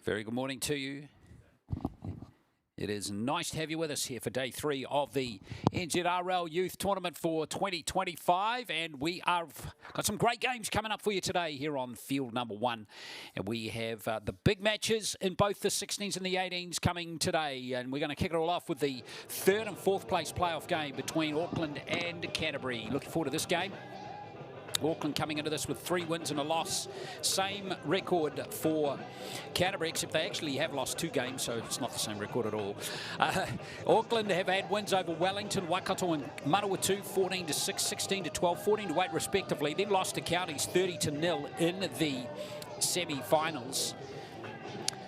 Very good morning to you. It is nice to have you with us here for day 3 of the NZRL Youth Tournament for 2025, and we have got some great games coming up for you today here on field number 1. And we have the big matches in both the 16s and the 18s coming today, and we're going to kick it all off with the 3rd and 4th place playoff game between Auckland and Canterbury. Looking forward to this game. Auckland coming into this with 3 wins and a loss. Same record for Canterbury, except they actually have lost 2 games, so it's not the same record at all. Auckland have had wins over Wellington, Waikato and Manawatu, 14-6, 16-12, 14-8 respectively. Then lost to Counties 30-0 in the semi-finals.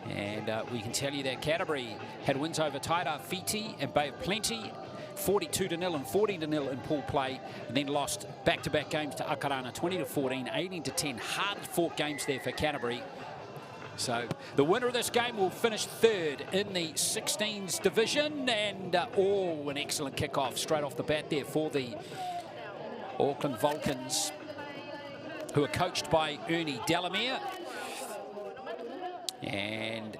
And we can tell you that Canterbury had wins over Taira, Fiti and Bay of Plenty, 42-0 and 14-0 in pool play, and then lost back-to-back games to Akarana, 20-14, 18-10. Hard-fought games there for Canterbury. So the winner of this game will finish 3rd in the 16s division, and an excellent kick-off straight off the bat there for the Auckland Vulcans, who are coached by Ernie Delamere, and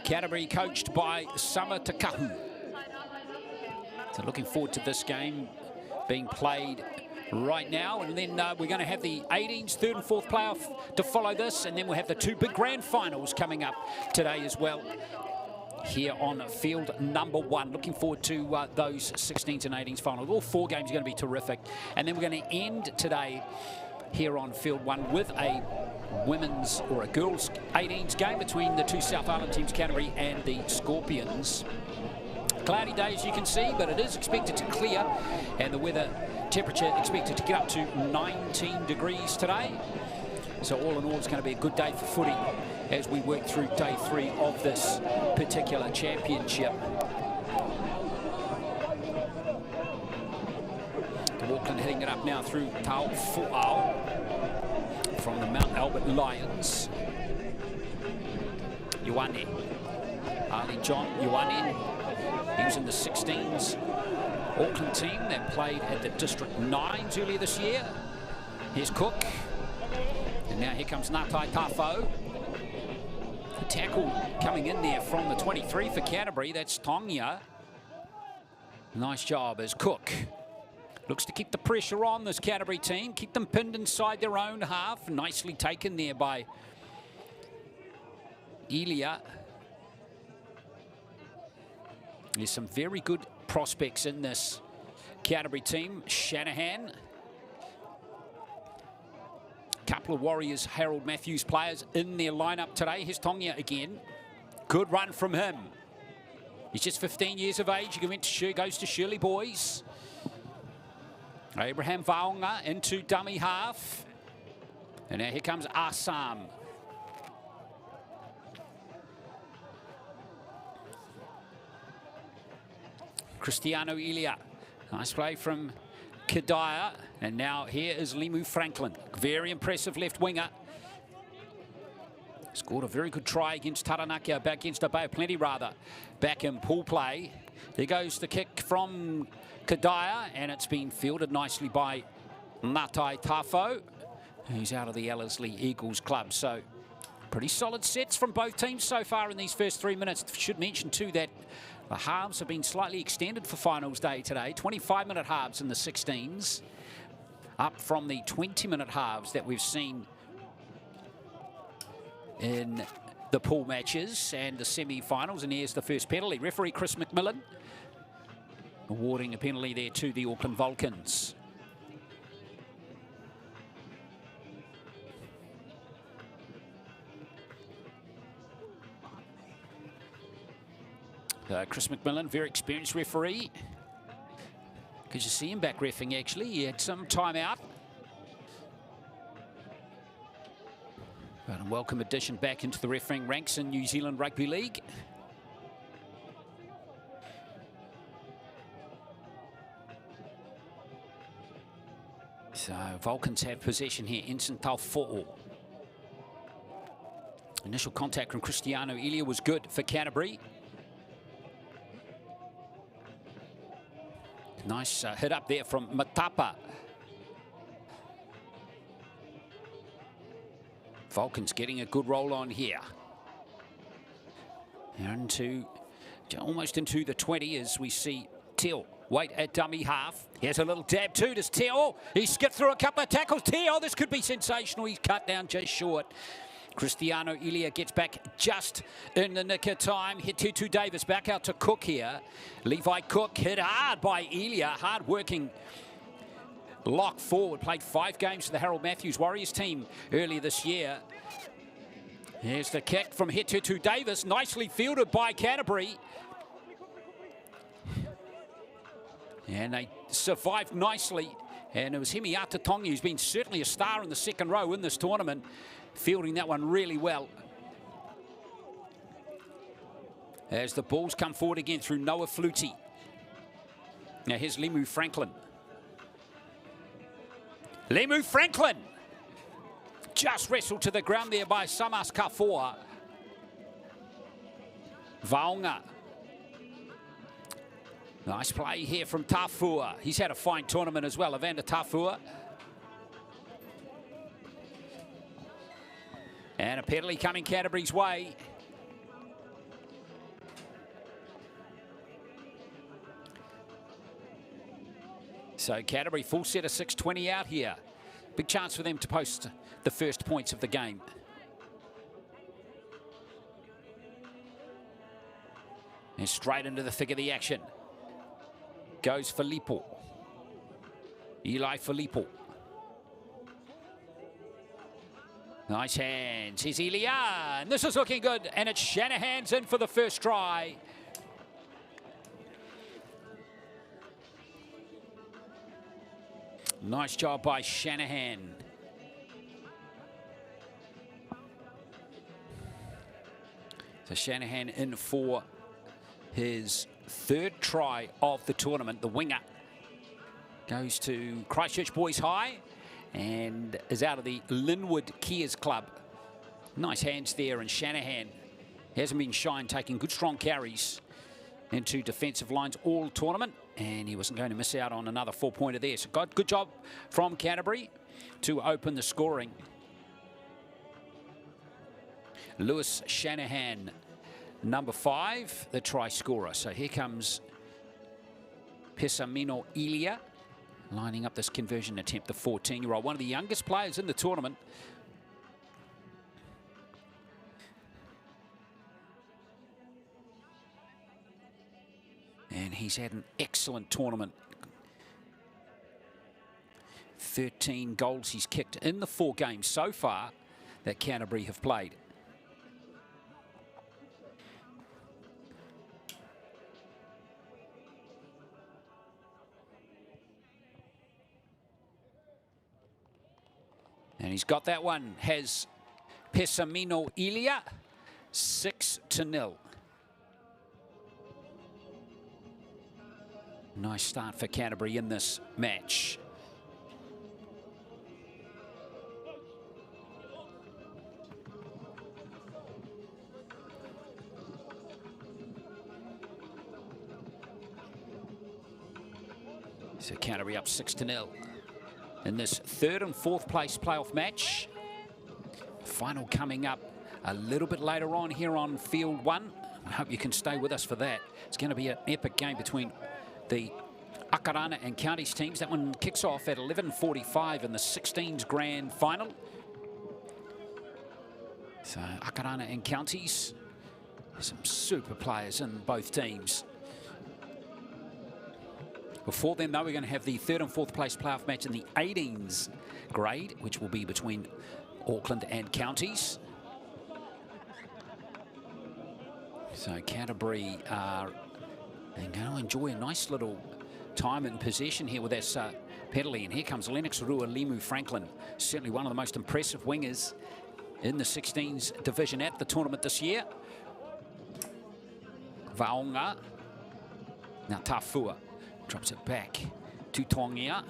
Canterbury coached by Sama Takahu. So looking forward to this game being played right now. And then we're going to have the 18s, 3rd and 4th playoff to follow this. And then we'll have the 2 big grand finals coming up today as well here on field number 1. Looking forward to those 16s and 18s finals. All 4 games are going to be terrific. And then we're going to end today here on field 1 with a women's or a girls 18s game between the 2 South Island teams, Canterbury and the Scorpions. Cloudy day, as you can see, but it is expected to clear, and the weather temperature expected to get up to 19 degrees today. So all in all, it's going to be a good day for footy as we work through day 3 of this particular championship. Auckland hitting it up now through Tau Fu'ao from the Mount Albert Lions. Ioane, Ali John Ioane. He was in the 16s Auckland team that played at the District 9s earlier this year. Here's Cook. And now here comes Ngatai Tafo. The tackle coming in there from the 23 for Canterbury. That's Tongia. Nice job as Cook looks to keep the pressure on this Canterbury team. Keep them pinned inside their own half. Nicely taken there by Elia. There's some very good prospects in this Canterbury team. Shanahan. A couple of Warriors, Harold Matthews players in their lineup today. Here's Tongia again. Good run from him. He's just 15 years of age. He goes to Shirley Boys. Abraham Vaonga into dummy half. And now here comes Assam. Cristiano Elia. Nice play from Kedaya. And now here is Limu Franklin. Very impressive left winger. Scored a very good try against Taranaki, against a Bay of Plenty rather, back in pool play. There goes the kick from Kedaya, and it's been fielded nicely by Ngatai Tafo, who's out of the Ellerslie Eagles club. So pretty solid sets from both teams so far in these first 3 minutes. Should mention too that the halves have been slightly extended for finals day today. 25-minute halves in the 16s, up from the 20-minute halves that we've seen in the pool matches and the semi-finals. And here's the first penalty. Referee Chris McMillan awarding a penalty there to the Auckland Vulcans. Chris McMillan, very experienced referee. Good to see him back reffing, actually. He had some time out. But a welcome addition back into the refereeing ranks in New Zealand Rugby League. So Vulcans have possession here. Ensign Taufo'o. Initial contact from Cristiano Elia was good for Canterbury. Nice hit up there from Matapa. Vulcans getting a good roll on here. Into almost into the 20 as we see Teal wait at dummy half. Here's a little dab too. Does Teal? He skipped through a couple of tackles. Teal, this could be sensational. He's cut down just short. Cristiano Elia gets back just in the nick of time. Hit to Davis, back out to Cook here. Levi Cook hit hard by Elia. Hard working lock forward. Played 5 games for the Harold Matthews Warriors team earlier this year. Here's the kick from hit to Davis. Nicely fielded by Canterbury. And they survived nicely. And it was Hemi Atatongi, who's been certainly a star in the second row in this tournament, fielding that one really well. As the balls come forward again through Noah Flutie. Now here's Lemu Franklin. Lemu Franklin! Just wrestled to the ground there by Samas Kafoa. Vaonga. Nice play here from Tafua. He's had a fine tournament as well, Evander Tafua. And a penalty coming Canterbury's way. So Canterbury full set of 6:20 out here. Big chance for them to post the first points of the game. And straight into the thick of the action goes Filippo. Eli Filippo. Nice hands. Here's Elia. And this is looking good. And it's Shanahan's in for the first try. Nice job by Shanahan. So Shanahan in for his 3rd try of the tournament. The winger goes to Christchurch Boys High and is out of the Linwood Kiers Club. Nice hands there, and Shanahan hasn't been shy in taking good strong carries into defensive lines all tournament, and he wasn't going to miss out on another 4-pointer there. So good job from Canterbury to open the scoring. Lewis Shanahan, number 5, the try scorer. So here comes Pesamino Elia lining up this conversion attempt, the 14-year-old, one of the youngest players in the tournament. And he's had an excellent tournament. 13 goals he's kicked in the 4 games so far that Canterbury have played. And he's got that one, has Pesamino Elia, 6-0. Nice start for Canterbury in this match. So Canterbury up 6-0 in this 3rd and 4th place playoff match. Final coming up a little bit later on here on field 1. I hope you can stay with us for that. It's going to be an epic game between the Aotearoa and Counties teams. That one kicks off at 11:45 in the 16s grand final. So Aotearoa and Counties, some super players in both teams. Before then, though, we're going to have the 3rd and 4th place playoff match in the 18s grade, which will be between Auckland and Counties. So Canterbury are going to enjoy a nice little time in possession here with this penalty. And here comes Lennox Rua Lemu Franklin, certainly one of the most impressive wingers in the 16s division at the tournament this year. Vaonga. Now Tafua drops it back to Tongia.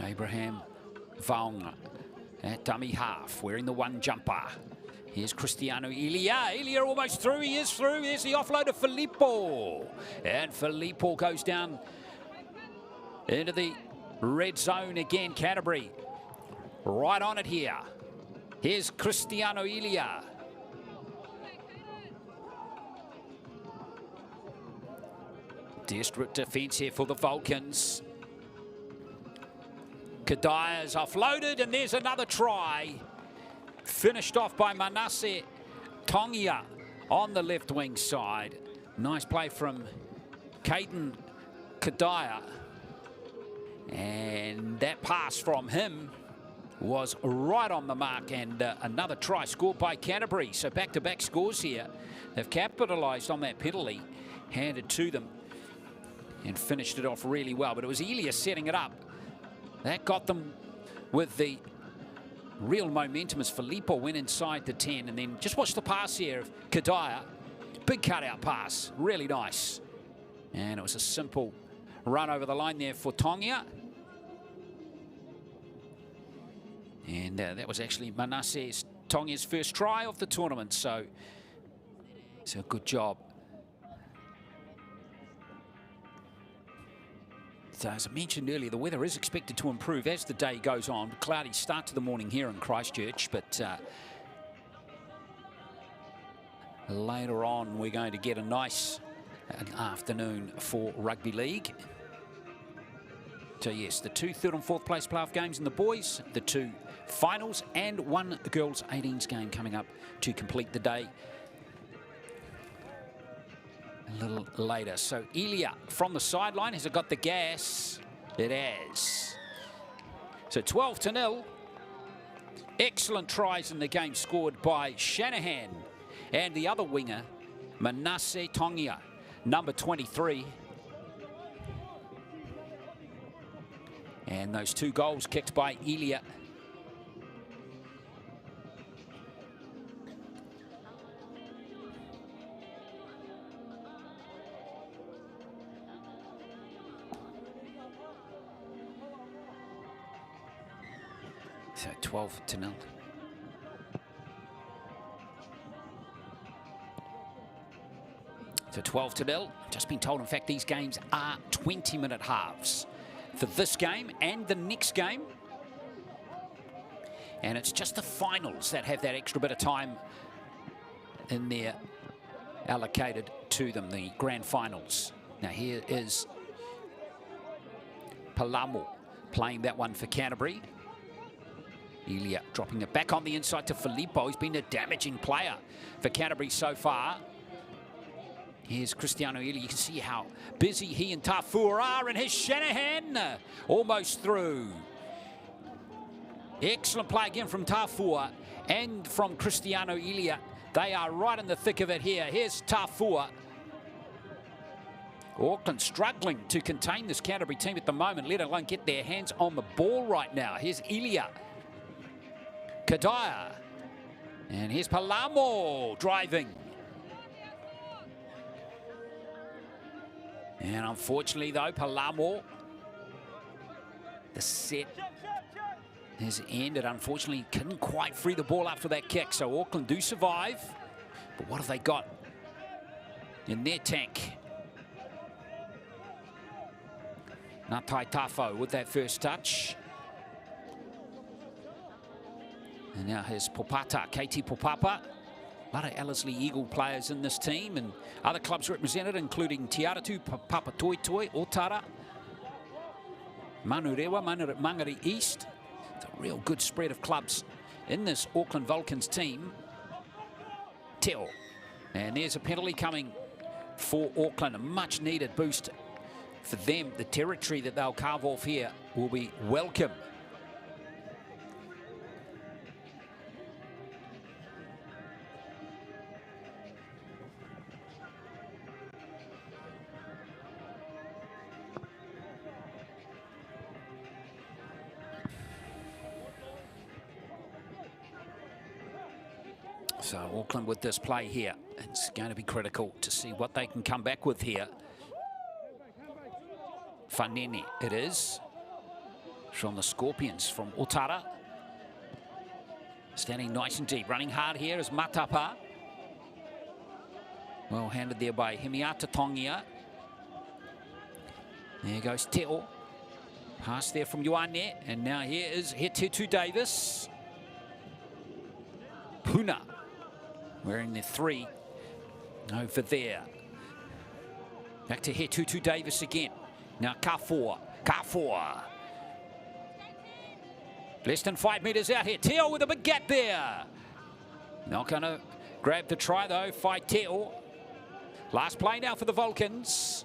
Abraham Vaonga at dummy half, wearing the 1 jumper. Here's Cristiano Elia. Elia almost through. He is through. There's the offload of Filippo. And Filippo goes down into the red zone again. Canterbury right on it here. Here's Cristiano Elia. Desperate defence here for the Vulcans. Kadia's offloaded, and there's another try. Finished off by Manasseh Tongia on the left wing side. Nice play from Caden Kadia. And that pass from him was right on the mark, and another try scored by Canterbury. So back-to-back scores here. They've capitalised on that penalty, handed to them, and finished it off really well. But it was Elia setting it up. That got them with the real momentum as Filippo went inside the 10. And then just watch the pass here of Kadia. Big cutout pass, really nice. And it was a simple run over the line there for Tongia. And that was actually Manasseh Tongia's first try of the tournament. So it's a good job. So as I mentioned earlier, the weather is expected to improve as the day goes on. Cloudy start to the morning here in Christchurch, but later on we're going to get a nice afternoon for rugby league. So yes, the 2 third and fourth place playoff games in the boys, the 2 finals, and 1 girls 18s game coming up to complete the day a little later. So Elia from the sideline, has it got the gas? It has. So 12-0. Excellent tries in the game scored by Shanahan and the other winger, Manasseh Tongia, number 23. And those 2 goals kicked by Elia. So 12-0. So 12-0. Just been told, in fact, these games are 20-minute halves for this game and the next game. And it's just the finals that have that extra bit of time in there allocated to them, the grand finals. Now here is Palamo playing that one for Canterbury. Elia dropping it back on the inside to Filippo. He's been a damaging player for Canterbury so far. Here's Cristiano Elia. You can see how busy he and Tafua are, and his Shanahan almost through. Excellent play again from Tafua and from Cristiano Elia. They are right in the thick of it here. Here's Tafua. Auckland struggling to contain this Canterbury team at the moment, let alone get their hands on the ball right now. Here's Elia. Kadia. And here's Palamo driving. And unfortunately, though, Palamo, the set has ended. Unfortunately, couldn't quite free the ball after that kick. So Auckland do survive. But what have they got in their tank? Ngatai Tafo with that first touch. And now here's Popata, KT Popapa. A lot of Ellerslie Eagle players in this team, and other clubs represented, including Tiaratu, Papatoetoe, Otara, Manurewa, Mangere East. It's a real good spread of clubs in this Auckland Vulcans team. Teo. And there's a penalty coming for Auckland, a much needed boost for them. The territory that they'll carve off here will be welcome. So Auckland with this play here, it's going to be critical to see what they can come back with here. Fanene it is from the Scorpions, from Otara. Standing nice and deep, running hard here is Matapa. Well handed there by Himiata Tongia. There goes Teo. Pass there from Ioane, and now here is Hetetu Davis. Puna wearing the 3 over there. Back to Hetutu Davis again. Now Kafua. Less than 5 metres out here. Teo with a big gap there. Not going to grab the try though. Fight Teo. Last play now for the Vulcans.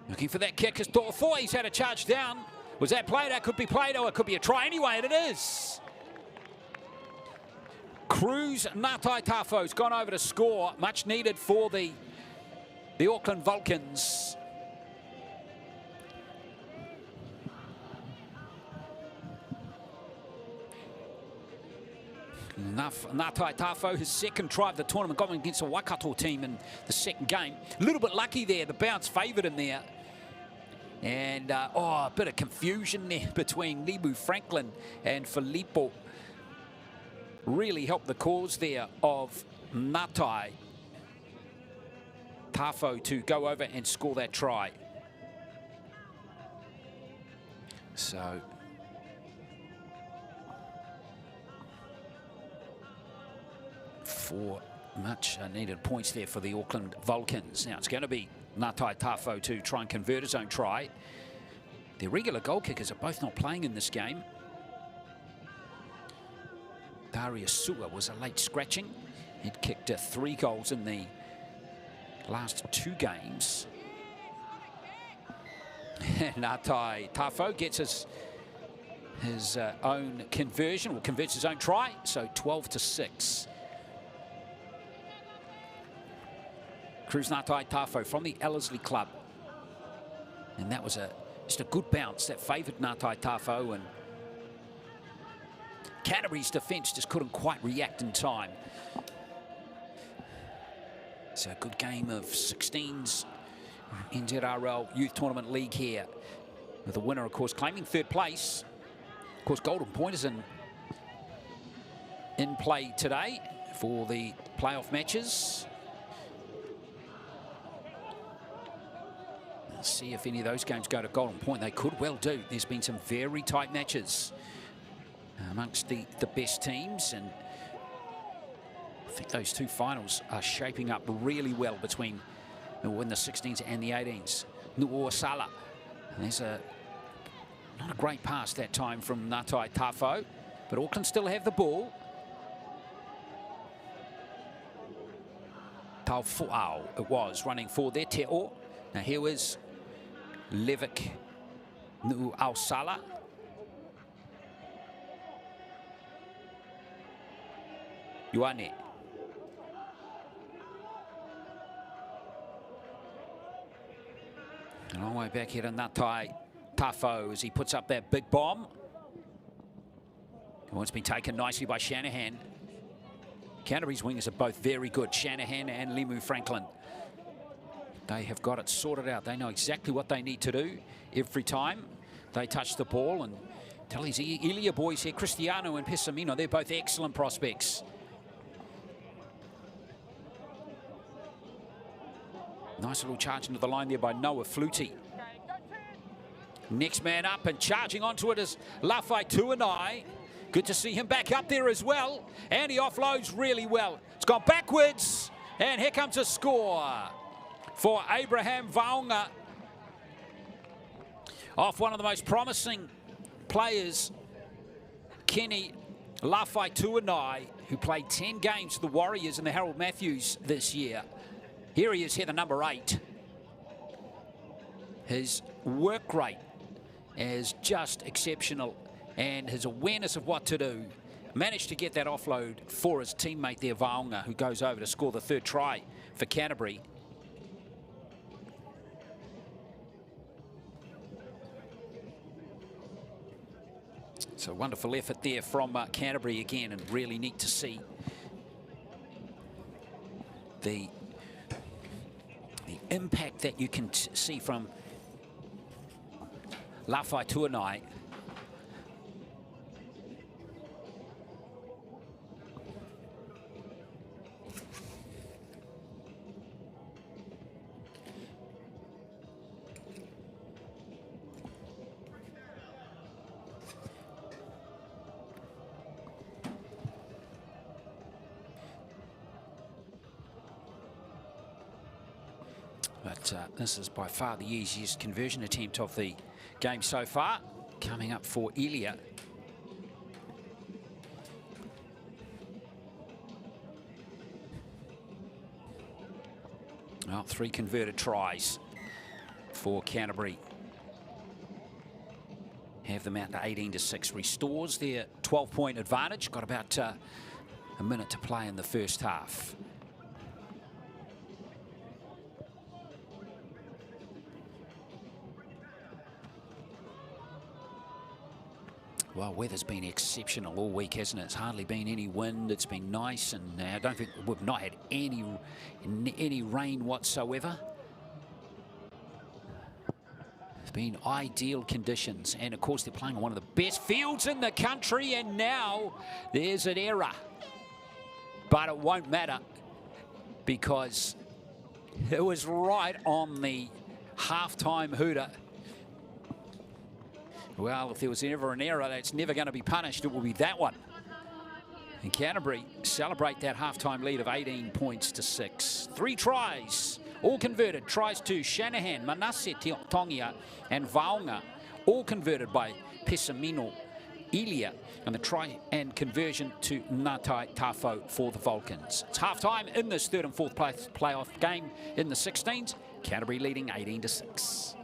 Looking for that kick as Dorfoy. He's had a charge down. Was that played? That could be played, or it could be a try anyway, and it is. Cruz Ngātai Tafo's gone over to score. Much needed for the Auckland Vulcans. Ngātai Tafo, his second try of the tournament, got him against a Waikato team in the second game. A little bit lucky there. The bounce favoured him there. And, a bit of confusion there between Limu Franklin and Filippo. Really helped the cause there of Ngātai Tafo to go over and score that try. So, four much needed points there for the Auckland Vulcans. Now it's going to be Ngātai Tafo to try and convert his own try. The regular goal kickers are both not playing in this game. Darius Sua was a late scratching. He'd kicked 3 goals in the last 2 games. Ngātai Tafo gets his own conversion, or converts his own try, so 12-6. Cruz Ngātai Tafo from the Ellerslie Club. And that was just a good bounce that favoured Ngātai Tafo, and Canterbury's defence just couldn't quite react in time. So a good game of 16s NZRL Youth Tournament League here, with the winner, of course, claiming 3rd place. Of course, Golden Point is in play today for the playoff matches. Let's see if any of those games go to Golden Point. They could well do. There's been some very tight matches amongst the best teams, and I think those 2 finals are shaping up really well between the 16s and the 18s. Nu'uasala. There's not a great pass that time from Ngātai Tafo, but Auckland still have the ball. Taufuao it was running for their Teo. Now here was Levick Nu'uasala. Ioane. A long way back here to Ngātai Tafo as he puts up that big bomb. It's been taken nicely by Shanahan. Canterbury's wingers are both very good, Shanahan and Limu Franklin. They have got it sorted out. They know exactly what they need to do every time they touch the ball. And tell these Ilia boys here, Cristiano and Pessamino, they're both excellent prospects. Nice little charge into the line there by Noah Flutie. Next man up and charging onto it is Lafai Tuanai. Good to see him back up there as well. And he offloads really well. It's gone backwards. And here comes a score for Abraham Vaunga. Off one of the most promising players, Kenny Lafai Tuanai, who played 10 games for the Warriors in the Harold Matthews this year. Here he is here, the number 8. His work rate is just exceptional, and his awareness of what to do. Managed to get that offload for his teammate there, Vaunga, who goes over to score the 3rd try for Canterbury. So wonderful effort there from Canterbury again, and really neat to see the impact that you can see from Lafai Tuanai. But this is by far the easiest conversion attempt of the game so far. Coming up for Elia. Well, 3 converted tries for Canterbury. Have them out to 18-6. Restores their 12-point advantage. Got about a minute to play in the first half. Well, weather's been exceptional all week, hasn't it? It's hardly been any wind. It's been nice, and I don't think we've not had any rain whatsoever. It's been ideal conditions, and of course they're playing on one of the best fields in the country, and now there's an error. But it won't matter because it was right on the halftime hooter. Well, if there was ever an error that's never going to be punished, it will be that one. And Canterbury celebrate that halftime lead of 18 points to 6. 3 tries, all converted. Tries to Shanahan, Manasseh Tongia and Vaunga, all converted by Pessamino Elia. And the try and conversion to Ngatai Tafo for the Vulcans. It's halftime in this third and fourth playoff game in the 16s. Canterbury leading 18-6.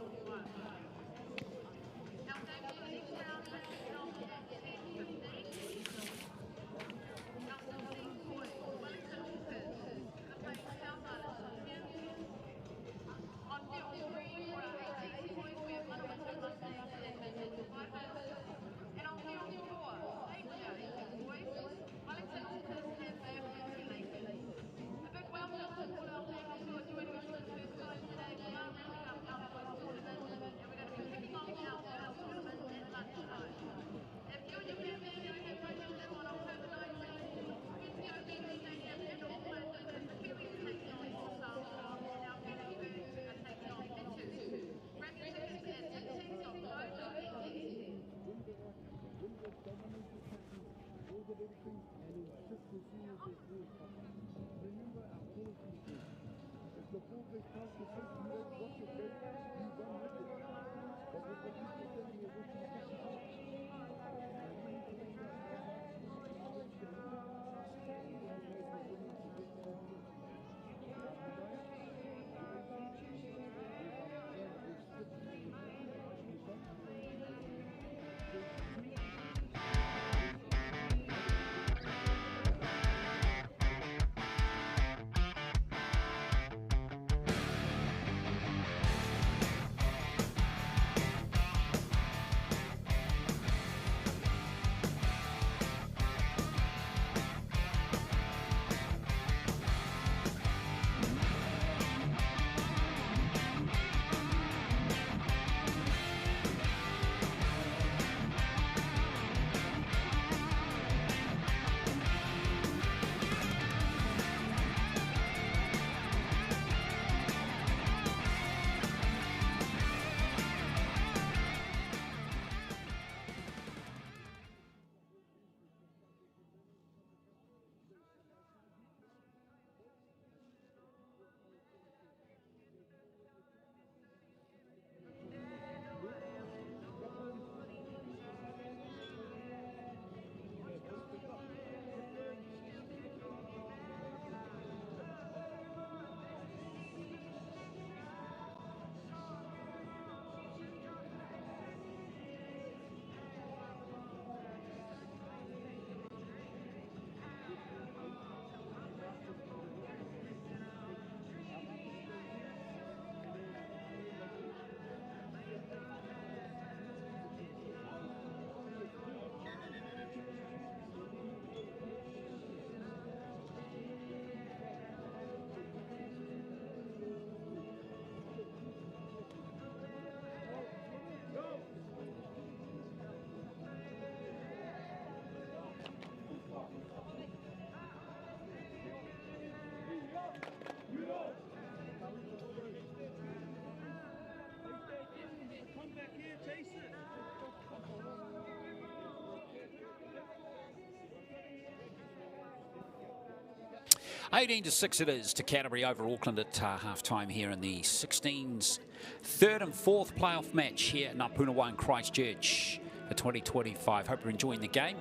18-6 it is to Canterbury over Auckland at half-time here in the 16's third and fourth playoff match here in Puna in Christchurch for 2025. Hope you're enjoying the game.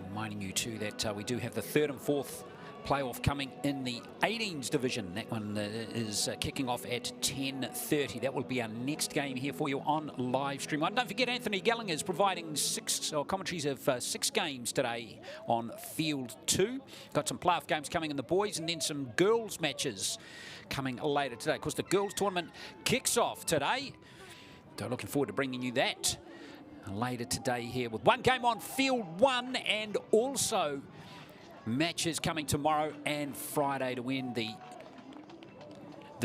Reminding you too that we do have the third and fourth playoff coming in the 18s division. That one is kicking off at 10:30. That will be our next game here for you on live stream. And don't forget, Anthony Gelling is providing commentaries of 6 games today on Field 2. Got some playoff games coming in the boys and then some girls matches coming later today. Of course, the girls tournament kicks off today. So looking forward to bringing you that later today here with one game on Field 1 and also matches coming tomorrow and Friday to win the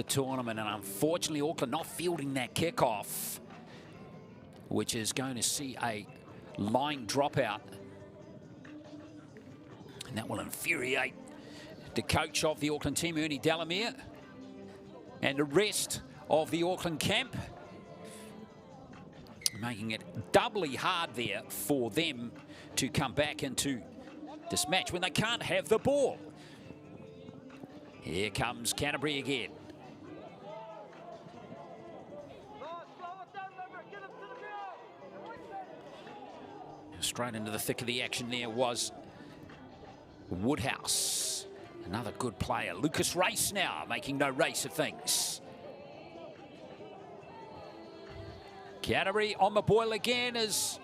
tournament. And unfortunately, Auckland not fielding that kickoff, which is going to see a line dropout. And that will infuriate the coach of the Auckland team, Ernie Delamere, and the rest of the Auckland camp, making it doubly hard there for them to come back into this match when they can't have the ball. Here comes Canterbury again. Straight into the thick of the action there was Woodhouse. Another good player. Lucas Race now making no race of things. Canterbury on the boil again as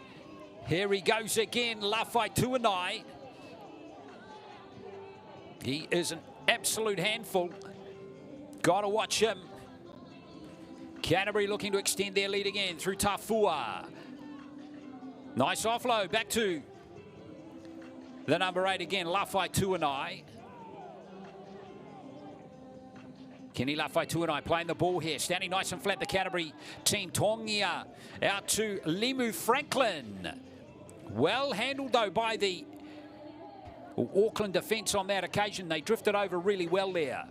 here he goes again, Lafai Tuanai. He is an absolute handful. Got to watch him. Canterbury looking to extend their lead again through Tafua. Nice offload back to the number 8 again, Lafai Tuanai. Kenny Lafai Tuanai playing the ball here, standing nice and flat, the Canterbury team. Tongia out to Limu Franklin. Well handled though by the Auckland defence on that occasion. They drifted over really well there.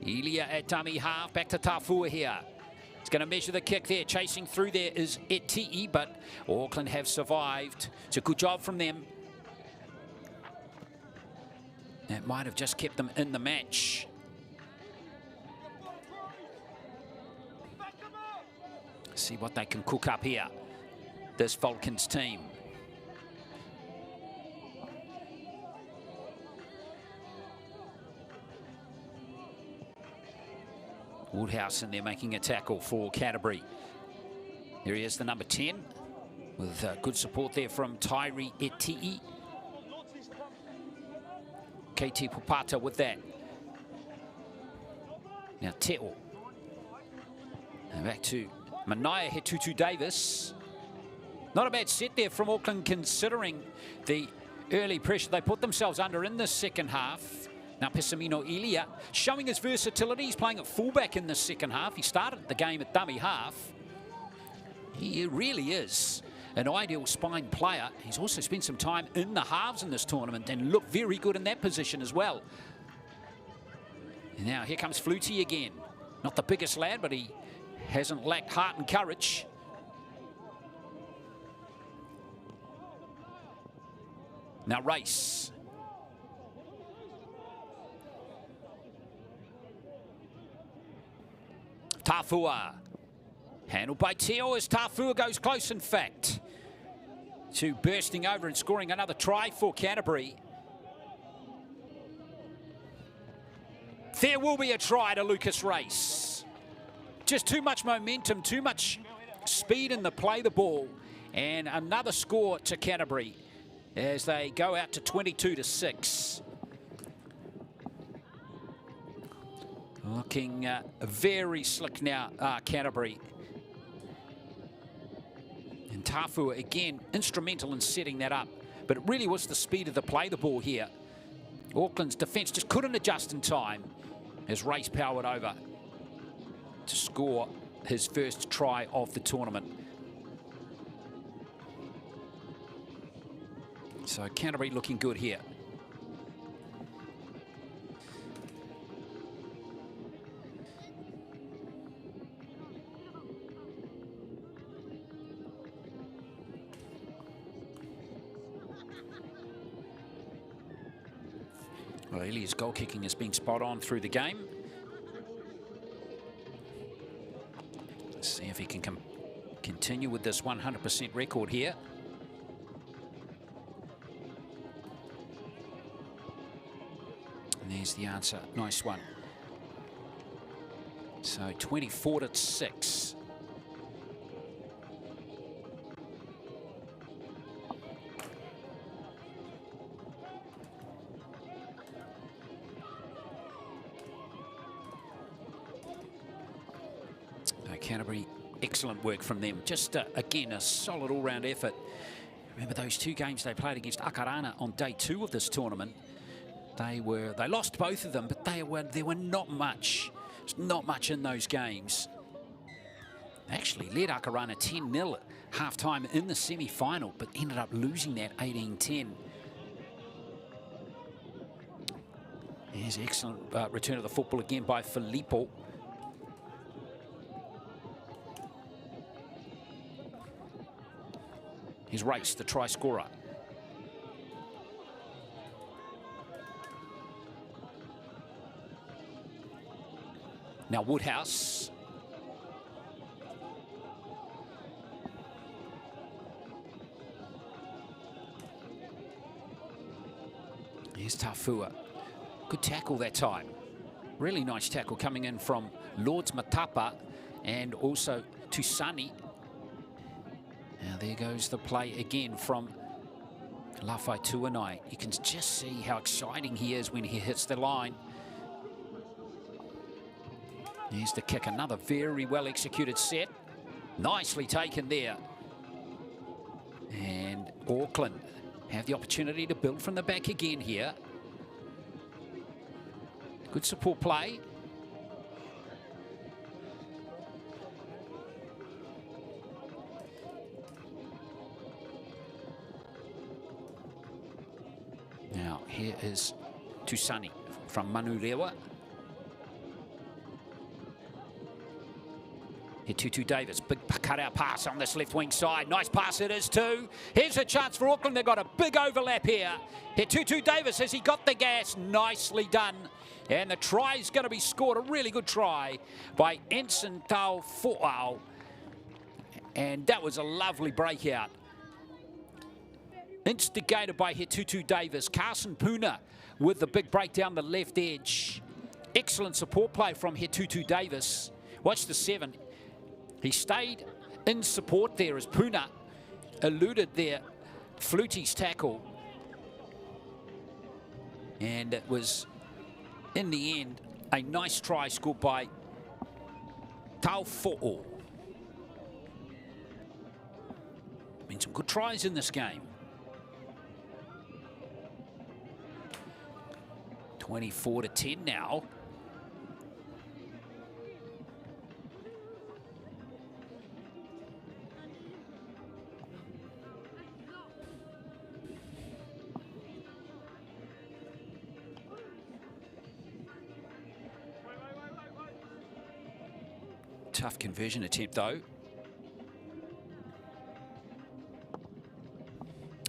Elia at dummy half, back to Tafua here. It's going to measure the kick there. Chasing through there is Eti'i, but Auckland have survived. It's a good job from them. That might have just kept them in the match. See what they can cook up here, this Falcons team. Woodhouse in there making a tackle for Canterbury. Here he is, the number 10, with good support there from Tyree Eti'i. KT Pupata with that. Now Te'o. And back to Manaya Hetutu Davis. Not a bad set there from Auckland considering the early pressure they put themselves under in the second half. Now Pessamino Elia showing his versatility. He's playing at fullback in the second half. He started the game at dummy half. He really is an ideal spine player. He's also spent some time in the halves in this tournament and looked very good in that position as well. And now here comes Flutie again. Not the biggest lad, but he hasn't lacked heart and courage. Now Race. Tafua. Handled by Teo as Tafua goes close, in fact, to bursting over and scoring another try for Canterbury. There will be a try to Lucas Race. Just too much momentum, too much speed in the play the ball. And another score to Canterbury as they go out to 22-6. Looking very slick now, Canterbury. And Tafua, again, instrumental in setting that up. But it really was the speed of the play the ball here. Auckland's defence just couldn't adjust in time as Race powered over to score his first try of the tournament. So Canterbury looking good here. Well, Elia's goal kicking has been spot on through the game. Let's see if he can continue with this 100% record here. And there's the answer. Nice one. So 24-6. Canterbury, excellent work from them. Just again, a solid all-round effort. Remember those two games they played against Aotearoa on day 2 of this tournament. They lost both of them, but there were not much in those games. They actually led Aotearoa 10-0 at half-time in the semi-final, but ended up losing that 18-10. Here's excellent return of the football again by Filippo. He's Race, the try scorer. Now Woodhouse. Here's Tafua. Good tackle that time. Really nice tackle coming in from Lords Matapa and also Tusani. Now there goes the play again from Lafai Tuanai. You can just see how exciting he is when he hits the line. Here's the kick, another very well executed set. Nicely taken there. And Auckland have the opportunity to build from the back again here. Good support play. Now, here is Tusani from Manurewa. Here, Tutu Davis, big cut-out pass on this left wing side. Nice pass it is too. Here's a chance for Auckland. They've got a big overlap here. Here, Tutu Davis, has he got the gas? Nicely done. And the try is going to be scored. A really good try by Ensign Tau Fo'au. And that was a lovely breakout. Instigated by Tutu Davis. Carson Puna with the big break down the left edge. Excellent support play from Tutu Davis. Watch the 7. He stayed in support there as Puna eluded their Flutie's tackle. And it was, in the end, a nice try scored by Tau Fo'o. Been some good tries in this game. 24-10 now. Tough conversion attempt though.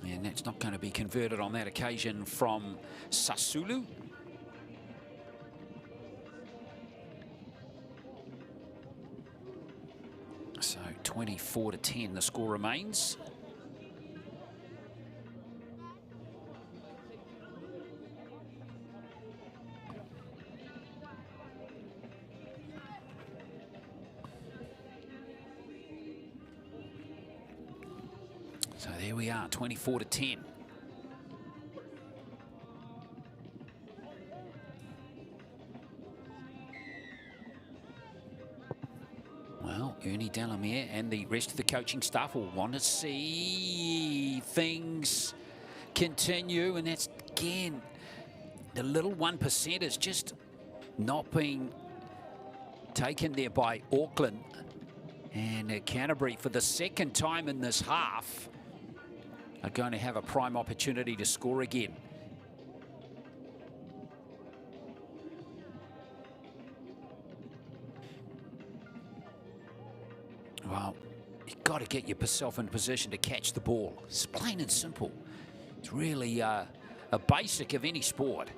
And that's not going to be converted on that occasion from Sasulu. So 24-10 the score remains. So there we are, 24-10. Well, Ernie Delamere and the rest of the coaching staff will want to see things continue, and that's, again, the little 1% is just not being taken there by Auckland. And Canterbury, for the second time in this half, are going to have a prime opportunity to score again. Well, you've got to get yourself in position to catch the ball. It's plain and simple. It's really a basic of any sport.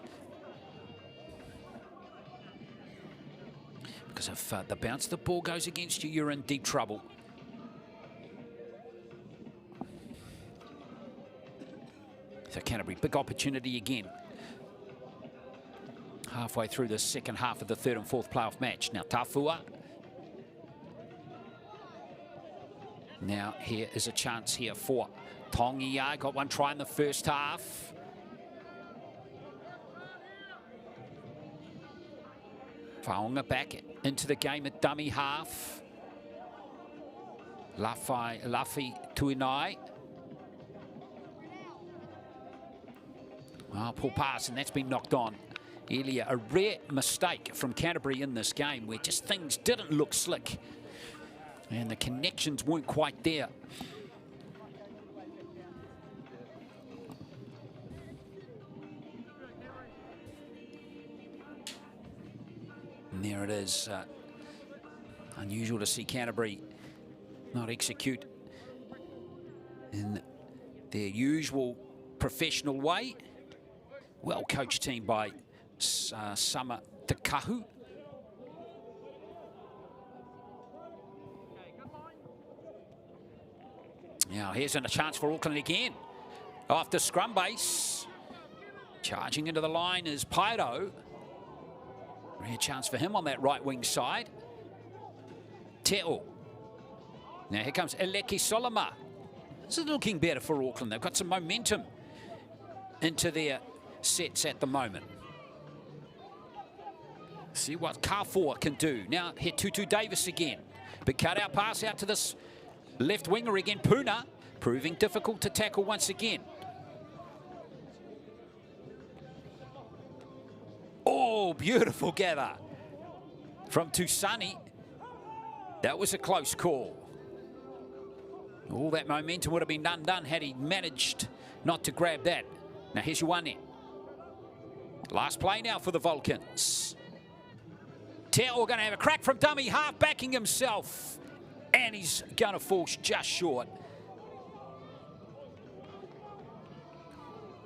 Because if the bounce of the ball goes against you, you're in deep trouble. So Canterbury, big opportunity again. Halfway through the second half of the third and fourth playoff match. Now Tafua. Now here is a chance here for Tongia. Got one try in the first half. Faonga back into the game at dummy half. Lafi Tuinai. Well, poor pass, and that's been knocked on. Earlier, a rare mistake from Canterbury in this game where just things didn't look slick and the connections weren't quite there. And there it is. Unusual to see Canterbury not execute in their usual professional way. Well-coached team by Sama Takahu. Now here's a chance for Auckland again. Off the scrum base. Charging into the line is Pairo. Rare chance for him on that right wing side. Te'o. Now here comes Eleki Soloma. This is looking better for Auckland. They've got some momentum into their sets at the moment. See what Kafour can do. Now hit Tutu Davis again. Big cutout pass out to this left winger again. Puna proving difficult to tackle once again. Oh, beautiful gather from Tusani. That was a close call. All that momentum would have been undone had he managed not to grab that. Now here's Ioane. Last play now for the Vulcans. Te'o going to have a crack from dummy half, backing himself. And he's going to fall just short.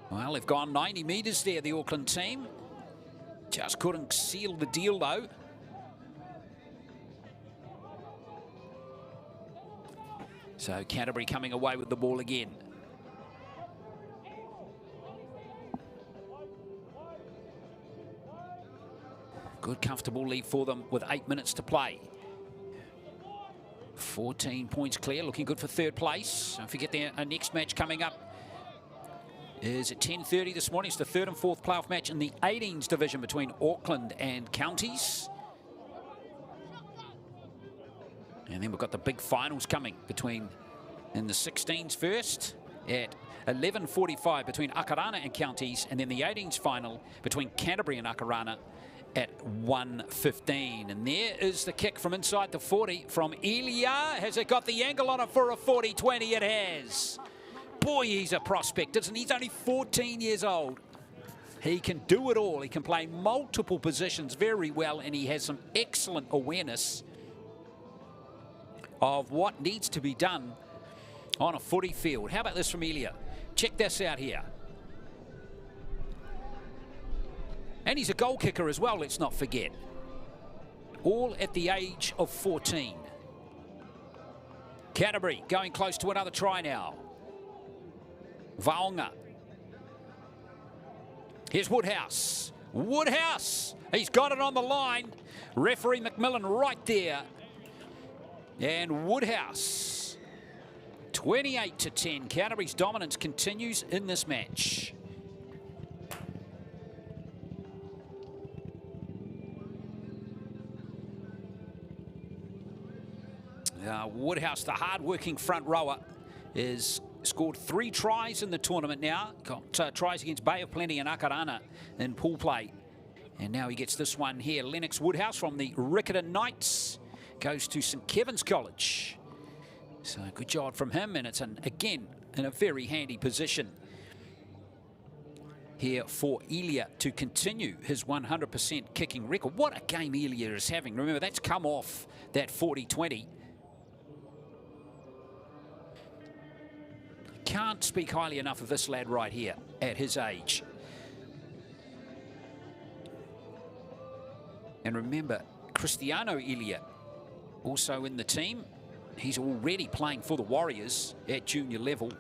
Well, they've gone 90 metres there, the Auckland team. Just couldn't seal the deal, though. So Canterbury coming away with the ball again. Good, comfortable lead for them with 8 minutes to play. 14 points clear, looking good for third place. Don't forget their next match coming up is at 10:30 this morning. It's the third and fourth playoff match in the 18s division between Auckland and Counties. And then we've got the big finals coming between in the 16s first at 11:45 between Akarana and Counties, and then the 18s final between Canterbury and Akarana at 1:15. And there is the kick from inside the 40 from Elia. Has it got the angle on it for a 40-20? It has. Boy, he's a prospect, isn't he? He's only 14 years old. He can do it all. He can play multiple positions very well, and he has some excellent awareness of what needs to be done on a footy field. How about this from Elia? Check this out here. And he's a goal kicker as well, let's not forget. All at the age of 14. Canterbury going close to another try now. Vaonga. Here's Woodhouse. Woodhouse! He's got it on the line. Referee McMillan right there. And Woodhouse. 28-10. Canterbury's dominance continues in this match. Woodhouse, the hard-working front rower, is scored 3 tries in the tournament now. Got tries against Bay of Plenty and Akarana in pool play. And now he gets this one here. Lennox Woodhouse from the Riccarton Knights goes to St Kevin's College. So good job from him, and it's again in a very handy position here for Elia to continue his 100% kicking record. What a game Elia is having. Remember, that's come off that 40-20. Can't speak highly enough of this lad right here at his age. And remember, Cristiano Elia also in the team. He's already playing for the Warriors at junior level.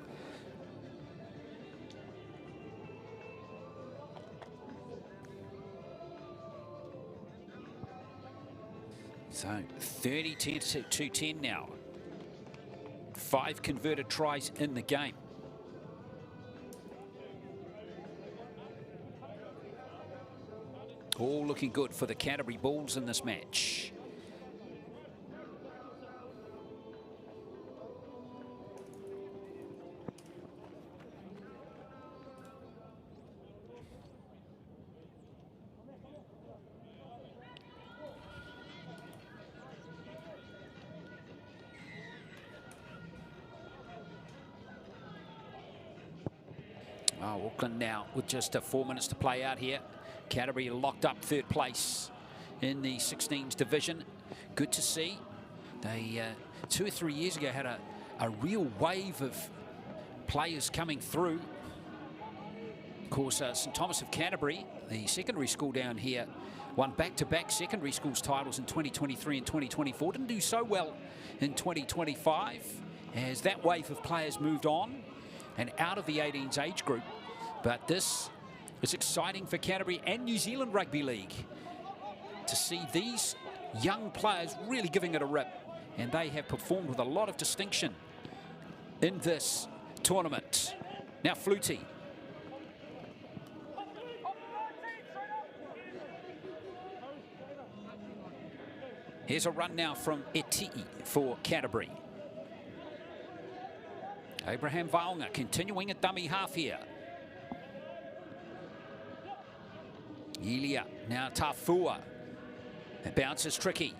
So 30-10 to 10 now. 5 converted tries in the game. All looking good for the Canterbury Bulls in this match. Oh, Auckland now with just 4 minutes to play out here. Canterbury locked up 3rd place in the 16s division. Good to see. They 2 or 3 years ago had a real wave of players coming through. Of course, St Thomas of Canterbury, the secondary school down here, won back-to-back secondary schools titles in 2023 and 2024. Didn't do so well in 2025 as that wave of players moved on and out of the 18s age group. But this is exciting for Canterbury and New Zealand Rugby League to see these young players really giving it a rip. And they have performed with a lot of distinction in this tournament. Now Flutie. Here's a run now from Eti'i for Canterbury. Abraham Vaunga continuing at dummy half here. Elia, now Tafua. The bounce is tricky,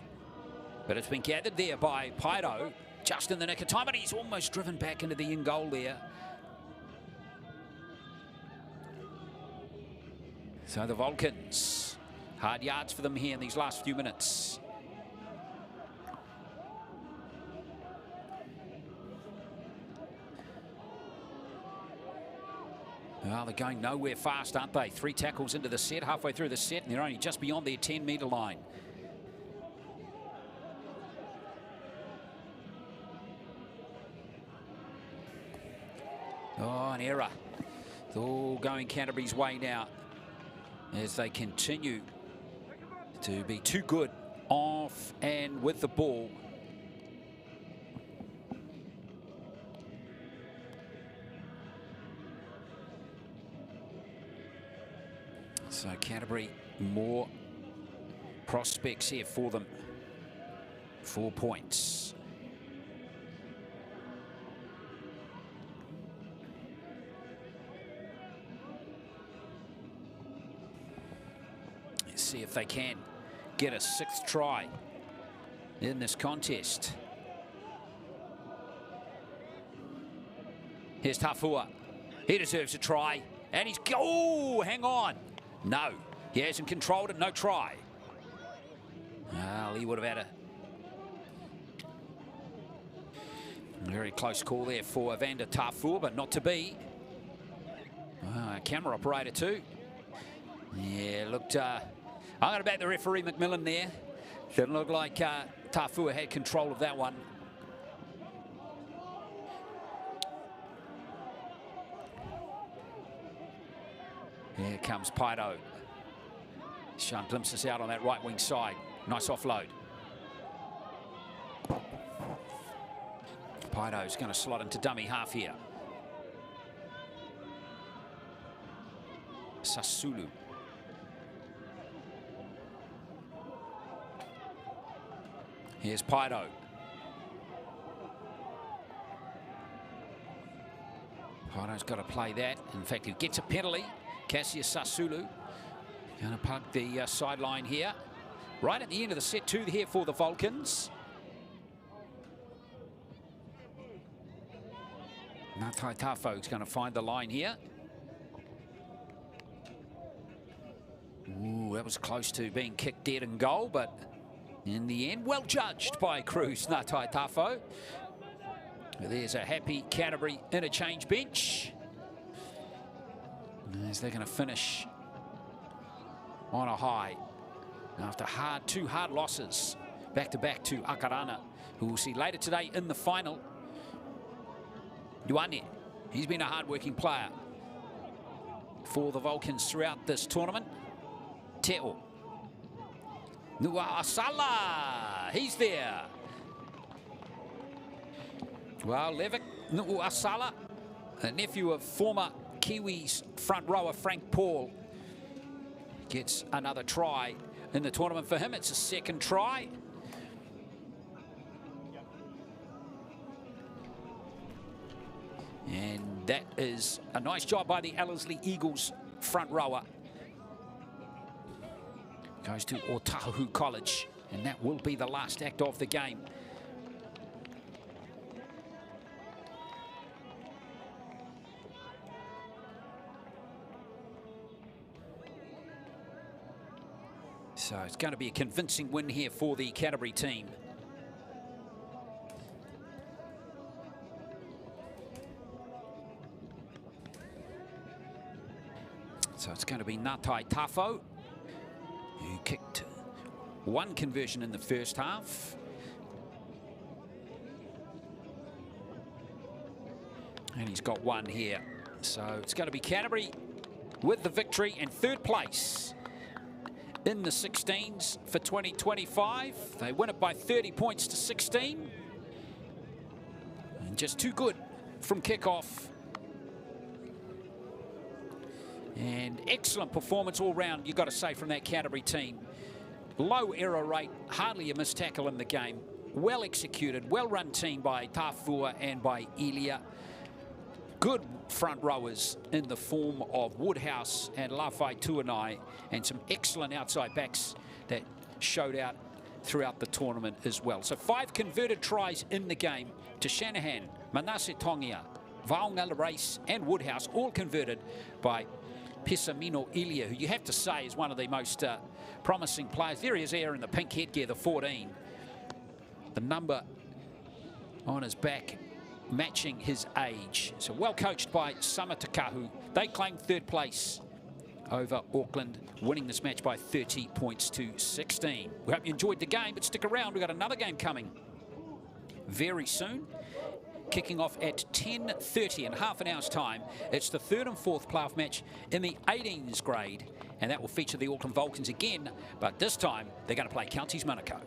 but it's been gathered there by Paido just in the nick of time, but he's almost driven back into the in goal there. So the Vulcans, hard yards for them here in these last few minutes. Well, they're going nowhere fast, aren't they? 3 tackles into the set, halfway through the set, and they're only just beyond their 10-metre line. Oh, an error. It's all going Canterbury's way now as they continue to be too good off and with the ball. So Canterbury, more prospects here for them. 4 points. Let's see if they can get a 6th try in this contest. Here's Tafua. He deserves a try. And he's... Oh, hang on. No, he hasn't controlled it, no try. Well, he would have had a very close call there for Evander Tafua, but not to be. Camera operator too. Yeah, looked, I'm going to back the referee McMillan there. Didn't look like Tafua had control of that one. Here comes Paido. Showing glimpses out on that right wing side. Nice offload. Paido's going to slot into dummy half here. Sasulu. Here's Paido. Paido's got to play that. In fact, he gets a penalty. Cassius Sasulu going to pug the sideline here. Right at the end of the set 2 here for the Vulcans. Ngatai Tafo's going to find the line here. Ooh, that was close to being kicked dead in goal, but in the end, well judged by Cruz Ngatai Tafo. There's a happy Canterbury interchange bench, as they're going to finish on a high. after two hard losses back-to-back to Akarana, who we'll see later today in the final. Duane, he's been a hard-working player for the Vulcans throughout this tournament. Teo. Nu'uasala, he's there. Well, Levick Nu'uasala, a nephew of former Kiwis front rower Frank Paul, gets another try in the tournament. For him, it's a second try. And that is a nice job by the Ellerslie Eagles front rower. Goes to Otahu College, and that will be the last act of the game. So it's going to be a convincing win here for the Canterbury team. So it's going to be Ngatai Tafo, who kicked one conversion in the first half. And he's got one here. So it's going to be Canterbury with the victory and third place in the 16s for 2025. They win it by 30 points to 16. And just too good from kickoff. And excellent performance all round, you've got to say, from that Canterbury team. Low error rate, hardly a missed tackle in the game. Well executed, well run team by Tafua and by Elia. Good front rowers in the form of Woodhouse and Lafai Tuanai, and some excellent outside backs that showed out throughout the tournament as well. So 5 converted tries in the game to Shanahan, Manasseh Tongia, Vaunga Race and Woodhouse, all converted by Pesamino Elia, who you have to say is one of the most promising players. There he is there in the pink headgear, the 14. The number on his back matching his age. So well coached by Samatakahu. They claim third place over Auckland, winning this match by 30 points to 16. We hope you enjoyed the game, but stick around. We've got another game coming very soon, kicking off at 10:30 in half an hour's time. It's the third and fourth playoff match in the 18s grade, and that will feature the Auckland Vulcans again, but this time they're going to play Counties Manukau.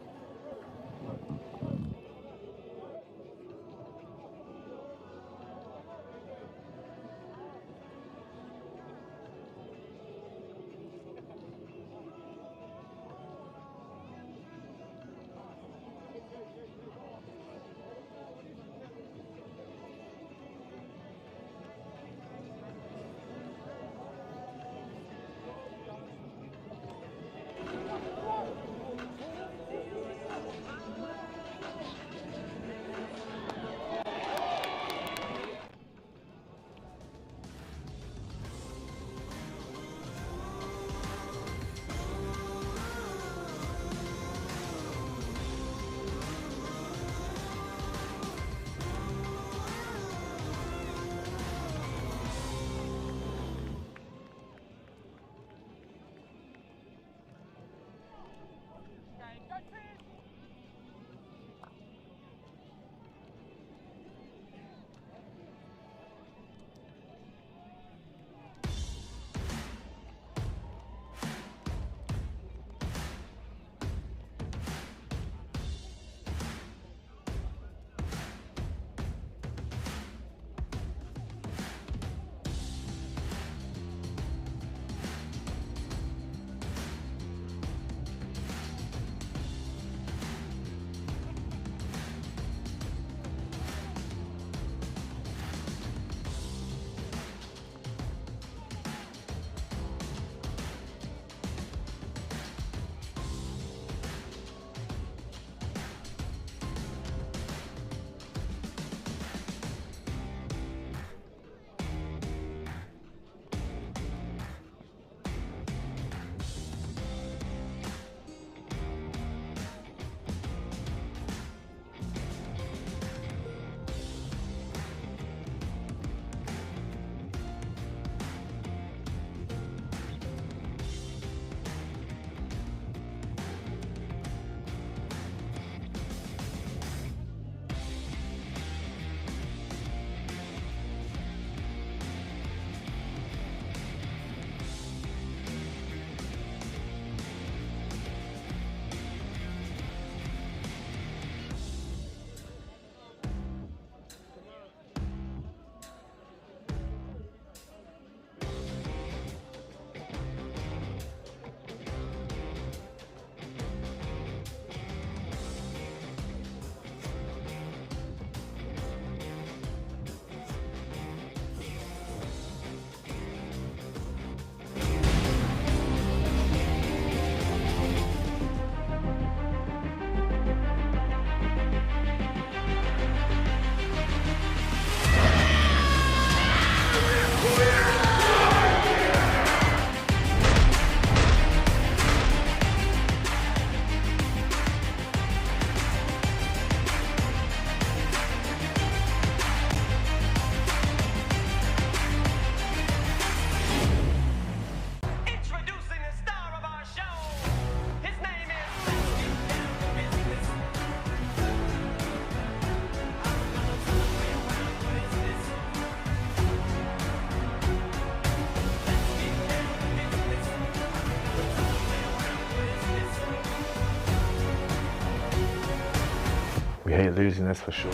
hate losing, that's for sure.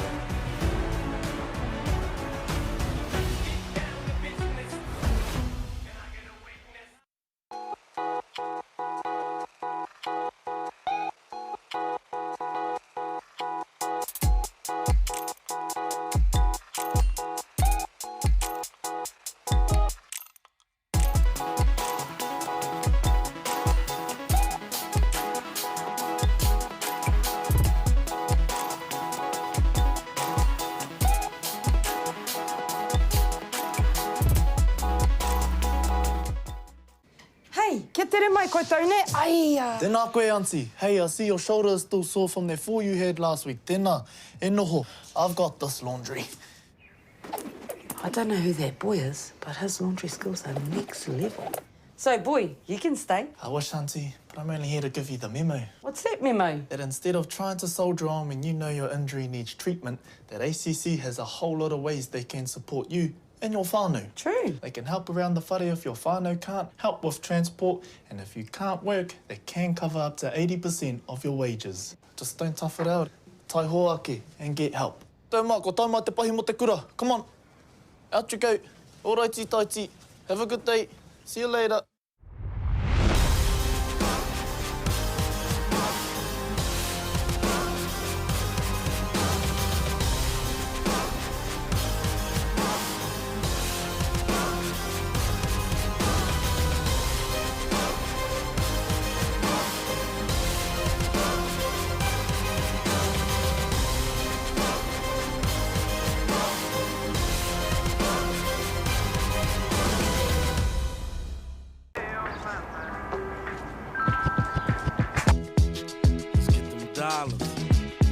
Kia tere mai koutou ne, aia. Tēnā koe, Auntie. Hey, I see your shoulder is still sore from that fall you had last week. Tēnā, e noho. I've got this laundry. I don't know who that boy is, but his laundry skills are next level. So, boy, you can stay. I wish, Auntie, but I'm only here to give you the memo. What's that memo? That instead of trying to soldier on when you know your injury needs treatment, that ACC has a whole lot of ways they can support you and your whānau. True. They can help around the whare if your whānau can't, help with transport, and if you can't work, they can cover up to 80% of your wages. Just don't tough it out. Tai hoake and get help. Tau mā, ko tau mā te pahi mo te kura. Come on. Out you go. Alrighty, taiti. Have a good day. See you later.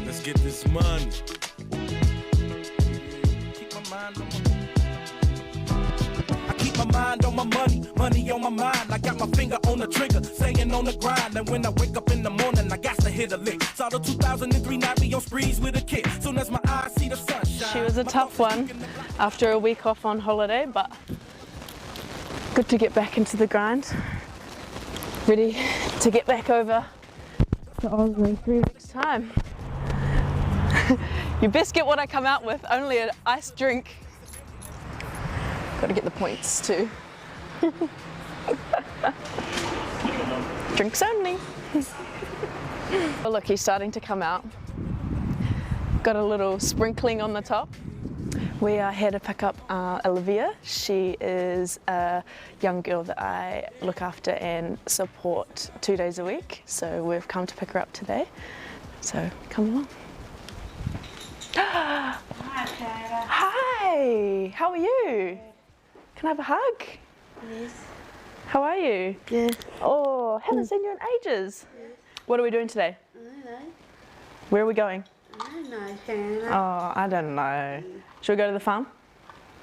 Let's get this money. I keep my mind on my money, money on my mind. I got my finger on the trigger, staying on the grind. And when I wake up in the morning, I got to hit a lick. Saw the 2003 night be on sprees with a kid. Soon as my eyes see the sunshine. She was a tough one after a week off on holiday, but good to get back into the grind. Ready to get back over to Oz in 3 weeks' time. You best get what I come out with, only an iced drink. Got to get the points too. Drinks only. Well, look, he's starting to come out. Got a little sprinkling on the top. We are here to pick up Olivia. She is a young girl that I look after and support 2 days a week. So we've come to pick her up today. So come along. Hi, Tiana. Hi, how are you? Can I have a hug? Yes. How are you? Good. Oh, haven't seen you in ages. Yes. What are we doing today? I don't know. Where are we going? I don't know, Tiana. Oh, I don't know. Should we go to the farm?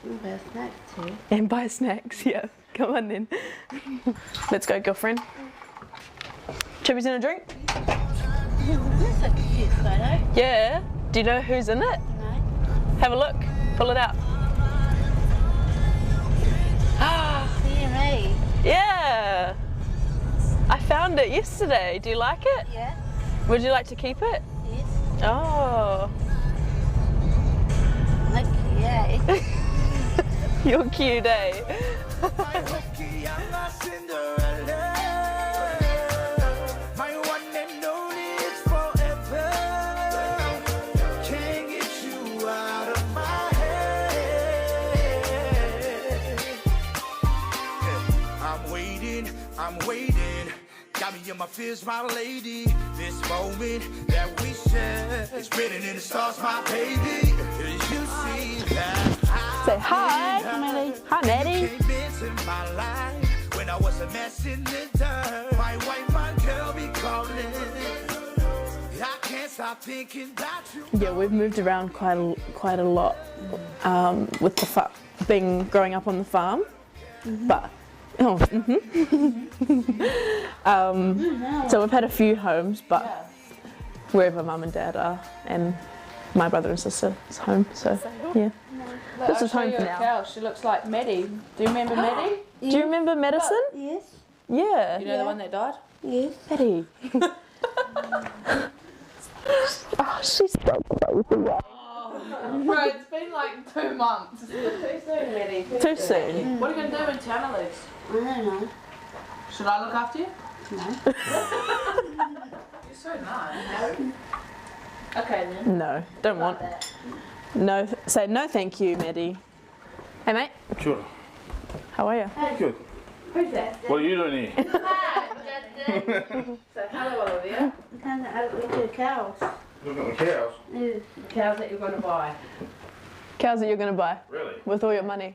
I'm about snacks too. And buy snacks, yeah. Come on then. Let's go, girlfriend. Chippies in a drink? That's a cute photo. Yeah. Do you know who's in it? No. Have a look. Pull it out. CMA. Yeah. I found it yesterday. Do you like it? Yeah. Would you like to keep it? Yes. Oh. Look, yeah. You're cute, eh? I'm waiting, got me in my fears, my lady. This moment that we share is written in the stars, my baby. You see that? Say hi, Maddie. Hi, Maddie. You came into my life when I was a mess in the dirt. My white man girl be calling. I can't stop thinking about you. Yeah, we've moved around quite a lot with the growing up on the farm, but. Oh, so we've had a few homes, but wherever mum and dad are, and my brother and sister's home, so yeah. This is home for now. Cow. She looks like Maddie. Do you remember Maddie? Do you remember Madison? Yes. Yeah. You know the one that died? Yes. Maddie. She's so crazy. Bro, it's been like 2 months. Too soon, Maddie. Too soon. What are you going to do when Tiana leaves? I don't know. Should I look after you? No. You're so nice. Okay then. No, don't want. No, say no thank you, Maddie. Hey mate, Sure. how are you? Good. Who's that? What are you doing here? So hello Olivia. I'm kind of look at the cows. Looking at the cows. Yeah. The cows that you're going to buy. Cows that you're going to buy Really? with all your money.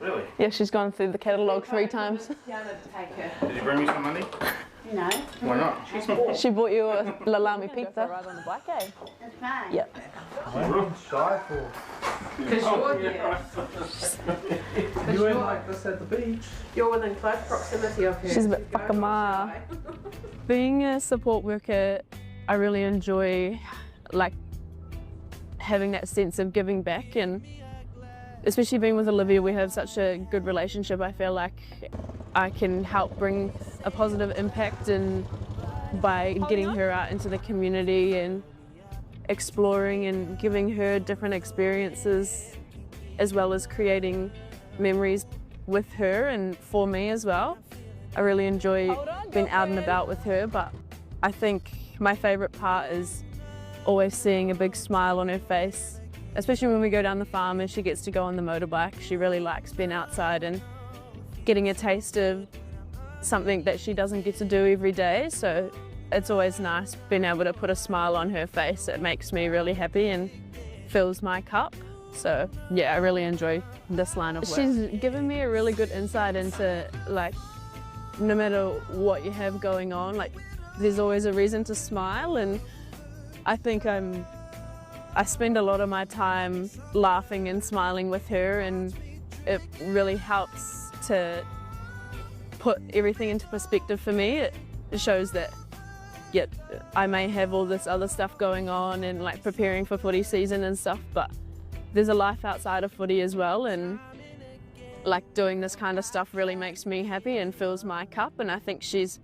Really? Yeah, she's gone through the catalogue 3 times. Tiana to take her. Did you bring me some money? No. Why not? She bought you a lalami pizza. Right on the bike, eh? That's fine. Yep. Real shy for. Because you're here. You went like this at the beach. You're within close proximity of her. She's a bit whakama. Being a support worker, I really enjoy like having that sense of giving back, and especially being with Olivia, we have such a good relationship. I feel like I can help bring a positive impact and by getting her out into the community and exploring and giving her different experiences, as well as creating memories with her and for me as well. I really enjoy being out and about with her, but I think my favourite part is always seeing a big smile on her face, especially when we go down the farm and she gets to go on the motorbike. She really likes being outside and getting a taste of something that she doesn't get to do every day, so it's always nice being able to put a smile on her face. It makes me really happy and fills my cup. So yeah, I really enjoy this line of work. She's given me a really good insight into like, no matter what you have going on, like there's always a reason to smile, and I think I spend a lot of my time laughing and smiling with her, and it really helps to put everything into perspective for me. It shows that yeah, I may have all this other stuff going on and like preparing for footy season and stuff, but there's a life outside of footy as well, and like doing this kind of stuff really makes me happy and fills my cup. And I think she's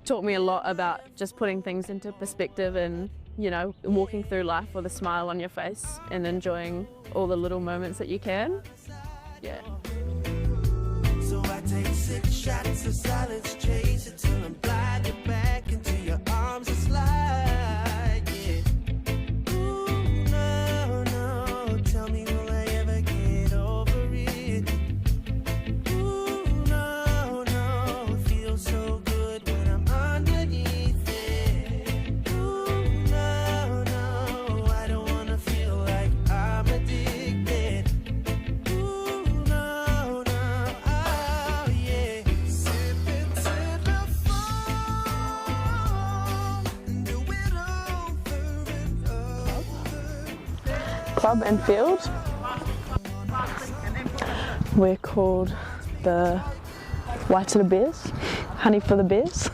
taught me a lot about just putting things into perspective and, you know, walking through life with a smile on your face and enjoying all the little moments that you can. Yeah. So I take 6 shots of silence, chase it till I'm blinded back into your arms and slide, yeah. Ooh, no, no, tell me will I ever get over it? Ooh, no, no, it feels so good when I'm underneath it. Ooh, no, no, I don't wanna feel like I'm addicted. Ooh, no, no, oh yeah. Sipping till the fall, do it over and over. Club and field. We're called the Waitara Bears, honey for the bears.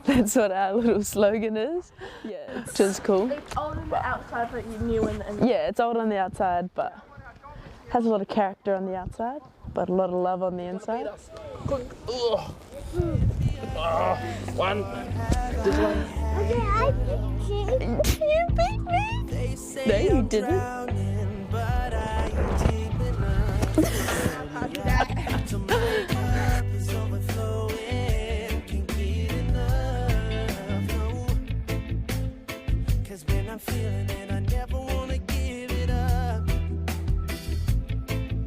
That's what our little slogan is. Yeah, which is cool. It's old on the outside, but you knew in the inside. Yeah, it's old on the outside, but has a lot of character on the outside, but a lot of love on the inside. One. You beat me! They say No, you I'm didn't. drowning, but I am deep enough to my cup is overflowing. Can't get enough, no. 'Cause when I'm feeling it, I never wanna give it up.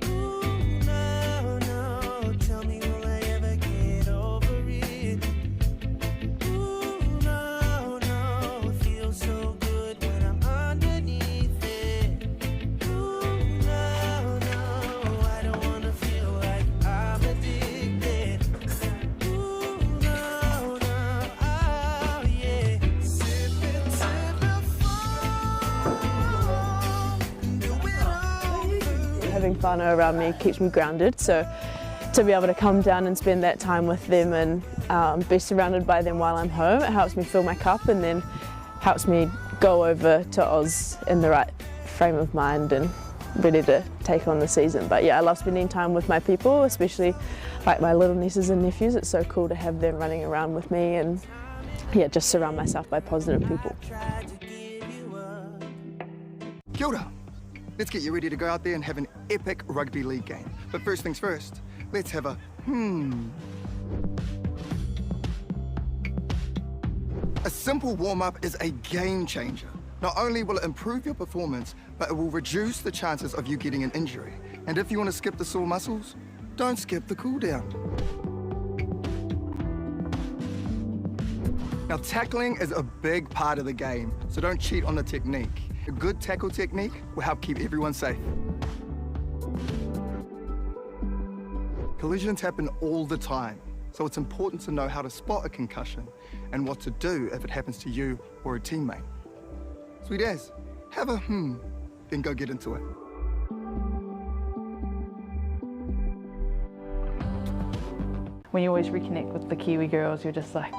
Ooh, no, no, tell me will I ever get over it? Ooh, no, no, it feels so good when I'm underneath it. Ooh, no, no, I don't wanna feel like I'm addicted. Ooh, no, no, oh yeah. Sipping till the fall, do it over. Having whānau around me keeps me grounded, so to be able to come down and spend that time with them and be surrounded by them while I'm home, it helps me fill my cup and then helps me go over to Oz in the right frame of mind and ready to take on the season. But yeah, I love spending time with my people, especially like my little nieces and nephews. It's so cool to have them running around with me and yeah, just surround myself by positive people. Kia ora. Let's get you ready to go out there and have an epic rugby league game. But first things first, let's have a A simple warm-up is a game changer. Not only will it improve your performance, but it will reduce the chances of you getting an injury. And if you want to skip the sore muscles, don't skip the cool down. Now, tackling is a big part of the game, so don't cheat on the technique. A good tackle technique will help keep everyone safe. Collisions happen all the time, so it's important to know how to spot a concussion and what to do if it happens to you or a teammate. Sweet as, have a then go get into it. When you always reconnect with the Kiwi girls, you're just like,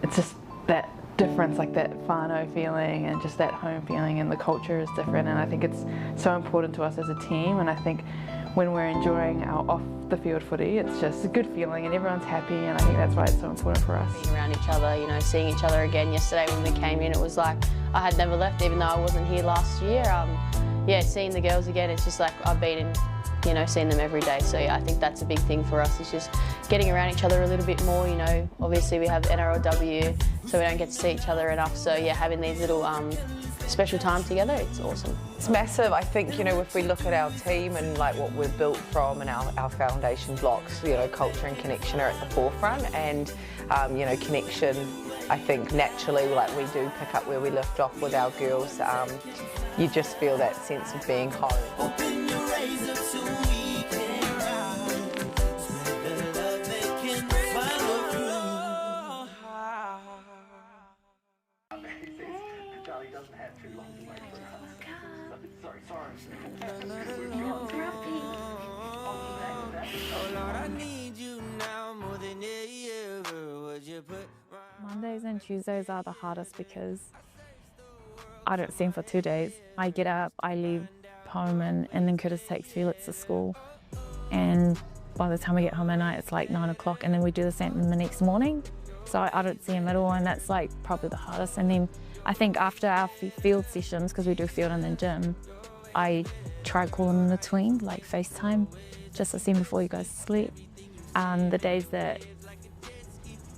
it's just that difference, like that whānau feeling and just that home feeling, and the culture is different, and I think it's so important to us as a team. And I think when we're enjoying our off the field footy, it's just a good feeling and everyone's happy, and I think that's why it's so important for us. Being around each other, you know, seeing each other again. Yesterday when we came in, it was like I had never left, even though I wasn't here last year. Yeah, seeing the girls again, it's just like I've been in, you know, seeing them every day. So yeah, I think that's a big thing for us. It's just getting around each other a little bit more. You know, obviously we have NRLW, so we don't get to see each other enough. So yeah, having these little special time together, it's awesome. It's massive. I think, you know, if we look at our team and like what we're built from and our foundation blocks, you know, culture and connection are at the forefront, and you know, connection, I think naturally, like we do pick up where we left off with our girls. You just feel that sense of being home. Mondays and Tuesdays are the hardest because I don't see him for 2 days. I get up, I leave home, and then Curtis takes Felix to school. And by the time we get home at night, it's like 9 o'clock, and then we do the same the next morning. So I don't see him at all, and that's like probably the hardest. And then I think after our field sessions, because we do field and then gym, I try calling in between, like FaceTime, just to see him before you guys sleep. The days that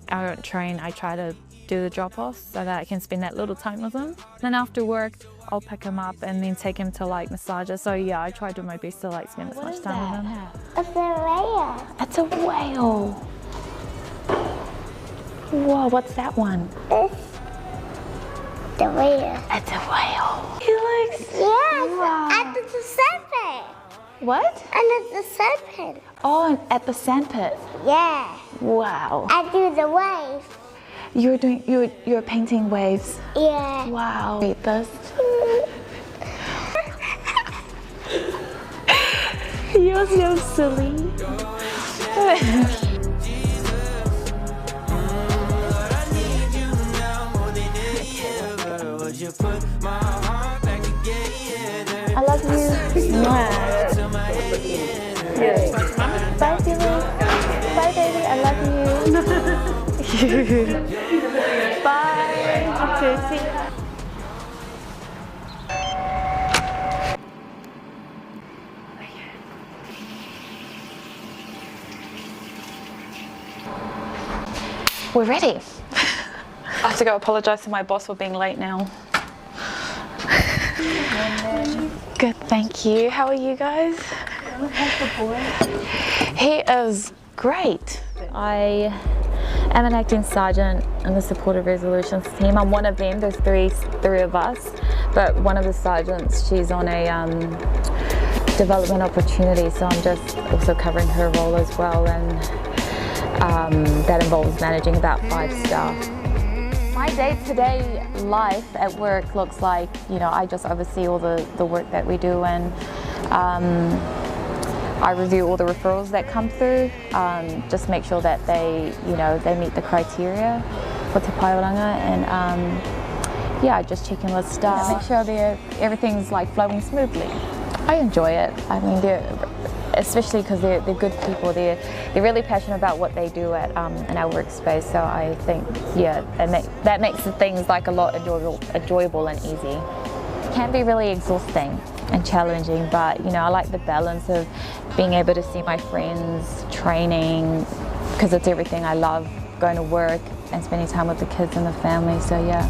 I don't train, I try to do the drop-off so that I can spend that little time with him. Then after work, I'll pick him up and then take him to like massages. So yeah, I try to do my best to like spend as much time with him. It's a whale. It's a whale. Whoa, what's that one? It's the whale. It's a whale. He looks... Yes, wow. at the sandpit. What? And at the sandpit. Oh, at the sandpit. Yeah. Wow. I do the waves. You're painting waves. Yeah. Wow. Read this. You're so silly. I love you. Yeah. Bye, Felix. Bye, baby. I love you. Bye. Okay, see ya. We're ready. I have to go apologise to my boss for being late now. Good, thank you. How are you guys? How's the boy? He is great. I am an acting sergeant in the supportive resolutions team. I'm one of them. There's three of us, but one of the sergeants, she's on a development opportunity, so I'm just also covering her role as well, and that involves managing about 5 staff. My day-to-day life at work looks like, you know, I just oversee all the work that we do, and I review all the referrals that come through, just make sure that they meet the criteria for Te Paeoranga, and yeah, I just check in with staff, make sure everything's like flowing smoothly. I enjoy it. I mean, especially because they're good people. They're really passionate about what they do at in our workspace. So I think, yeah, that makes the things like a lot enjoyable and easy. It can be really exhausting and challenging, but you know, I like the balance of being able to see my friends, training, because it's everything I love, going to work and spending time with the kids and the family. So yeah.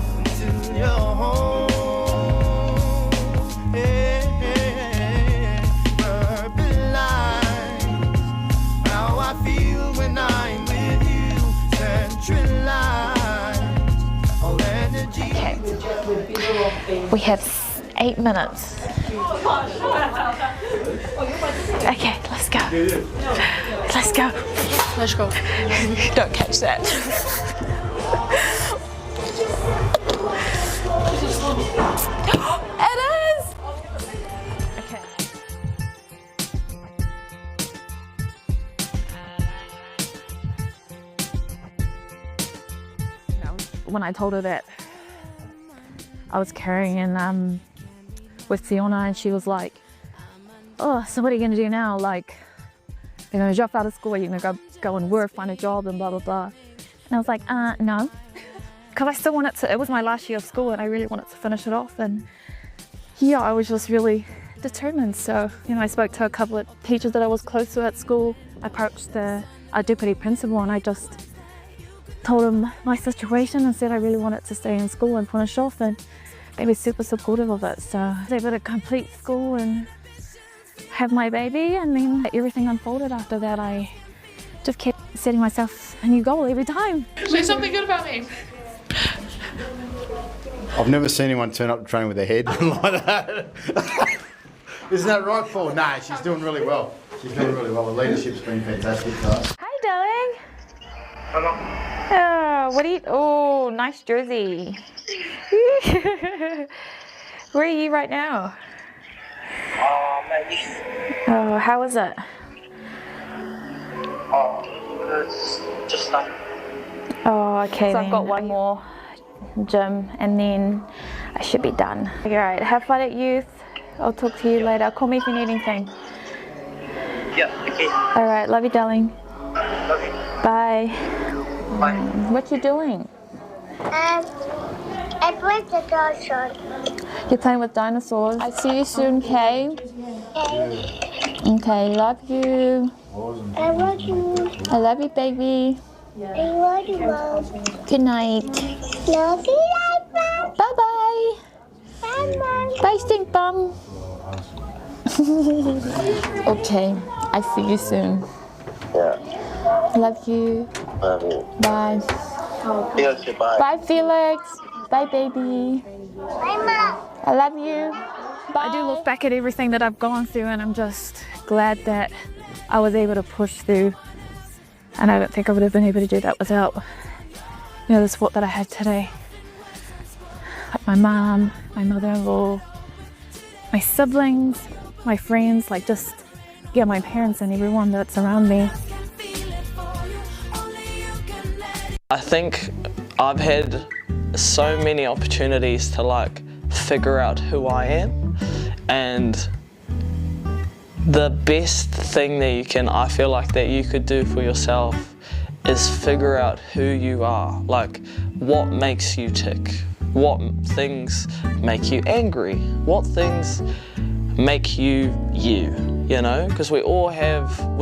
Okay, we have 8 minutes. Okay, let's go. Let's go. Let's go. Don't catch that. It is! Okay. When I told her that I was carrying with Tiana, and she was like, oh, so what are you going to do now? Like, you're going to drop out of school, you're going to go and work, find a job and blah, blah, blah. And I was like, no. Because I still wanted to, it was my last year of school and I really wanted to finish it off. And yeah, I was just really determined. So, you know, I spoke to a couple of teachers that I was close to at school. I approached our deputy principal and I just told him my situation and said I really wanted to stay in school and finish off, and they were super supportive of it. So I was able to complete school and have my baby, and then everything unfolded after that. I just kept setting myself a new goal every time. Say something good about me. I've never seen anyone turn up to train with their head like that. Isn't that right, Paul? Nah, she's doing really well. She's doing really well. The leadership's been fantastic for us. Hi, darling. Hello. Oh, what do you? Oh, nice jersey. Where are you right now? Maybe. Oh, how is it? Oh, it's just starting. Oh, okay. So I've got one more gym and then I should be done. All right, have fun at youth. I'll talk to you later. Call me if you need anything. Yeah, okay. All right, love you, darling. Love you. Bye. Bye. What you doing? I played the dinosaurs. You're playing with dinosaurs. I see you soon, okay? Okay, love you. I love you. I love you, baby. I love you, Mom. Good night. Love you, Mom. Bye-bye. Bye, Mom. Bye, stink bum. Okay, I see you soon. Yeah. Love you. Love you. Bye. Felix, bye. Bye, Felix. Bye, baby. Bye, Mom. I love you. Bye. I do look back at everything that I've gone through and I'm just glad that I was able to push through. And I don't think I would have been able to do that without, you know, the support that I had today. Like my mom, my mother-in-law, my siblings, my friends, like just, yeah, my parents and everyone that's around me. I think I've had so many opportunities to like figure out who I am, and the best thing that I feel like that you could do for yourself is figure out who you are, like what makes you tick, what things make you angry, what things make you you know, because we're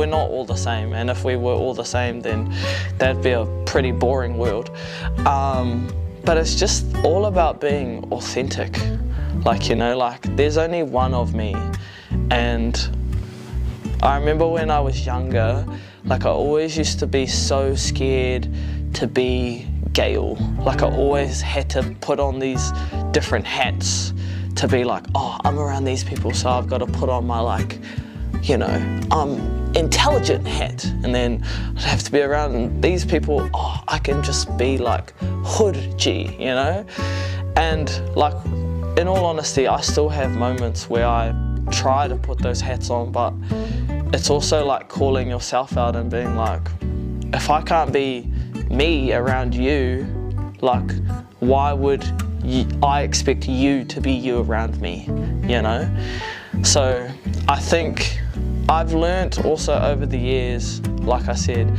not all the same, and if we were all the same then that'd be a pretty boring world. But it's just all about being authentic, like, you know, like there's only one of me. And I remember when I was younger, like I always used to be so scared to be Gail. Like I always had to put on these different hats to be like, oh, I'm around these people, so I've got to put on my, like, you know, intelligent hat, and then I'd have to be around these people, oh, I can just be like hood G, you know? And like, in all honesty, I still have moments where I try to put those hats on, but it's also like calling yourself out and being like, if I can't be me around you, like, why would I expect you to be you around me, you know? So I think I've learnt also over the years, like I said,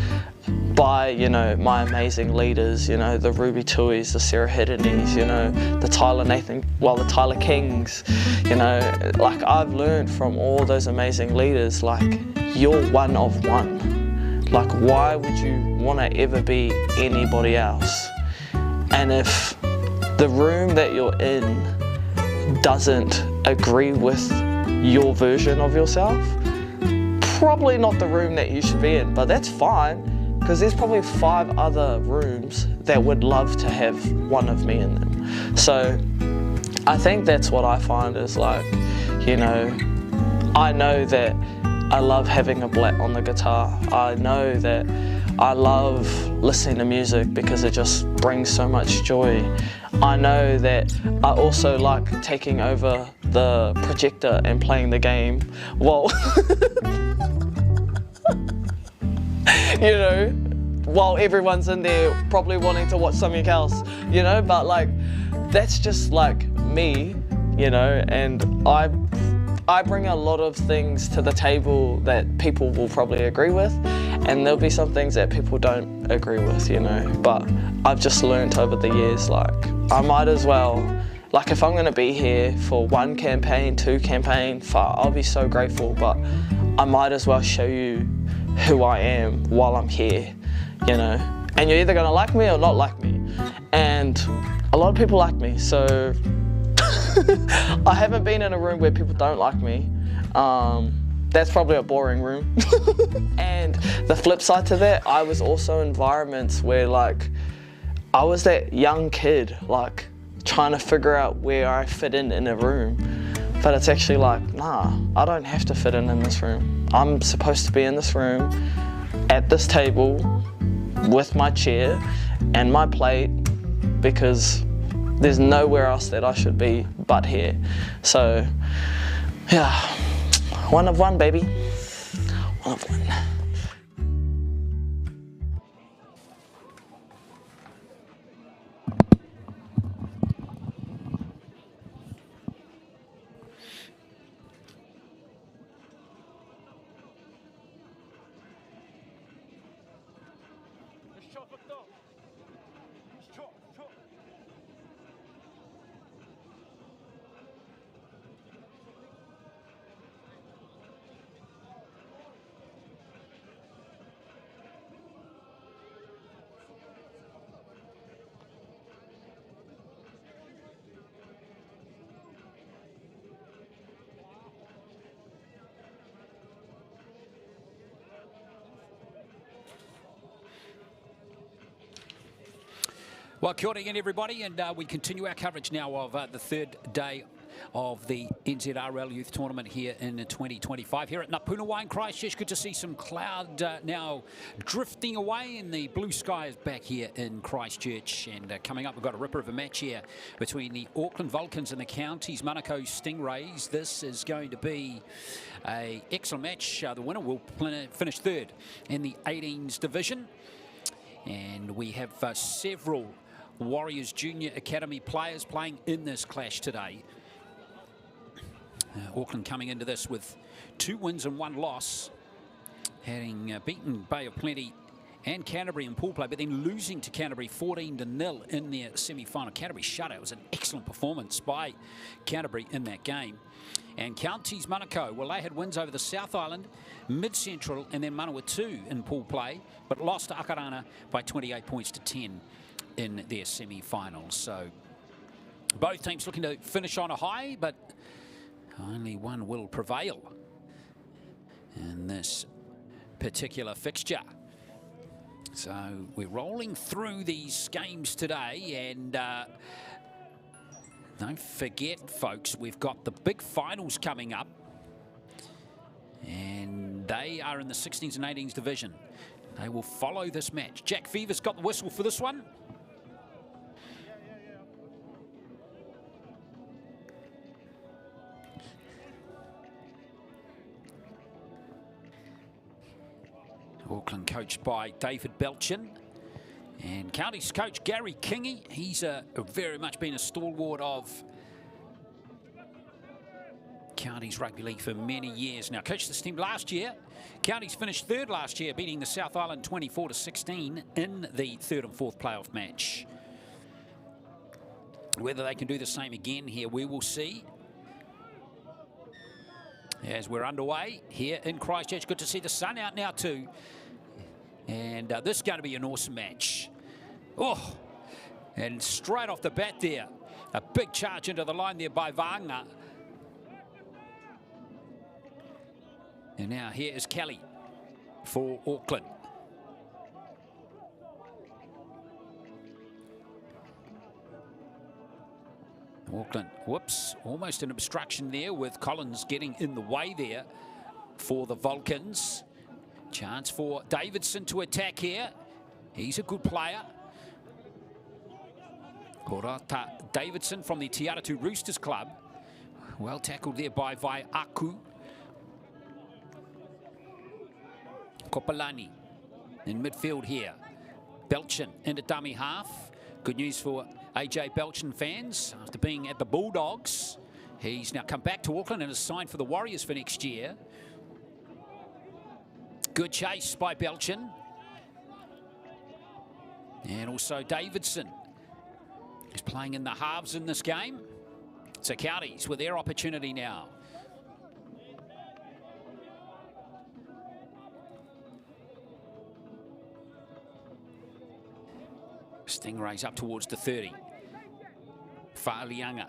by, you know, my amazing leaders, you know, the Ruby Tuis, the Sarah Hideneys, you know, the Tyler Kings, you know, like I've learned from all those amazing leaders, like, you're one of one. Like, why would you want to ever be anybody else? And if the room that you're in doesn't agree with your version of yourself, probably not the room that you should be in, but that's fine. Because there's probably 5 other rooms that would love to have one of me in them. So I think that's what I find is like, you know, I know that I love having a blat on the guitar. I know that I love listening to music because it just brings so much joy. I know that I also like taking over the projector and playing the game while you know, while everyone's in there probably wanting to watch something else, you know, but like, that's just like me, you know, and I bring a lot of things to the table that people will probably agree with, and there'll be some things that people don't agree with, you know, but I've just learnt over the years, like, I might as well, like, if I'm gonna be here for 1 campaign, 2 campaign, I'll be so grateful, but I might as well show you who I am while I'm here, you know, and you're either gonna like me or not like me, and a lot of people like me, so I haven't been in a room where people don't like me. That's probably a boring room. And the flip side to that, I was also in environments where, like, I was that young kid, like, trying to figure out where I fit in a room. But it's actually like, nah, I don't have to fit in this room. I'm supposed to be in this room, at this table, with my chair and my plate, because there's nowhere else that I should be but here. So, yeah, one of one, baby. One of one. Well, kia ora again, everybody, and we continue our coverage now of the 3rd day of the NZRL Youth Tournament here in 2025 here at Puna in Christchurch. Good to see some cloud now drifting away, and the blue sky is back here in Christchurch. And coming up, we've got a ripper of a match here between the Auckland Vulcans and the Counties Manukau Stingrays. This is going to be an excellent match. The winner will finish 3rd in the 18s division, and we have several Warriors Junior Academy players playing in this clash today. Auckland coming into this with 2 wins and 1 loss, having beaten Bay of Plenty and Canterbury in pool play, but then losing to Canterbury 14-0 in their semi-final. Canterbury shutout. It was an excellent performance by Canterbury in that game. And Counties Manukau, well, they had wins over the South Island, Mid-Central, and then Manawatu in pool play, but lost to Aotearoa by 28 points to 10 in their semi-finals. So both teams looking to finish on a high, but only one will prevail in this particular fixture. So we're rolling through these games today, and don't forget, folks, we've got the big finals coming up, and they are in the 16s and 18s division. They will follow this match. Jack Fever's got the whistle for this one. Auckland coached by David Belchin, and Counties coach Gary Kingy. He's very much been a stalwart of Counties Rugby League for many years now. Coached this team last year. Counties finished third last year, beating the South Island 24-16 in the third and fourth playoff match. Whether they can do the same again here, we will see. As we're underway here in Christchurch. Good to see the sun out now too. And this is going to be an awesome match. Oh, and straight off the bat there, a big charge into the line there by Vanga. And now here is Kelly for Auckland. Auckland, whoops, almost an obstruction there with Collins getting in the way there for the Vulcans. Chance for Davison to attack here. He's a good player. Korata Davison from the Tiana Roosters Club. Well tackled there by Vaiaku. Kopalani in midfield here. Belchin into dummy half. Good news for AJ Belchin fans. After being at the Bulldogs, he's now come back to Auckland and is signed for the Warriors for next year. Good chase by Belchin. And also Davison. He's playing in the halves in this game. So Counties with their opportunity now. Stingrays up towards the 30. Fa'alianga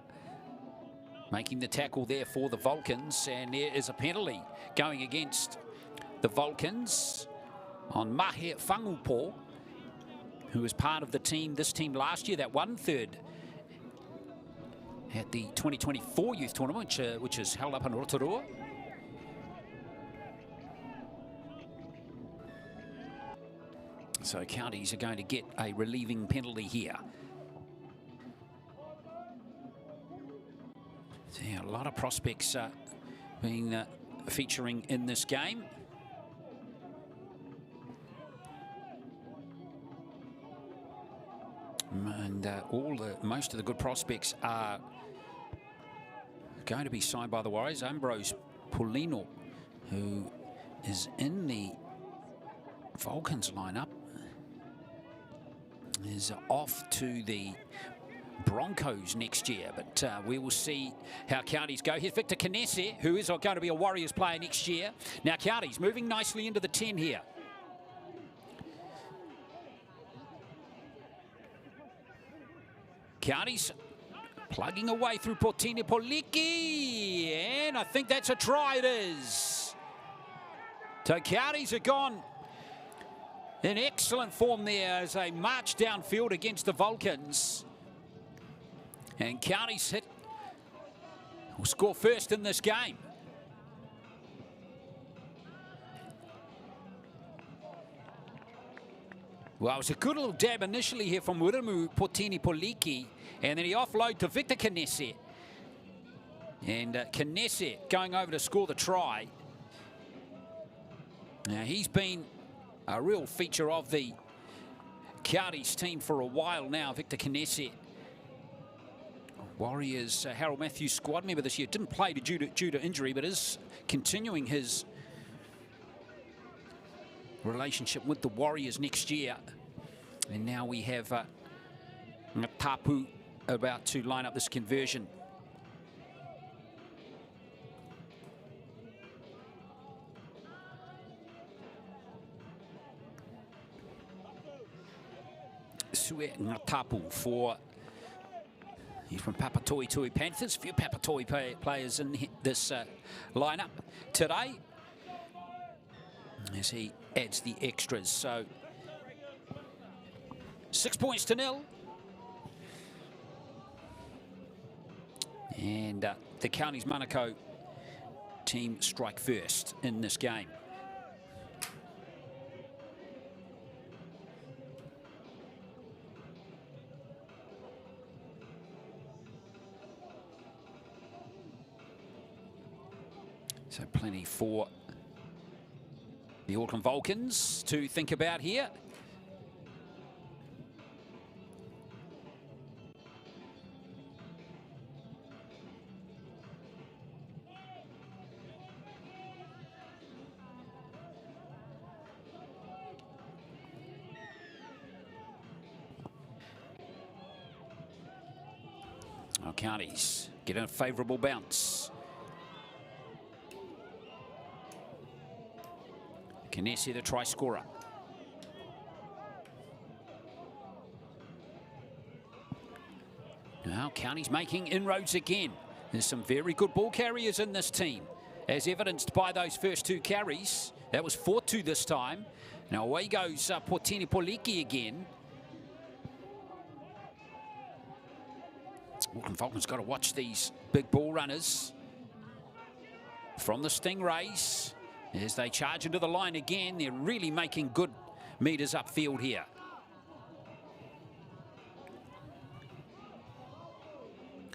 making the tackle there for the Vulcans, and there is a penalty going against the Vulcans on Mahe Whangupo, who was part of the team, this team last year that won third at the 2024 youth tournament, which is held up in Aotearoa. So Counties are going to get a relieving penalty here. So yeah, a lot of prospects being featuring in this game. And most of the good prospects are going to be signed by the Warriors. Ambrose Polino, who is in the Vulcans lineup, is off to the Broncos next year, but we will see how Counties go. Here's Victor Canesse, who is going to be a Warriors player next year. Now Counties moving nicely into the 10 here. Counties plugging away through Portini Poliki, and I think that's a try, it is. So Counties are gone in excellent form there as they march downfield against the Vulcans. And Counties will score first in this game. Well, it was a good little dab initially here from Uramu Portini Poliki, and then he offload to Victor Canesse. And Canesse going over to score the try. Now, he's been a real feature of the Counties team for a while now, Victor Canesse. Warriors Harold Matthews squad member this year. Didn't play due to injury, but is continuing his relationship with the Warriors next year. And now we have Tapu about to line up this conversion. Sue Ngatapu for, he's from Papatoetoe Panthers. A few Papatoetoe players in this lineup today as he adds the extras. So 6 points to 0. And the Counties Manukau team strike first in this game. So plenty for the Auckland Vulcans to think about here. Well, Counties get a favourable bounce. Kinesi, the try scorer. Now, Counties making inroads again. There's some very good ball carriers in this team, as evidenced by those first 2 carries. That was 4-2 this time. Now away goes Portini Poliki again. Auckland Falcons got to watch these big ball runners from the Stingrays as they charge into the line again. They're really making good metres upfield here.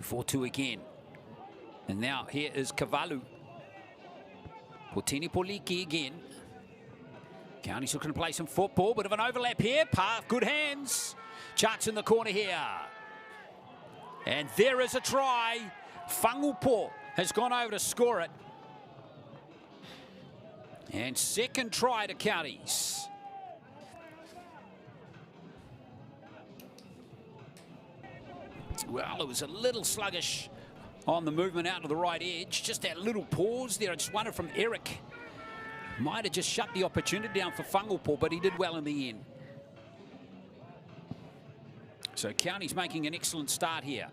4-2 again. And now here is Kavalu. Portini Poliki again. Counties looking to play some football. Bit of an overlap here. Good hands. Charts in the corner here. And there is a try. Whangupo has gone over to score it. And second try to Counties. Well, it was a little sluggish on the movement out to the right edge. Just that little pause there. I just wonder from Eric. Might have just shut the opportunity down for Whangupo, but he did well in the end. So Counties making an excellent start here.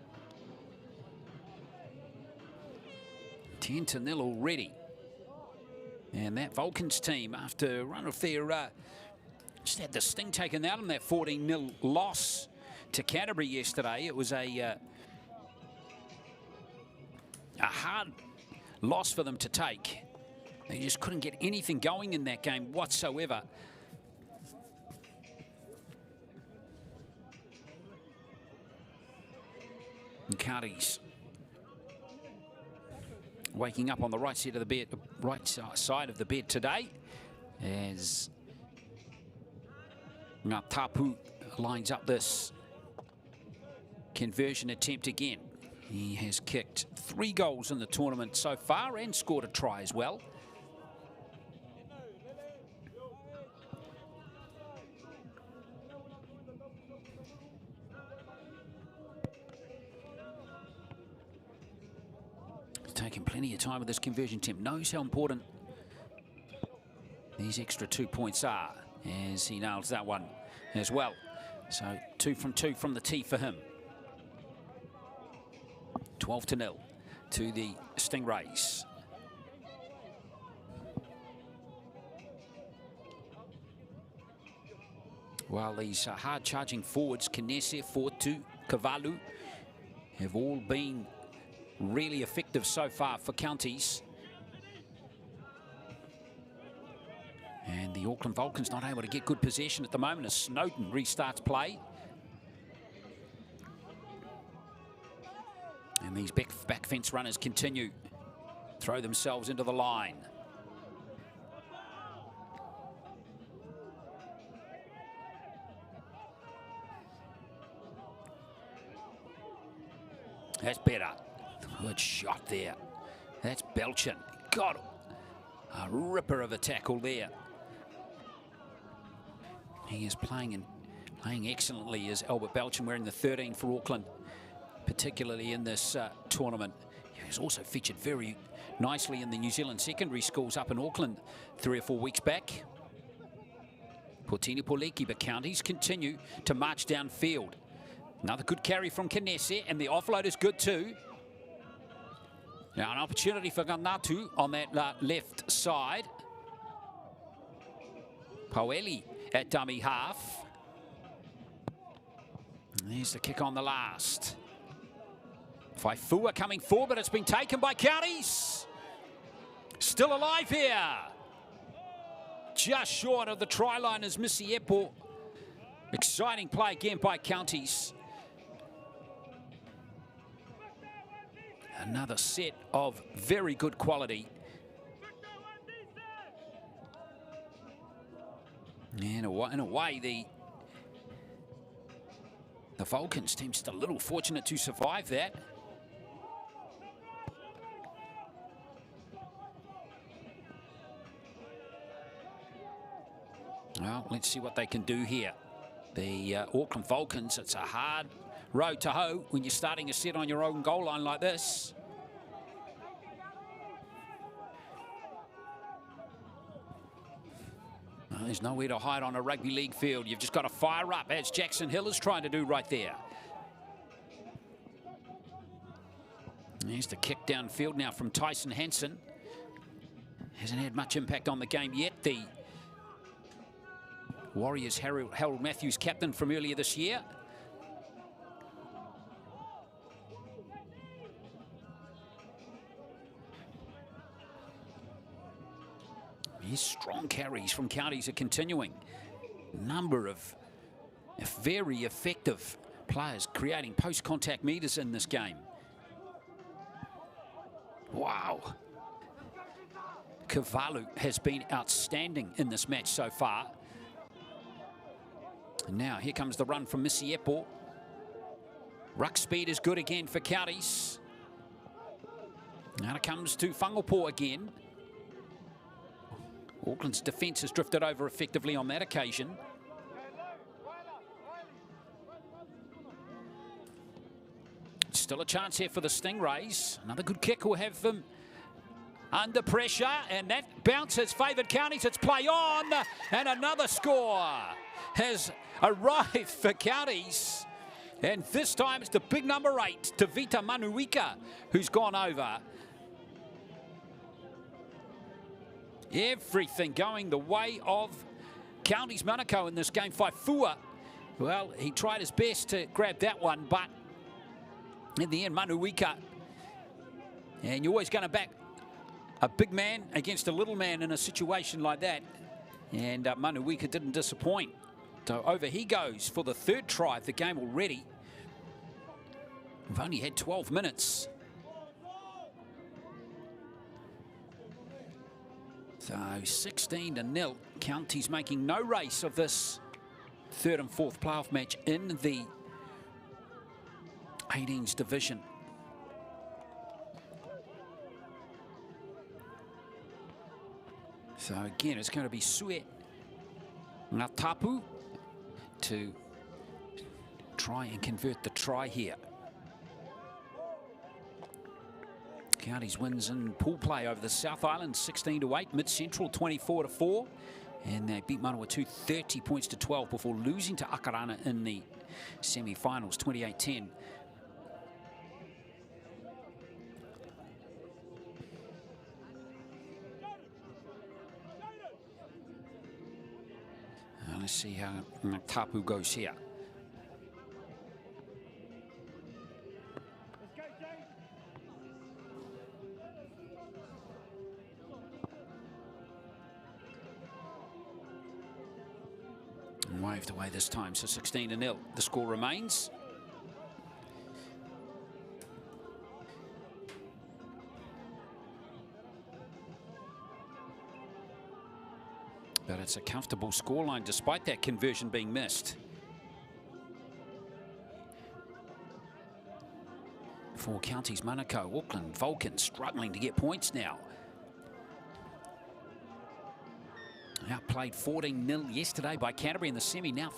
10-0 already. And that Vulcans team, after a run of their, just had the sting taken out in that 14-0 loss to Canterbury yesterday. It was a hard loss for them to take. They just couldn't get anything going in that game whatsoever. And Counties waking up on the right side of the bed, side of the bed today, as Tapu lines up this conversion attempt again. He has kicked 3 goals in the tournament so far and scored a try as well. He's taken plenty of time with this conversion attempt. Knows how important these extra 2 points are, as he nails that one as well. So 2 from 2 from the tee for him. 12-0 to the Stingrays. While these hard-charging forwards, Kinesi, Fortu, Kavalu, have all been really effective so far for Counties. And the Auckland Vulcans not able to get good possession at the moment as Snowden restarts play. And these back fence runners continue, throw themselves into the line. That's better. Good shot there. That's Belchin. Got a ripper of a tackle there. He is playing excellently as Albert Belchin, wearing the 13 for Auckland, particularly in this tournament. He's also featured very nicely in the New Zealand secondary schools up in Auckland 3 or 4 weeks back. Portini Poliki, but Counties continue to march downfield. Another good carry from Kinesi, and the offload is good too. Now an opportunity for Ganatu on that left side. Paueli at dummy half. And there's the kick on the last. Faifua coming forward, but it's been taken by Counties. Still alive here. Just short of the try line is Missy Epo. Exciting play again by Counties. Another set of very good quality. And in a way, the Vulcans team just a little fortunate to survive that. Well, let's see what they can do here. The Auckland Vulcans, it's a hard road to hoe when you're starting a set on your own goal line like this. Well, there's nowhere to hide on a rugby league field. You've just got to fire up, as Jackson Hill is trying to do right there. There's the kick downfield now from Tyson Hansen. Hasn't had much impact on the game yet. The Warriors' Harold Matthews, captain from earlier this year. His strong carries from counties are continuing. Number of very effective players creating post-contact meters in this game. Wow. Kavalu has been outstanding in this match so far. And now here comes the run from Misiepo. Ruck speed is good again for counties. Now it comes to Whangopo again. Auckland's defence has drifted over effectively on that occasion. Still a chance here for the Stingrays. Another good kick will have them under pressure, and that bounce has favoured counties. It's play on, and another score has arrived for counties. And this time it's the big number 8, Tavita Manuika, who's gone over. Everything going the way of Counties Manukau in this game. Faifua, well, he tried his best to grab that one, but in the end, Manuika. And you're always going to back a big man against a little man in a situation like that. And Manuika didn't disappoint. So over he goes for the third try of the game already. We've only had 12 minutes. So 16-0. Counties making no race of this third and fourth playoff match in the 18s division. So again, it's going to be Sue Ngatapu to try and convert the try here. Counties wins in pool play over the South Island 16-8, Mid-Central 24-4, and they beat Manawatu 30 points to 12 before losing to Akarana in the semi-finals 28-10. Let's see how Tapu goes here. Waved away this time, so 16-0. The score remains. But it's a comfortable scoreline despite that conversion being missed. For Counties Manukau, Auckland Vulcans struggling to get points now. Outplayed 14-0 yesterday by Canterbury in the semi. Now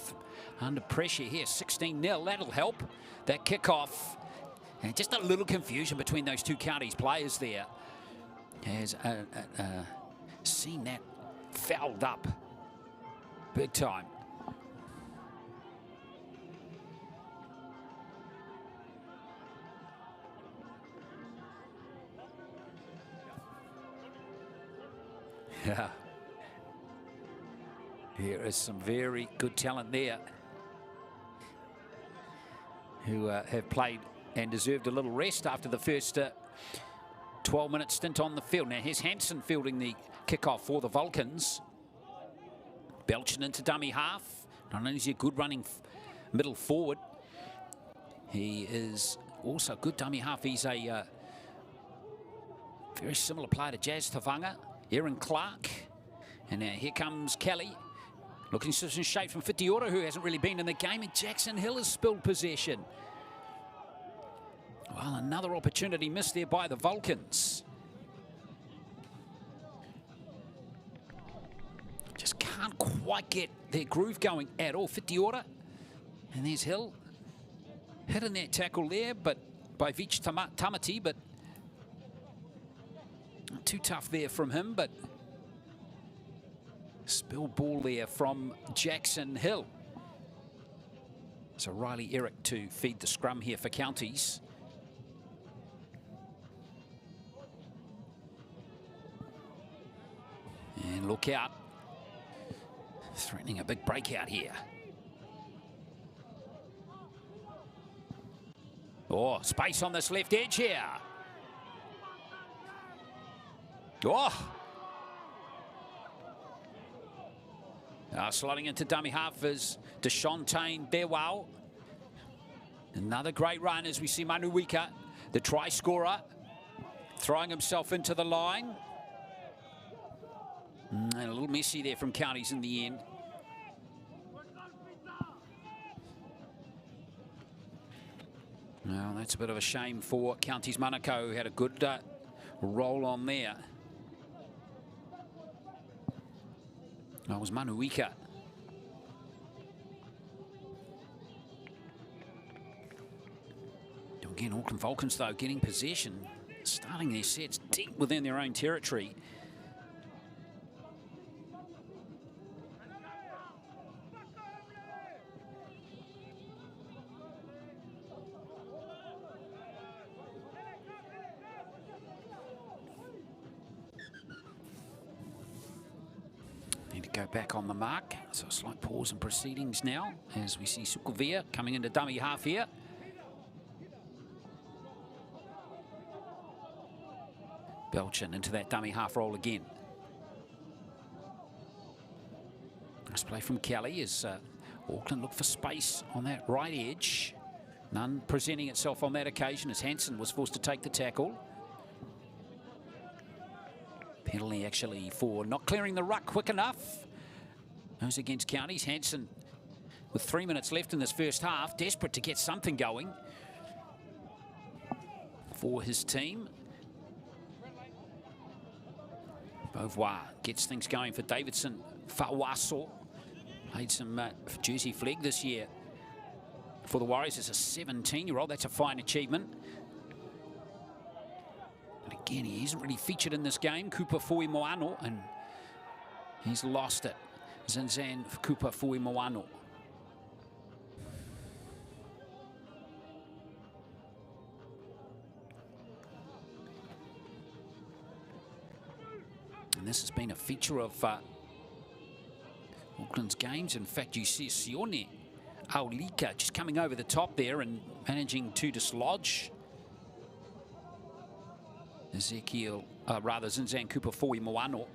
under pressure here, 16-0. That'll help. That kickoff. And just a little confusion between those two counties players there. Has seen that fouled up big time. Yeah. Here is some very good talent there who have played and deserved a little rest after the first 12-minute stint on the field. Now here's Hansen fielding the kickoff for the Vulcans. Belching into dummy half. Not only is he a good running middle forward, he is also a good dummy half. He's a very similar player to Jazz Tavanga, Aaron Clark. And now here comes Kelly. Looking in shape from Whitiora, who hasn't really been in the game, and Jackson Hill has spilled possession. Well, another opportunity missed there by the Vulcans. Just can't quite get their groove going at all. Whitiora, and there's Hill. hit in that tackle there, but by Vich Tamati, but not too tough there from him, but spill ball there from Jackson Hill. So Riley Eric to feed the scrum here for Counties. And look out. Threatening a big breakout here. Oh, space on this left edge here. Oh. Sliding into dummy half is Deshauntain Bewau. Another great run as we see Manuika, the try scorer, throwing himself into the line. And a little messy there from Counties in the end. Well, that's a bit of a shame for Counties Manukau, who had a good roll on there. That was Manuika. Again, Auckland Vulcans, though, getting possession, starting their sets deep within their own territory. Need to go back on the mark. So a slight pause in proceedings now as we see Sukovia coming into dummy half here. Belchin into that dummy half roll again. Nice play from Kelly as Auckland look for space on that right edge. None presenting itself on that occasion as Hansen was forced to take the tackle. Penalty actually for not clearing the ruck quick enough. Those against Counties. Hansen with 3 minutes left in this first half, desperate to get something going for his team. Beauvoir gets things going for Davison Fawaso. Played some jersey flag this year for the Warriors as a 17-year-old. That's a fine achievement. And again, he isn't really featured in this game. Kupa Fui Moano, and he's lost it. Zinzan Kupa Fui Moano. And this has been a feature of Auckland's games. In fact, you see Sione Aulika just coming over the top there and managing to dislodge Zinzan Kupa Fui Moano.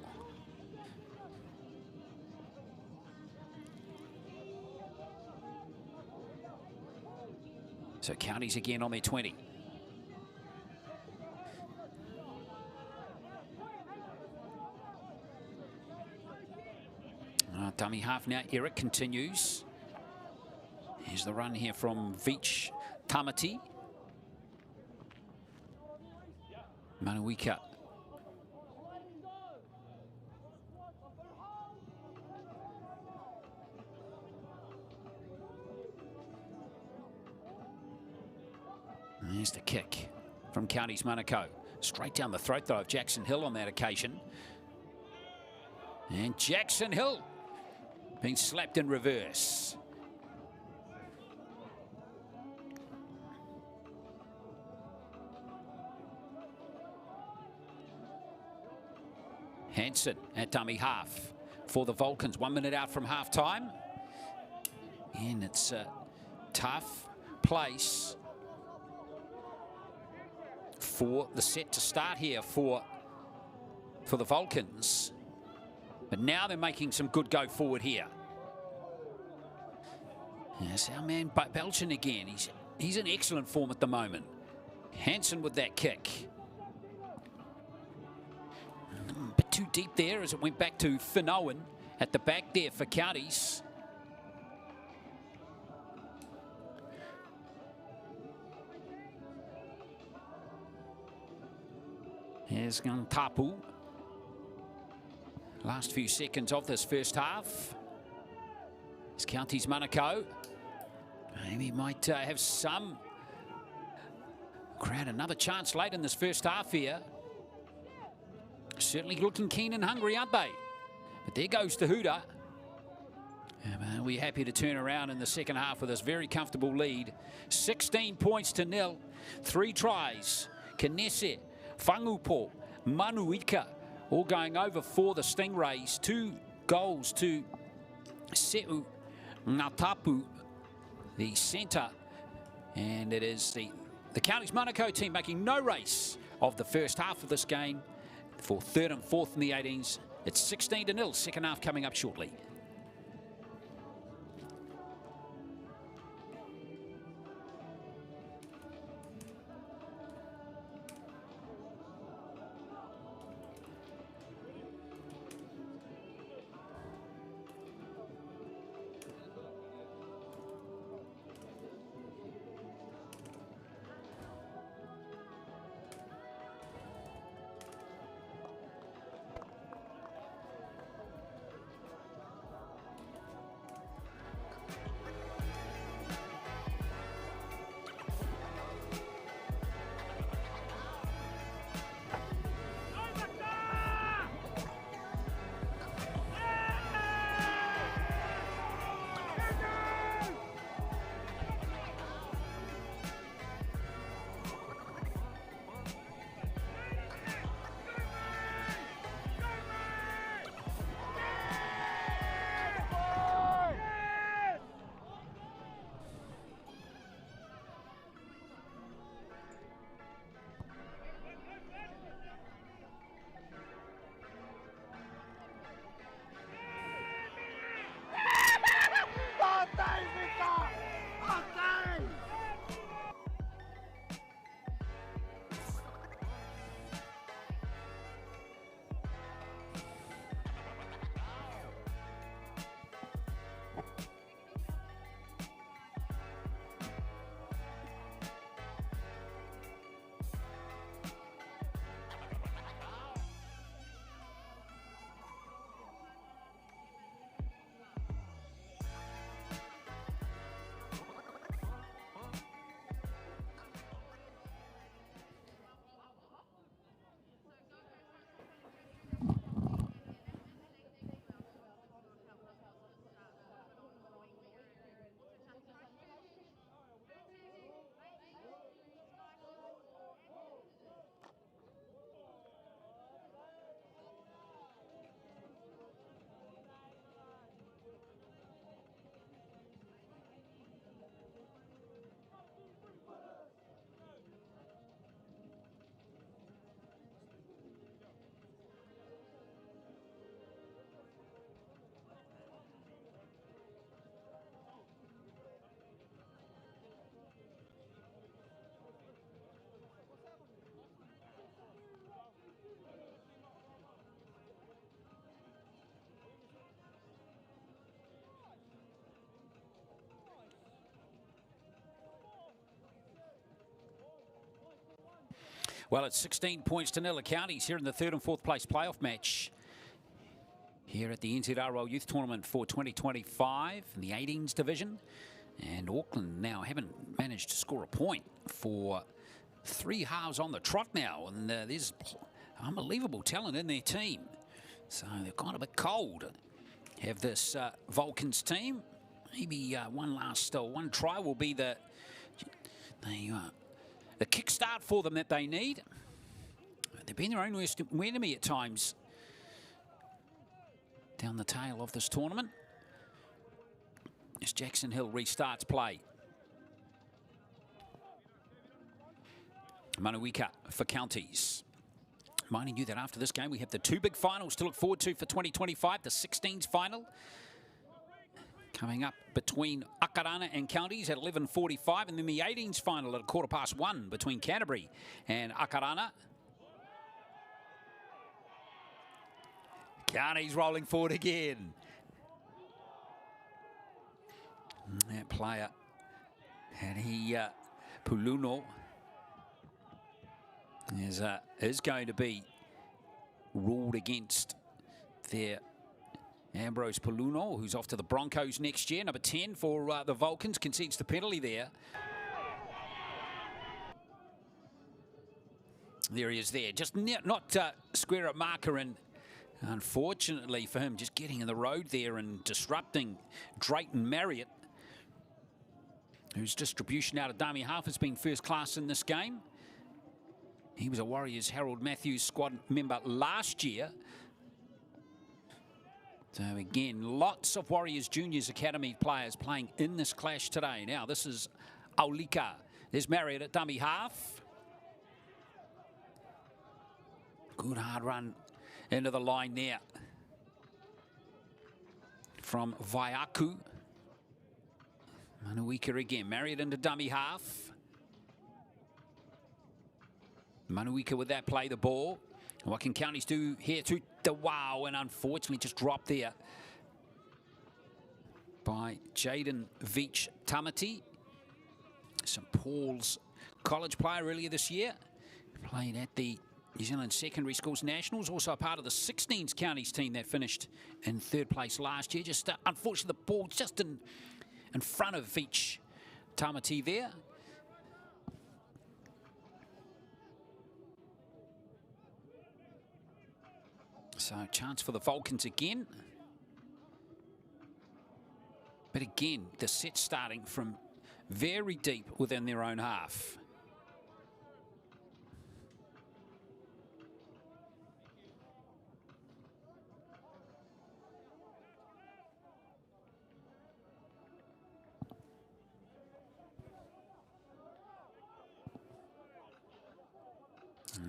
So Counties again on their 20. Dummy half now, Eric continues. Here's the run here from Vich Tamati. Manuika. There's the kick from Counties Manukau. Straight down the throat, though, of Jackson Hill on that occasion. And Jackson Hill being slapped in reverse. Hansen at dummy half for the Vulcans. 1 minute out from half time. And it's a tough place for the set to start here for the Vulcans. But now they're making some good go forward here. Yes, our man Belchin again. He's in excellent form at the moment. Hansen with that kick. A bit too deep there as it went back to Finn Owen at the back there for Counties. Here's Ngantapu. Last few seconds of this first half. It's Counties Manukau. Maybe might have some crowd another chance late in this first half here. Certainly looking keen and hungry, aren't they? But there goes the Hooter. We're happy to turn around in the second half with this very comfortable lead. 16 points to 0. 3 tries. Kanese, Whangupo, Manuika, all going over for the Stingrays. 2 goals to Seu Ngatapu, the centre. And it is the Counties Monaco team making no race of the first half of this game for 3rd and 4th in the 18s. It's 16-0, second half coming up shortly. Well, it's 16 points to 0 Counties here in the 3rd and 4th place playoff match here at the NZRL Youth Tournament for 2025 in the 18s division. And Auckland now haven't managed to score a point for 3 halves on the trot now. And there's unbelievable talent in their team. So they're kind of a bit cold. Have this Vulcans team. Maybe one try will be the kickstart for them that they need. They've been their own worst enemy at times down the tail of this tournament. As Jackson Hill restarts play. Manuika for Counties. Reminding you that after this game we have the 2 big finals to look forward to for 2025. The 16s final coming up between Aotearoa and Counties at 11:45, and then the 18s final at 1:15 between Canterbury and Aotearoa. Counties rolling forward again. That player, and he Puluno is going to be ruled against their Ambrose Paluno, who's off to the Broncos next year, number 10 for the Vulcans, concedes the penalty there. There he is there, just not square up marker, and unfortunately for him, just getting in the road there and disrupting Drayton Marriott, whose distribution out of dummy half has been first class in this game. He was a Warriors Harold Matthews squad member last year. So again, lots of Warriors Juniors Academy players playing in this clash today. Now this is Aulika. There's Marriott at dummy half. Good hard run into the line there from Vaiaku. Manuika again, Marriott into dummy half. Manuika with that play the ball. What can Counties do here to the wow, and unfortunately just dropped there by Jaden Veach Tamati. St Paul's college player earlier this year. Played at the New Zealand Secondary Schools Nationals, also a part of the 16s Counties team that finished in third place last year. Just unfortunately the ball just in front of Veach Tamati there. So chance for the Vulcans again. But again, the set starting from very deep within their own half.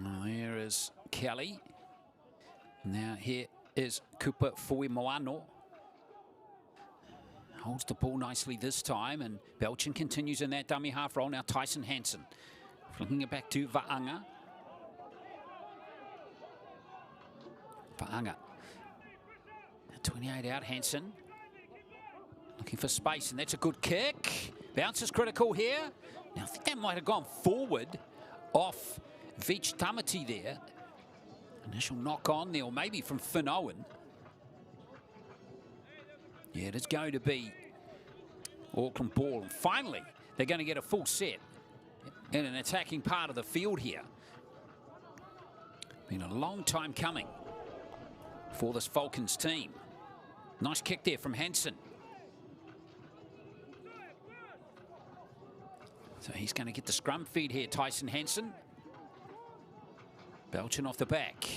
Well, here is Kelly. Now here is Kupa Fuimoano. Holds the ball nicely this time, and Belchin continues in that dummy half role. Now Tyson Hansen flicking it back to Va'anga. Va'anga. 28 out, Hansen. Looking for space, and that's a good kick. Bounce is critical here. Now I think that might have gone forward off Veach Tamati there. Initial knock on there, or maybe from Finn Owen. Yeah, it is going to be Auckland ball. And finally, they're going to get a full set in an attacking part of the field here. Been a long time coming for this Vulcans team. Nice kick there from Hansen. So he's going to get the scrum feed here, Tyson Hansen. Belchin off the back.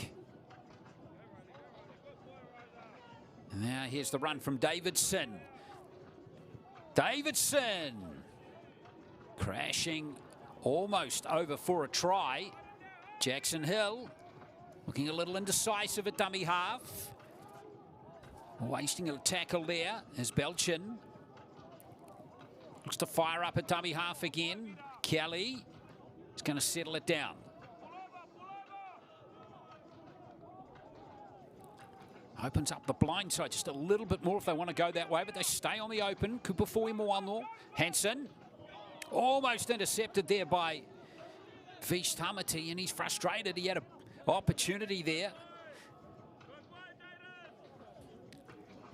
And now here's the run from Davison. Davison crashing almost over for a try. Jackson Hill looking a little indecisive at dummy half. Wasting a tackle there as Belchin looks to fire up at dummy half again. Kelly is going to settle it down. Opens up the blind side just a little bit more if they want to go that way, but they stay on the open. Kupafui Moano. Hansen almost intercepted there by Veach Tamati, and he's frustrated. He had an opportunity there.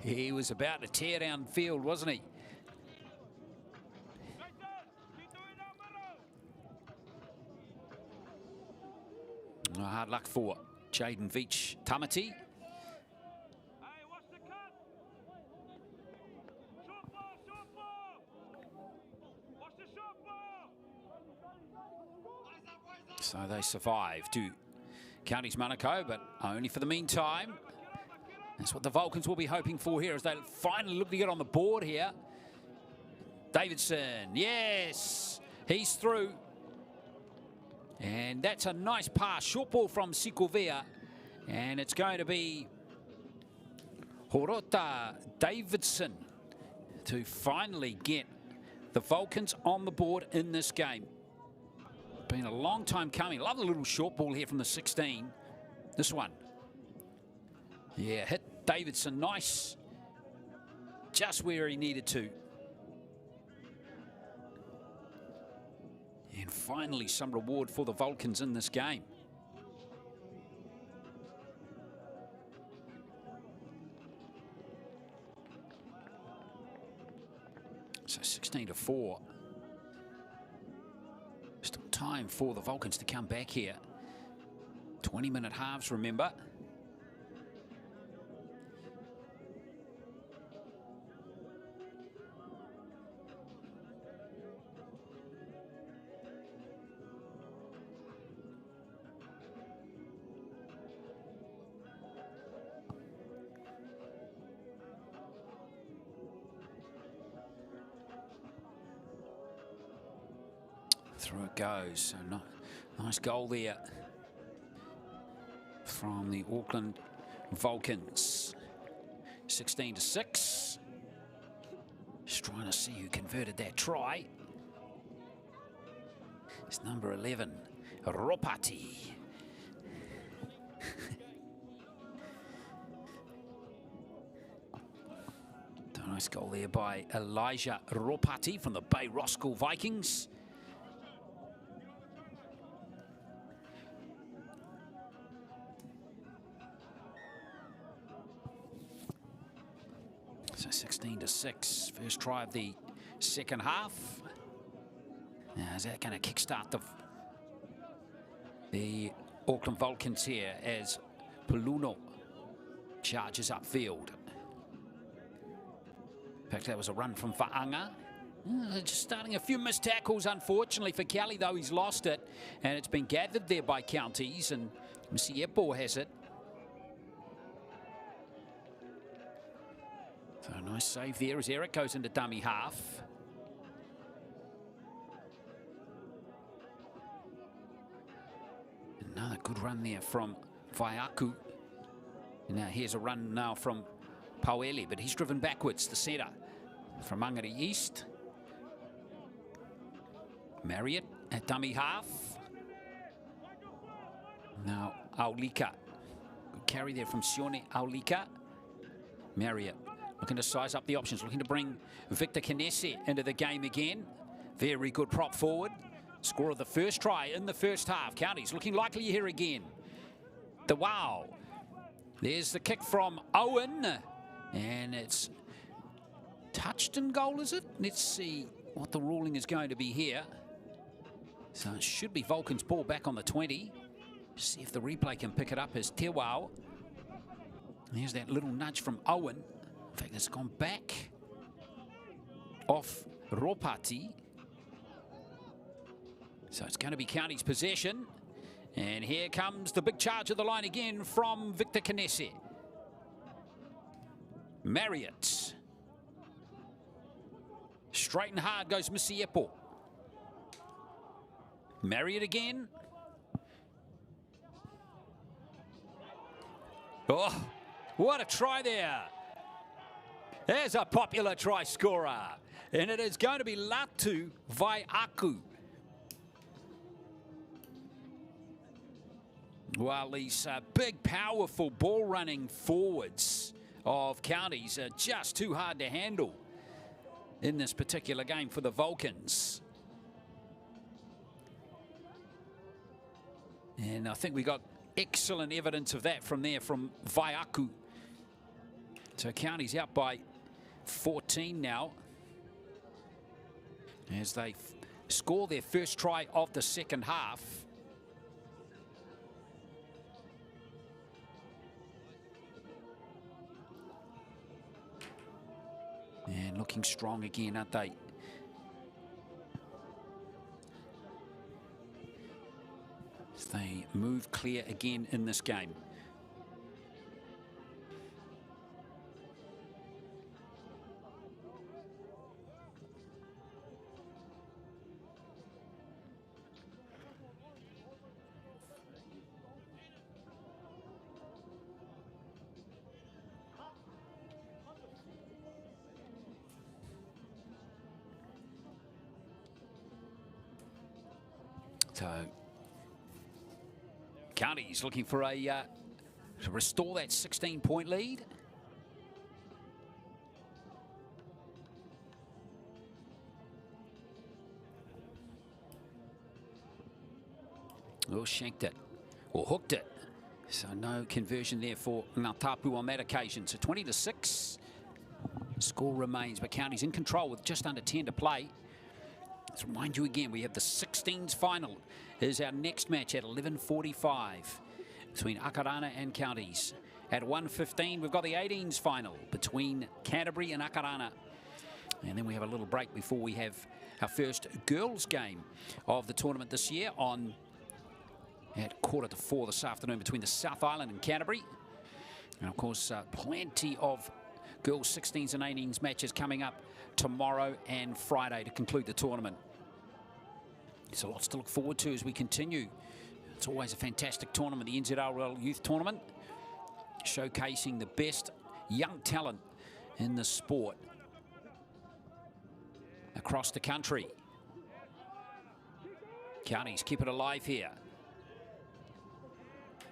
He was about to tear down field, wasn't he? Hard luck for Jaden Veach Tamati. So they survive to Counties Manukau, but only for the meantime. That's what the Vulcans will be hoping for here as they finally look to get on the board here. Davidson, yes, he's through. And that's a nice pass, short ball from Sikovea. And it's going to be Horota Davidson to finally get the Vulcans on the board in this game. Been a long time coming. Love the little short ball here from the 16. This one. Yeah, hit Davidson nice. Just where he needed to. And finally some reward for the Vulcans in this game. So 16-4. Still time for the Vulcans to come back here. 20-minute halves, remember. Through it goes. So nice goal there from the Auckland Vulcans. 16-6. Just trying to see who converted that try. It's number 11, Ropati. Nice goal there by Elijah Ropati from the Bay Roskill Vikings. So 16-6, first try of the second half. Now, is that going to kickstart the Auckland Vulcans here as Puna charges upfield? In fact, that was a run from Fa'anga. Just starting a few missed tackles, unfortunately for Kelly, though he's lost it. And it's been gathered there by Counties, and Msiepo has it. So a nice save there as Eric goes into dummy half. Another good run there from Vaiaku. And now here's a run now from Paueli, but he's driven backwards, the centre from Mangere East. Marriott at dummy half. Now Aulika. Good carry there from Sione Aulika. Marriott looking to size up the options, looking to bring Victor Kinese into the game again. Very good prop forward. Score of the first try in the first half. Counties looking likely here again. The wow. There's the kick from Owen. And it's touched in goal, is it? Let's see what the ruling is going to be here. So it should be Vulcan's ball back on the 20. See if the replay can pick it up as Te Wao. There's that little nudge from Owen. In fact, it's gone back off Ropati. So it's going to be Counties' possession. And here comes the big charge of the line again from Victor Kinese. Marriott. Straight and hard goes Msiepo. Marriott again. Oh, what a try there. There's a popular try scorer. And it is going to be Latu Vaiaku. Well, these big, powerful ball-running forwards of Counties are just too hard to handle in this particular game for the Vulcans. And I think we got excellent evidence of that from Vaiaku. So Counties out by 14 now as they score their first try of the second half. And looking strong again, aren't they? As they move clear again in this game. So Counties looking for to restore that 16-point lead. Oh, shanked it, or hooked it. So no conversion there for Ngatapu on that occasion. So 20-6. The score remains, but County's in control with just under 10 to play. Let's remind you again, we have the 16s final. Here's our next match at 11:45 between Aotearoa and Counties. At 1:15, we've got the 18s final between Canterbury and Aotearoa. And then we have a little break before we have our first girls game of the tournament this year on at 3:45 this afternoon between the South Island and Canterbury. And of course, plenty of girls 16s and 18s matches coming up tomorrow and Friday to conclude the tournament. So lots to look forward to as we continue. It's always a fantastic tournament, the NZRL Youth Tournament, showcasing the best young talent in the sport across the country. Counties keep it alive here.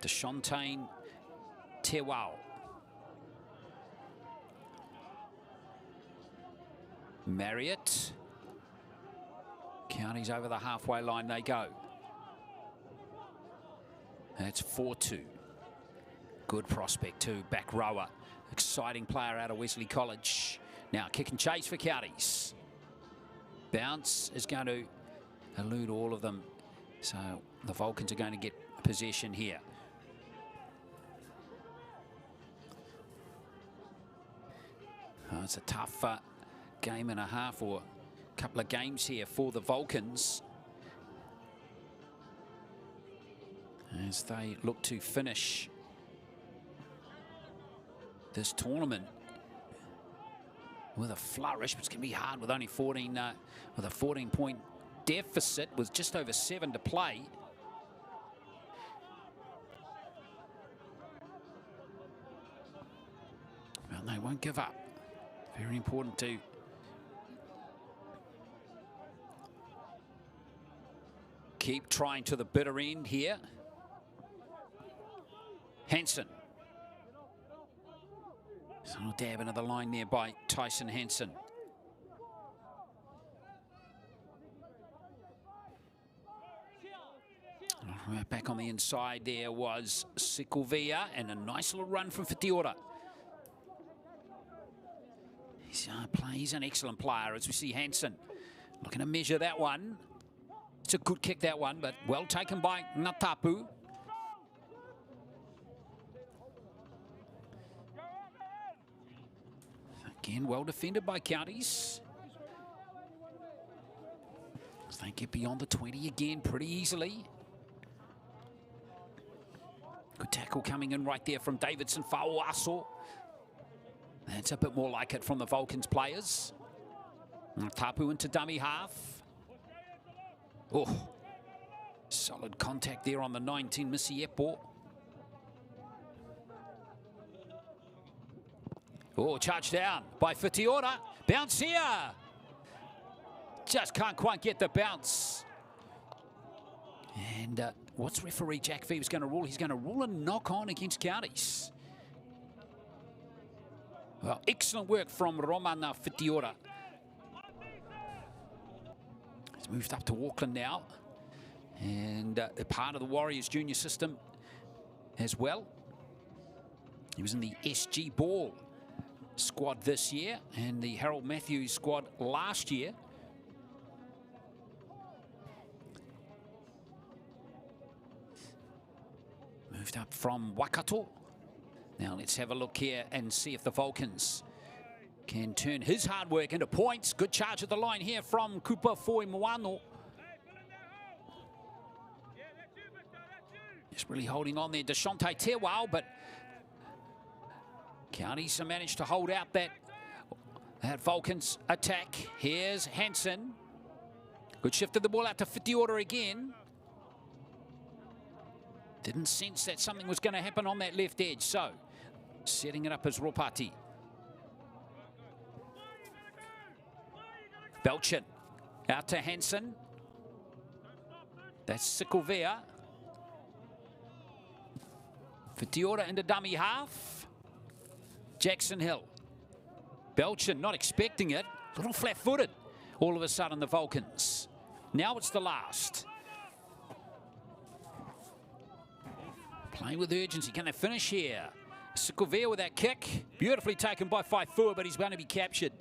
Deshauntain Tewao. Marriott. Counties over the halfway line they go. That's 4-2. Good prospect too, back rower. Exciting player out of Wesley College. Now kick and chase for Counties. Bounce is going to elude all of them. So the Vulcans are going to get possession here. Oh, it's a tough game and a half or a couple of games here for the Vulcans as they look to finish this tournament with a flourish, but it's going to be hard with only 14, with a 14-point deficit with just over 7 to play. Well, they won't give up. Very important to keep trying to the bitter end here. Hansen. So a dab into the line there by Tyson Hansen. Right back on the inside there was Sikovia, and a nice little run from Fatiora. He's an excellent player as we see Hansen looking to measure that one. It's a good kick, that one, but well taken by Ngatapu. Again, well defended by Counties. They get beyond the 20 again pretty easily. Good tackle coming in right there from Davison Fauaso. That's a bit more like it from the Vulcans players. Tapu into dummy half. Oh, solid contact there on the 19, Missy Epo. Oh, charged down by Fatiora. Bounce here. Just can't quite get the bounce. And what's referee Jack Phoebes going to rule? He's going to rule a knock-on against Counties. Well, excellent work from Romana Fatiora. He's moved up to Auckland now. And a part of the Warriors junior system as well. He was in the SG Ball squad this year and the Harold Matthews squad last year. Moved up from Waikato. Now let's have a look here and see if the Vulcans can turn his hard work into points. Good charge at the line here from Kupa Foi Moano. Just really holding on there, Deshauntain Tewao, but Counties managed to hold out that Vulcans attack. Here's Hansen. Good shift of the ball out to Fitiora again. Didn't sense that something was going to happen on that left edge, so setting it up as Ropati. Belchin out to Hansen. That's Sikovia. Fitiora into dummy half. Jackson Hill. Belchin not expecting it. A little flat-footed. All of a sudden the Vulcans. Now it's the last. Playing with urgency. Can they finish here? Sikovia with that kick. Beautifully taken by Faifua, but he's going to be captured.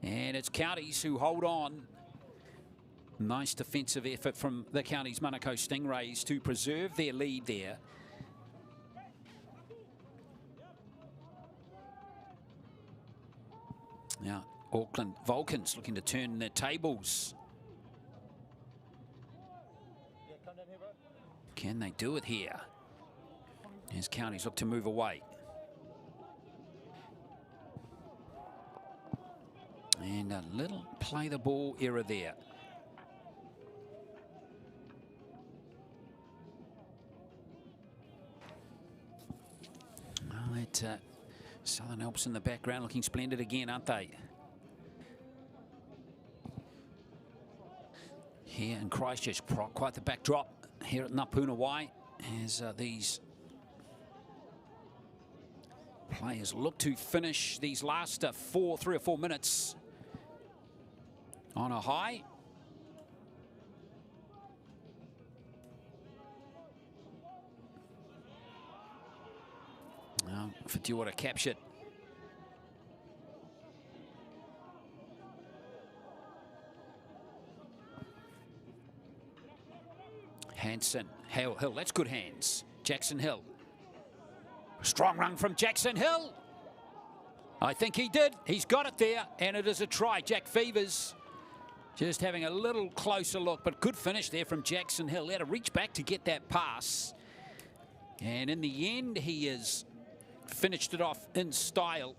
And it's Counties who hold on. Nice defensive effort from the Counties Manukau Stingrays to preserve their lead there. Now, Auckland Vulcans looking to turn their tables. Can they do it here? As Counties look to move away. And a little play the ball error there. Well, that Southern Alps in the background looking splendid again, aren't they? Here in Christchurch, quite the backdrop here at Puna Wai, as these players look to finish these last 3 or 4 minutes on a high. Now, Tiana captured. Hansen, Hill, that's good hands. Jackson Hill. Strong run from Jackson Hill. I think he did. He's got it there, and it is a try. Jack Fevers just having a little closer look, but good finish there from Jackson Hill. He had to reach back to get that pass. And in the end, he has finished it off in style.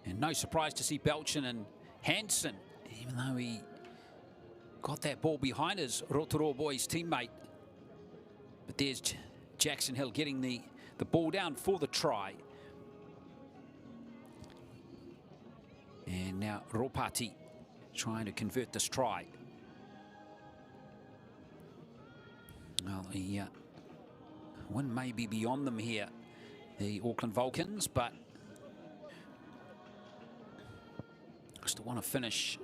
And no surprise to see Belchin and Hansen, even though he got that ball behind his Rotorua boys teammate. But there's Jackson Hill getting the ball down for the try. And now Ropati trying to convert this try. Well, the one may be beyond them here, the Auckland Vulcans, but still want to finish.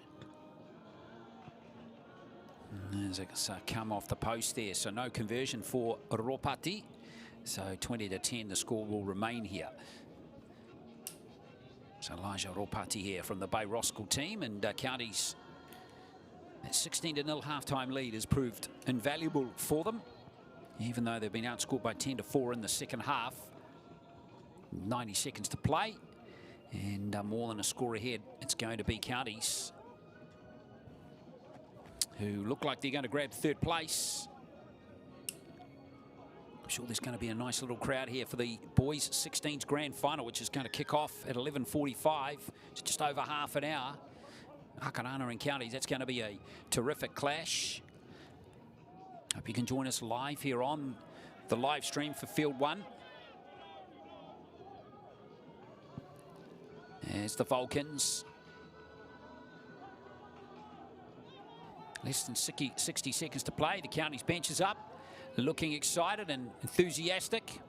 As it's come off the post there, so no conversion for Ropati. So 20-10, the score will remain here. So Elijah Ropati here from the Bay Roskill team, and Counties, that 16-0 halftime lead has proved invaluable for them, even though they've been outscored by 10-4 in the second half. 90 seconds to play, and more than a score ahead, it's going to be Counties, who look like they're going to grab third place. I'm sure there's going to be a nice little crowd here for the boys 16s grand final, which is going to kick off at 11:45. It's just over half an hour. Akarana and Counties, that's going to be a terrific clash. Hope you can join us live here on the live stream for Field 1. There's the Vulcans. Less than 60 seconds to play. The Counties bench is up, looking excited and enthusiastic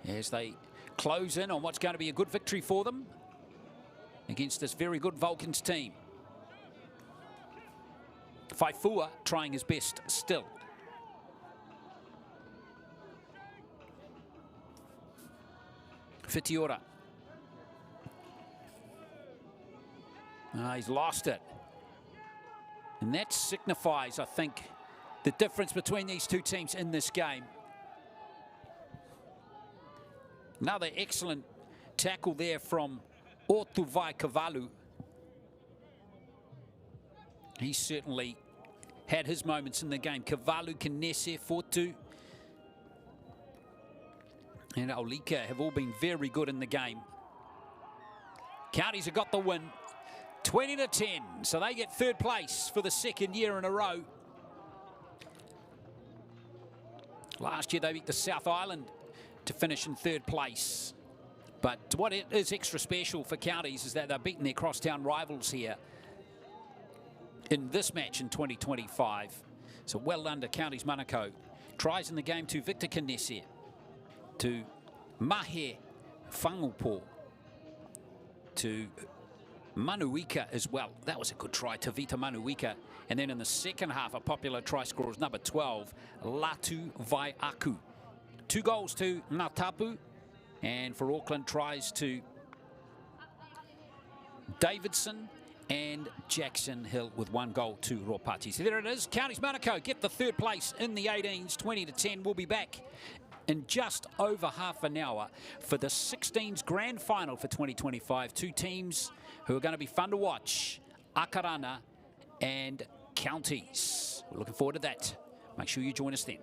as they close in on what's going to be a good victory for them against this very good Vulcans team. Faifua trying his best still. Tiana. He's lost it. And that signifies, I think, the difference between these two teams in this game. Another excellent tackle there from Otuvai Kavalu. He certainly had his moments in the game. Kavalu, Kinese, Fortu, and Aulika have all been very good in the game. Counties have got the win, 20-10, so they get third place for the second year in a row. Last year they beat the South Island to finish in third place. But what is extra special for Counties is that they're beating their crosstown rivals here in this match in 2025. So well done to Counties Manukau. Tries in the game to Victor Kinese, to Mahe Whangupo, to Manuika as well. That was a good try to Vita Manuika And then in the second half, a popular try scorer is number 12, Latu Vaiaku. 2 goals to Ngatapu, and for Auckland, tries to Davison and Jackson Hill with 1 goal to Ropati. So there it is. Counties Monaco get the 3rd place in the 18s, 20-10. We'll be back in just over half an hour for the 16s grand final for 2025. 2 teams who are going to be fun to watch, Akarana and Counties. We're looking forward to that. Make sure you join us then.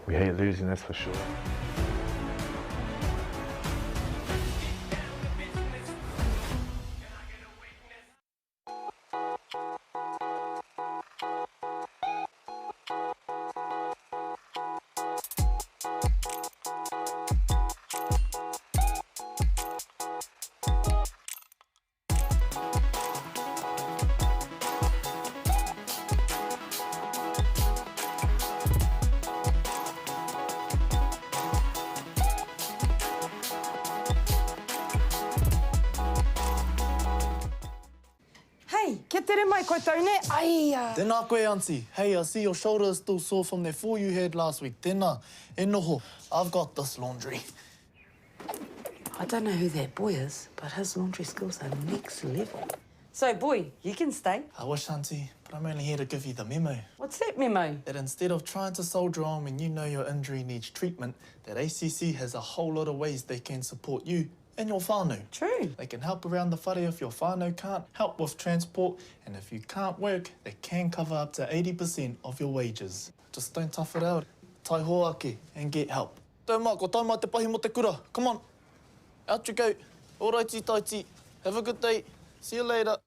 We hate losing, that's for sure. Tēnā koe, auntie. Hey, I see your shoulder is still sore from that fall you had last week. Tēnā. E noho. I've got this laundry. I don't know who that boy is, but his laundry skills are next level. So, boy, you can stay. I wish, auntie, but I'm only here to give you the memo. What's that memo? That instead of trying to soldier on when you know your injury needs treatment, that ACC has a whole lot of ways they can support you and your whānau. True. They can help around the whare if your whānau can't, help with transport, and if you can't work, they can cover up to 80% of your wages. Just don't tough it out. Tai hoake and get help. Tau mā, ko tau mā te pahi mo te kura. Come on. Out you go. Alrighty, taiti. Have a good day. See you later.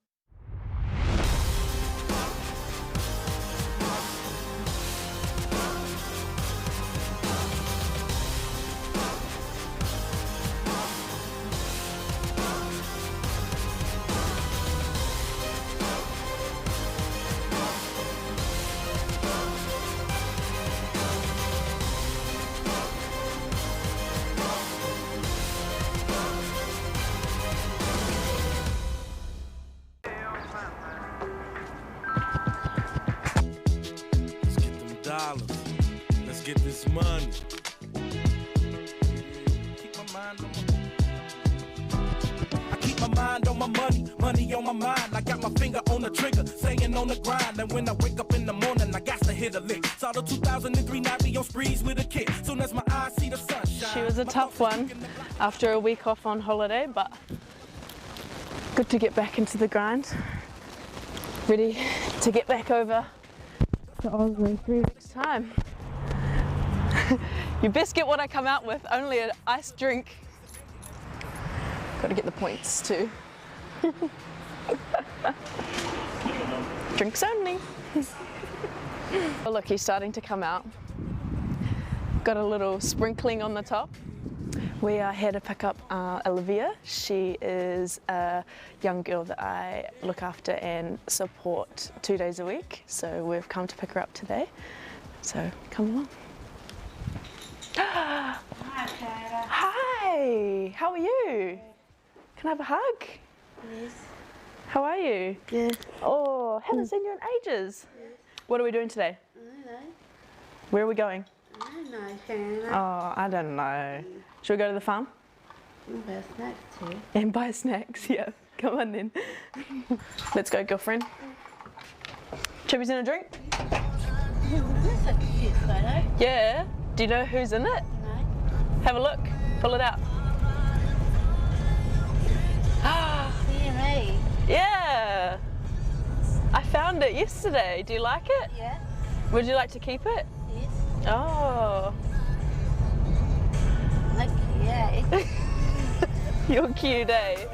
get this money. Keep my mind on my money, money on my mind. I got my finger on the trigger, staying on the grind. And when I wake up in the morning, I got to hit a lick. Saw the 2003 night be on sprees with a kid. Soon as my eyes see the sunshine. She was a tough one after a week off on holiday, but good to get back into the grind. Ready to get back over to Oslo in 3 weeks' time. You best get what I come out with, only an iced drink. Got to get the points too. Drinks only. Oh look, he's starting to come out. Got a little sprinkling on the top. We are here to pick up Olivia. She is a young girl that I look after and support 2 days a week. So we've come to pick her up today. So come along. Hi, Clara. Hi, how are you? Can I have a hug? Yes. How are you? Good. Oh, haven't seen you in ages. Yes. What are we doing today? I don't know. Where are we going? I don't know, Clara. Oh, I don't know. Should we go to the farm? We'll buy snacks too. And buy snacks, yeah. Come on then. Let's go, girlfriend. Chippies in a drink? That's a cute photo. Yeah. Do you know who's in it? No. Have a look. Pull it out. Dear me. Yeah. I found it yesterday. Do you like it? Yeah. Would you like to keep it? Yes. Oh. Look, yeah. You're cute, eh?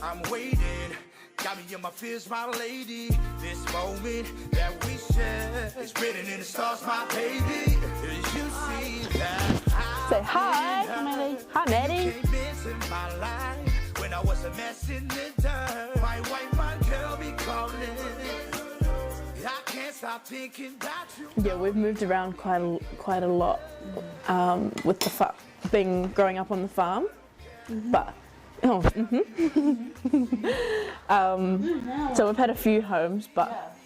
I'm waiting, got me in my fears, my lady. This moment that we share is written in the stars, my baby. You see that? Say hi, Maddie. Hi, Maddie. Came into my life when I was a mess in the dirt. My white man girl be calling. I can't stop thinking about you. Yeah, we've moved around quite a lot with the growing up on the farm, but. Oh, so we've had a few homes, but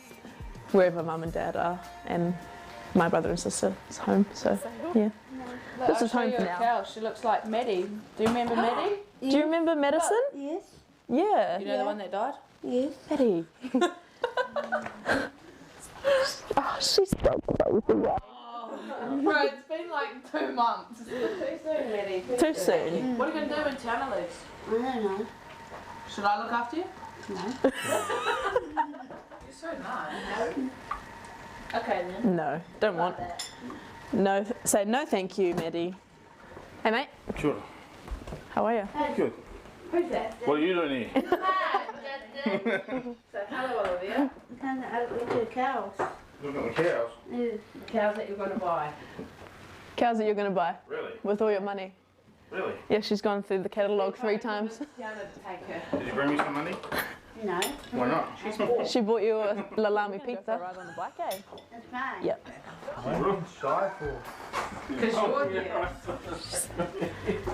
wherever mum and dad are, and my brother and sister's home, so yeah. This is home for now. Cow. She looks like Maddie. Do you remember Maddie? Do you remember Madison? Yes. Yeah. You know the one that died? Yes. Maddie. Oh, she's so crazy. Bro, it's been like 2 months. Too soon, Maddie. Too soon. What are you going to do when Tiana leaves? I don't know. Should I look after you? No. You're so nice. No. Okay then. No, don't want. No, say no thank you, Maddie. Hey mate. Sure. How are you? Good. Who's that? What are you doing here? So hello Olivia. I'm going to look at cows. Look at the cows. Yeah. The cows that you're going to buy. Cows that you're going to buy? Really? With all your money? Really? Yeah, she's gone through the catalogue 3 times. Tiana to take her. Did you bring me some money? No. Why not? She bought you a lalami pizza. Right on the bike, eh? That's fine. Yep. Real shy for. Because you're here.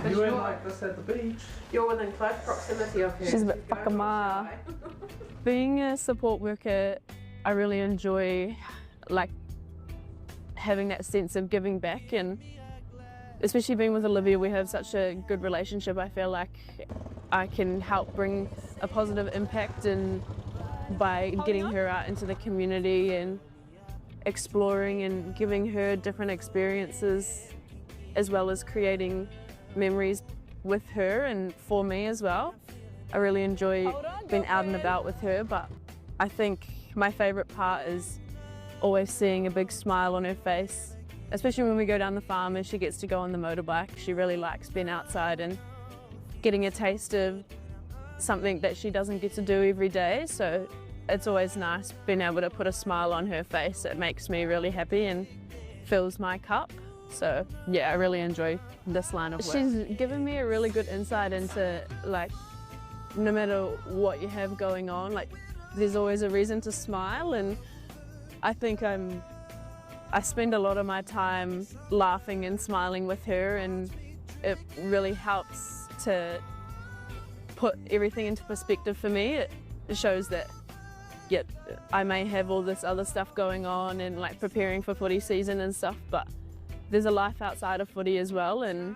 You went like this at the beach. You're within close proximity of her. She's a bit whakama. Being a support worker, I really enjoy having that sense of giving back, and especially being with Olivia, we have such a good relationship. I feel like I can help bring a positive impact by getting her out into the community and exploring and giving her different experiences, as well as creating memories with her and for me as well. I really enjoy being out and about with her, but I think my favourite part is always seeing a big smile on her face, especially when we go down the farm and she gets to go on the motorbike. She really likes being outside and getting a taste of something that she doesn't get to do every day, so it's always nice being able to put a smile on her face. It makes me really happy and fills my cup. So yeah, I really enjoy this line of work. She's given me a really good insight into no matter what you have going on, there's always a reason to smile, and I think I'm I spend a lot of my time laughing and smiling with her, and it really helps to put everything into perspective for me. It shows that, yeah, I may have all this other stuff going on and like preparing for footy season and stuff, but there's a life outside of footy as well, and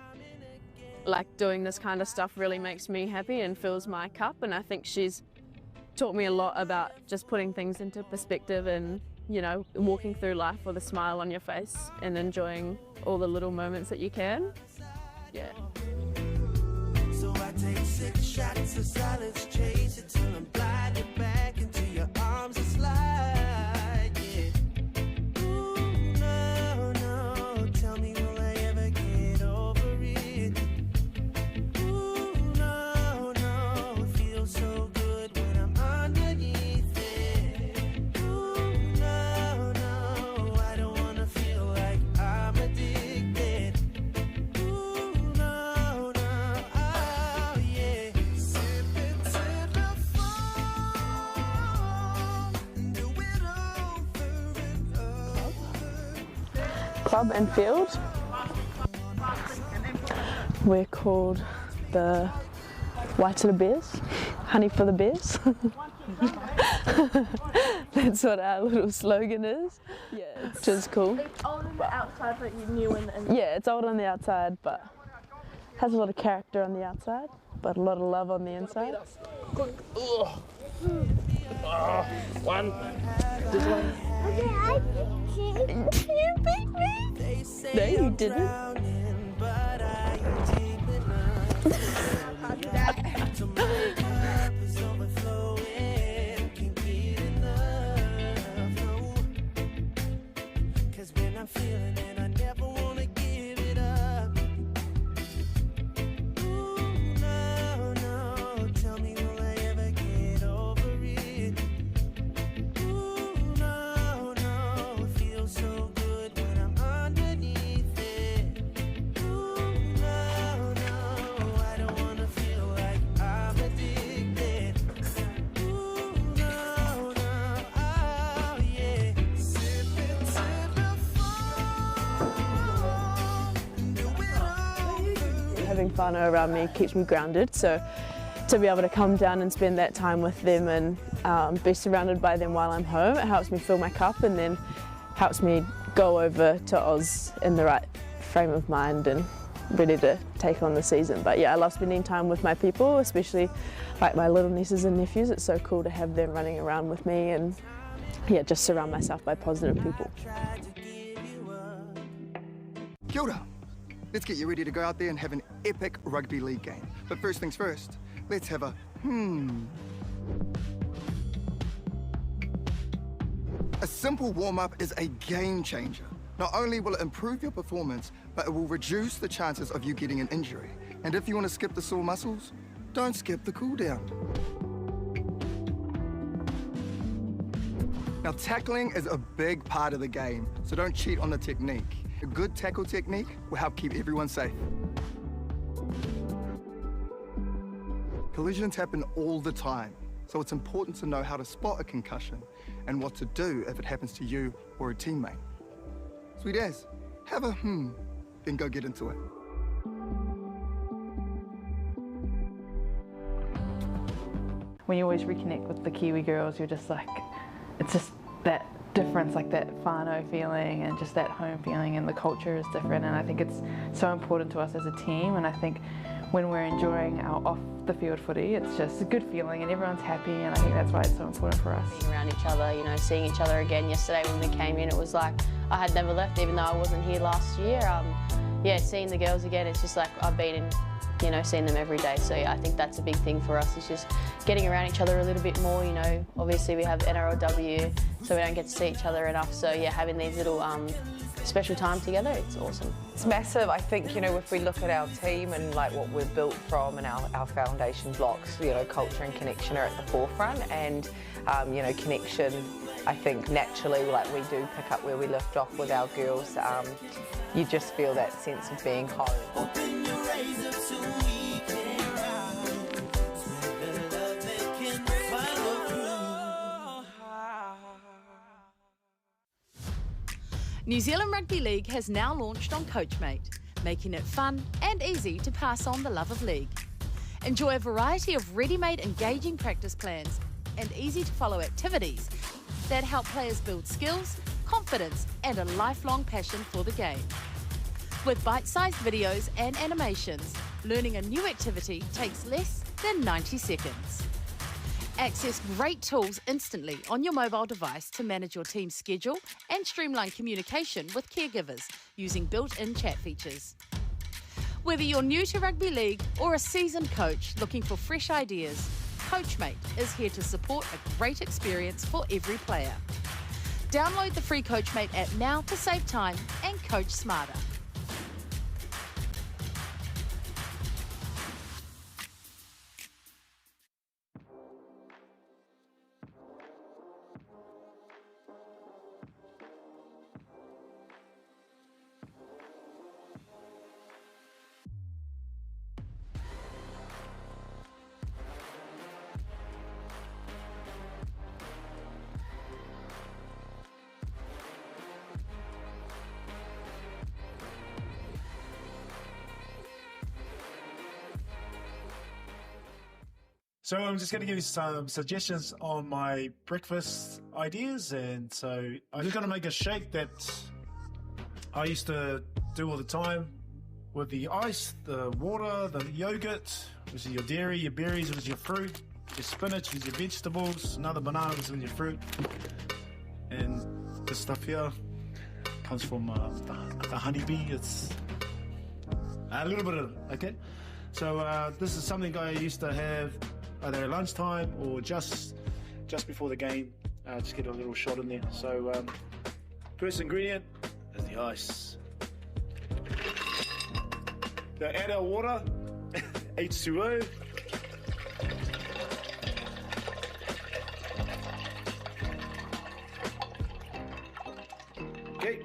like doing this kind of stuff really makes me happy and fills my cup. And I think she's taught me a lot about just putting things into perspective and, you know, walking through life with a smile on your face and enjoying all the little moments that you can. Yeah. So I take 6 shots of silence, chase it till I'm blinded back into your arms and slide. Yeah. Ooh, no, no, tell me will I ever get over it? Ooh, no, no, it feels so good when I'm underneath it. Ooh, no, no, I don't wanna feel like I'm addicted. Ooh, no, no, oh yeah. Sipping till the fall, do it over and over. Club and field. We're called the Waitara Bears, honey for the bears. That's what our little slogan is. Yeah, which is cool. It's old on the outside, but you knew in the Yeah, it's old on the outside, but has a lot of character on the outside, but a lot of love on the inside. One. Just one. You beat me. No, you didn't. But I am deep enough to my cup is overflowing. Can't get enough, no. 'Cause when I'm feeling it, I never wanna give it up. Ooh, no, no, tell me will I ever get over it? Ooh, no, no, it feels so good when I'm underneath it. Ooh, no, no, I don't wanna feel like I'm addicted. Ooh, no, no, oh yeah. Sipping till the fall, do it over. Having fun around me keeps me grounded, so to be able to come down and spend that time with them and be surrounded by them while I'm home, it helps me fill my cup and then helps me go over to Oz in the right frame of mind and ready to take on the season. But yeah, I love spending time with my people, especially like my little nieces and nephews. It's so cool to have them running around with me and yeah, just surround myself by positive people. Kia ora. Let's get you ready to go out there and have an epic rugby league game. But first things first, let's have a A simple warm-up is a game changer. Not only will it improve your performance, but it will reduce the chances of you getting an injury. And if you want to skip the sore muscles, don't skip the cool down. Now, tackling is a big part of the game, so don't cheat on the technique. A good tackle technique will help keep everyone safe. Collisions happen all the time, so it's important to know how to spot a concussion and what to do if it happens to you or a teammate. Sweet as, have a then go get into it. When you always reconnect with the Kiwi girls, you're just like, it's just that difference, like that whānau feeling and just that home feeling, and the culture is different, and I think it's so important to us as a team. And I think when we're enjoying our off the field footy, it's just a good feeling and everyone's happy, and I think that's why it's so important for us. Being around each other, you know, seeing each other again. Yesterday when we came in, it was like I had never left, even though I wasn't here last year. Yeah, seeing the girls again, it's just like I've been in, you know, seeing them every day. So yeah, I think that's a big thing for us. It's just getting around each other a little bit more. You know, obviously we have NRLW, so we don't get to see each other enough. So yeah, having these little special time together, it's awesome. It's massive. I think, you know, if we look at our team and like what we're built from and our foundation blocks, you know, culture and connection are at the forefront, and you know, connection, I think naturally, like we do pick up where we left off with our girls. You just feel that sense of being home. Open your eyes up so we can ride. Spread the love that can follow through. New Zealand Rugby League has now launched on Coachmate, making it fun and easy to pass on the love of league. Enjoy a variety of ready-made engaging practice plans and easy-to-follow activities that help players build skills, confidence and a lifelong passion for the game. With bite-sized videos and animations, learning a new activity takes less than 90 seconds. Access great tools instantly on your mobile device to manage your team's schedule and streamline communication with caregivers using built-in chat features. Whether you're new to rugby league or a seasoned coach looking for fresh ideas, Coachmate is here to support a great experience for every player. Download the free Coachmate app now to save time and coach smarter. So I'm just going to give you some suggestions on my breakfast ideas. And so I'm just going to make a shake that I used to do all the time with the ice, the water, the yogurt, which is your dairy, your berries, which is your fruit, your spinach, which is your vegetables, another banana, which is your fruit. And this stuff here comes from the honeybee. It's a little bit of it, okay? So this is something I used to have either at lunchtime or just before the game. Just get a little shot in there. So first ingredient is the ice. Now add our water, H2O. Okay.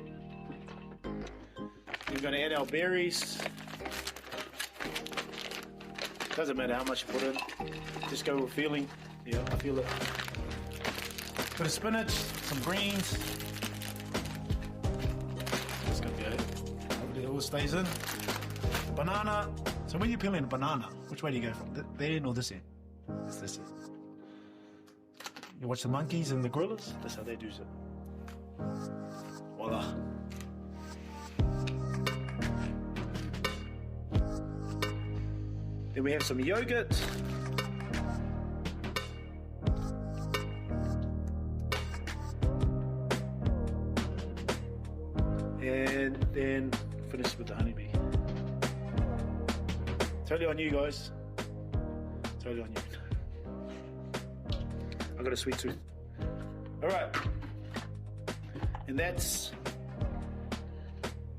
We're going to add our berries. Doesn't matter how much you put in. Just go with feeling. Yeah, I feel it. Bit of spinach, some greens. That's gonna be it. Hopefully it all stays in. Banana. So when you're peeling a banana, which way do you go from? There end or this end? It's this end. You watch the monkeys and the gorillas? That's how they do it. Voila. Then we have some yogurt. And then finish with the honeybee. Totally on you guys. Totally on you. I got a sweet tooth. All right. And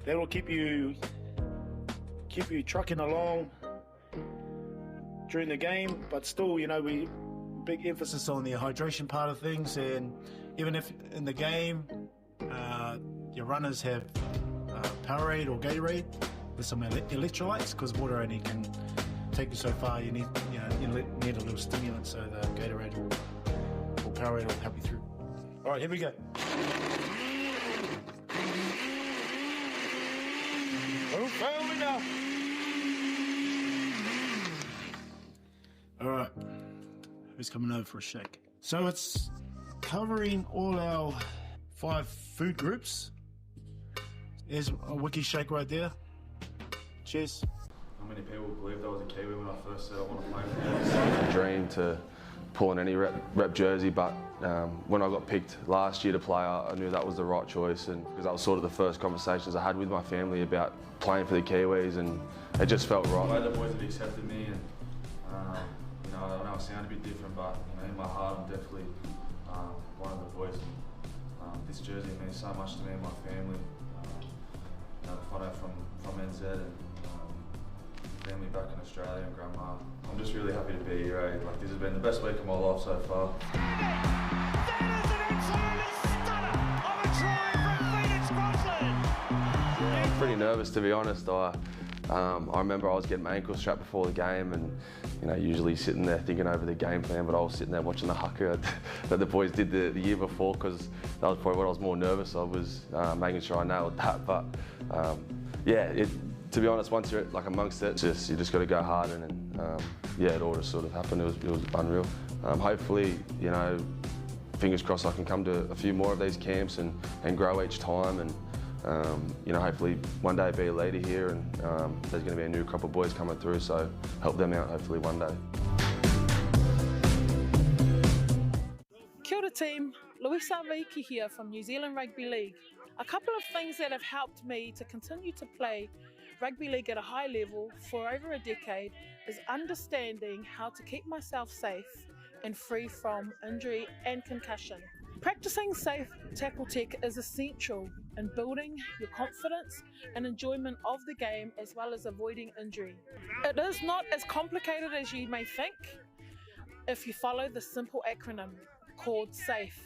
that'll keep you trucking along during the game, but still, you know, we big emphasis on the hydration part of things. And even if in the game your runners have Powerade or Gatorade with some electrolytes, because water only can take you so far, you need a little stimulant, so the Gatorade or Powerade will help you through. All right, here we go. Oh, fail enough. All right, who's coming over for a shake? So it's covering all our 5 food groups. There's a wiki shake right there. Cheers. How many people believed I was a Kiwi when I first said I want to play for them? It's a dream to pull in any rep jersey, but when I got picked last year to play, I knew that was the right choice, and because that was sort of the first conversations I had with my family about playing for the Kiwis, and it just felt right. The way the boys have accepted me, and you know, I know I sound a bit different, but you know, in my heart, I'm definitely one of the boys. And, this jersey means so much to me and my family. You know, Puna from NZ and family back in Australia and grandma. I'm just really happy to be here. Eh? Like, this has been the best week of my life so far. I'm pretty nervous, to be honest. I remember I was getting my ankle strapped before the game, and you know, usually sitting there thinking over the game plan, but I was sitting there watching the haka that the boys did the year before, because that was probably what I was more nervous of, was making sure I nailed that. But yeah, to be honest, once you're like amongst it, you just got to go hard, and yeah, it all just sort of happened. It was unreal. Hopefully, you know, fingers crossed I can come to a few more of these camps and grow each time, and you know, hopefully one day be a leader here, and there's going to be a new crop of boys coming through, so help them out hopefully one day. Kia ora team, Luisa Viki here from New Zealand Rugby League. A couple of things that have helped me to continue to play rugby league at a high level for over a decade is understanding how to keep myself safe and free from injury and concussion. Practicing safe tackle tech is essential in building your confidence and enjoyment of the game, as well as avoiding injury. It is not as complicated as you may think if you follow the simple acronym called SAFE.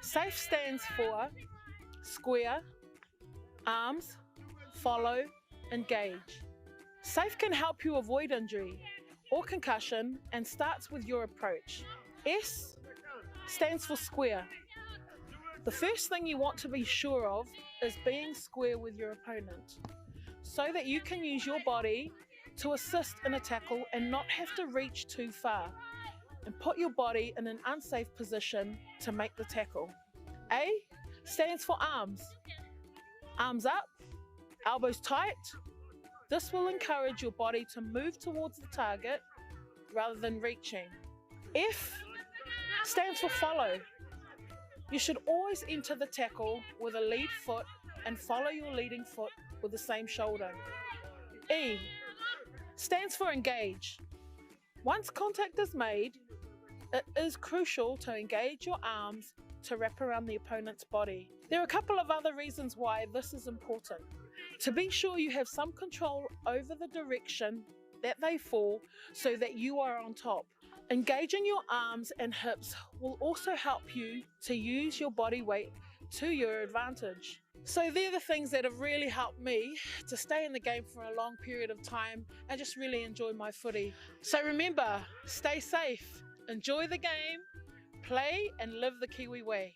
SAFE stands for square, arms, follow, engage. SAFE can help you avoid injury or concussion and starts with your approach. S stands for square. The first thing you want to be sure of is being square with your opponent, so that you can use your body to assist in a tackle and not have to reach too far and put your body in an unsafe position to make the tackle. A stands for arms. Arms up, elbows tight. This will encourage your body to move towards the target rather than reaching. F stands for follow. You should always enter the tackle with a lead foot and follow your leading foot with the same shoulder. E stands for engage. Once contact is made, it is crucial to engage your arms to wrap around the opponent's body. There are a couple of other reasons why this is important. To be sure you have some control over the direction that they fall so that you are on top. Engaging your arms and hips will also help you to use your body weight to your advantage. So they're the things that have really helped me to stay in the game for a long period of time and just really enjoy my footy. So remember, stay safe, enjoy the game, play and live the Kiwi way.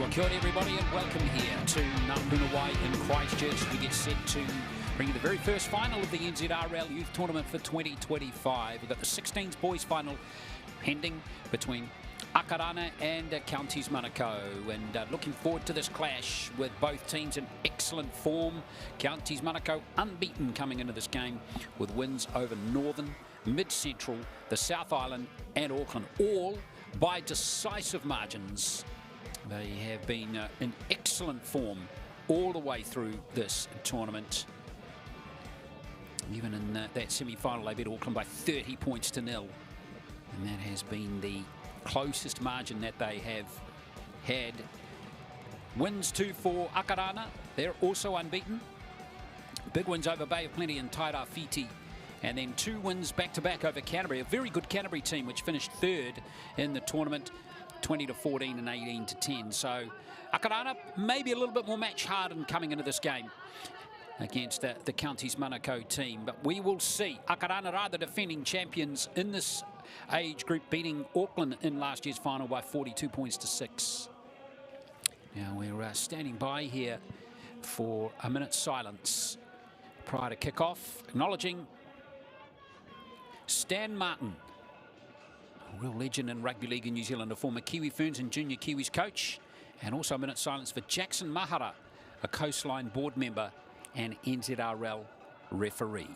Well, kia ora everybody and welcome here to Puna in Christchurch. We get set to bring you the very first final of the NZRL Youth Tournament for 2025. We've got the 16s boys final pending between Aotearoa and Counties Manukau, and looking forward to this clash with both teams in excellent form. Counties Manukau unbeaten coming into this game with wins over Northern, Mid-Central, the South Island and Auckland, all by decisive margins. They have been in excellent form all the way through this tournament. Even in that semi-final, they beat Auckland by 30 points to 0. And that has been the closest margin that they have had. Wins 2 for Aotearoa. They're also unbeaten. Big wins over Bay of Plenty and Tairāwhiti. And then 2 wins back-to-back over Canterbury. A very good Canterbury team which finished 3rd in the tournament, 20-14 and 18-10. So Aotearoa maybe a little bit more match hardened coming into this game against the Counties Manukau team. But we will see. Aotearoa are the defending champions in this age group, beating Auckland in last year's final by 42 points to 6. Now we're standing by here for a minute's silence prior to kick-off, acknowledging Stan Martin, a real legend in rugby league in New Zealand, a former Kiwi Ferns and Junior Kiwis coach, and also a minute's silence for Jackson Mahara, a Coastline board member and NZRL referee.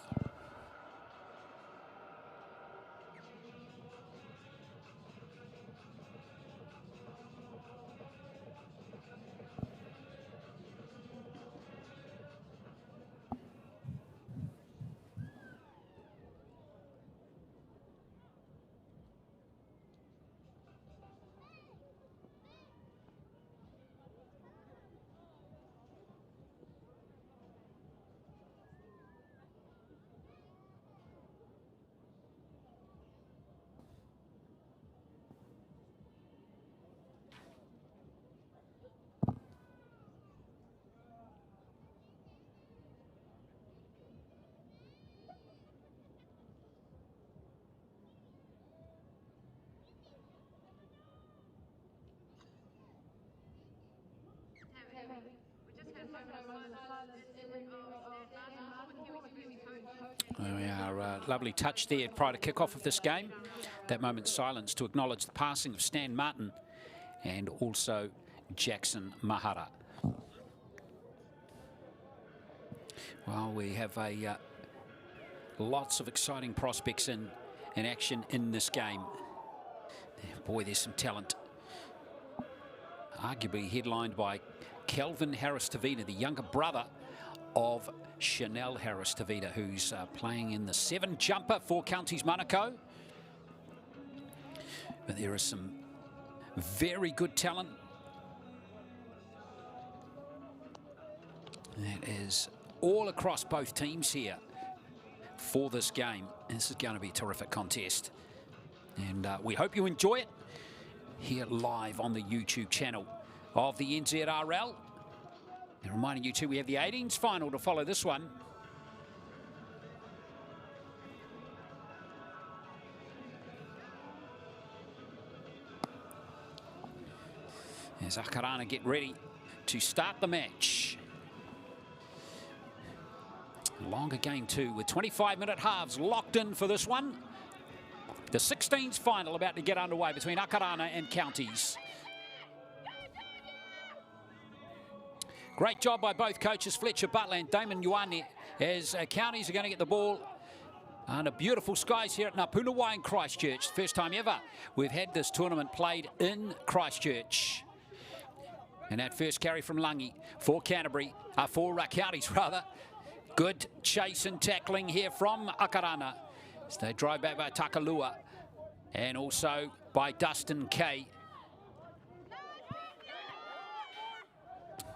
There we are, lovely touch there prior to kick-off of this game. That moment's silence to acknowledge the passing of Stan Martin and also Jackson Mahara. Well, we have lots of exciting prospects in action in this game. Boy, there's some talent. Arguably headlined by Kelvin Harris-Tavita, the younger brother of Chanel Harris-Tavita, who's playing in the 7 jumper for Counties Manukau. But there is some very good talent. That is all across both teams here for this game. This is going to be a terrific contest. And we hope you enjoy it here live on the YouTube channel of the NZRL. And reminding you too, we have the 18s final to follow this one. As Aotearoa get ready to start the match. A longer game too, with 25-minute halves locked in for this one. The 16s final about to get underway between Aotearoa and Counties. Great job by both coaches, Fletcher Butler and Damon Ioane, as Counties are going to get the ball under beautiful skies here at Puna in Christchurch. First time ever we've had this tournament played in Christchurch. And that first carry from Langi for Canterbury, for Counties rather. Good chase and tackling here from Aotearoa. As they drive back by Takalua and also by Dustin Kay.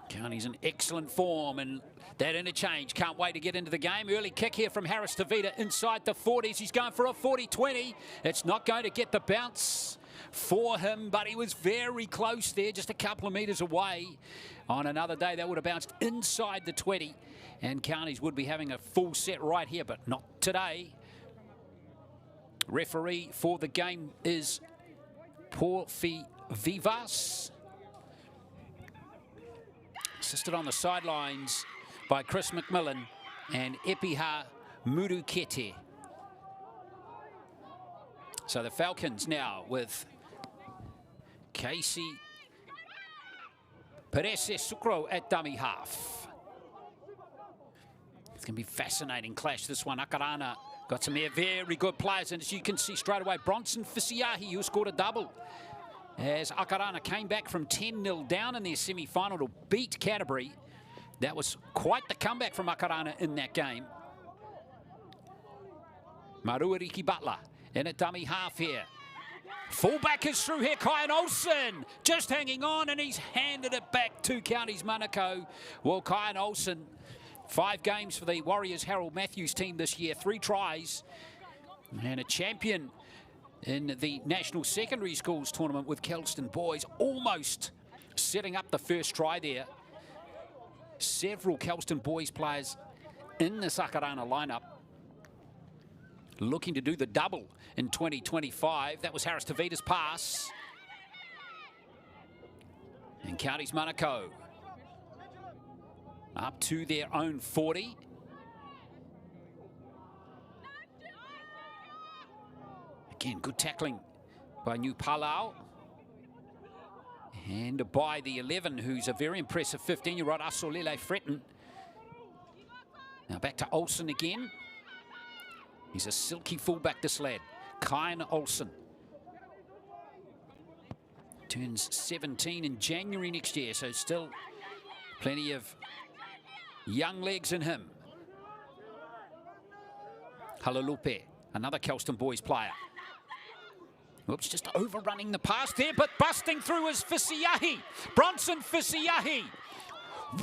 Counties in excellent form, and that interchange, can't wait to get into the game. Early kick here from Harris-Tavita inside the 40s. He's going for a 40-20. It's not going to get the bounce for him, but he was very close there, just a couple of metres away. On another day, that would have bounced inside the 20, and Counties would be having a full set right here, but not today. Referee for the game is Porfi Vivas. assisted on the sidelines by Chris McMillan and Epiha Murukete. So the Falcons now with Casey Perese Sukro at dummy half. It's going to be a fascinating clash, this one. Akarana got some very good players, and as you can see straight away, Bronson Fisiahi, who scored a double, as Akarana came back from 10-0 down in their semi-final to beat Canterbury. That was quite the comeback from Akarana in that game. Maruariki Butler in a dummy half here. Fullback is through here, Kyan Olsen just hanging on, and he's handed it back to Counties Manukau. Well, Kyan Olsen, 5 games for the Warriors Harold Matthews team this year, 3 tries, and a champion in the National Secondary Schools tournament with Kelston boys, almost setting up the first try there. Several Kelston boys players in the Akarana lineup looking to do the double in 2025. That was Harris Tavita's pass. And Counties Manukau up to their own 40. Again, good tackling by New Palau. And by the 11, who's a very impressive 15-year-old, Asolele Fretton. Now back to Olsen again. He's a silky fullback, this lad, Kyan Olsen. Turns 17 in January next year, so still plenty of young legs in him. Halalupe, another Kelston boys player. Whoops, just overrunning the pass there, but busting through is Fisiahi. Bronson Fisiahi.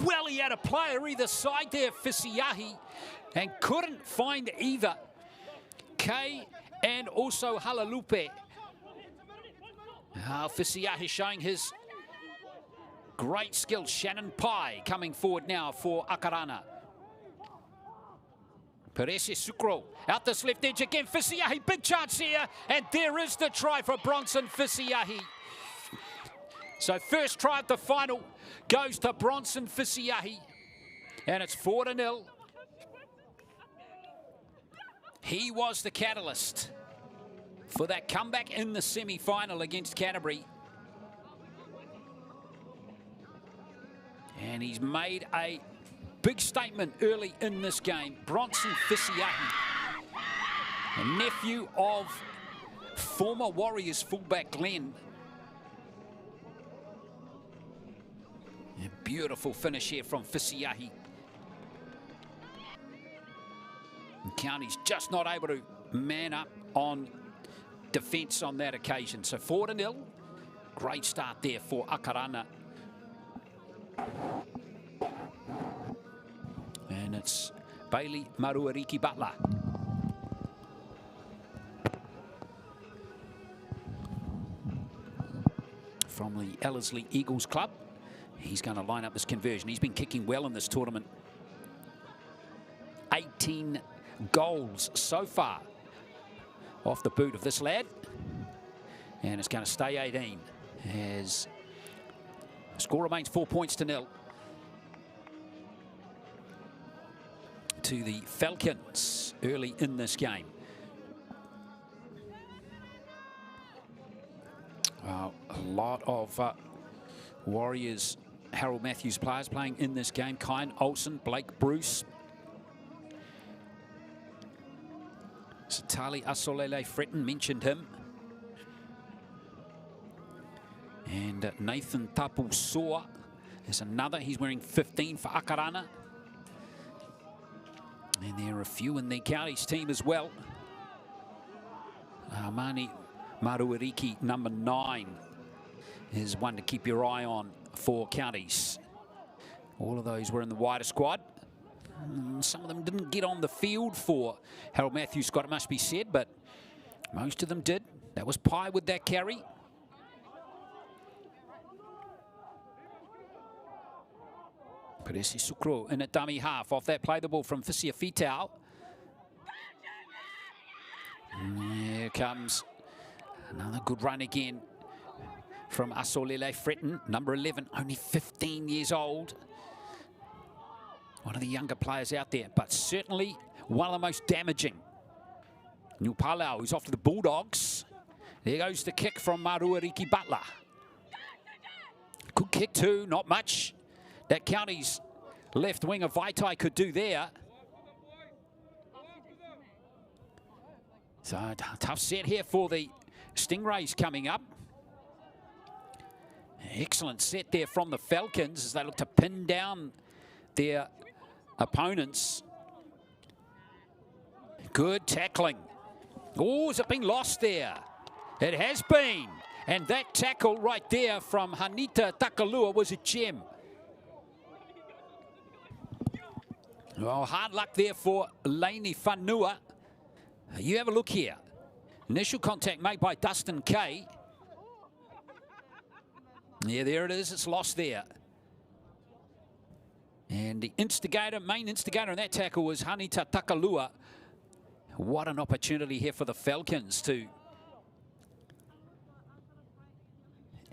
Well, he had a player either side there, Fisiahi, and couldn't find either Kay and also Halalupe. Fisiahi showing his great skill. Shannon Pai coming forward now for Akarana. Perese Sukro out this left edge again. Fisiahi, big chance here, and there is the try for Bronson Fisiahi. So first try at the final goes to Bronson Fisiahi, and it's 4-0. He was the catalyst for that comeback in the semi-final against Canterbury. And he's made a big statement early in this game. Bronson Fisiahi, a nephew of former Warriors fullback Glenn. A beautiful finish here from Fisiahi. And County's just not able to man up on defence on that occasion. So 4-0. Great start there for Akarana. And it's Bailey Maruariki Butler. From the Ellerslie Eagles Club. He's going to line up this conversion. He's been kicking well in this tournament. 18 goals so far off the boot of this lad. And it's going to stay 18 as the score remains 4 points to 0 to the Falcons early in this game. A lot of Warriors Harold Matthews players playing in this game. Kyan Olsen, Blake Bruce, Satali Asolele Fretton, mentioned him. And Nathan Tapu Soa is another. He's wearing 15 for Akarana. And there are a few in the Counties team as well. Mani Maruariki, number 9, is one to keep your eye on for Counties. All of those were in the wider squad. Some of them didn't get on the field for Harold Matthews Scott, it must be said, but most of them did. That was Pai with that carry. Perese Sukro in a dummy half. Off that, play the ball from Fisia Fitau. Here comes another good run again from Asolele Fretton, number 11, only 15 years old. One of the younger players out there, but certainly one of the most damaging. Nupalau, who's off to the Bulldogs. There goes the kick from Maruariki Butler. Good kick too, not much. That Counties left winger Vaitai could do there. So tough set here for the Stingrays coming up. Excellent set there from the Falcons as they look to pin down their opponents. Good tackling. Oh, is it being lost there? It has been. And that tackle right there from Hanita Takalua was a gem. Well, hard luck there for Lainey Whanua. You have a look here. Initial contact made by Dustin Kay. Yeah, there it is. It's lost there. And the instigator, main instigator in that tackle was Hanita Takalua. What an opportunity here for the Falcons to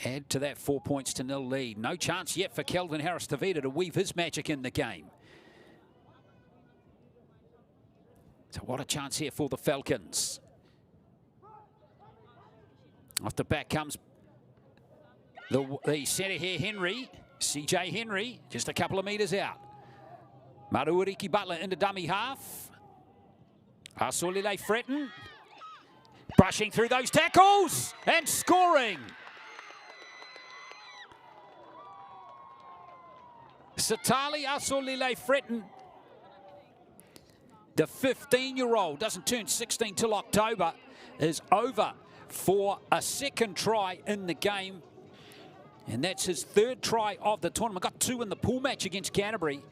add to that 4 points to 0 lead. No chance yet for Kelvin Harris-Tavita to weave his magic in the game. So what a chance here for the Falcons. Off the back comes the centre here, Henry. CJ Henry, just a couple of metres out. Maruariki Butler into dummy half. Asolile Fretton. Brushing through those tackles and scoring. Satali Asolile Fretton, the 15-year-old, doesn't turn 16 till October, is over for a second try in the game. And that's his third try of the tournament. Got 2 in the pool match against Canterbury.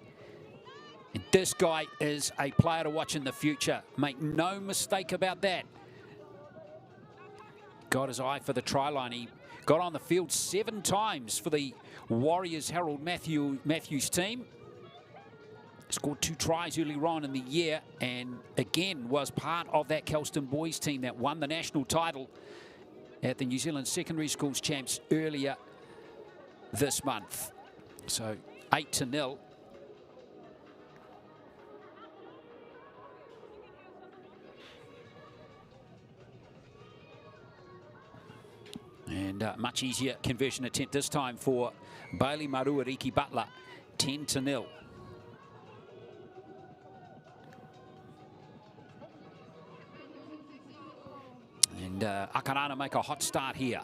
And this guy is a player to watch in the future. Make no mistake about that. Got his eye for the try line. He got on the field 7 times for the Warriors Harold Matthews team. Scored 2 tries earlier on in the year, and again was part of that Kelston boys team that won the national title at the New Zealand Secondary Schools Champs earlier this month. So 8-0. And much easier conversion attempt this time for Bailey Maruariki Butler, 10-0. And Akarana make a hot start here.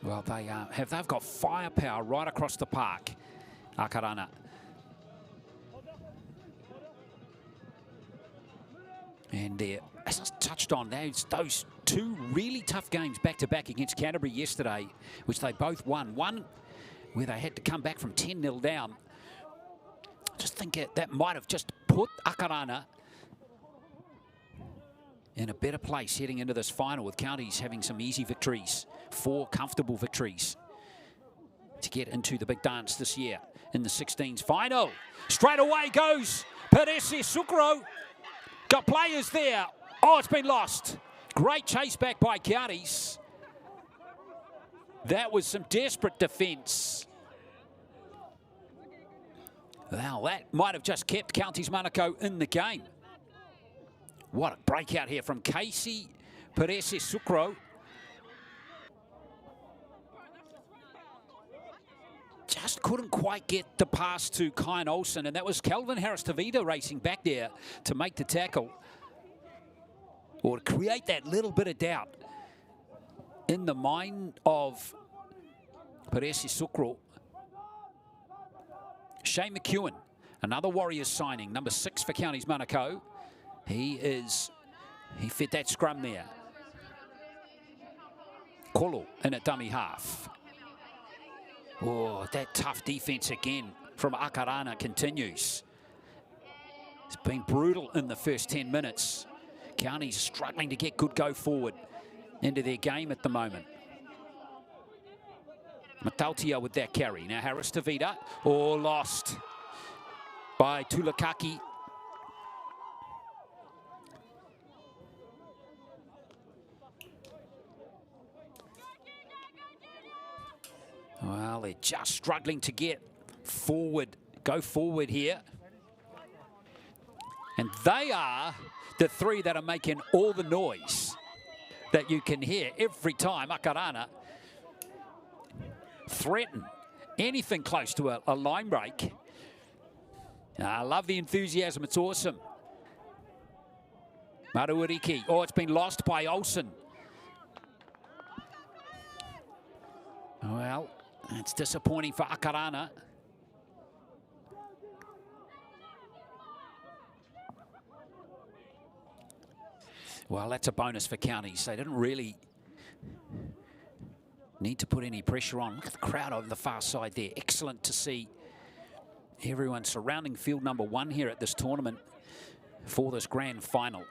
Well, they've got firepower right across the park, Akarana. And as I touched on, those 2 really tough games back-to-back against Canterbury yesterday, which they both won. One where they had to come back from 10-0 down. I just think that might have just put Akarana in a better place heading into this final, with Counties having some easy victories, 4 comfortable victories to get into the big dance this year in the 16s final. Straight away goes Perese Sukro. Got players there. Oh, it's been lost. Great chase back by Counties. That was some desperate defence. Well, that might have just kept Counties Manukau in the game. What a breakout here from Casey Perese Sukro. Just couldn't quite get the pass to Kyan Olsen, and that was Kelvin Harris-Tavita racing back there to make the tackle, or to create that little bit of doubt in the mind of Perese Sukro. Shane McEwen, another Warriors signing, number 6 for Counties Manukau. He fit that scrum there. Kolo in at dummy half. Oh, that tough defense again from Akarana continues. It's been brutal in the first 10 minutes. Counties struggling to get good go forward into their game at the moment. Matautia with that carry. Now Harris-Tavita, lost by Tulakaki. Well, they're just struggling to get forward, go forward here. And they are the three that are making all the noise that you can hear every time Aotearoa threaten anything close to a line break. I love the enthusiasm, it's awesome. Maruariki, oh, it's been lost by Olsen. Well, it's disappointing for Aotearoa. Well, that's a bonus for Counties. They didn't really need to put any pressure on. Look at the crowd over the far side there. Excellent to see everyone surrounding field number 1 here at this tournament for this grand final.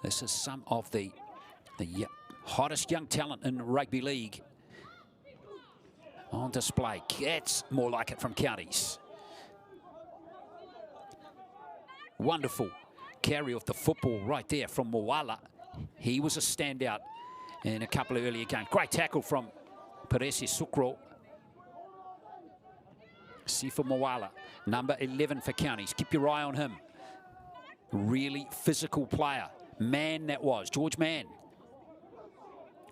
This is some of the hottest young talent in rugby league on display. That's more like it from Counties. Wonderful carry of the football right there from Moala. He was a standout in a couple of earlier games. Great tackle from Peresi Sukro. Sifa Moala, number 11 for Counties. Keep your eye on him. Really physical player. Mann that was, George Mann.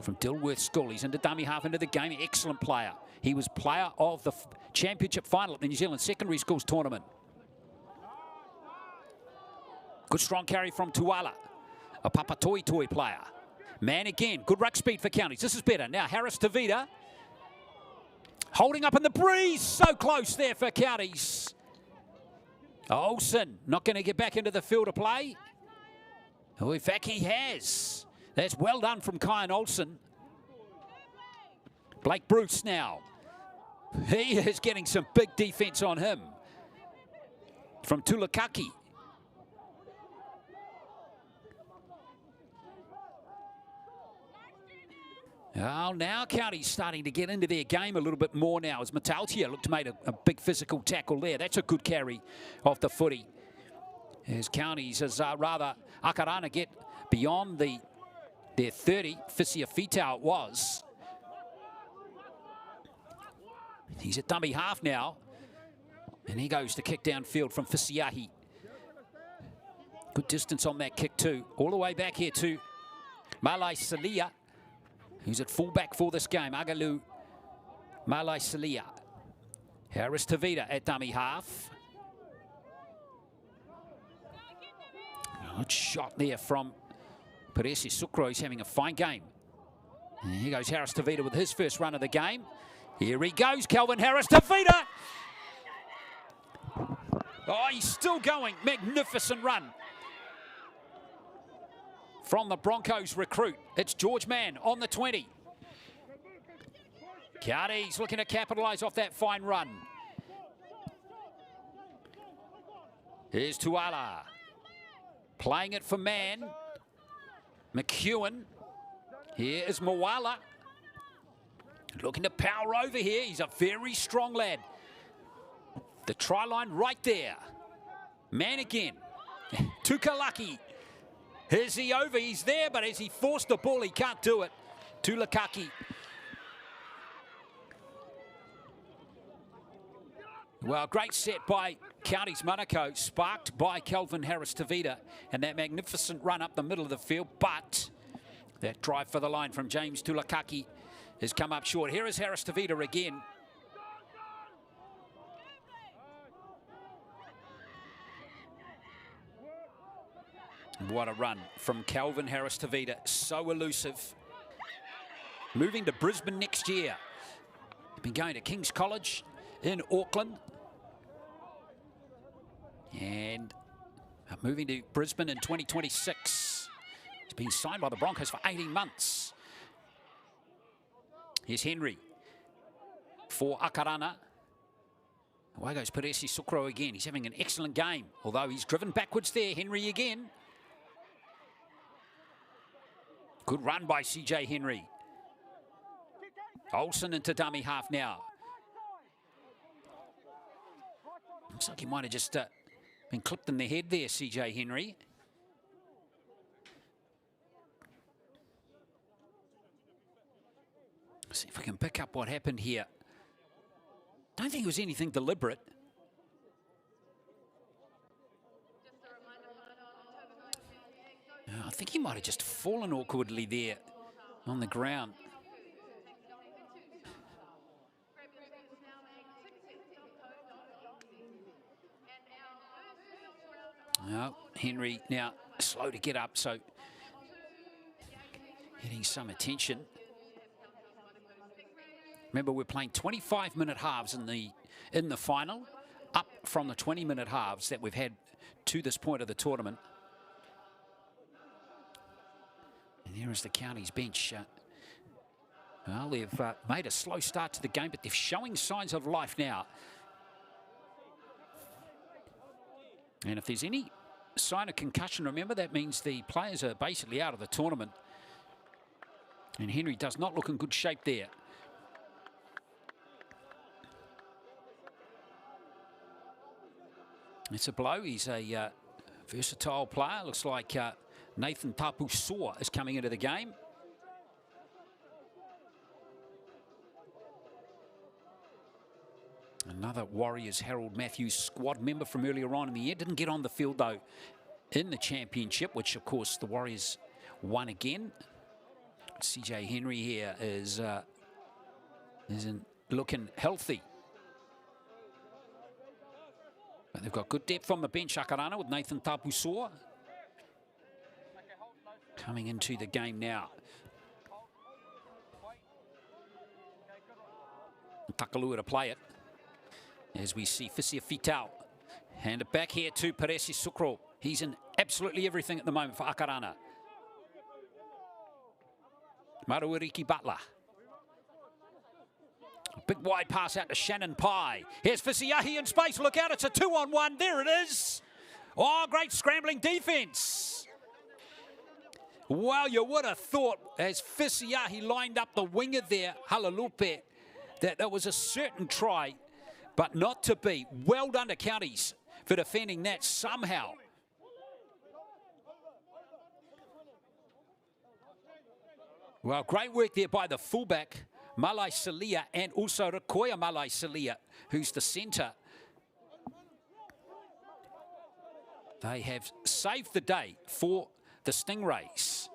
From Dilworth School, he's into dummy half into the game. Excellent player. He was player of the championship final at the New Zealand Secondary Schools tournament. Good strong carry from Tuala, a Papatoetoe player. Man again, good ruck speed for Counties. This is better. Now Harris Tavita, holding up in the breeze. So close there for Counties. Olsen not going to get back into the field of play. Oh, in fact, he has. That's well done from Kyan Olsen. Blake Bruce now. He is getting some big defense on him. From Tulakaki. Oh, now Counties starting to get into their game a little bit more now as Metaltia looked to make a big physical tackle there. That's a good carry off the footy. As Counties, as rather Aotearoa get beyond their 30, Fisia Fitau it was. He's at dummy half now. And he goes to kick downfield from Fisiahi. Good distance on that kick too. All the way back here to Malai Salia, who's at fullback for this game. Agalu Malai Salia. Harris Tavita at dummy half. Good shot there from Peresi Sukro. He's having a fine game. And here goes Harris Tavita with his first run of the game. Here he goes, Kelvin Harris Tavita. Oh, he's still going. Magnificent run from the Broncos recruit. It's George Mann on the 20. Counties looking to capitalise off that fine run. Here's Tuala. Playing it for Mann. McEwen. Here is Moala. Looking to power over here. He's a very strong lad. The try line right there. Mann again. Tukalaki. Is he over? He's there, but as he forced the ball, he can't do it. Tulakaki. Well, great set by Counties Manukau, sparked by Kelvin Harris Tavita, and that magnificent run up the middle of the field, but that drive for the line from James Tulakaki has come up short. Here is Harris Tavita again. What a run from Kelvin Harris Tavita, so elusive. Moving to Brisbane next year. Been going to King's College in Auckland. And moving to Brisbane in 2026. He's been signed by the Broncos for 18 months. Here's Henry for Aotearoa. Away goes Peresi Sukro again. He's having an excellent game, although he's driven backwards there. Henry again. Good run by CJ Henry. Olsen into dummy half now. Looks like he might have just been clipped in the head there, CJ Henry. See if we can pick up what happened here. Don't think it was anything deliberate. I think he might have just fallen awkwardly there on the ground. Well, Henry now slow to get up, so getting some attention. Remember, we're playing 25-minute halves in the final, up from the 20-minute halves that we've had to this point of the tournament. And there is the county's bench. Well, they've made a slow start to the game, but they're showing signs of life now. And if there's any sign of concussion, remember, that means the players are basically out of the tournament. And Henry does not look in good shape there. It's a blow. He's a versatile player. Looks like Nathan Tapu-Soa is coming into the game. Another Warriors Harold Matthews squad member from earlier on in the year. Didn't get on the field, though, in the championship, which, of course, the Warriors won again. CJ Henry here isn't looking healthy. But they've got good depth on the bench, Aotearoa, with Nathan Tapu-Soa coming into the game now. Takalua to play it. As we see Fisia Fitau hand it back here to Peresi Sukro. He's in absolutely everything at the moment for Aotearoa. Maruariki Butler. A big wide pass out to Shannon Pye. Here's Fisiahi in space. Look out, it's a 2-on-1. There it is. Oh, great scrambling defense. Well, you would have thought, as Fisiahi lined up the winger there, Halalupe, that was a certain try, but not to be. Well done to Counties for defending that somehow. Well, great work there by the fullback, Malai Salia, and also Rakoya Malai Salia, who's the centre. They have saved the day for the Stingrays.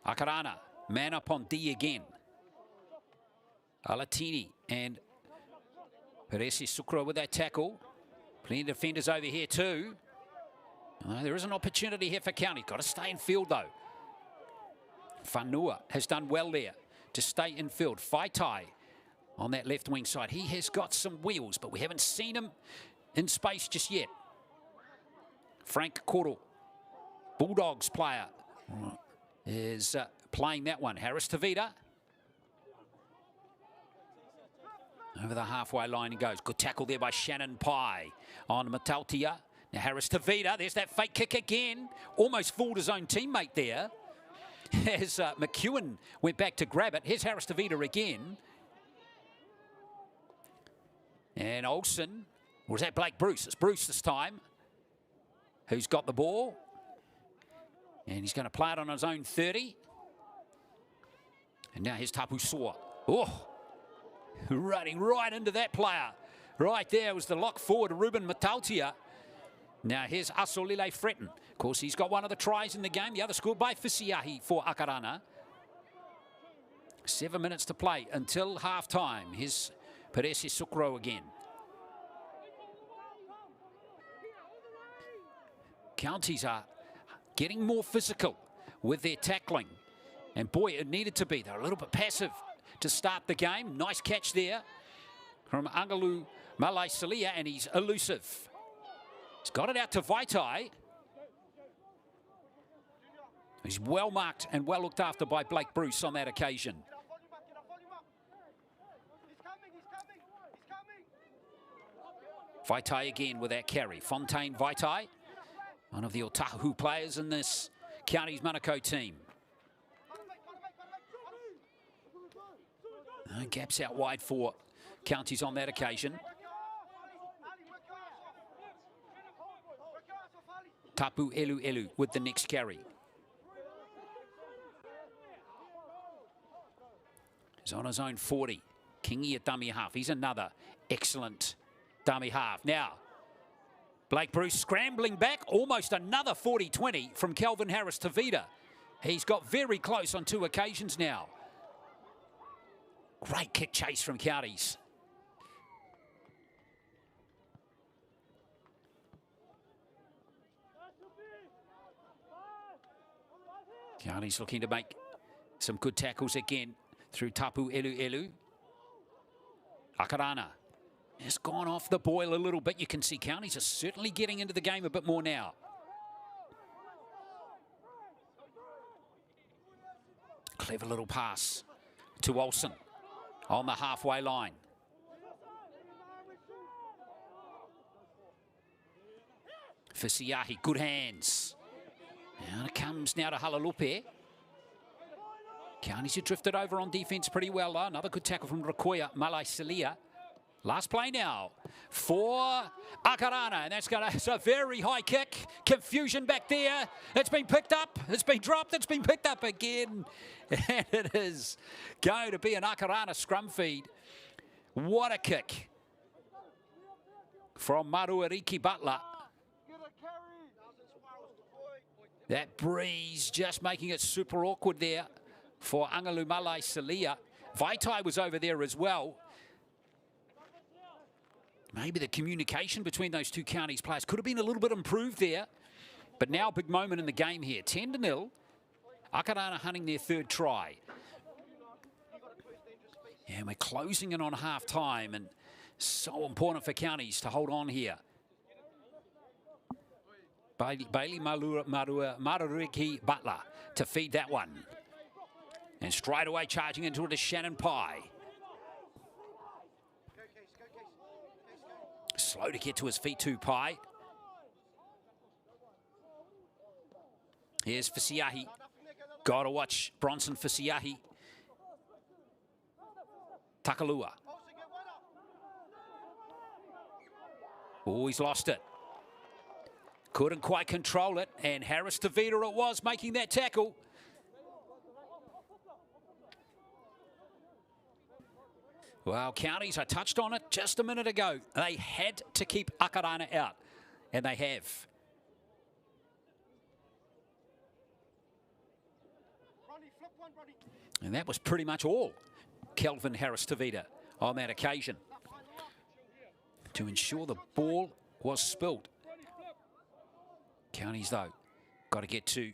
Aotearoa, man up on D again. Alatini and Peresi Sukro with that tackle. Plenty of defenders over here too. There is an opportunity here for County. Got to stay in field though. Whanua has done well there to stay in field. Whaitai on that left wing side. He has got some wheels, but we haven't seen him in space just yet. Frank Koro, Bulldogs player, is playing that one. Harris Tavita. Over the halfway line he goes. Good tackle there by Shannon Pye on Mataltia. Now Harris Tavita, there's that fake kick again. Almost fooled his own teammate there. As McEwen went back to grab it. Here's Harris Tavita again. And Olsen, or was that Blake Bruce? It's Bruce this time. Who's got the ball. And he's going to play it on his own 30. And now here's Tapu-Soa. Oh, running right into that player. Right there was the lock forward, Ruben Mataltia. Now here's Asolile Fretton. Of course, he's got one of the tries in the game. The other scored by Fisiahi for Aotearoa. 7 minutes to play until half-time. Here's Peresi Sukro again. Counties are getting more physical with their tackling. And boy, it needed to be. They're a little bit passive to start the game. Nice catch there from Angalu Malai Salia, and he's elusive. He's got it out to Vaitai. He's well marked and well looked after by Blake Bruce on that occasion. Vaitai again with that carry. Fontaine Vaitai, one of the Otahu players in this Counties Manukau team. Gaps out wide for Counties on that occasion. Tapu Elu with the next carry. He's on his own 40. Kingi at dummy half. He's another excellent dummy half. Now, Blake Bruce scrambling back. Almost another 40-20 from Kelvin Harris-Tavita. He's got very close on 2 occasions now. Great kick chase from Counties. Counties looking to make some good tackles again through Tapu Elu. Akarana has gone off the boil a little bit. You can see Counties are certainly getting into the game a bit more now. Clever little pass to Olsen on the halfway line. Fisiahi, good hands. And it comes now to Halalupe. Counties have drifted over on defence pretty well though. Another good tackle from Rakoya Malaisalia. Last play now for Akarana, and that's a very high kick. Confusion back there. It's been picked up. It's been dropped. It's been picked up again. And it is going to be an Akarana scrum feed. What a kick from Maruariki Butler. That breeze just making it super awkward there for Angalu Malaisalia. Vaitai was over there as well. Maybe the communication between those two Counties players could have been a little bit improved there. But now big moment in the game here. 10-0. Akarana hunting their 3rd try. Yeah, we're closing in on half time, and so important for Counties to hold on here. Bailey Maruariki Butler to feed that one. And straight away charging into it is Shannon Pye. Slow to get to his feet too, Pye. Here's Fisiahi. Got to watch Bronson Fisiahi. Takalua. Oh, he's lost it. Couldn't quite control it, and Harris-Tavita it was making that tackle. Well, Counties, I touched on it just a minute ago. They had to keep Akarana out, and they have. And that was pretty much all Kelvin Harris-Tavita on that occasion to ensure the ball was spilt. Counties, though, got to get to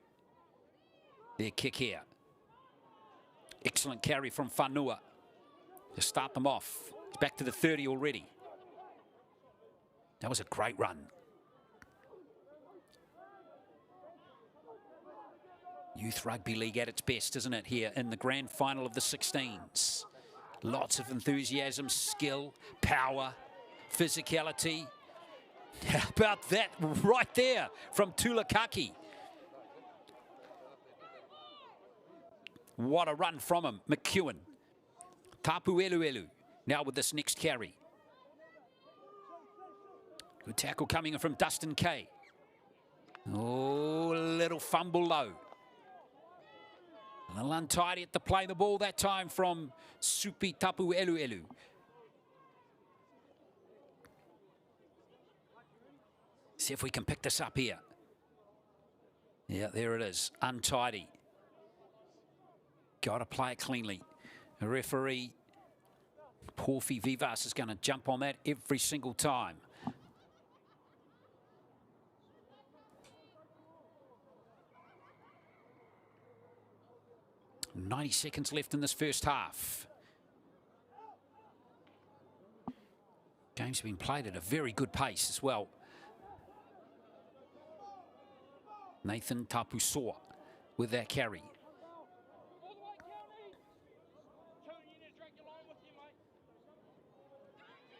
their kick here. Excellent carry from Whanua to start them off. It's back to the 30 already. That was a great run. Youth Rugby League at its best, isn't it, here in the grand final of the 16s. Lots of enthusiasm, skill, power, physicality. How about that right there from Tulakaki? What a run from him. McEwen. Tapu Elu now with this next carry. Good tackle coming in from Dustin Kay. Oh, a little fumble low. A little untidy at the play the ball that time from Supi Tapu Elu. See if we can pick this up here. Yeah, there it is. Untidy. Got to play it cleanly. The referee, Porfi Vivas, is going to jump on that every single time. .90 seconds left in this first half. Game's been played at a very good pace as well. Nathan Tapusoa with that carry.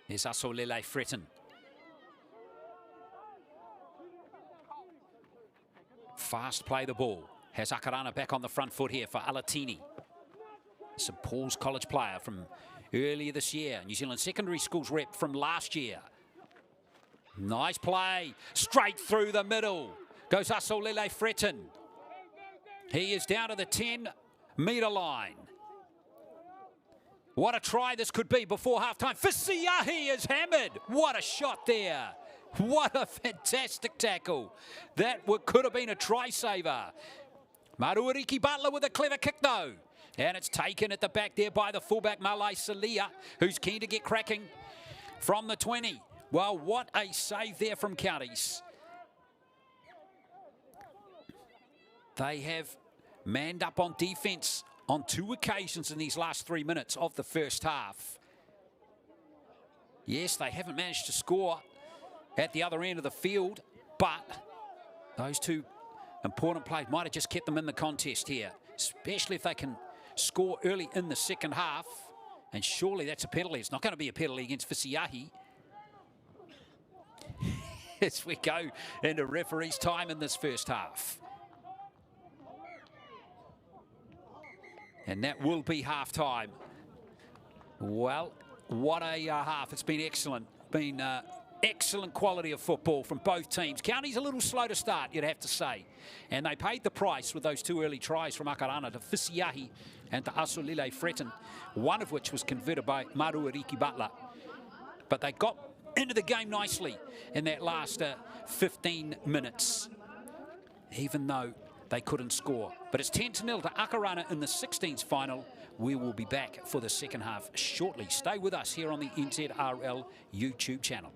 There's Asolele Fretton. Fast play the ball. Has Akarana back on the front foot here for Alatini. St Paul's College player from earlier this year. New Zealand Secondary Schools rep from last year. Nice play. Straight through the middle. Goes Asolele Fretton. He is down to the 10-metre line. What a try this could be before half-time. Fisiahi is hammered. What a shot there. What a fantastic tackle. That could have been a try saver. Maruariki Butler with a clever kick though. And it's taken at the back there by the fullback Malai Salia, who's keen to get cracking from the 20. Well, what a save there from Counties. They have manned up on defence on 2 occasions in these last 3 minutes of the first half. Yes, they haven't managed to score at the other end of the field, but those 2 important plays might have just kept them in the contest here, especially if they can score early in the second half. And surely that's a penalty. It's not going to be a penalty against Fisiahi. As we go into referee's time in this first half. And that will be half-time. Well, what a half. It's been excellent. Been excellent quality of football from both teams. County's a little slow to start, you'd have to say. And they paid the price with those 2 early tries from Akarana to Fisiahi and to Asolile Fretten, one of which was converted by Maruariki Butler. But they got into the game nicely in that last 15 minutes, even though they couldn't score. But it's 10-0 to Akarana in the 16s final. We will be back for the second half shortly. Stay with us here on the NZRL YouTube channel.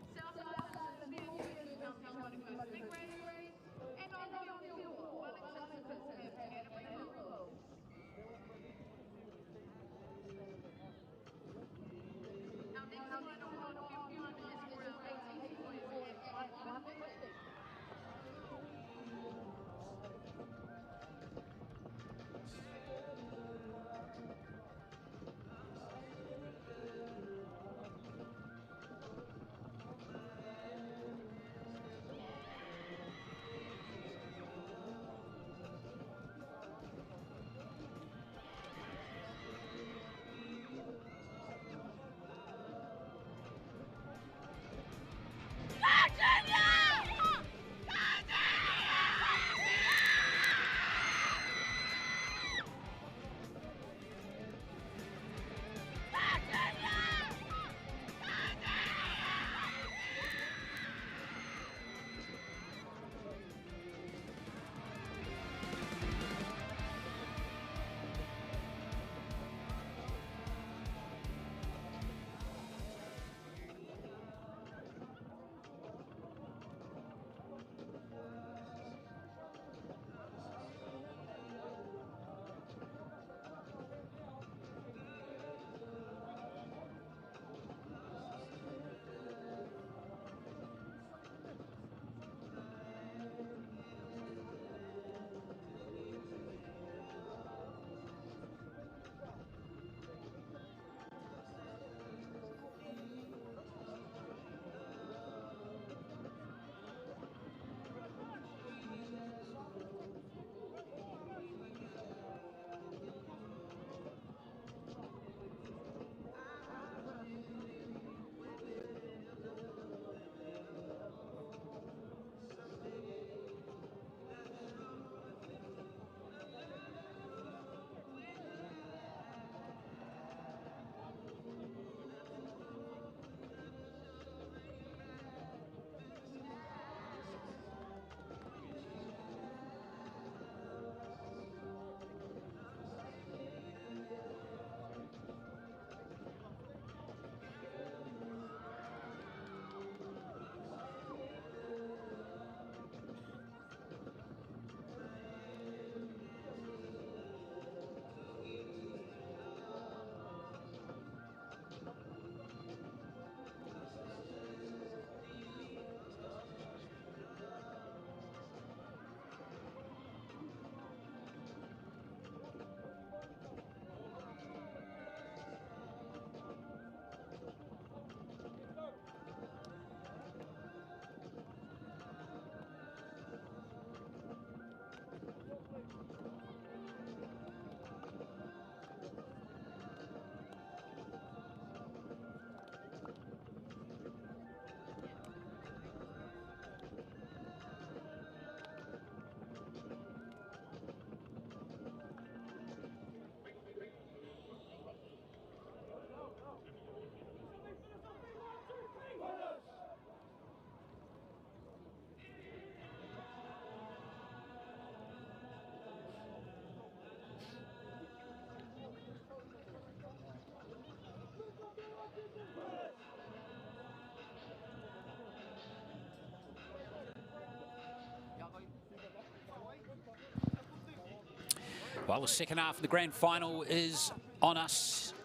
Well, the second half of the grand final is on us,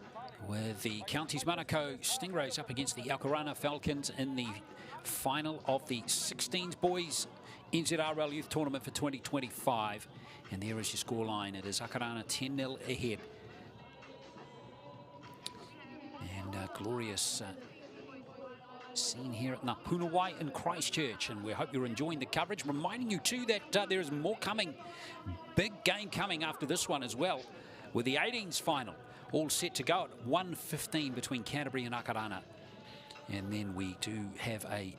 with the Counties Manukau Stingrays up against the Aotearoa Falcons in the final of the 16s boys NZRL Youth Tournament for 2025. And there is your scoreline. It is Aotearoa 10-0 ahead. And glorious scene here at Puna in Christchurch, and we hope you're enjoying the coverage. Reminding you too that there is more coming, big game coming after this one as well, with the 18s final all set to go at 1:15 between Canterbury and Aotearoa. And then we do have a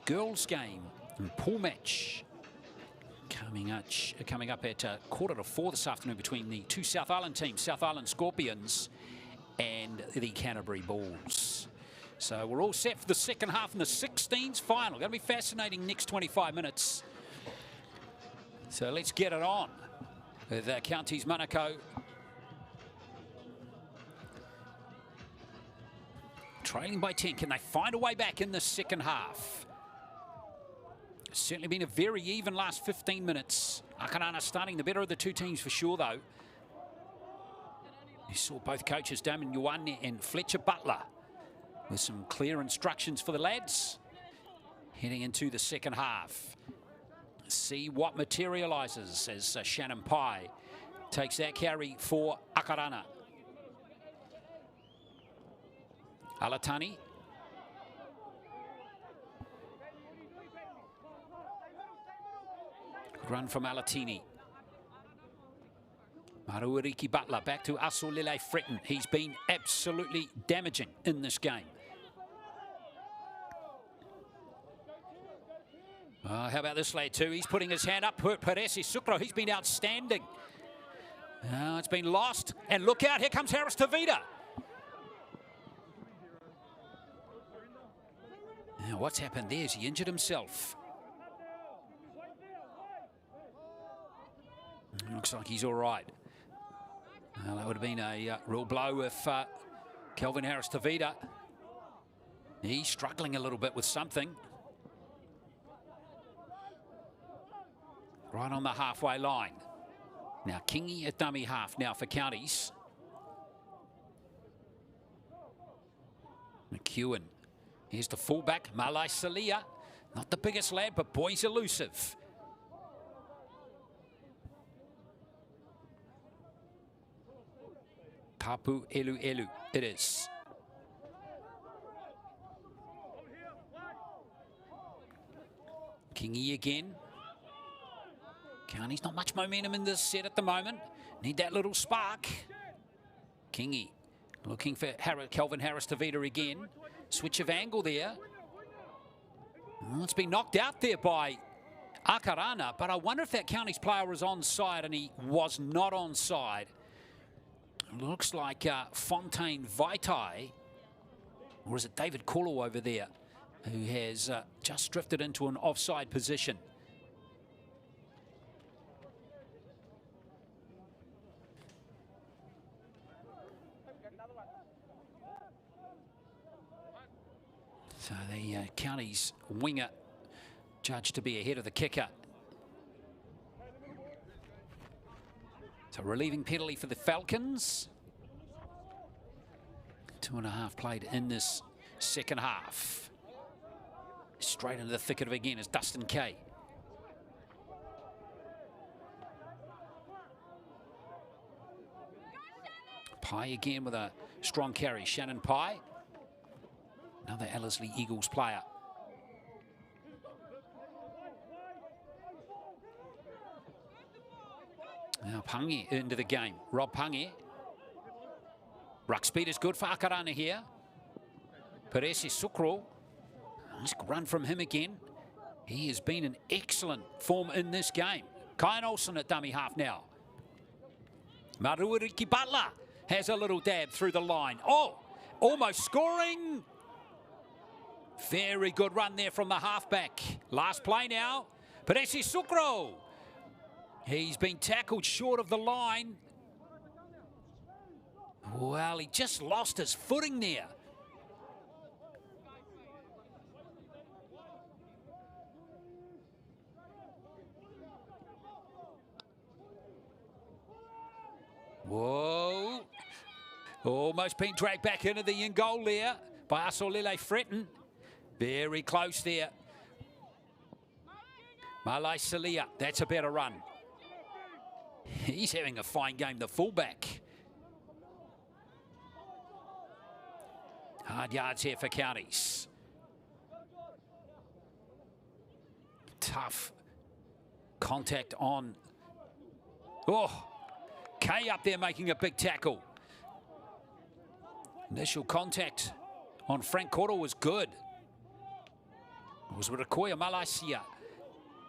girls game and pool match coming up at 3:45 this afternoon between the two South Island teams, South Island Scorpions and the Canterbury Bulls. So we're all set for the second half in the 16s final. Going to be fascinating next 25 minutes. So let's get it on with Counties Manukau. Trailing by 10. Can they find a way back in the second half? It's certainly been a very even last 15 minutes. Aotearoa starting the better of the two teams for sure, though. You saw both coaches, Damon Ioane and Fletcher Butler, with some clear instructions for the lads heading into the second half. See what materialises as Shannon Pye takes that carry for Aotearoa. Alatani. Good run from Alatini. Maruariki Butler back to Asolele Fretton. He's been absolutely damaging in this game. How about this lad too? He's putting his hand up. Peresi Sukro, he's been outstanding. It's been lost. And look out, here comes Harris Tavita. Now, what's happened there? Is he injured himself? Looks like he's all right. Well, that would have been a real blow if Kelvin Harris Tavita. He's struggling a little bit with something. Right on the halfway line. Now Kingi at dummy half now for Counties. McEwen. Here's the fullback, Malai Salia. Not the biggest lad, but boy's elusive. Papu Elu it is. Kingi again. Counties not much momentum in this set at the moment. Need that little spark. Kingi looking for Kelvin Harris Tavita again. Switch of angle there. Well, it's been knocked out there by Aotearoa, but I wonder if that Counties player was onside, and he was not onside. Looks like Fontaine Vaitai, or is it David Kolo over there, who has just drifted into an offside position. So the Counties winger judged to be ahead of the kicker. So relieving penalty for the Falcons. 2.5 played in this second half. Straight into the thick of it again is Dustin Kay. Pye again with a strong carry. Shannon Pye. Another Ellerslie Eagles player. Now Pangi into the game. Rob Pangi. Ruck speed is good for Aotearoa here. Peresi Sukro. Nice run from him again. He has been in excellent form in this game. Kyan Olsen at dummy half now. Maruariki Butler has a little dab through the line. Oh, almost scoring. Very good run there from the halfback. Last play now. Peresi Sukro. He's been tackled short of the line. Well, he just lost his footing there. Whoa. Almost being dragged back into the in goal there by Asolile Fretton. Very close there. Malai Salia, that's a better run. He's having a fine game, the fullback. Hard yards here for Counties. Tough contact on. Oh, Kay up there making a big tackle. Initial contact on Frank Koro was good. It was with Rakoya Malaisia.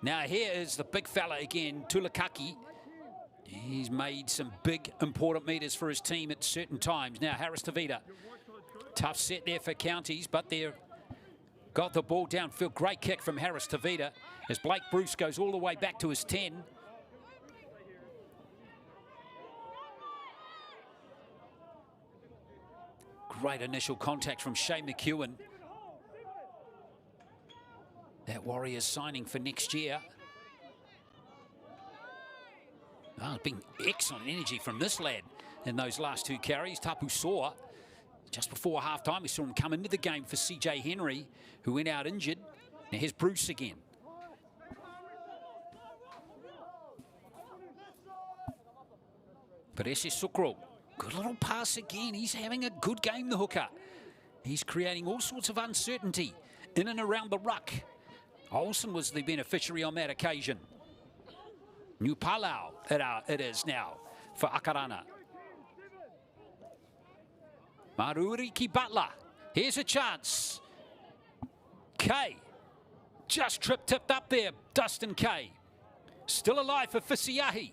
Now here is the big fella again, Tulakaki. He's made some big, important meters for his team at certain times. Now Harris Tavita. Tough set there for Counties, but they've got the ball downfield. Great kick from Harris Tavita as Blake Bruce goes all the way back to his 10. Great initial contact from Shane McEwen. That Warriors signing for next year. Oh, it's been excellent energy from this lad in those last two carries. Tapu Soa, just before half-time, we saw him come into the game for CJ Henry, who went out injured. Now here's Bruce again. Perese Sukro, good little pass again. He's having a good game, the hooker. He's creating all sorts of uncertainty in and around the ruck. Olsen was the beneficiary on that occasion. New Palau it is now for Akarana. Maruriki Butler. Here's a chance. Kay. Just tipped up there. Dustin Kay. Still alive for Fisiahi.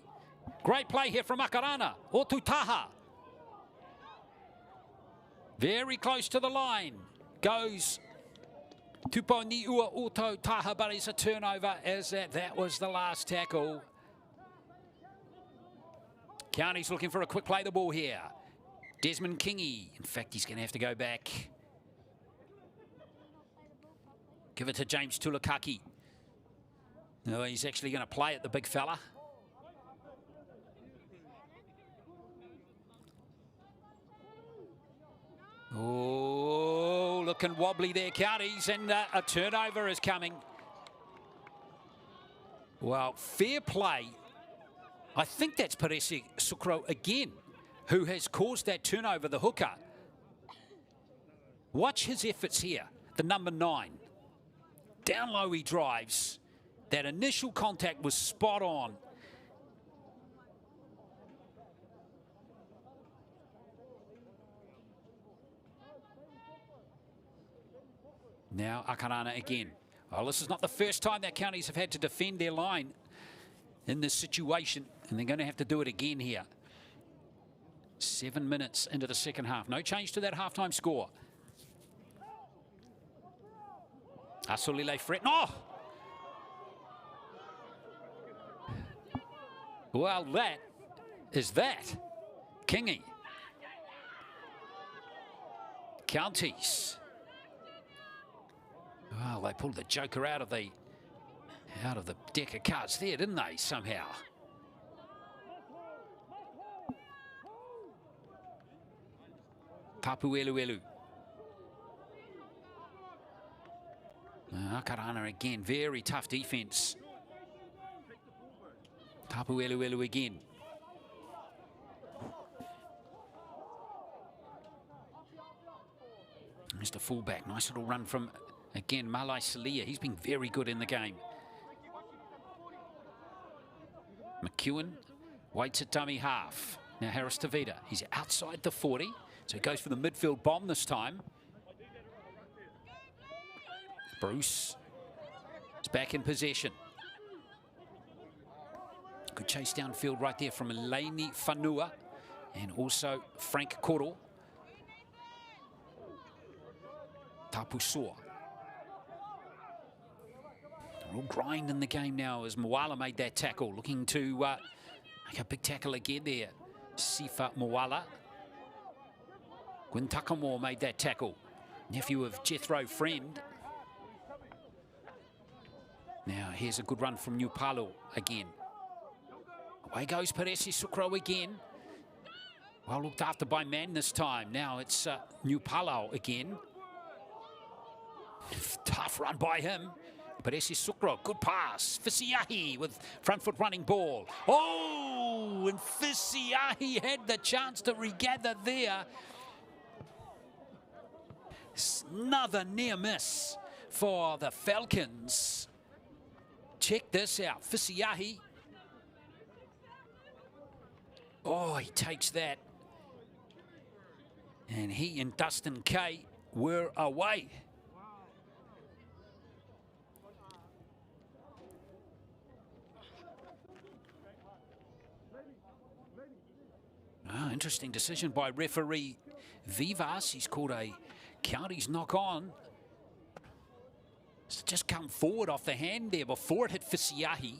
Great play here from Akarana. Otutaha. Very close to the line. Goes Tupo Niua Otutaha, but it's a turnover as that was the last tackle. County's looking for a quick play the ball here. Desmond Kingy. In fact, he's going to have to go back. Give it to James Tulakaki. No, he's actually going to play it, the big fella. Oh, looking wobbly there, Counties, and a turnover is coming. Well, fair play. I think that's Perese Sukro again, who has caused that turnover, the hooker. Watch his efforts here, the number 9. Down low he drives. That initial contact was spot on. Now Akarana again. Well, this is not the first time that Counties have had to defend their line in this situation, and they're going to have to do it again here. 7 minutes into the second half. No change to that halftime score. Asolile Fretton. Oh! Well, that is that. Kingy. Counties. Well, they pulled the joker out of the deck of cards there, didn't they, somehow? Tapu Eluelu. Akarana again, very tough defence. Tapu Eluelu again. There's the fullback, nice little run from, again, Malai Salia. He's been very good in the game. McEwen waits at dummy half. Now Harris Tavita, he's outside the 40, so he goes for the midfield bomb this time. Bruce is back in possession. Good chase downfield right there from Eleni Fanua and also Frank Koro. Tapu Soa. Real grind in the game now as Moala made that tackle, looking to make a big tackle again there. Sifa Moala. Gwyn Takamore made that tackle. Nephew of Jethro Friend. Now here's a good run from New Palu again. Away goes Perese Sukro again. Well looked after by Man this time. Now it's New Palau again. Tough run by him. Peresi Sukro, good pass. Fisiahi with front foot running ball. Oh, and Fisiahi had the chance to regather there. Another near miss for the Falcons. Check this out, Fisiahi. Oh, he takes that. And he and Dustin Kay were away. Interesting decision by referee Vivas. He's called a counties knock on. So just come forward off the hand there before it hit Fisiahi.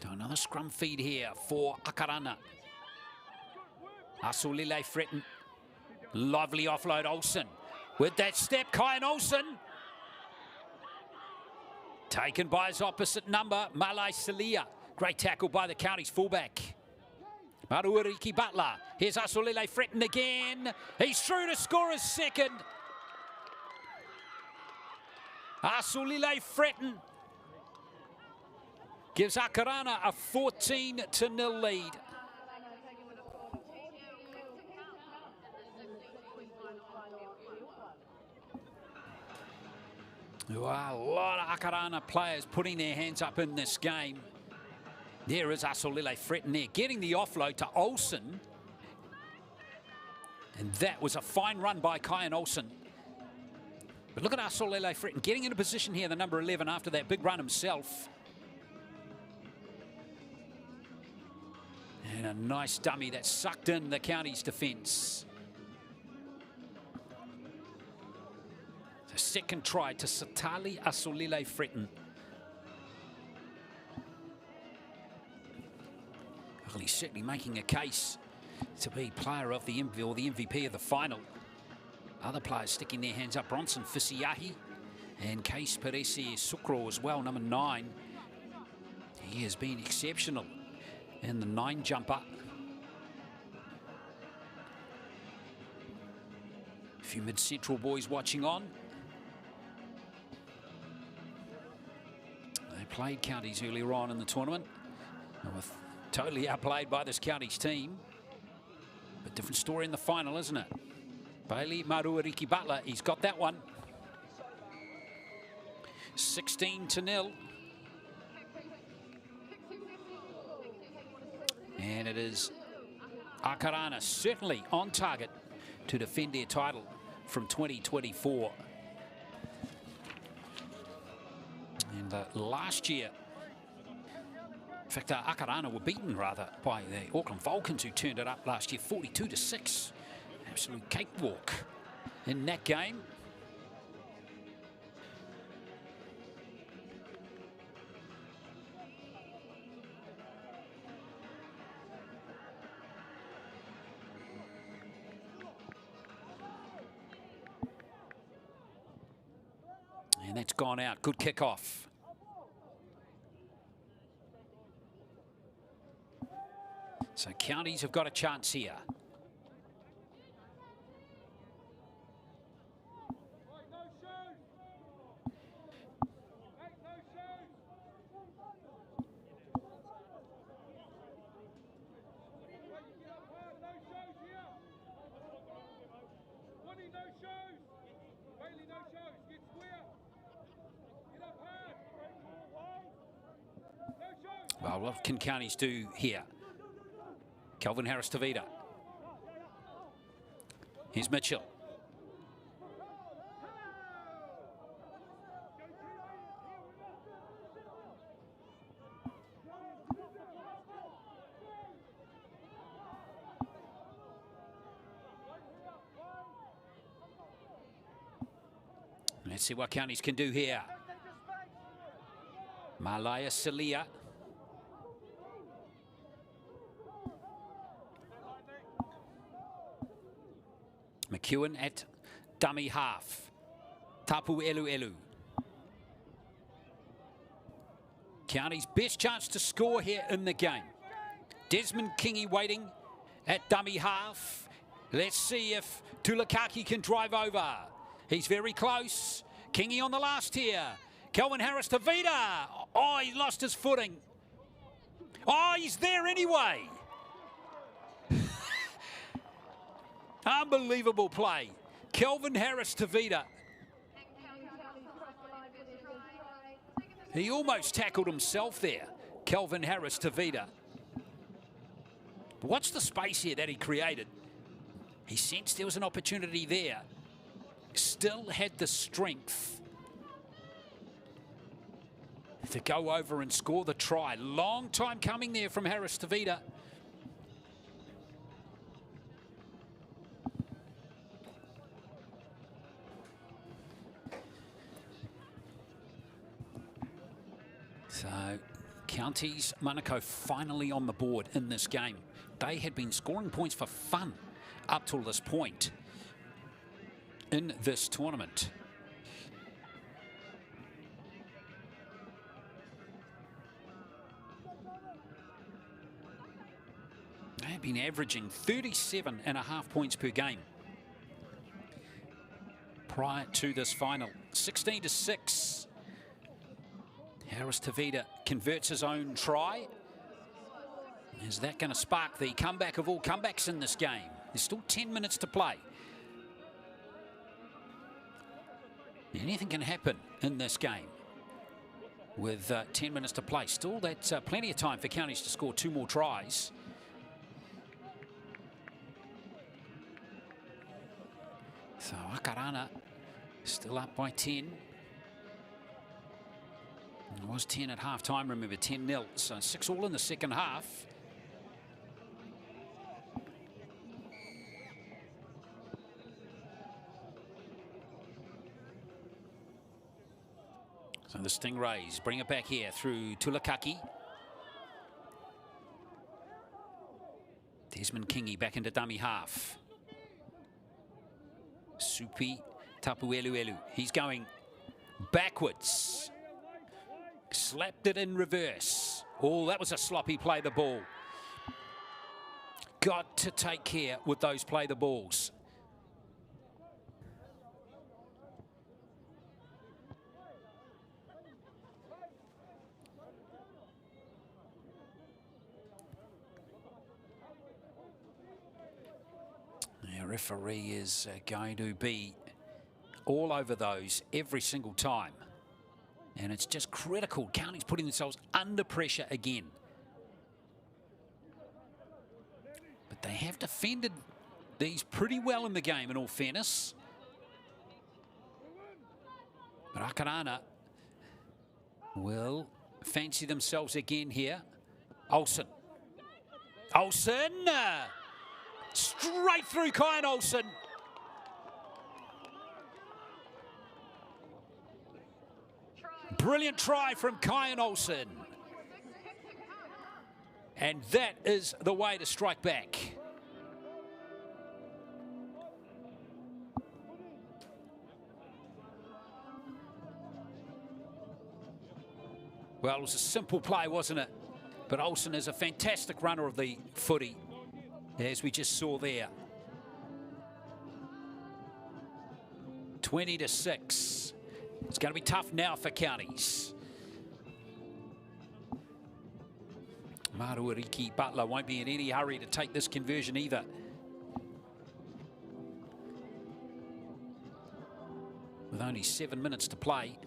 So another scrum feed here for Akarana. Asulile Fretton. Lovely offload, Olsen. With that step, Kyan Olsen. Taken by his opposite number, Malai Salia. Great tackle by the county's fullback. Maruariki Butler. Here's Asolele Fretton again. He's through to score his second. Asolele Fretton gives Akarana a 14-0 lead. Wow, a lot of Akarana players putting their hands up in this game. There is Asolele Fretton there, getting the offload to Olsen. And that was a fine run by Kyan Olsen. But look at Asolele Fretton getting into position here, the number 11, after that big run himself. And a nice dummy that sucked in the county's defence. The second try to Satali Asolele Fretton. Well, he's certainly making a case to be player of the MVP or the MVP of the final. Other players sticking their hands up. Bronson Fisiahi and Case Peresi Sukro as well, number 9. He has been exceptional in the 9 jumper. A few mid-central boys watching on. They played counties earlier on in the tournament. With totally outplayed by this counties team. But different story in the final, isn't it? Bailey Maruariki Butler, he's got that one. 16-0. And it is Akarana certainly on target to defend their title from 2024. And last year, in fact, Akarana were beaten rather by the Auckland Vulcans, who turned it up last year 42-6. Absolute cakewalk in that game. And that's gone out. Good kickoff. So counties have got a chance here. Well, what can counties do here? Kelvin Harris-Tavita. Here's Mitchell. Let's see what counties can do here. Malaya Salia. McEwen at dummy half. Tapu Elu Elu. County's best chance to score here in the game. Desmond Kingi waiting at dummy half. Let's see if Tulakaki can drive over. He's very close. Kingi on the last here. Kelvin Harris to Vida. Oh, he lost his footing. Oh, he's there anyway. Unbelievable play. Kelvin Harris to Vida. He almost tackled himself there. Kelvin Harris to Vida. Watch the space here that he created. He sensed there was an opportunity there. Still had the strength to go over and score the try. Long time coming there from Harris to Vida. So, Counties Manukau finally on the board in this game. They had been scoring points for fun up till this point in this tournament. They have been averaging 37.5 points per game prior to this final. 16-6. Harris Tavita converts his own try. Is that going to spark the comeback of all comebacks in this game? There's still 10 minutes to play. Anything can happen in this game with 10 minutes to play. Still, that's plenty of time for Counties to score 2 more tries. So Akarana still up by 10. It was 10 at half time, remember, 10-0. So 6 all in the second half. So the Stingrays bring it back here through Tulakaki. Desmond Kingi back into dummy half. Supi Tapueluelu. He's going backwards. Slapped it in reverse. Oh, that was a sloppy play the ball. Got to take care with those play the balls. The referee is going to be all over those every single time. And it's just critical. Counties putting themselves under pressure again. But they have defended these pretty well in the game, in all fairness. But Akarana will fancy themselves again here. Olsen. Olsen! Straight through Kyan Olsen. Brilliant try from Kyan Olsen. And that is the way to strike back. Well, it was a simple play, wasn't it? But Olsen is a fantastic runner of the footy, as we just saw there. 20-6. It's going to be tough now for Counties. Maruariki Butler won't be in any hurry to take this conversion either. With only 7 minutes to play.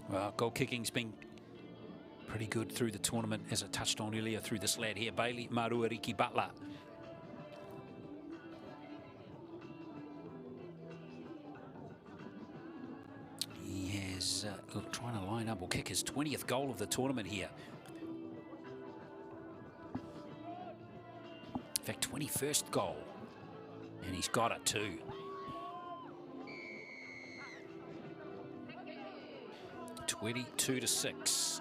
Well, goal kicking's been pretty good through the tournament, as I touched on earlier, through this lad here, Bailey Maruariki Butler. He is trying to line up or kick his 20th goal of the tournament here. In fact, 21st goal. And he's got it too. (22 to 6).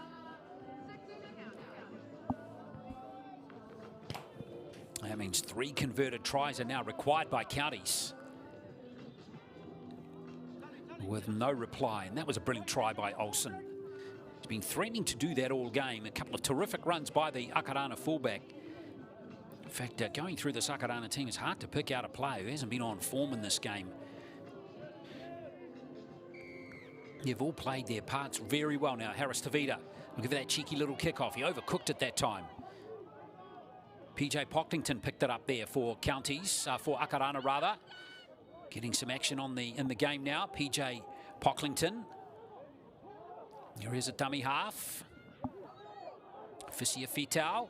That means 3 converted tries are now required by Counties. with no reply, and that was a brilliant try by Olsen. He's been threatening to do that all game. A couple of terrific runs by the Aotearoa fullback. In fact, going through this Aotearoa team, it's hard to pick out a player who hasn't been on form in this game. They've all played their parts very well now. Harris Tavita, look at that cheeky little kickoff. He overcooked it that time. PJ Pocklington picked it up there for Counties, for Aotearoa rather. Getting some action on in the game now. PJ Pocklington. Here is a dummy half. Fisia Fitau.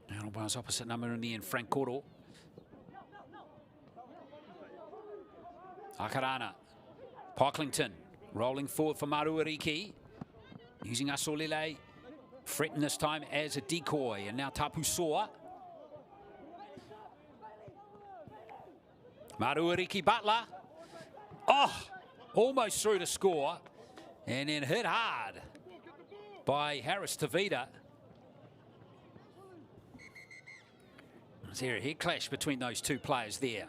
Handlebars opposite number in the end, Frank Koro. Aotearoa. Pocklington rolling forward for Maruariki. Using Asolele. Fretting this time as a decoy. And now Tapu Soa. Maruariki Butler. Oh, almost through to score. And then hit hard by Harris Tavita. Is there a head clash between those two players there?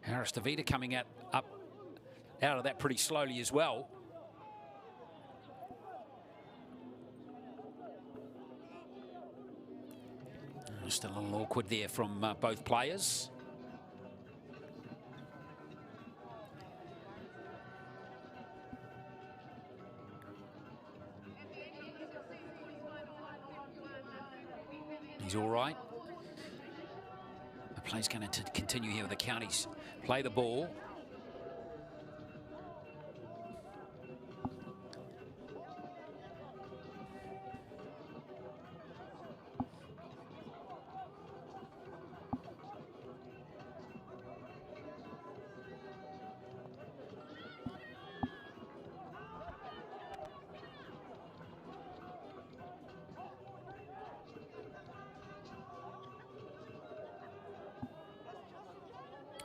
Harris Tavita coming up out of that pretty slowly as well. Just a little awkward there from both players. He's all right. The play's going to continue here with the Counties. Play the ball.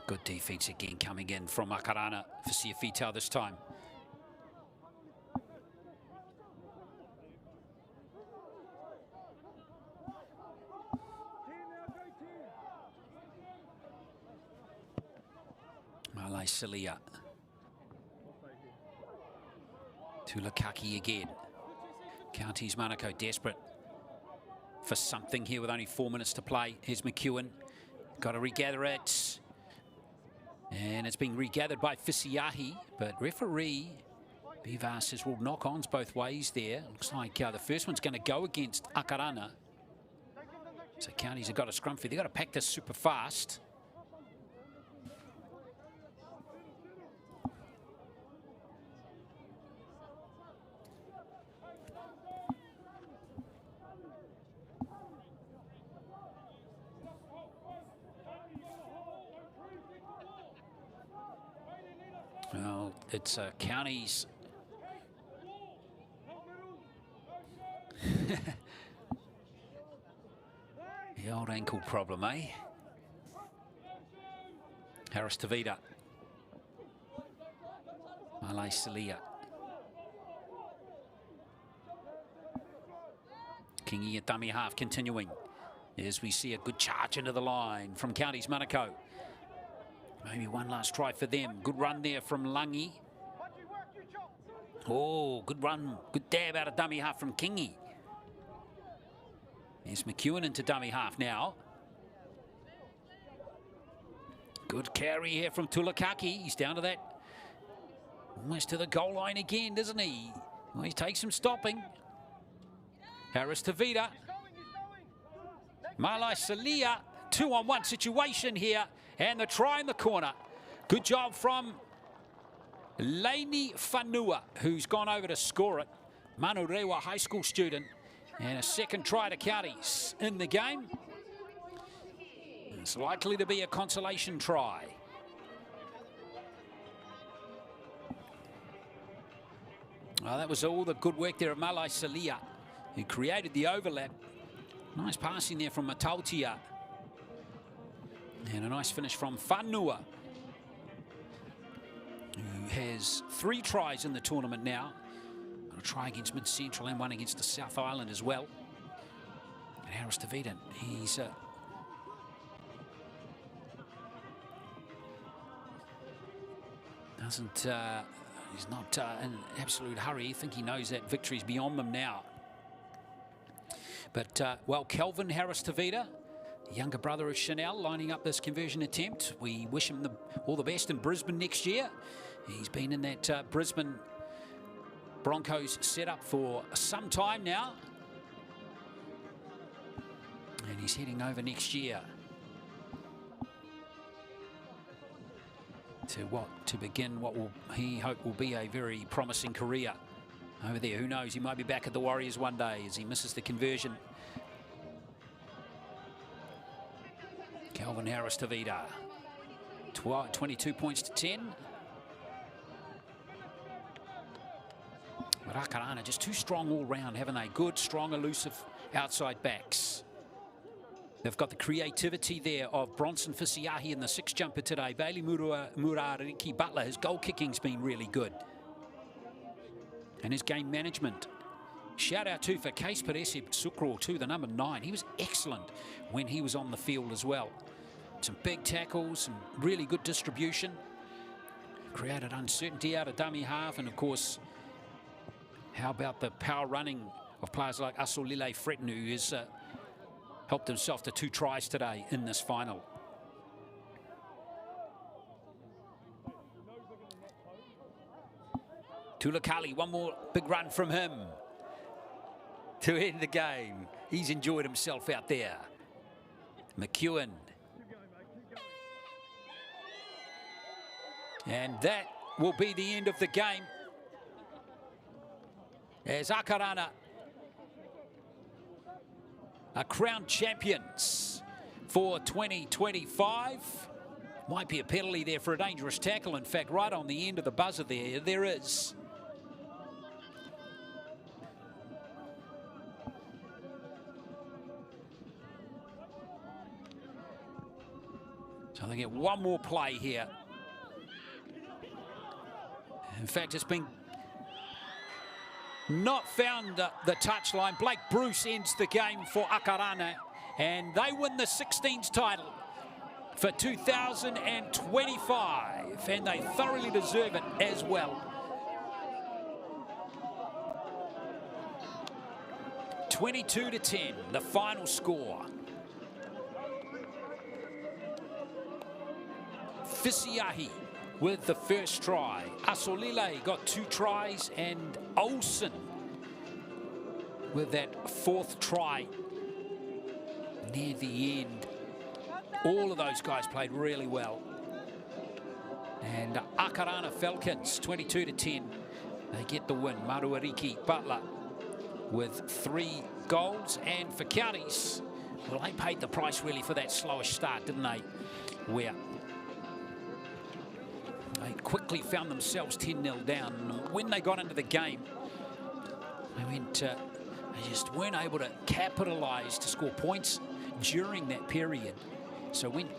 Good defense again coming in from Aotearoa for Fisia this time. Malai Silia. Tulakaki again. Counties Manukau desperate for something here with only 4 minutes to play. Here's McEwen. Got to regather it. And it's being regathered by Fisiahi, but referee Bivas says we'll knock ons both ways there. Looks like the first one's going to go against Aotearoa. So Counties have got a scrum for. They've got to pack this super fast. Well, it's Counties. The old ankle problem, eh? Harris Tavita. Malai Silia. Kingi at dummy half continuing. As we see a good charge into the line from Counties Manukau. Maybe one last try for them. Good run there from Langi. Oh, good run. Good dab out of dummy half from Kingi. There's McEwen into dummy half now. Good carry here from Tulakaki. He's down to that. Almost to the goal line again, doesn't he? Well, he takes some stopping. Harris Tavita. Malai Silia. 2-on-1 situation here. And the try in the corner. Good job from Laini Whanua, who's gone over to score it. Manurewa high school student. And a second try to Counties in the game. It's likely to be a consolation try. Well, that was all the good work there of Malai Silia, who created the overlap. Nice passing there from Matautia. And a nice finish from Whanua, who has 3 tries in the tournament now. A try against Mid Central and one against the South Island as well. Harris Davison, he's he's not in absolute hurry. I think he knows that victory's beyond them now. But, well, Kelvin Harris Tavita, younger brother of Chanel, lining up this conversion attempt. We wish him all the best in Brisbane next year. He's been in that Brisbane Broncos setup for some time now. And he's heading over next year to begin what he hope will be a very promising career over there. Who knows, he might be back at the Warriors one day as he misses the conversion. Kelvin Harris Tavita, 22 points to 10. But Aotearoa just too strong all round, haven't they? Good, strong, elusive outside backs. They've got the creativity there of Bronson Fisiahi in the 6 jumper today. Bailey Murariki Butler, his goal kicking's been really good. And his game management. Shout out too for Case Peresib Sukro too, the number 9. He was excellent when he was on the field as well. Some big tackles, some really good distribution. Created uncertainty out of dummy half, and of course, how about the power running of players like Asolile Fretten, who has helped himself to 2 tries today in this final. Tulakali, one more big run from him to end the game. He's enjoyed himself out there. McEwen. And that will be the end of the game, as Aotearoa are crowned champions for 2025. Might be a penalty there for a dangerous tackle. In fact, right on the end of the buzzer there is. So they get one more play here. In fact, it's been not found the touchline. Blake Bruce ends the game for Aotearoa, and they win the 16s title for 2025, and they thoroughly deserve it as well. 22-10, the final score. Fisiahi with the first try. Asolile got 2 tries, and Olsen with that 4th try near the end. All of those guys played really well. And Aotearoa Falcons, 22-10, they get the win. Maruariki Butler with 3 goals. And for Counties, well, they paid the price really for that slowish start, didn't they? Where they quickly found themselves 10-0 down. And when they got into the game, they just weren't able to capitalise to score points during that period. So went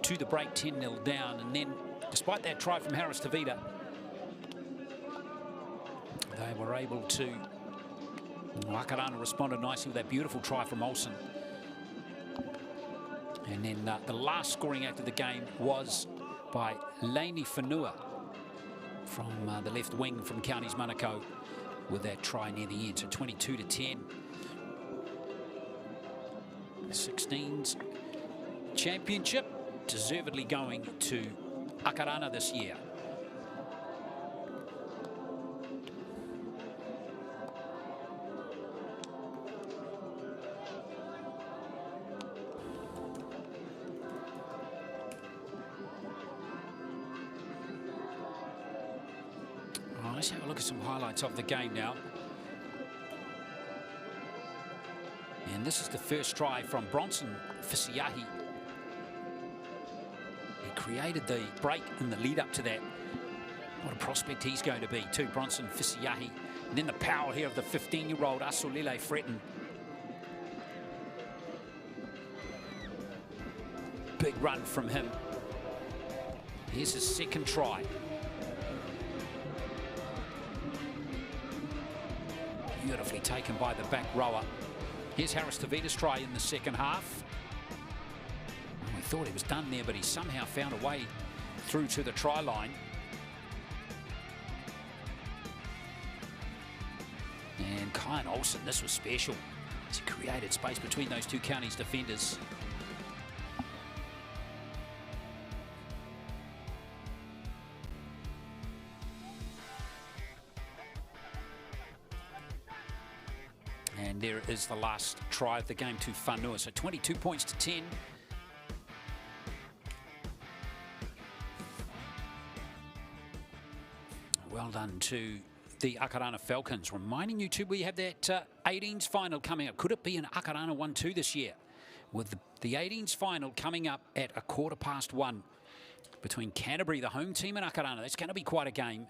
to the break 10-0 down, and then despite that try from Harris Tavita, they were able to. Aotearoa responded nicely with that beautiful try from Olsen. And then the last scoring act of the game was by Lainey Whenua from the left wing from Counties Manukau with that try near the end. So 22-10. 16s Championship deservedly going to Aotearoa this year. Let's have a look at some highlights of the game now. And this is the first try from Bronson Fisiahi. He created the break in the lead up to that. What a prospect he's going to be too, Bronson Fisiahi. And then the power here of the 15-year-old Asolile Fretten. Big run from him. Here's his second try. Beautifully taken by the back rower. Here's Harris Tavita's try in the second half. We thought he was done there, but he somehow found a way through to the try line. And Kyan Olsen, this was special. He created space between those two counties defenders. And there is the last try of the game to Whanua. So 22 points to 10. Well done to the Akarana Falcons. Reminding you too, we have that 18s final coming up. Could it be an Akarana 1-2 this year? With the 18s final coming up at 1:15 between Canterbury, the home team, and Akarana. That's going to be quite a game.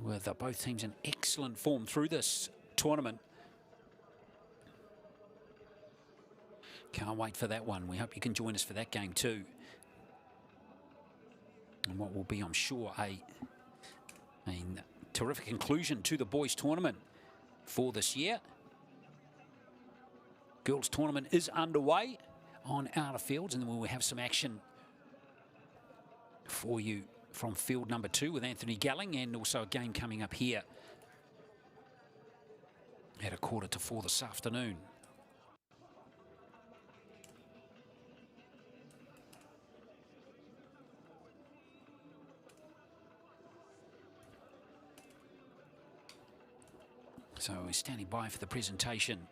With both teams in excellent form through this tournament. Can't wait for that one. We hope you can join us for that game too. And what will be, I'm sure, a terrific conclusion to the boys' tournament for this year. Girls' tournament is underway on outer fields, and then we'll have some action for you from field number 2 with Anthony Galling, and also a game coming up here at 3:45 this afternoon. So we're standing by for the presentation.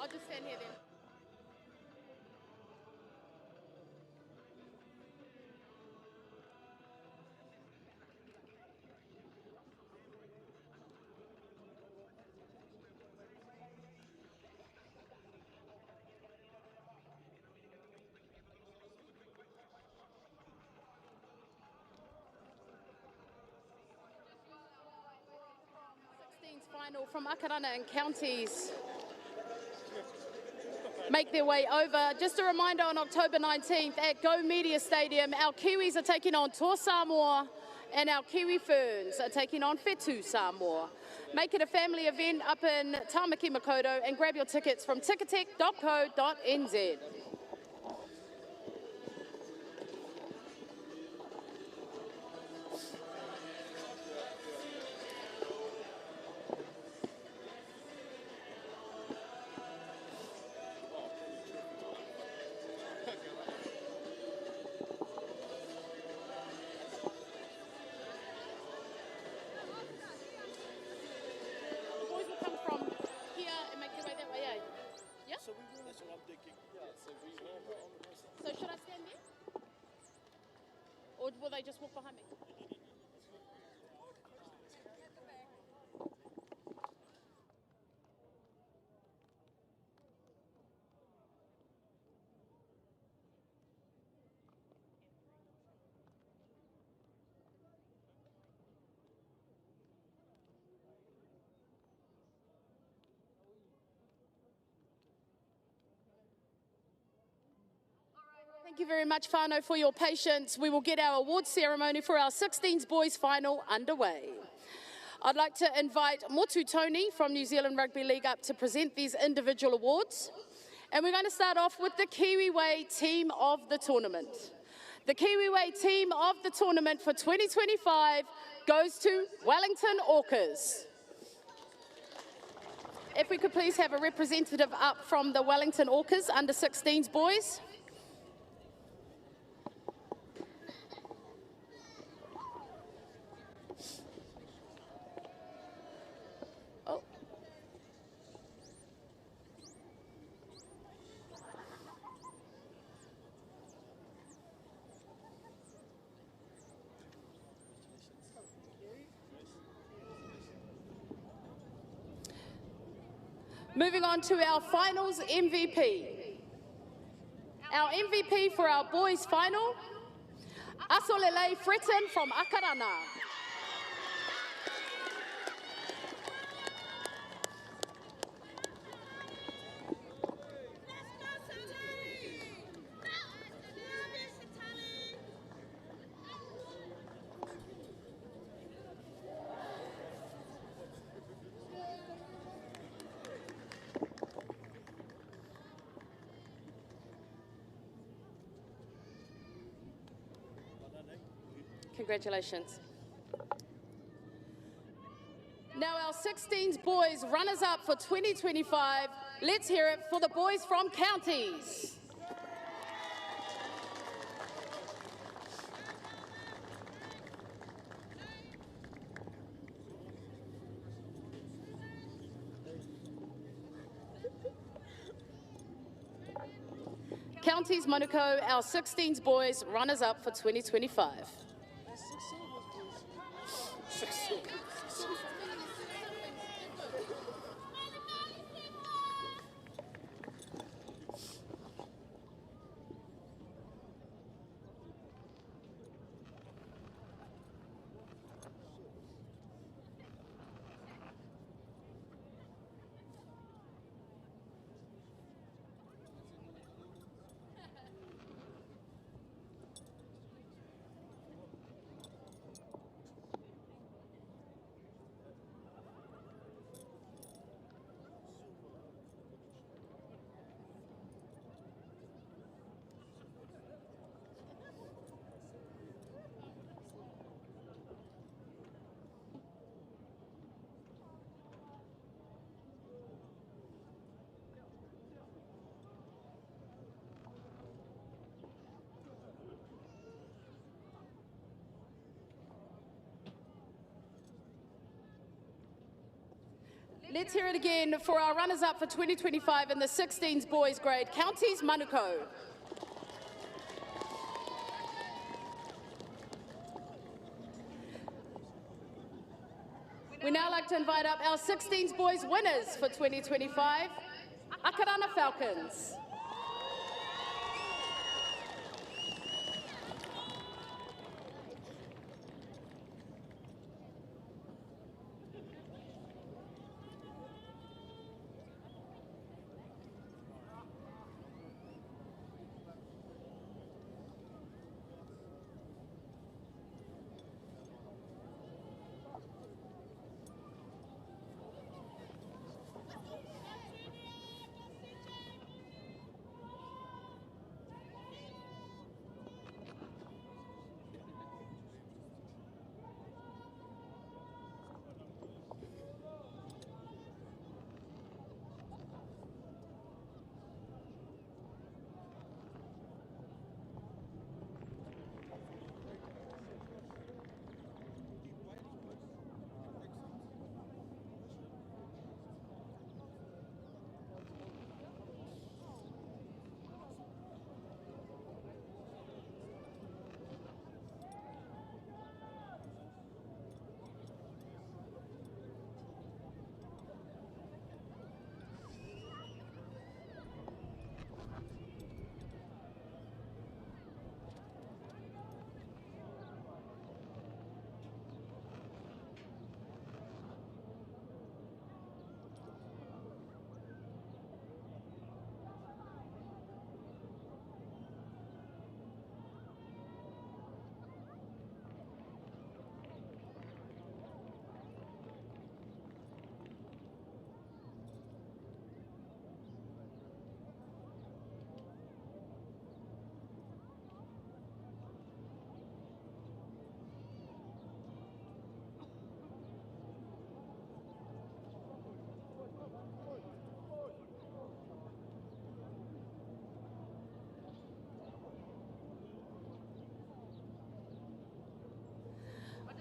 I'll just stand here then. Final from Akarana and counties make their way over. Just a reminder, on October 19th at Go Media Stadium, our Kiwis are taking on Tō Samoa and our Kiwi Ferns are taking on Whetū Samoa. Make it a family event up in Tāmaki Makaurau and grab your tickets from ticketek.co.nz. So should I stand there? Or will they just walk behind me? Thank you very much, whānau, for your patience. We will get our awards ceremony for our 16s boys final underway. I'd like to invite Motu Tony from New Zealand Rugby League up to present these individual awards. And we're going to start off with the Kiwi team of the tournament. The Kiwi team of the tournament for 2025 goes to Wellington Orcas. If we could please have a representative up from the Wellington Orcas under 16s boys. Moving on to our finals MVP. Our MVP for our boys final, Asolele Fretten from Akarana. Congratulations. Now our 16s boys runners-up for 2025. Let's hear it for the boys from counties. Counties Manukau, our 16s boys runners-up for 2025. Let's hear it again for our runners-up for 2025 in the 16s boys grade, Counties Manukau. We now like to invite up our 16s boys winners for 2025, Akarana Falcons.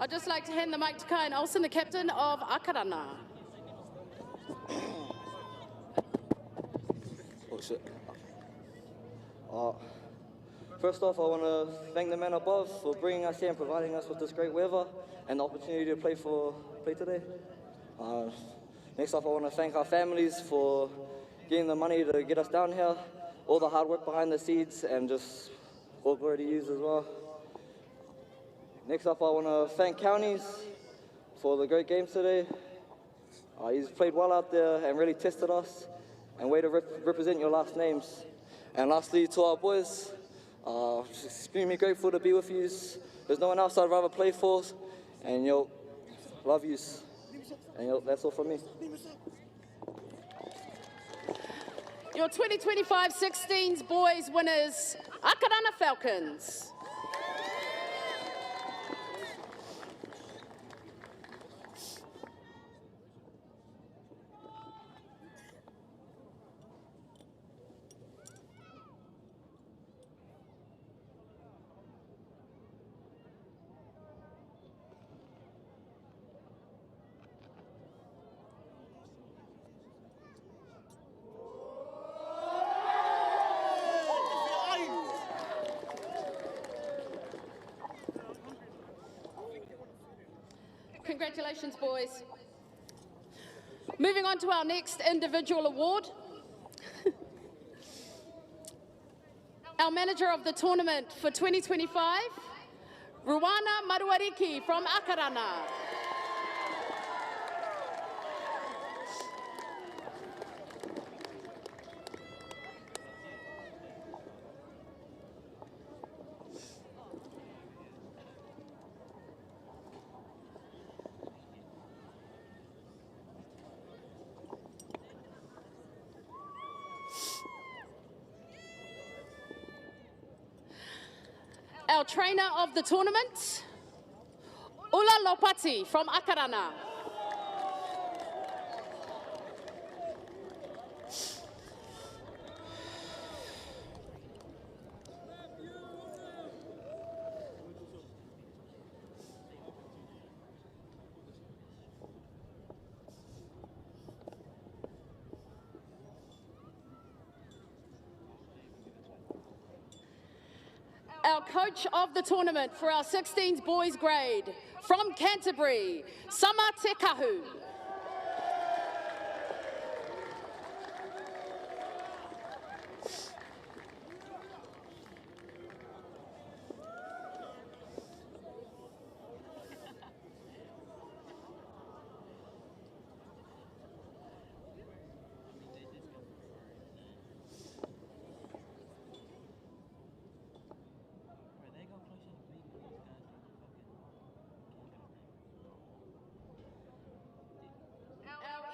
I'd just like to hand the mic to Kyan Olsen, the captain of Akarana. Oh shit. First off, I want to thank the man above for bringing us here and providing us with this great weather and the opportunity to play today. You Next off, I want to thank our families for getting the money to get us down here, all the hard work behind the scenes, and just all glory to yous as well. Next up, I want to thank Counties for the great games today. He's played well out there and really tested us, and way to represent your last names. And lastly, to our boys, just extremely grateful to be with yous. There's no one else I'd rather play for, and love yous. And that's all from me. Your 2025 16s boys winners, Aotearoa Falcons. Congratulations, boys. Moving on to our next individual award. Our manager of the tournament for 2025, Ruana Maruariki from Aotearoa. Our trainer of the tournament, Ula Lopati from Aotearoa. Our coach of the tournament for our 16s boys grade, from Canterbury, Sama Te Kahu.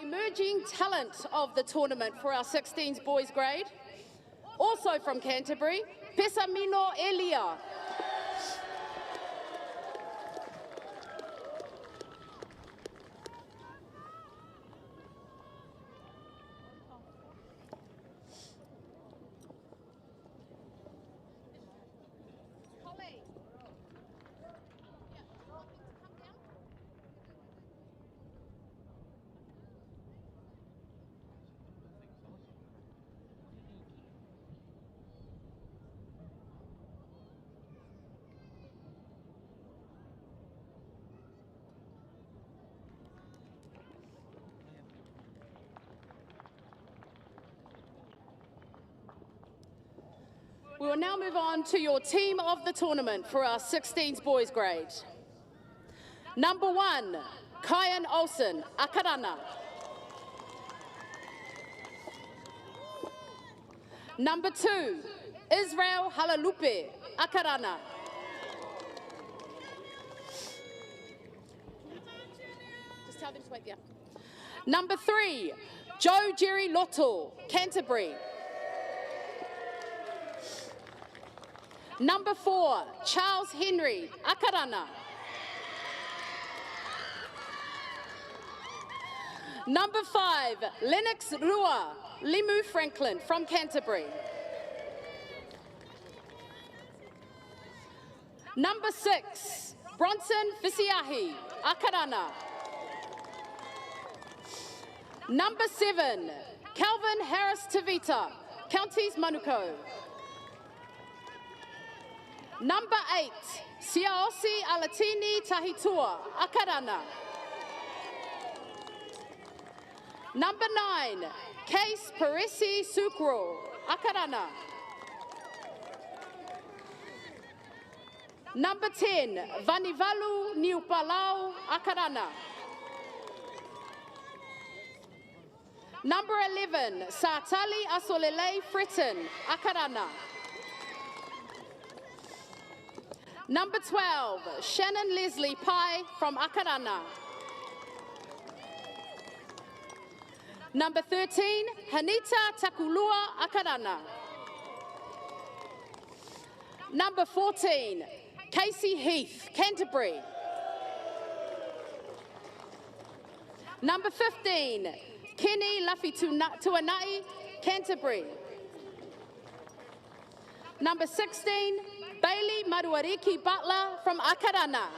Emerging talent of the tournament for our 16s boys grade, also from Canterbury, Pesamino Elia. We will now move on to your team of the tournament for our 16s boys grade. Number 1, Kyan Olsen, Aotearoa. Number 2, Israel Halalupe, Aotearoa. Just tell them to wait there. Number 3, Joe Jerry Lotto, Canterbury. Number 4, Charles Henry, Aotearoa. Number 5, Lennox Rua, Limu Franklin from Canterbury. Number 6, Bronson Fisiahi, Aotearoa. Number 7, Calvin Harris Tavita, Counties Manukau. Number 8, Siaosi Alatini Tahitua, Aotearoa. Number 9, Case Parisi Sukro, Akarana. Number 10, Vanivalu Niupalau, Akarana. Number 11, Satali Asolele Fritton, Akarana. Number 12, Shannon Leslie Pai from Akarana. Number 13, Hanita Takulua, Akarana. Number 14, Casey Heath, Canterbury. Number 15, Kenny Lafi Tuanai, Canterbury. Number 16, Bailey Maruariki Butler from Akarana.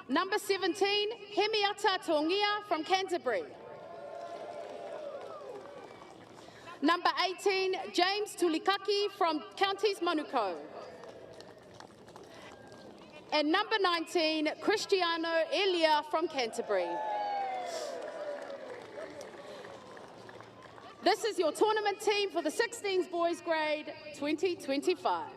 Number 17, Hemiata Tongia from Canterbury. Number 18, James Tulikaki from Counties Manukau. And number 19, Cristiano Elia from Canterbury. This is your tournament team for the 16s boys grade 2025.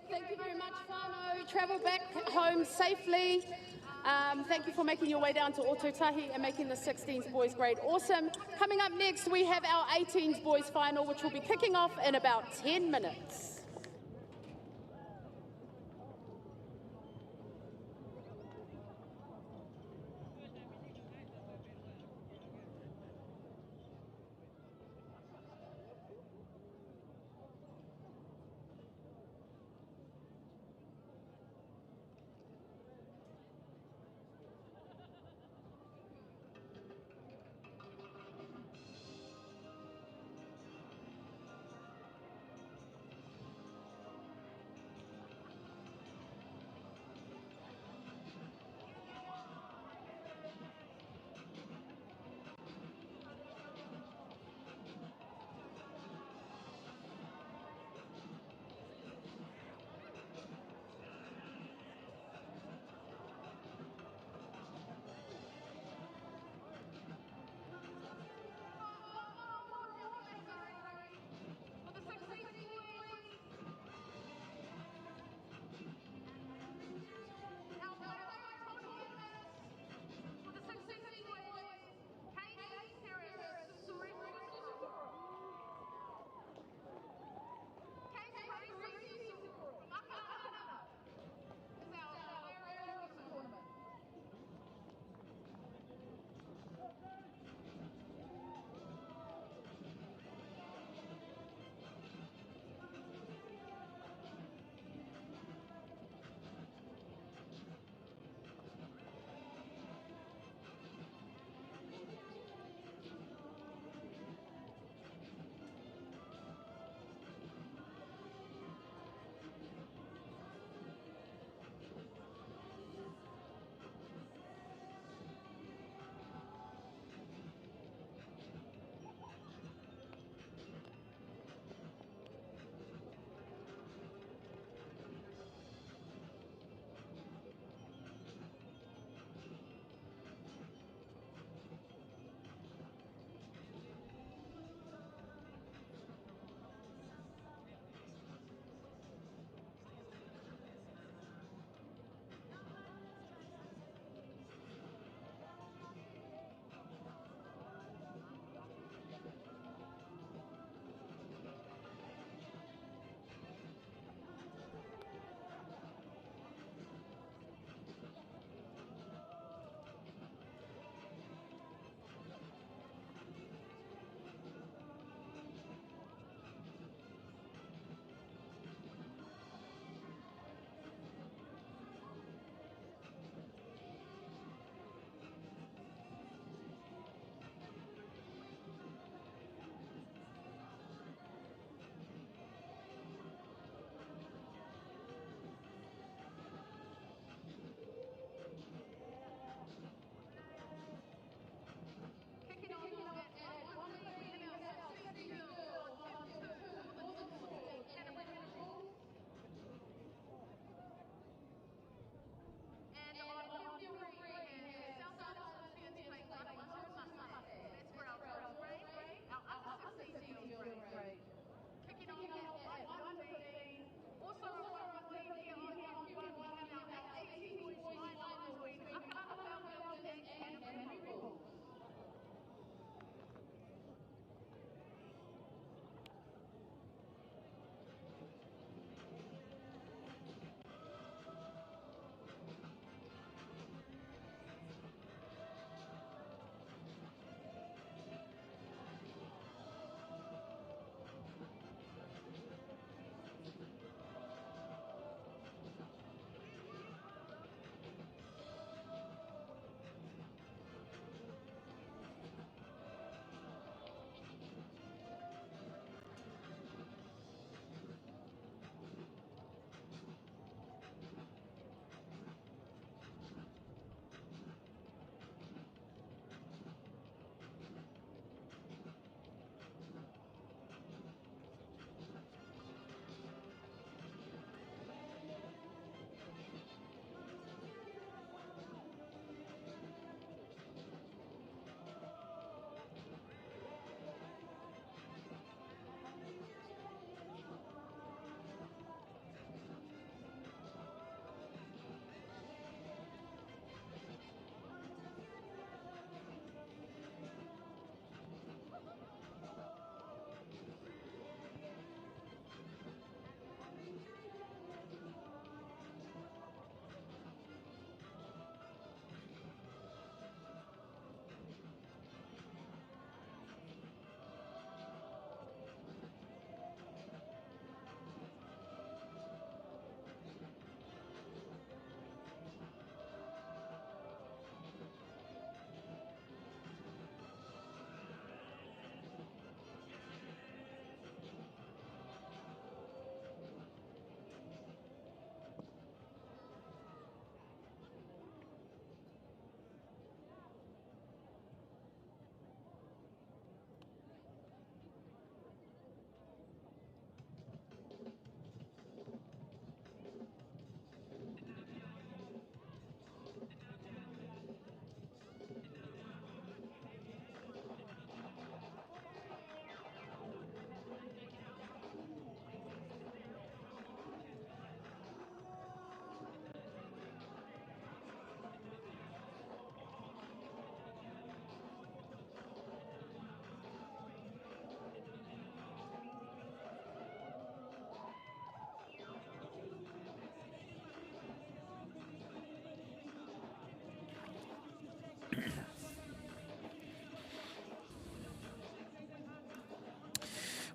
Thank you very much, whānau. Travel back home safely. Thank you for making your way down to Ōtautahi and making the 16s boys grade awesome. Coming up next, we have our 18s boys final, which will be kicking off in about 10 minutes.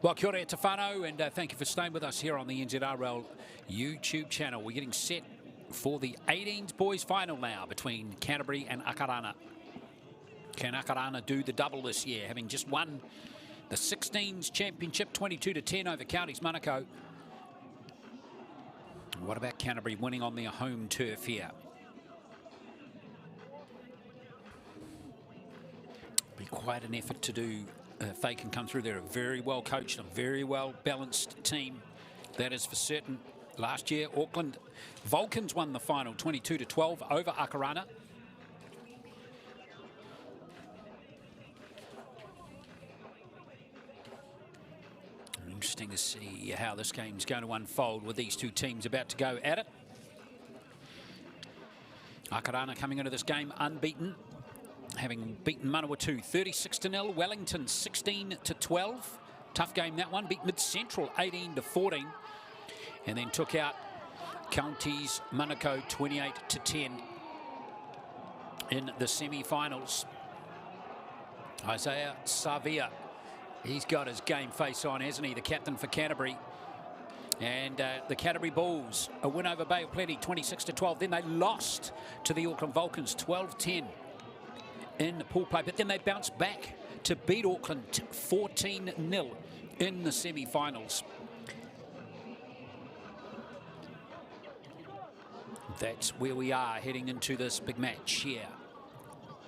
Well, kia ora te whānau, and thank you for staying with us here on the NZRL YouTube channel. We're getting set for the 18s boys final now between Canterbury and Aotearoa. Can Aotearoa do the double this year, having just won the 16s Championship 22-10 over Counties Manukau? What about Canterbury winning on their home turf here? Be quite an effort to do if they can come through. They're a very well coached and very well balanced team, that is for certain. Last year, Auckland Vulcans won the final 22-12 over Aotearoa. Interesting to see how this game's going to unfold with these two teams about to go at it. Aotearoa coming into this game unbeaten, having beaten Manawatu 36-0, Wellington 16-12. Tough game that one. Beat Mid Central 18-14, and then took out Counties Manukau 28-10 in the semi-finals. Isaiah Savia, he's got his game face on, hasn't he? The captain for Canterbury. And the Canterbury Bulls, a win over Bay of Plenty 26-12. Then they lost to the Auckland Vulcans 12-10 in the pool play. But then they bounced back to beat Auckland 14-0 in the semi-finals. That's where we are heading into this big match here.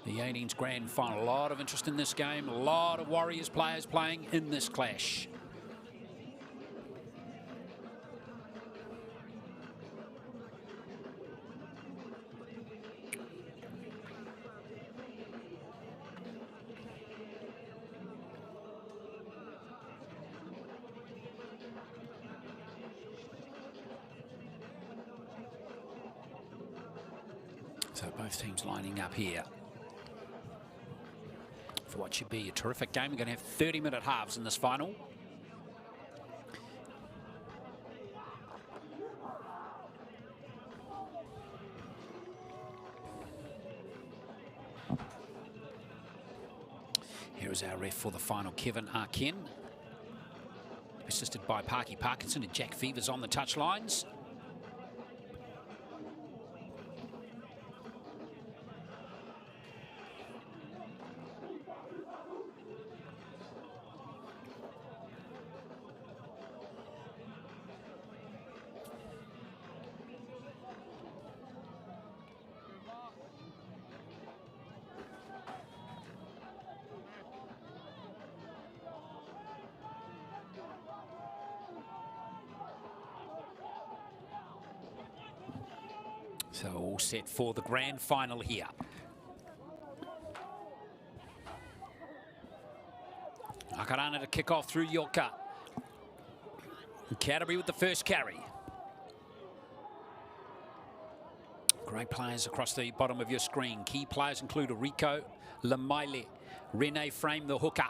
The 18s grand final. A lot of interest in this game. A lot of Warriors players playing in this clash. So both teams lining up here for what should be a terrific game. We're going to have 30-minute halves in this final. Here is our ref for the final, Kevin Arkin, assisted by Parky Parkinson and Jack Fevers on the touchlines. So all set for the grand final here. Aotearoa to kick off through Yorka. Canterbury with the first carry. Great players across the bottom of your screen. Key players include Rico Lamaile, Rene Frame, the hooker.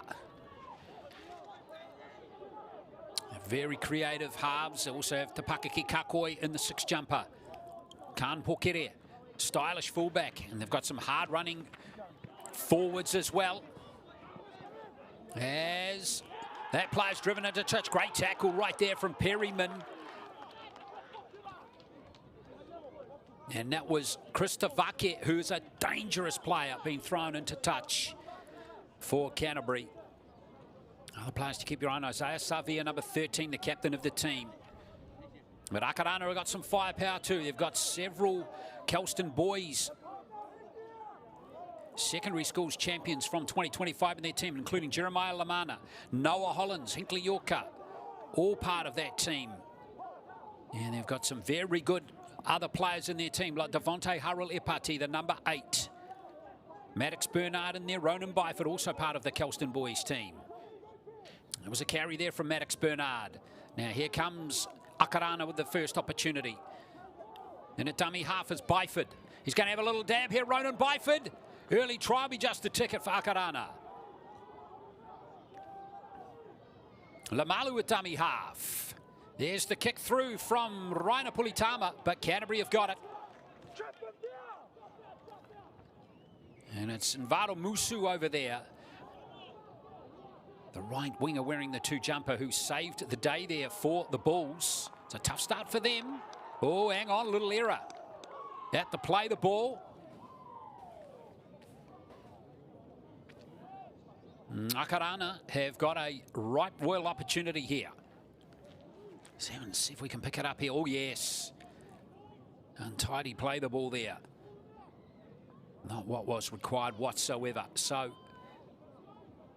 Very creative halves. They also have Te Pakaki Kakoi in the six jumper. Kan Pokere, stylish fullback, and they've got some hard running forwards as well. As that player's driven into touch, great tackle right there from Perryman. And that was Christopher, who's a dangerous player, being thrown into touch for Canterbury. Other players to keep your eye on: Isaiah Savia, number 13, the captain of the team. But Aotearoa have got some firepower too. They've got several Kelston boys, secondary schools champions from 2025 in their team, including Jeremiah Lamana, Noah Hollins, Hinkley Yorka, all part of that team. And they've got some very good other players in their team, like Devonte Harrell Epati, the number 8. Maddox Bernard in there, Ronan Byford, also part of the Kelston boys team. There was a carry there from Maddox Bernard. Now here comes Aotearoa with the first opportunity. And a dummy half is Byford. He's going to have a little dab here, Ronan Byford. Early try will be just a ticket for Aotearoa. Lamalu with dummy half. There's the kick through from Raina Pulitama, but Canterbury have got it. And it's Nvaro Musu over there. The right winger wearing the 2 jumper who saved the day there for the Bulls. It's a tough start for them. Oh, hang on, little error. At the play, the ball. Aotearoa have got a right royal opportunity here. Let's see if we can pick it up here. Oh, yes. Untidy play the ball there. Not what was required whatsoever. So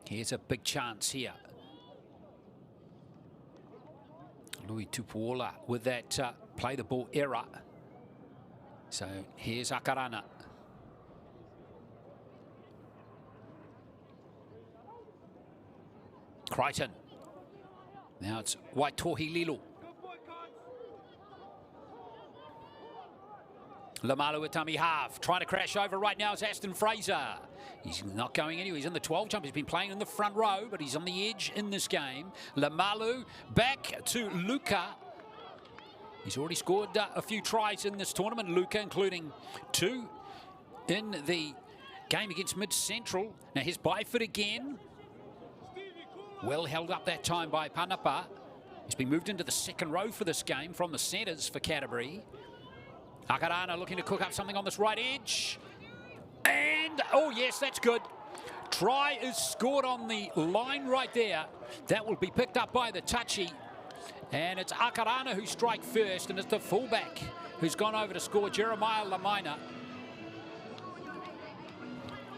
here's a big chance here. Louis Tupuola with that play the ball error. So here's Aotearoa. Crichton. Now it's Waitohi Lilu. Lamalu with tummy half. Trying to crash over right now is Aston Fraser. He's not going anywhere. He's in the 12 jump. He's been playing in the front row, but he's on the edge in this game. Lamalu back to Luca. He's already scored a few tries in this tournament, Luca, including 2 in the game against Mid Central. Now here's Byford again. Well held up that time by Panapa. He's been moved into the second row for this game from the centres for Canterbury. Aotearoa looking to cook up something on this right edge. And, oh yes, that's good. Try is scored on the line right there. That will be picked up by the touchy. And it's Aotearoa who strike first, and it's the fullback who's gone over to score, Jeremiah Lamina.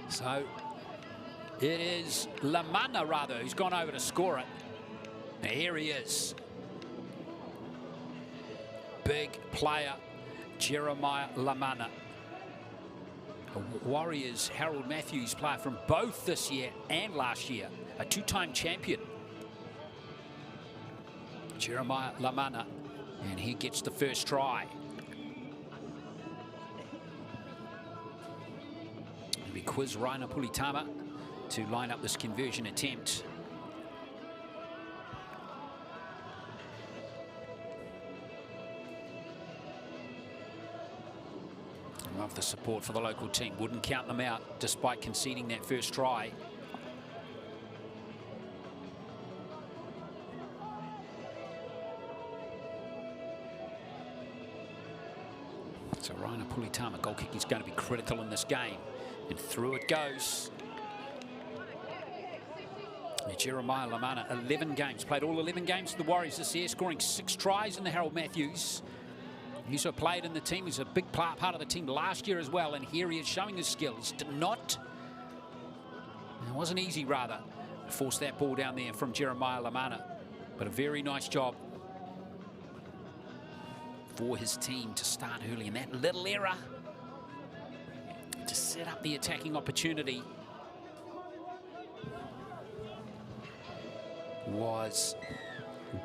So it is Lamana, rather, who's gone over to score it. Now here he is. Big player, Jeremiah Lamana. A Warriors Harold Matthews player from both this year and last year. A 2-time champion. Jeremiah Lamana, and he gets the first try. We quiz Raina Pulitama to line up this conversion attempt. Love the support for the local team. Wouldn't count them out despite conceding that first try. So Raina Pulitama, goal kick is going to be critical in this game. And through it goes. Jeremiah Lamana, 11 games. Played all 11 games for the Warriors this year, scoring 6 tries in the Harold Matthews. He also played in the team. He's a big part of the team last year as well. And here he is showing his skills. It wasn't easy, rather, to force that ball down there from Jeremiah Lamana. But a very nice job for his team to start early. And that little error to set up the attacking opportunity was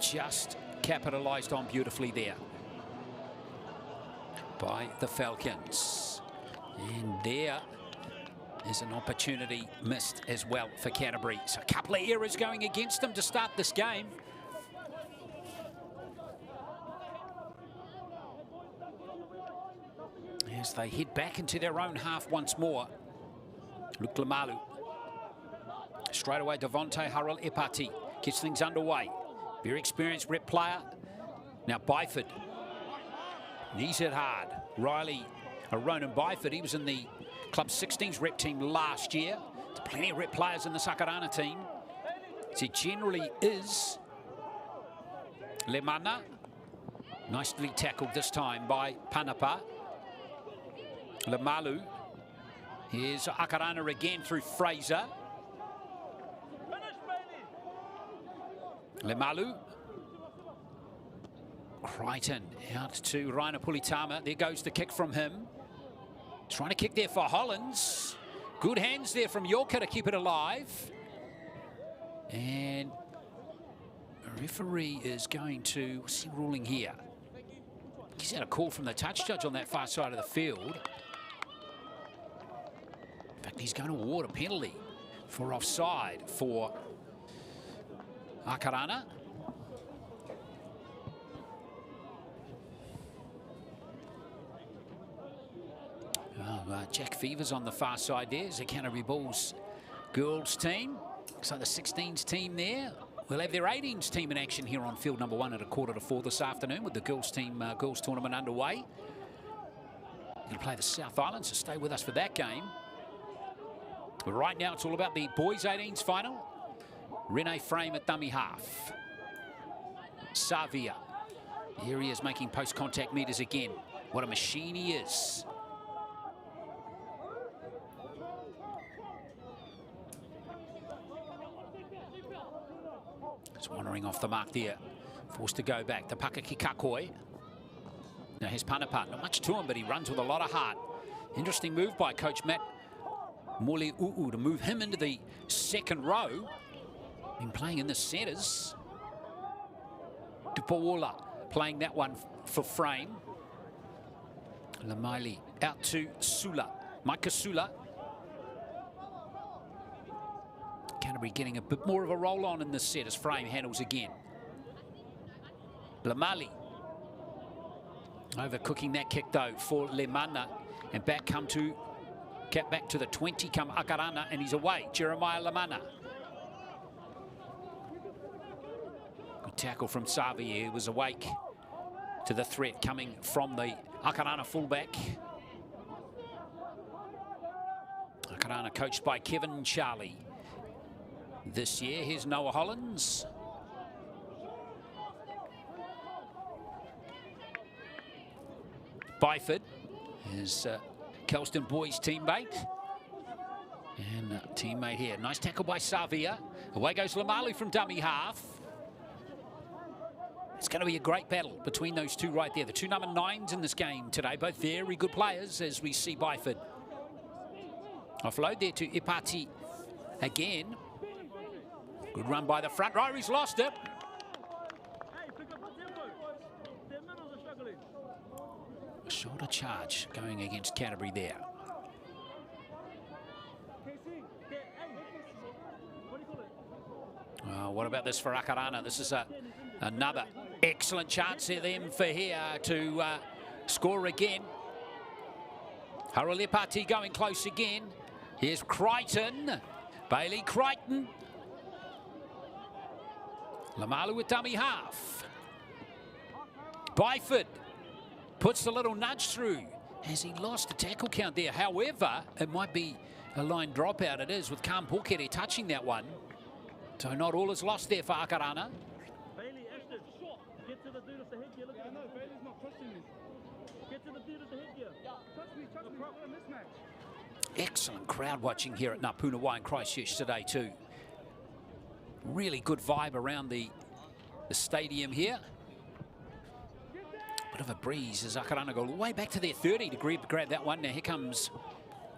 just capitalised on beautifully there by the Falcons. And there is an opportunity missed as well for Canterbury. So a couple of errors going against them to start this game. As they head back into their own half once more. Luke Lamalu. Straight away, Devonte Harrell Epati gets things underway. Very experienced rep player. Now Byford. He's hit hard. Riley, Ronan Byford, he was in the Club 16s rep team last year. There's plenty of rep players in the Aotearoa team. So it generally is. Lemana. Nicely tackled this time by Panapa. Lamalu. Here's Aotearoa again through Fraser. Lamalu. Crichton out to Raina Pulitama. There goes the kick from him. Trying to kick there for Hollands. Good hands there from Yorker to keep it alive. And the referee is going to, what's he ruling here? He's had a call from the touch judge on that far side of the field. In fact, he's going to award a penalty for offside for Aotearoa. Jack Fever's on the far side there. It's the Canterbury Bulls girls team. So the 16s team there will have their 18s team in action here on field number 1 at 3:45 this afternoon with the girls team girls tournament underway. You'll play the South Island, so stay with us for that game. But right now it's all about the boys 18s final. Rene Frame at dummy half. Savia. Here he is making post-contact meters again. What a machine he is. It's wandering off the mark there. Forced to go back. The Pakaki Kakoi. Now here's Panapa. Not much to him, but he runs with a lot of heart. Interesting move by Coach Matt Moli'uu to move him into the second row. Been playing in the centres. Tupawola playing that one for Frame. Lamaili out to Sula. Micah Sula. Canterbury getting a bit more of a roll on in this set as Frame handles again. Lamali. Overcooking that kick though for Lemana. And back to the 20 come Akarana, and he's away. Jeremiah Lamana. Good tackle from Savi, who was awake to the threat coming from the Akarana fullback. Akarana coached by Kevin Charlie this year. Here's Noah Hollins. Byford is Kelston Boy's teammate. And teammate here. Nice tackle by Savia. Away goes Lamalu from dummy half. It's going to be a great battle between those two right there. The two number 9s in this game today. Both very good players as we see Byford. Offload there to Ipati again. Good run by the front row. He's lost it. A shorter charge going against Canterbury there. What about this for Akarana? This is another excellent chance for them for here to score again. Harolepati going close again. Here's Crichton. Bailey Crichton. Lamalu with dummy half. Byford puts the little nudge through. Has he lost the tackle count there? However, it might be a line dropout. It is with Cam Pokere touching that one. So not all is lost there for Akarana. Bailey, Ashton, get to the dude with the headgear. Look at Bailey's not trusting me. Get to the dude with the headgear. Trust me, what a mismatch. Excellent crowd watching here at Puna in Christchurch today too. Really good vibe around the stadium here. Bit of a breeze as Akarana go all the way back to their 30 to grab that one. Now here comes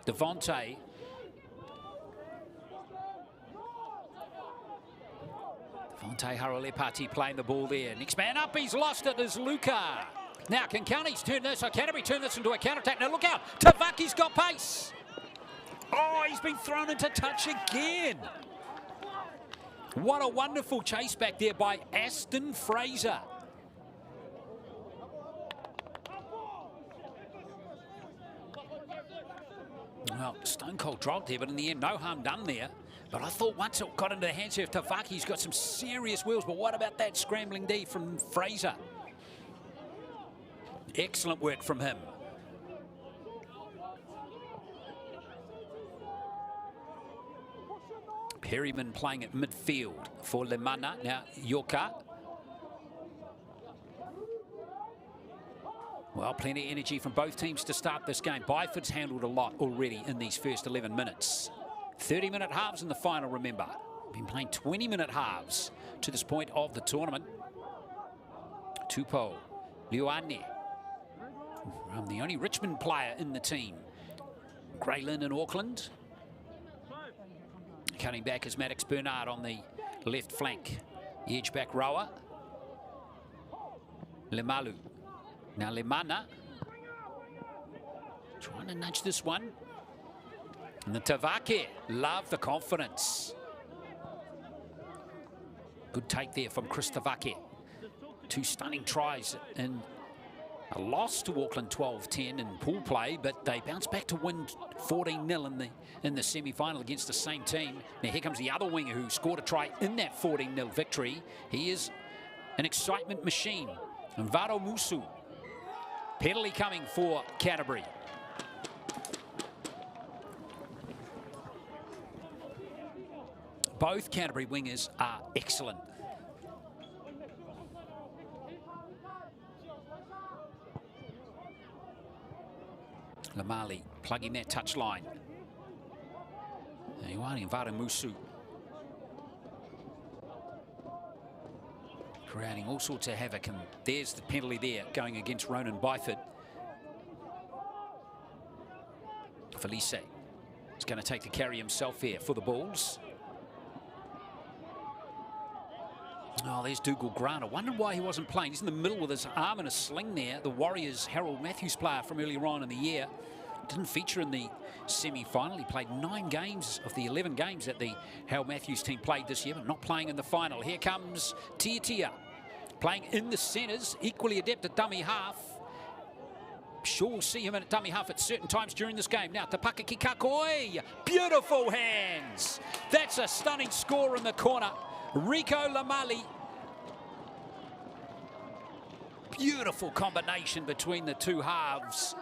Devontae. Devontae Harolepati playing the ball there. Next man up, he's lost it, is Luca. Now can Counties turn this, or Canterbury turn this into a counter-attack? Now look out, Tavaki's got pace. Oh, he's been thrown into touch again. What a wonderful chase back there by Aston Fraser. Well, stone cold drop there, but in the end, no harm done there. But I thought once it got into the hands of Tavaki, he's got some serious wheels. But what about that scrambling D from Fraser? Excellent work from him. Perryman playing at midfield for Lemana. Now, Yoka. Well, plenty of energy from both teams to start this game. Byford's handled a lot already in these first 11 minutes. 30-minute halves in the final, remember. Been playing 20-minute halves to this point of the tournament. Tupo, Liuane. I'm the only Richmond player in the team. Graylin in Auckland. Cutting back is Maddox Bernard on the left flank. Edge back rower. Lemalu. Now Lemana. Trying to nudge this one. And the Tavake, love the confidence. Good take there from Chris Tavake. Two stunning tries in A loss to Auckland 12-10 in pool play, but they bounced back to win 14-0 in the semi-final against the same team. Now here comes the other winger who scored a try in that 14-0 victory. He is an excitement machine. Varo Musu. Penalty coming for Canterbury. Both Canterbury wingers are excellent. Lamali plugging that touch line. Iwani and Varo Musu. Creating all sorts of havoc, and there's the penalty there going against Ronan Byford. Felice is going to take the carry himself here for the Bulls. Oh, there's Dougal Grant. I wondered why he wasn't playing. He's in the middle with his arm in a sling there. The Warriors' Harold Matthews player from earlier on in the year. Didn't feature in the semi-final. He played 9 games of the 11 games that the Harold Matthews team played this year, but not playing in the final. Here comes Tiatia, playing in the centres, equally adept at dummy half. Sure, we'll see him at dummy half at certain times during this game. Now, Tapakaki Kakoi, beautiful hands. That's a stunning score in the corner. Rico Lamali. Beautiful combination between the two halves.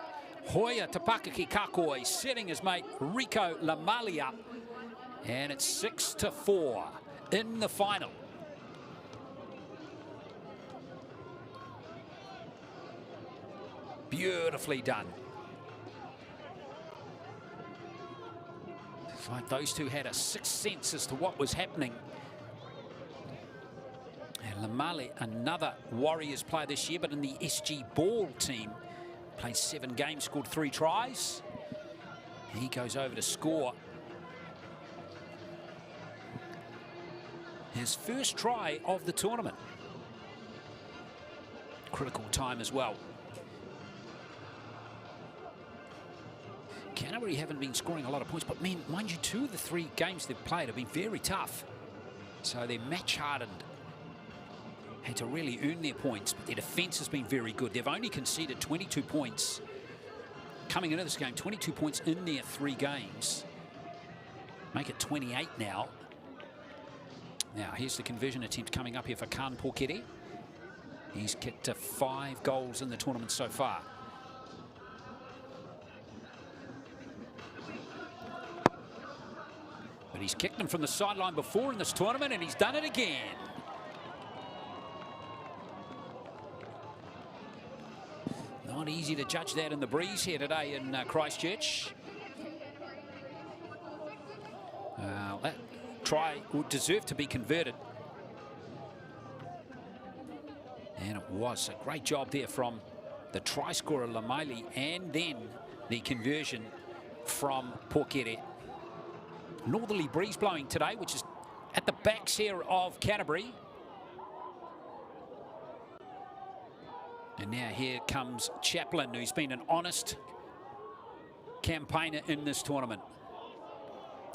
Hoya Tapakaki Kakoi setting his mate Rico Lamali up. And it's 6-4 in the final. Beautifully done. It's like those two had a sixth sense as to what was happening. And Lamali, another Warriors player this year, but in the SG Ball team. Played 7 games, scored 3 tries. He goes over to score his first try of the tournament. Critical time as well. Canterbury haven't been scoring a lot of points, but mind you, 2 of the 3 games they've played have been very tough. So they're match hardened. Had to really earn their points, but their defence has been very good. They've only conceded 22 points coming into this game, 22 points in their 3 games. Make it 28 now. Now, here's the conversion attempt coming up here for Khan Pokere. He's kicked 5 goals in the tournament so far. But he's kicked them from the sideline before in this tournament, and he's done it again. Not easy to judge that in the breeze here today in Christchurch. That try would deserve to be converted. And it was a great job there from the try scorer Lamaili, and then the conversion from Pokere. Northerly breeze blowing today, which is at the backs here of Canterbury. And now here comes Chaplin, who's been an honest campaigner in this tournament.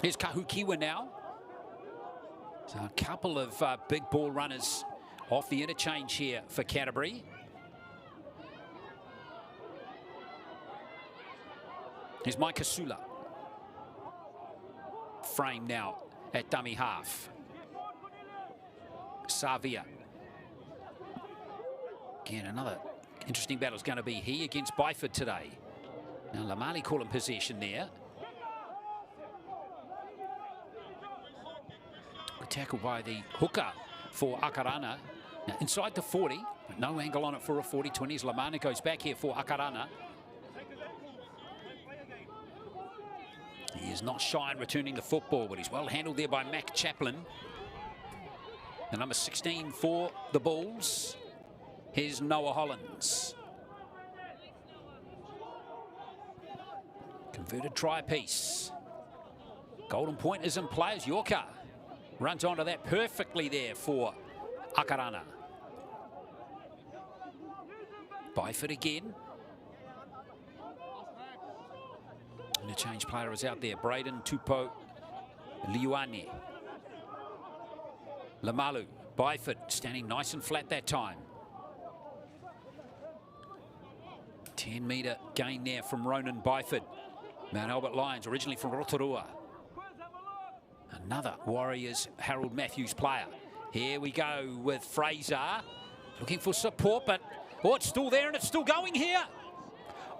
Here's Kahukiwa now. So a couple of big ball runners off the interchange here for Canterbury. Here's Mike Kasula. Frame now at dummy half. Savia. Again, another interesting battle is going to be he against Byford today. Now Lamali calling possession there. A tackle by the hooker for Akarana. Now inside the 40, but no angle on it for a 40-20 as Lamani goes back here for Akarana. He is not shy in returning the football, but he's well handled there by Mac Chaplin. The number 16 for the Bulls. Here's Noah Hollins. Converted try piece. Golden point is in play as Yorker runs onto that perfectly there for Akarana. Byford again. And the change player is out there. Braden Tupo Liuane. Lamalu. Byford standing nice and flat that time. 10-metre gain there from Ronan Byford. Mount Albert Lions, originally from Rotorua. Another Warriors Harold Matthews player. Here we go with Fraser. Looking for support, but oh, it's still there and it's still going here.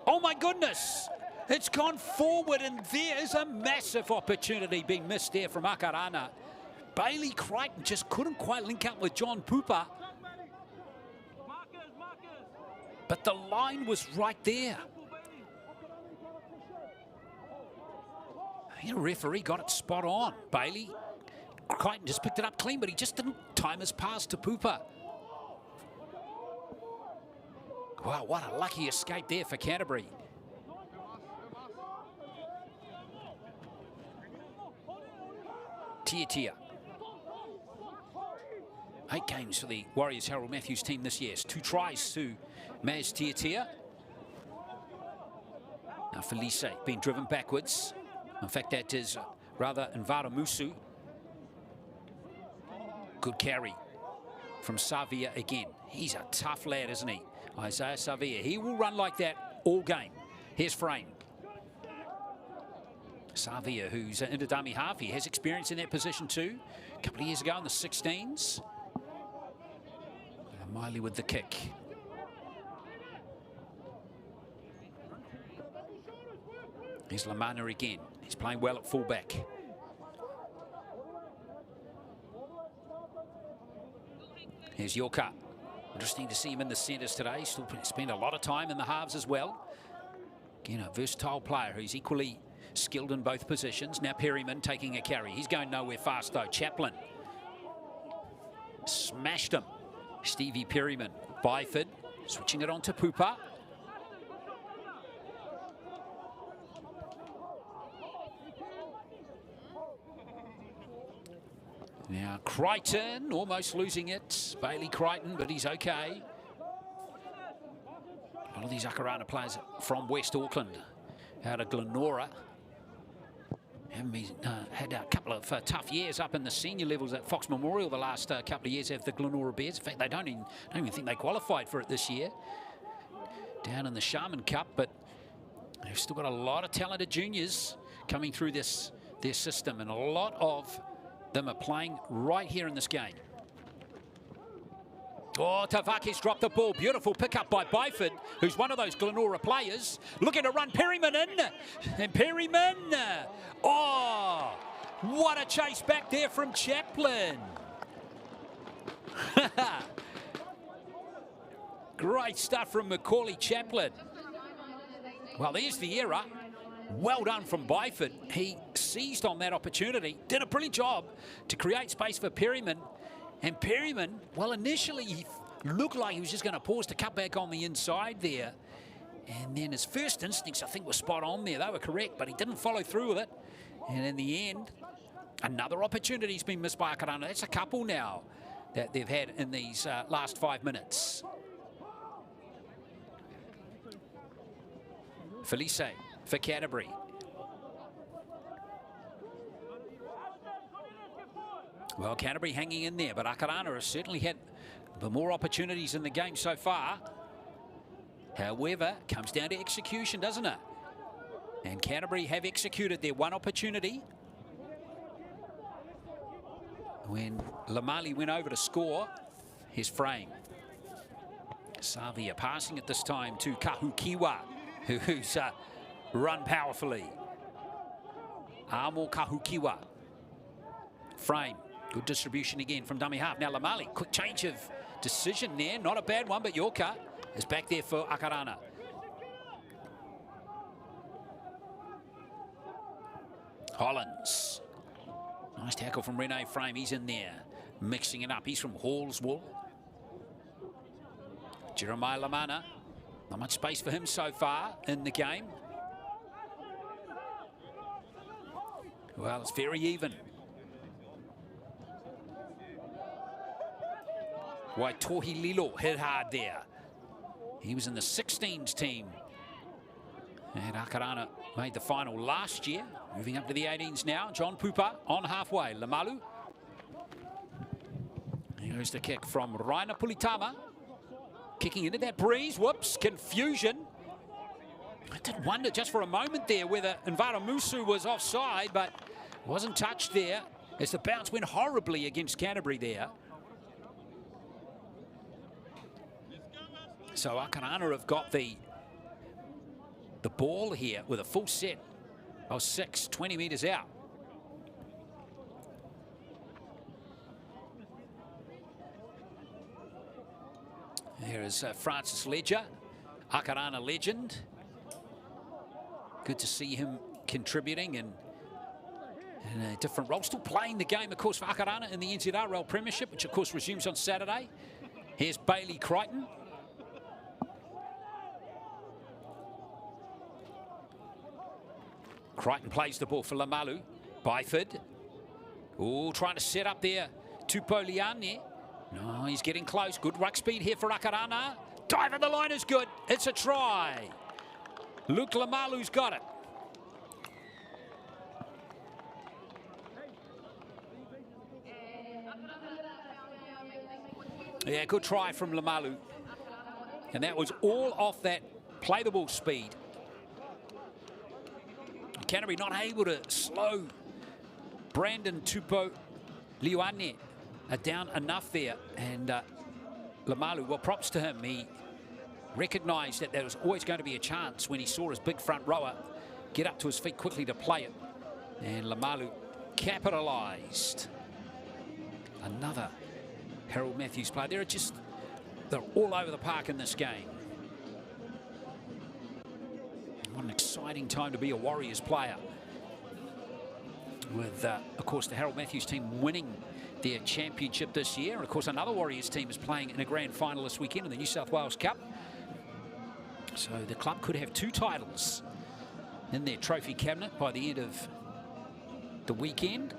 Oh my goodness. It's gone forward and there's a massive opportunity being missed there from Akarana. Bailey Crichton just couldn't quite link up with John Pupa. But the line was right there. The referee got it spot on. Bailey Crichton just picked it up clean, but he just didn't time his pass to Pupa. Wow, what a lucky escape there for Canterbury. Tiatia. 8 games for the Warriors Harold Matthews team this year. 2 tries to Maz Tiatia. Now Felice being driven backwards. In fact, that is rather Nvara Musu. Good carry from Savia again. He's a tough lad, isn't he? Isaiah Savia. He will run like that all game. Here's Frame. Savia, who's into dummy half. He has experience in that position too. A couple of years ago in the 16s. Miley with the kick. Here's Lamana again. He's playing well at fullback. Here's Yorka. Interesting to see him in the centres today. Still spend a lot of time in the halves as well. Again, a versatile player who's equally skilled in both positions. Now Perryman taking a carry. He's going nowhere fast though. Chaplin smashed him. Stevie Perryman. Byford switching it on to Pupa. Now Crichton almost losing it. Bailey Crichton, but he's okay. A lot of these Akarana players from West Auckland, out of Glenora. Had a couple of tough years up in the senior levels at Fox Memorial the last couple of years of the Glenora Bears. In fact, they don't even think they qualified for it this year. Down in the Sharman Cup, but they've still got a lot of talented juniors coming through their system, and a lot of them are playing right here in this game. Oh, Tavaki's dropped the ball. Beautiful pickup by Byford, who's one of those Glenora players. Looking to run Perryman in. And Perryman. Oh, what a chase back there from Chaplin. Great stuff from Macaulay Chaplin. Well, there's the error. Well done from Byford. He seized on that opportunity. Did a brilliant job to create space for Perryman. And Perryman, well, initially he looked like he was just going to pause to cut back on the inside there. And then his first instincts, I think, were spot on there. They were correct, but he didn't follow through with it. And in the end, another opportunity's been missed by Akarana. That's a couple now that they've had in these last 5 minutes. Felice for Canterbury. Well, Canterbury hanging in there, but Akarana has certainly had the more opportunities in the game so far. However, it comes down to execution, doesn't it? And Canterbury have executed their one opportunity when Lamali went over to score. His frame. Savia passing it this time to Kahukiwa, who's run powerfully. Amo Kahukiwa. Frame. Good distribution again from dummy half. Now Lamali, quick change of decision there. Not a bad one, but Yorka is back there for Akarana. Hollins. Nice tackle from Rene Frame. He's in there, mixing it up. He's from Hallswell. Jeremiah Lamana. Not much space for him so far in the game. Well, it's very even. Waitohi Lilo hit hard there. He was in the 16s team. And Akarana made the final last year. Moving up to the 18s now. John Pupa on halfway. Lamalu. Here's the kick from Raina Pulitama. Kicking into that breeze. Whoops, confusion. I did wonder just for a moment there whether Nvara Musu was offside, but wasn't touched there as the bounce went horribly against Canterbury there. So Aotearoa have got the ball here with a full set of 6, 20 metres out. There is Francis Ledger, Aotearoa legend. Good to see him contributing and in a different role. Still playing the game, of course, for Aotearoa in the NZRL Premiership, which, of course, resumes on Saturday. Here's Bailey Crichton. Crichton plays the ball for Lamalu. Byford. Oh, trying to set up there. Tupoliane. No, he's getting close. Good ruck speed here for Aotearoa. Dive at the line is good. It's a try. Luke Lamalu's got it. Yeah, good try from Lamalu. And that was all off that play the ball speed. Canterbury not able to slow Brandon Tupoliane down enough there. And Lamalu, well, props to him. He recognised that there was always going to be a chance when he saw his big front rower get up to his feet quickly to play it. And Lamalu capitalised. Another Harold Matthews player. They're all over the park in this game. What an exciting time to be a Warriors player. With, of course, the Harold Matthews team winning their championship this year. And, of course, another Warriors team is playing in a grand final this weekend in the New South Wales Cup. So the club could have 2 titles in their trophy cabinet by the end of the weekend.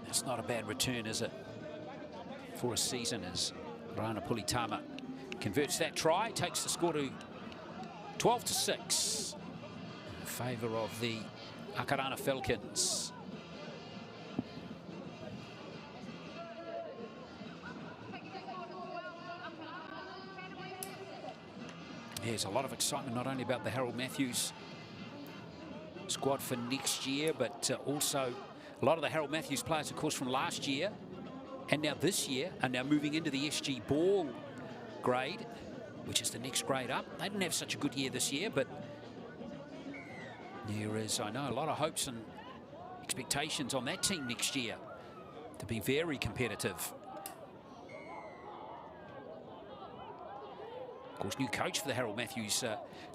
That's not a bad return, is it, for a season as Rana Pulitama converts that try, takes the score to 12-6 in favour of the Aotearoa Falcons. There's a lot of excitement not only about the Harold Matthews squad for next year, but also a lot of the Harold Matthews players, of course, from last year and now this year are now moving into the SG Ball grade, which is the next grade up. They didn't have such a good year this year, but there is, I know, a lot of hopes and expectations on that team next year to be very competitive. Of course, new coach for the Harold Matthews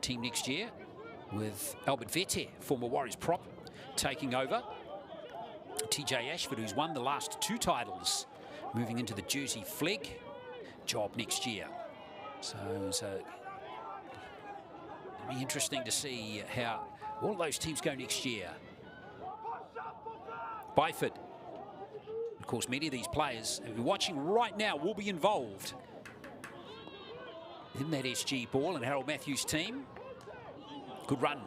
team next year with Albert Vete, former Warriors prop, taking over. TJ Ashford, who's won the last 2 titles, moving into the Jersey Flegg job next year. So it'll be interesting to see how all those teams go next year. Byford. Of course, many of these players who are watching right now will be involved in that SG Ball and Harold Matthews team. Good run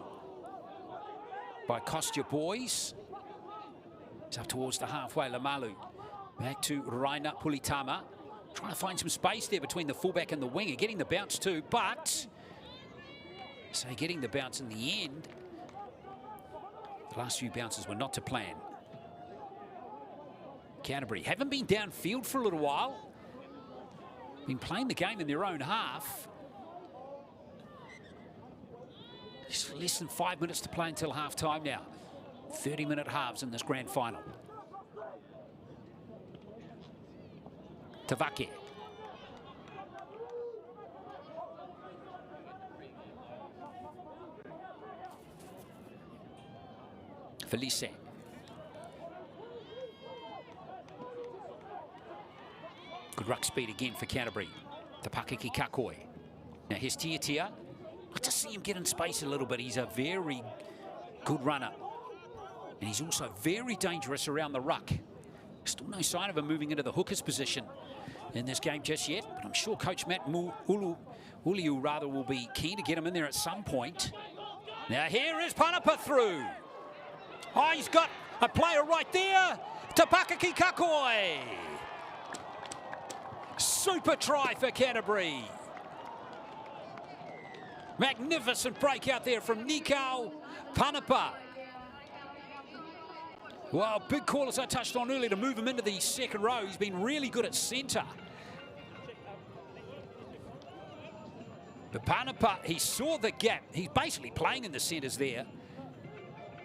by Kostya boys. It's up towards the halfway. Lamalu back to Raina Pulitama. Trying to find some space there between the fullback and the winger. Getting the bounce too, but so getting the bounce in the end. The last few bounces were not to plan. Canterbury haven't been downfield for a little while. Been playing the game in their own half. Just less than 5 minutes to play until half time now. 30-minute halves in this grand final. Tavake. Felice. Good ruck speed again for Canterbury. The Pakiki Kakoi. Now here's Tiatia. I just see him get in space a little bit. He's a very good runner. And he's also very dangerous around the ruck. Still no sign of him moving into the hooker's position in this game just yet. But I'm sure Coach Matt Uliu will be keen to get him in there at some point. Now here is Panapa through. Oh, he's got a player right there. Te Pakiki Kakoi. Super try for Canterbury. Magnificent break out there from Nikau Panapa. Well, big call, as I touched on earlier, to move him into the second row. He's been really good at centre. But Panapa, he saw the gap. He's basically playing in the centres there.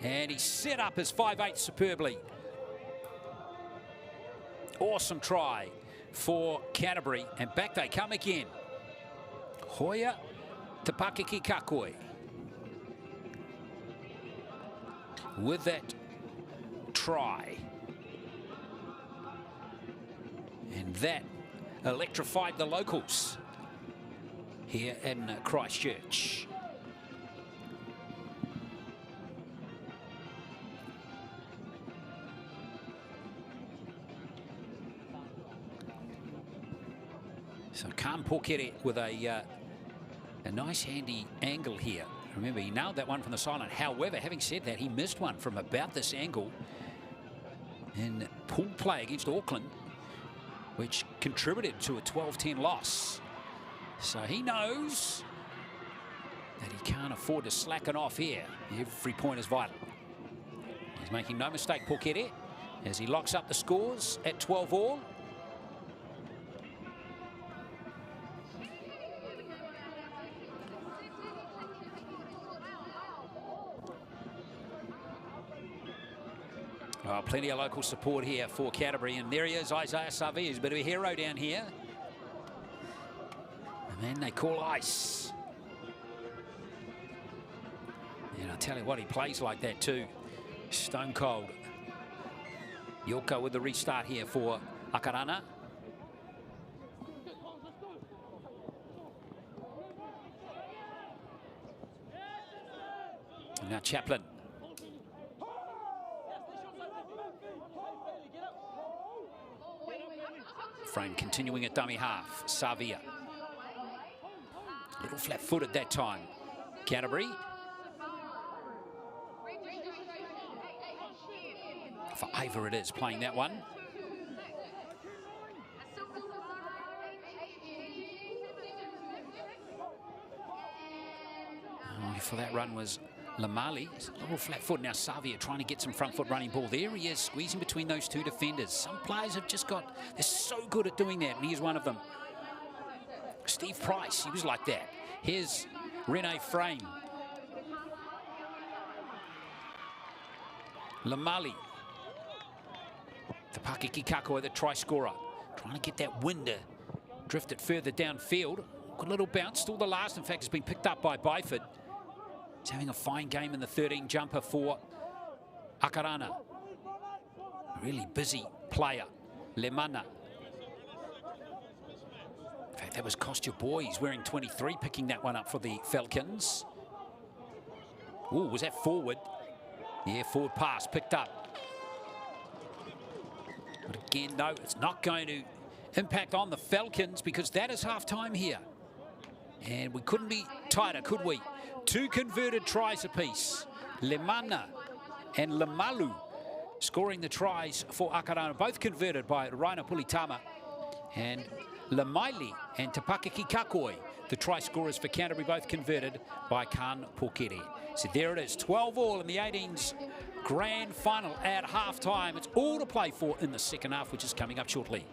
And he set up his 5'8" superbly. Awesome try for Canterbury. And back they come again. Hoya Tapakiki Kakoi. With that try. And that electrified the locals here in Christchurch. So Khan Pokere with a nice handy angle here. Remember, he nailed that one from the sideline. However, having said that, he missed one from about this angle in pool play against Auckland, which contributed to a 12-10 loss. So he knows that he can't afford to slacken off here. Every point is vital. He's making no mistake, Pokere, as he locks up the scores at 12 all. Well, plenty of local support here for Canterbury, and there he is, Isaiah Savi. He's a bit of a hero down here. And then they call ice. And I'll tell you what, he plays like that too. Stone cold. Yoko with the restart here for Akarana. And now Chaplin. Frame continuing at dummy half. Savia. Little flat-footed that time. Canterbury. For Ava it is, playing that one. Oh, for that run was Lamali. It's a little flat foot. Now Savia trying to get some front foot running ball. There he is, squeezing between those two defenders. Some players have just got, they're so good at doing that, and here's one of them. Steve Price, he was like that. Here's Rene Frame. Lamali. Tapakiki Kako, the try scorer. Trying to get that wind to drift it further downfield. Good little bounce, still the last. In fact, it's been picked up by Byford. He's having a fine game in the 13 jumper for Akarana. Really busy player, Lemana. In fact, that was Kostya Boy. He's wearing 23, picking that one up for the Falcons. Ooh, was that forward? Yeah, forward pass, picked up. But again, no, it's not going to impact on the Falcons because that is half-time here. And we couldn't be tighter, could we? Two converted tries apiece. Lemana and Lemalu scoring the tries for Akarana, both converted by Raina Pulitama. And Lemaili and Tapakiki Kakoi, the try scorers for Canterbury, both converted by Khan Pokere. So there it is, 12 all in the 18's grand final at half-time. It's all to play for in the second half, which is coming up shortly.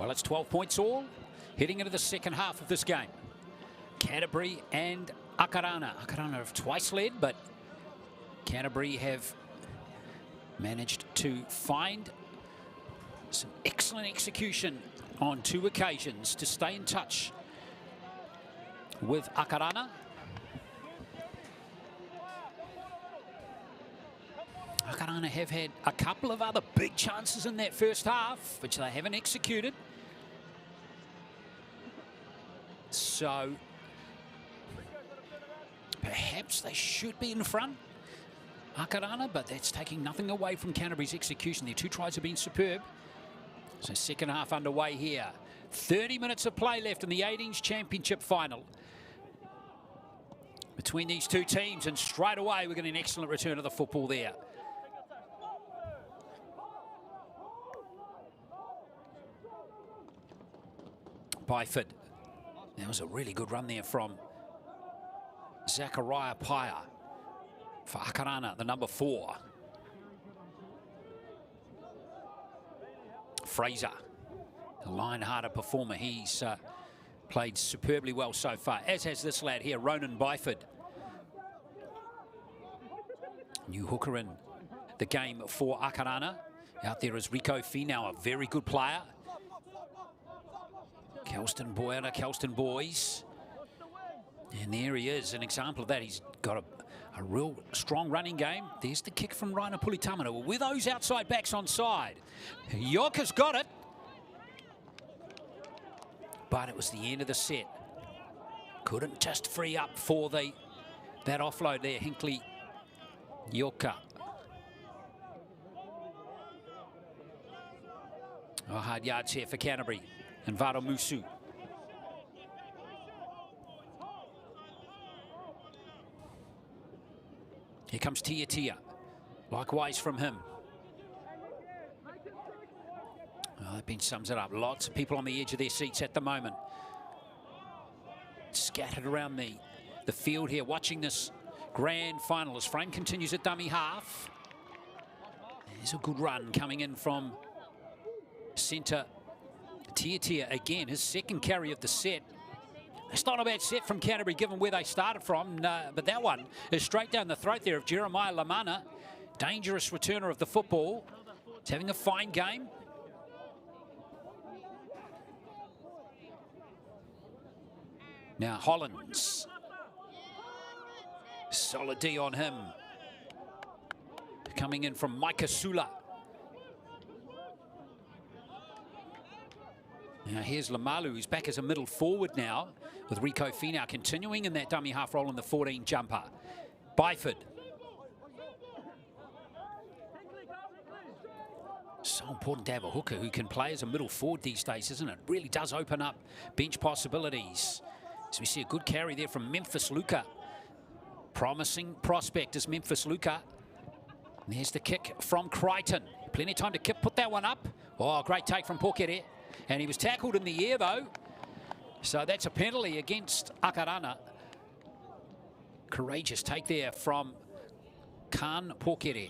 Well, it's 12 points all, heading into the second half of this game. Canterbury and Aotearoa. Aotearoa have twice led, but Canterbury have managed to find some excellent execution on 2 occasions to stay in touch with Aotearoa. Aotearoa have had a couple of other big chances in that first half, which they haven't executed. So perhaps they should be in front, Aotearoa, but that's taking nothing away from Canterbury's execution. Their 2 tries have been superb. So second half underway here. 30 minutes of play left in the U18 Championship Final between these 2 teams, and straight away we're getting an excellent return of the football there. Byford. That was a really good run there from Zachariah Paya for Aotearoa, the number 4. Fraser, a line-hearted performer. He's played superbly well so far, as has this lad here, Ronan Byford. New hooker in the game for Aotearoa. Out there is Rico Finau, a very good player. Kelston Boyer, Kelston boys. And there he is, an example of that. He's got a real strong running game. There's the kick from Raina Pulitamana with those outside backs on side. Yoka's got it. But it was the end of the set. Couldn't just free up for that offload there, Hinkley Yoka. Oh, hard yards here for Canterbury and Varo Musu. Here comes Tia. Likewise from him. Oh, that bench sums it up. Lots of people on the edge of their seats at the moment. Scattered around the field here, watching this grand final as Frame continues at dummy half. There's a good run coming in from centre Tia again, his second carry of the set. It's not a bad set from Canterbury given where they started from, but that one is straight down the throat there of Jeremiah Lamana. Dangerous returner of the football. He's having a fine game. Now Hollands. Solid D on him. Coming in from Micah Sula. Now here's Lamalu, who's back as a middle forward now, with Rico Finau continuing in that dummy half roll in the 14 jumper. Byford. So important to have a hooker who can play as a middle forward these days, isn't it? Really does open up bench possibilities. So we see a good carry there from Memphis Luka. Promising prospect is Memphis Luka. And there's the kick from Crichton. Plenty of time to put that one up. Oh, great take from Pokere. And he was tackled in the air, though. So that's a penalty against Aotearoa. Courageous take there from Khan Pokere.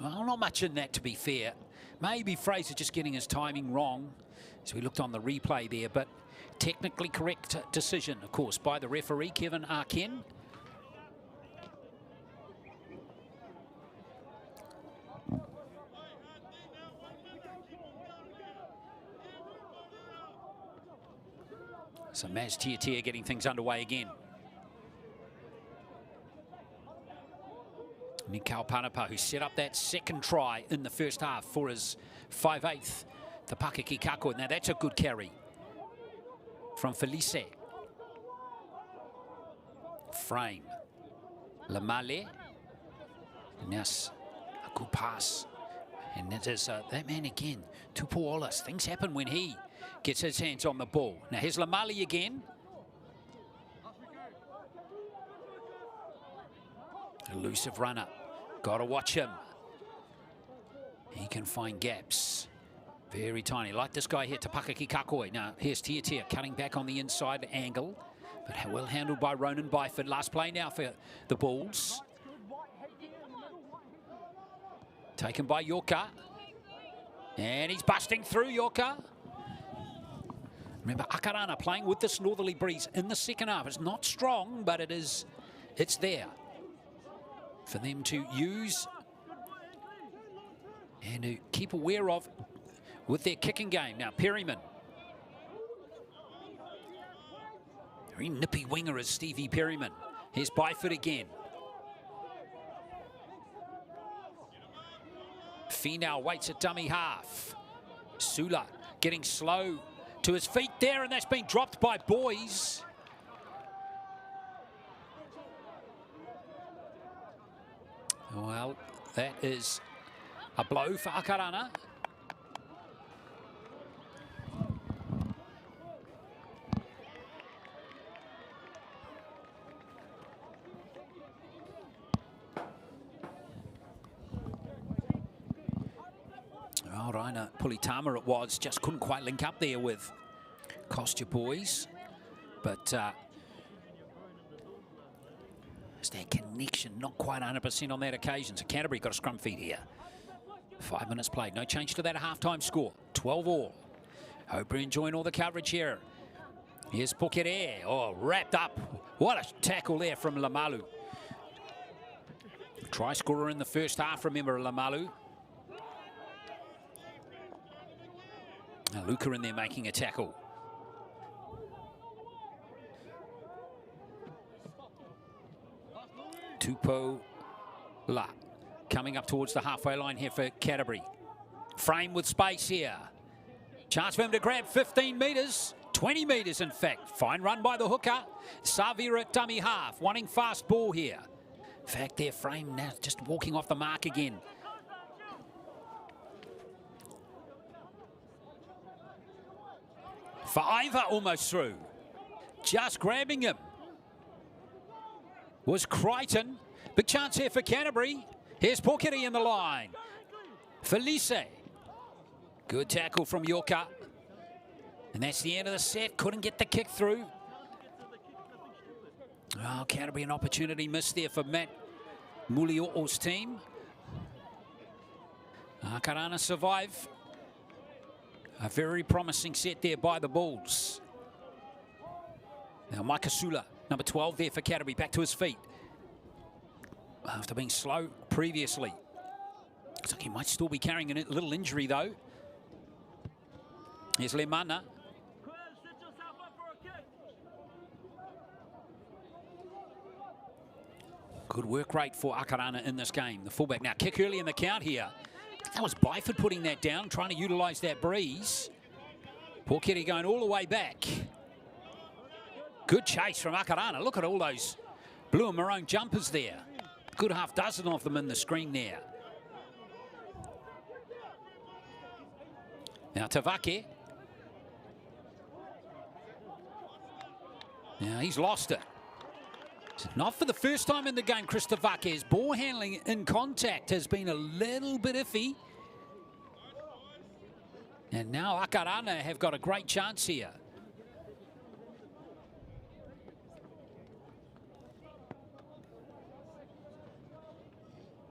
Well, not much in that, to be fair. Maybe Fraser just getting his timing wrong as we looked on the replay there, but technically correct decision, of course, by the referee, Kevin Arken. So Maz Tia getting things underway again. Mikau Panapa, who set up that second try in the first half for his 5/8, the Pakaki Kako. Now that's a good carry from Felice. Frame. Lamale. And that's a good pass. And it is that man again, Tupuolas. Things happen when he gets his hands on the ball. Now here's Lamali again. Elusive runner. Got to watch him. He can find gaps. Very tiny. Like this guy here, Tapakaki Kakoi. Now here's Tia cutting back on the inside angle. But well handled by Ronan Byford. Last play now for the Bulls. Taken by Yorka. And he's busting through Yorka. Remember, Akarana playing with this northerly breeze in the second half. It's not strong, but it's there for them to use and to keep aware of with their kicking game. Now, Perryman. Very nippy winger is Stevie Perryman. Here's Byford again. Finau waits at dummy half. Sula getting slow to his feet there, and that's been dropped by Boys. Well, that is a blow for Akarana. Well, Raina Pulitama it was, just couldn't quite link up there with Costa Boys. But it's that connection, not quite 100% on that occasion. So Canterbury got a scrum feed here. 5 minutes played, no change to that half-time score. 12 all. Hope you're enjoying all the coverage here. Here's Pokere, oh, wrapped up. What a tackle there from Lamalu. Try scorer in the first half, remember, Lamalu. Now Luca in there making a tackle. Tupo La coming up towards the halfway line here for Canterbury. Frame with space here. Chance for him to grab 15 metres, 20 metres in fact. Fine run by the hooker. Savira at dummy half, wanting fast ball here. In fact, their frame now just walking off the mark again. Faiva almost through. Just grabbing him was Crichton. Big chance here for Canterbury. Here's Pokere in the line. Felice. Good tackle from Yorka. And that's the end of the set. Couldn't get the kick through. Oh, Canterbury an opportunity missed there for Matt Mulio'o's team. Akarana survive. A very promising set there by the Bulls. Now Micah Sula, number 12 there for Canterbury, back to his feet. After being slow previously. Looks like he might still be carrying a little injury though. Here's Lemana. Good work rate for Akarana in this game. The fullback now kick early in the count here. That was Byford putting that down, trying to utilise that breeze. Pokere going all the way back. Good chase from Akarana. Look at all those blue and maroon jumpers there. Good half dozen of them in the screen there. Now Tavake. Now he's lost it. Not for the first time in the game, Chris Tavake's ball handling in contact has been a little bit iffy. And now Akarana have got a great chance here.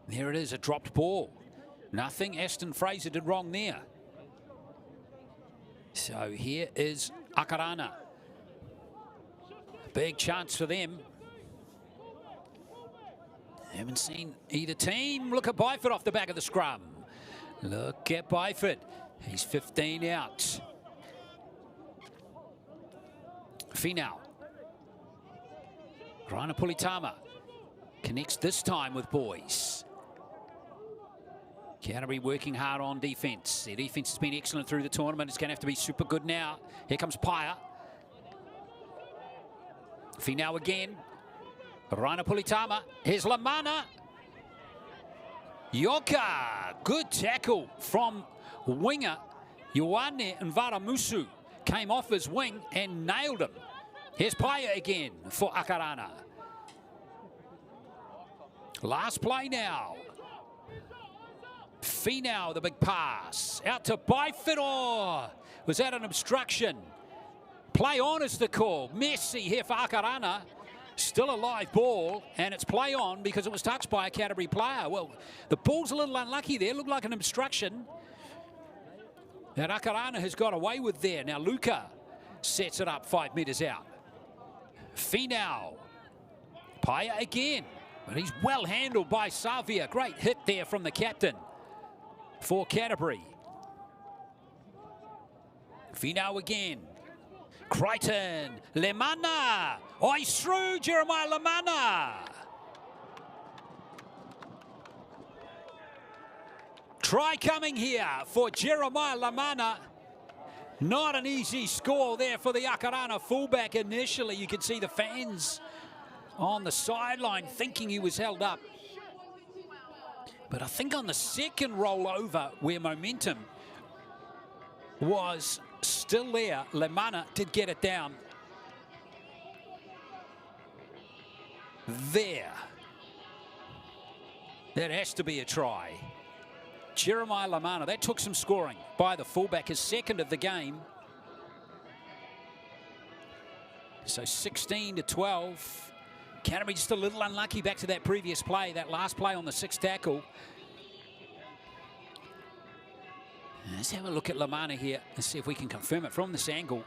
There it is, a dropped ball. Nothing Aston Fraser did wrong there. So here is Akarana. Big chance for them. Haven't seen either team. Look at Byford off the back of the scrum. Look at Byford. He's 15 out. Finau. Raina Pulitama connects this time with Boys. Canterbury working hard on defence. Their defence has been excellent through the tournament. It's going to have to be super good now. Here comes Paya. Finau again. Raina Pulitama. Here's Lamana. Yoka. Good tackle from winger Ioane Nvaramusu. Came off his wing and nailed him. Here's Paya again for Akarana. Last play now. Finau, the big pass. Out to Byford. Oh, was that an obstruction? Play on is the call. Messi here for Akarana. Still a live ball, and it's play on because it was touched by a Canterbury player. Well, the ball's a little unlucky there. Looked like an obstruction that Aotearoa has got away with there. Now Luca sets it up 5 metres out. Finau. Paia again, but he's well handled by Savia. Great hit there from the captain for Canterbury. Finau again. Crichton, Lemana. Oh, he's through, Jeremiah Lemana. Try coming here for Jeremiah Lemana. Not an easy score there for the Aotearoa fullback initially. You could see the fans on the sideline thinking he was held up. But I think on the second rollover where momentum was still there, Lemana did get it down. There. That has to be a try. Jeremiah Lemana, that took some scoring by the fullback, his second of the game. So 16-12. Canterbury just a little unlucky back to that previous play, that last play on the 6th tackle. Let's have a look at Lemana here and see if we can confirm it from this angle.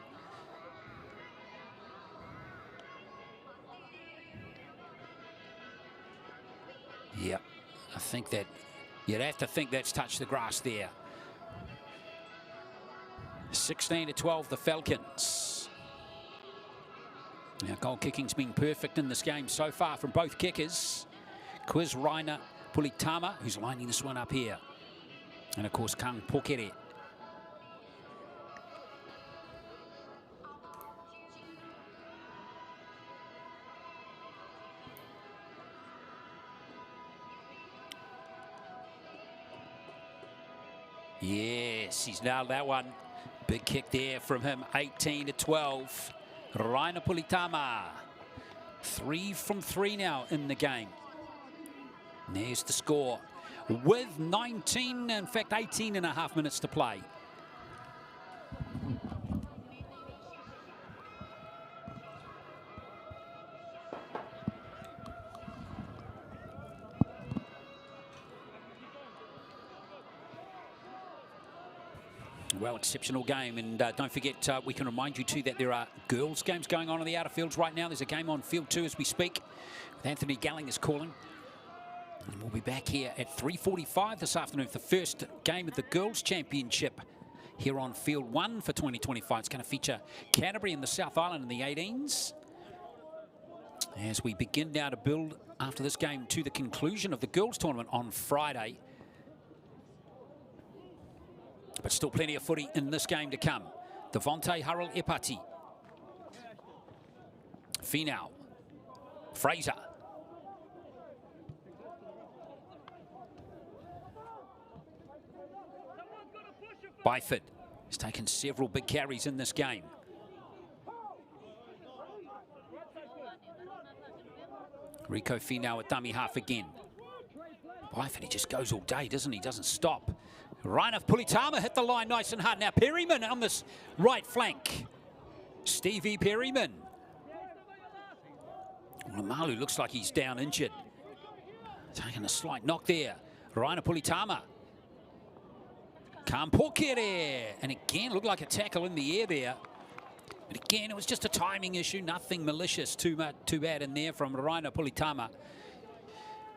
Yep, I think that you'd have to think that's touched the grass there. 16-12, the Falcons. Now, goal kicking's been perfect in this game so far from both kickers. Quiz Raina Pulitama, who's lining this one up here. And, of course, Kang Pokere. Yes, he's nailed that one. Big kick there from him, 18-12. Raina Pulitama. 3 from 3 now in the game. There's the score with 19, in fact 18 and a half minutes to play. Well, exceptional game, and don't forget, we can remind you too that there are girls' games going on in the outer fields right now. There's a game on field 2 as we speak, with Anthony Galling is calling. And we'll be back here at 3:45 this afternoon for the first game of the Girls' Championship here on Field 1 for 2025. It's going to feature Canterbury and the South Island in the 18s. As we begin now to build after this game to the conclusion of the girls' tournament on Friday. But still plenty of footy in this game to come. Devonte Hurrell Epati. Finau. Fraser. Byford has taken several big carries in this game. Rico Finau at dummy half again. Byford, he just goes all day, doesn't he? Doesn't stop. Raina Pulitama hit the line nice and hard. Now Perryman on this right flank. Stevie Perryman. Lamalu looks like he's down injured. Taking a slight knock there. Raina Pulitama. Kampokere. And again, looked like a tackle in the air there. But again, it was just a timing issue. Nothing malicious, too bad in there from Raina Pulitama.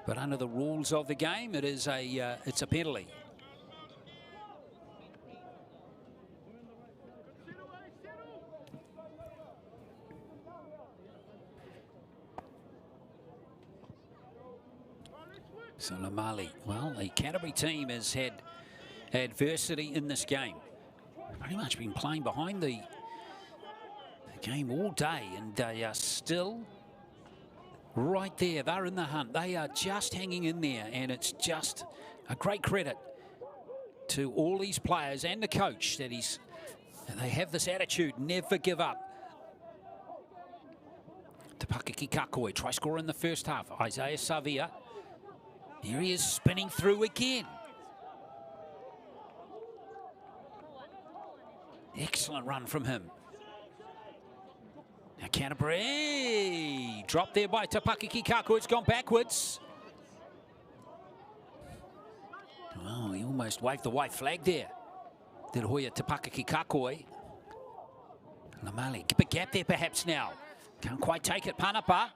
But under the rules of the game, it's a penalty. So Lamali, well, the Canterbury team has had adversity in this game. Pretty much been playing behind the game all day, and they are still right there. They're in the hunt. They are just hanging in there, and it's just a great credit to all these players and the coach that they have this attitude, never give up. Tapakaki Kakoi, try scorer in the first half. Isaiah Savia. Here he is spinning through again. Excellent run from him. Now Canterbury, dropped there by Tapakiki Kako. It's gone backwards. Oh, he almost waved the white flag there. Te Hoia Tapakiki Kakoi. Lamali, big gap there perhaps now. Can't quite take it, Panapa.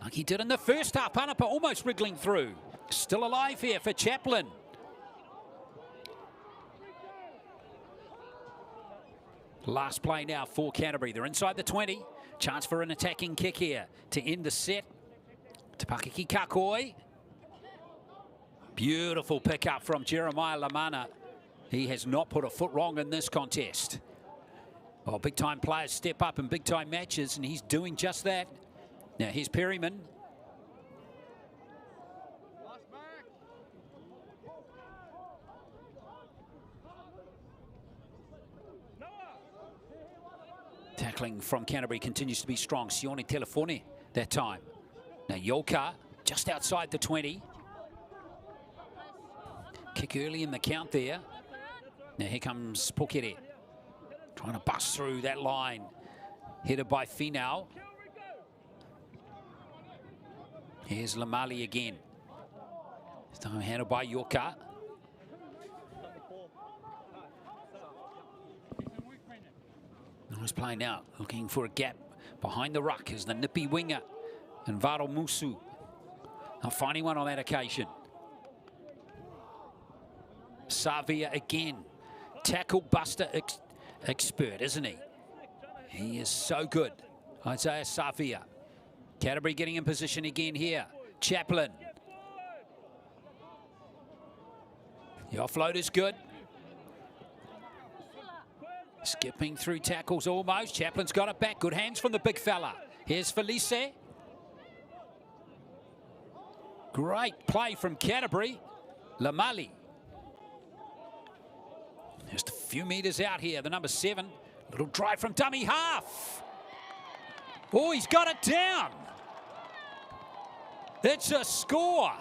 Like he did in the first half. Panapa almost wriggling through. Still alive here for Chaplin. Last play now for Canterbury. They're inside the 20. Chance for an attacking kick here to end the set. Tapakiki Kakoi. Beautiful pickup from Jeremiah Lamana. He has not put a foot wrong in this contest. Well, big-time players step up in big-time matches, and he's doing just that. Now, here's Perryman. Tackling from Canterbury continues to be strong. Sione Telefone that time. Now, Yoka just outside the 20. Kick early in the count there. Now, here comes Pokere. Trying to bust through that line. Headed by Finau. Here's Lamali again. This time handled by Yoka. Nice play now. Looking for a gap behind the ruck is the nippy winger. And Varo Musu. Not finding one on that occasion. Savia again. Tackle buster expert, isn't he? He is so good. Isaiah Savia. Canterbury getting in position again here. Chaplin. The offload is good. Skipping through tackles almost. Chaplin's got it back. Good hands from the big fella. Here's Felice. Great play from Canterbury. Lamali. Just a few metres out here, the number 7. Little drive from dummy half. Oh, he's got it down. It's a score.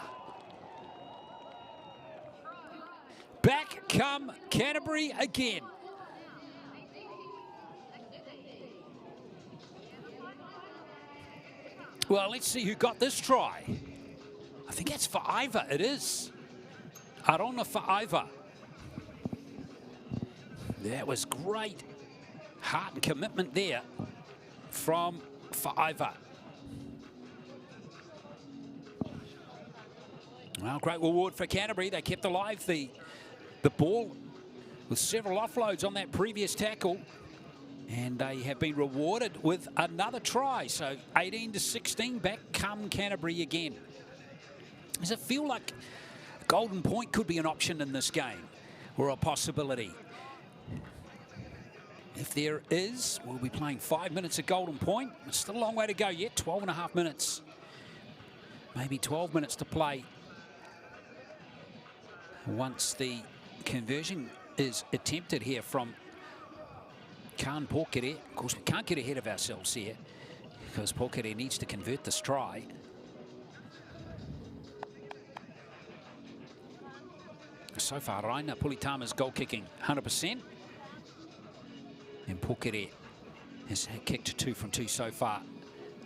Back come Canterbury again. Well, let's see who got this try. I think that's for Iva. It is. Arona for Iva. That was great heart and commitment there from Iva. Well, great reward for Canterbury. They kept alive the ball with several offloads on that previous tackle. And they have been rewarded with another try. So 18-16, back come Canterbury again. Does it feel like golden point could be an option in this game or a possibility? If there is, we'll be playing 5 minutes at golden point. It's still a long way to go yet, 12.5 minutes. Maybe 12 minutes to play once the conversion is attempted here from Khan Pokere. Of course, we can't get ahead of ourselves here because Pokere needs to convert this try. So far, Raina Pulitama's goal kicking 100%. And Pokere has kicked 2 from 2 so far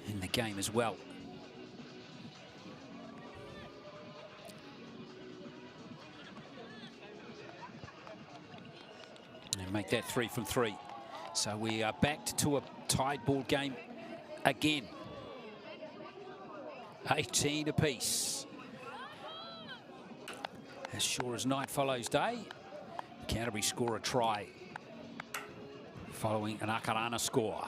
in the game as well. And make that 3 from 3. So we are back to a tied ball game again. 18 apiece. As sure as night follows day, Canterbury score a try following an Akarana score.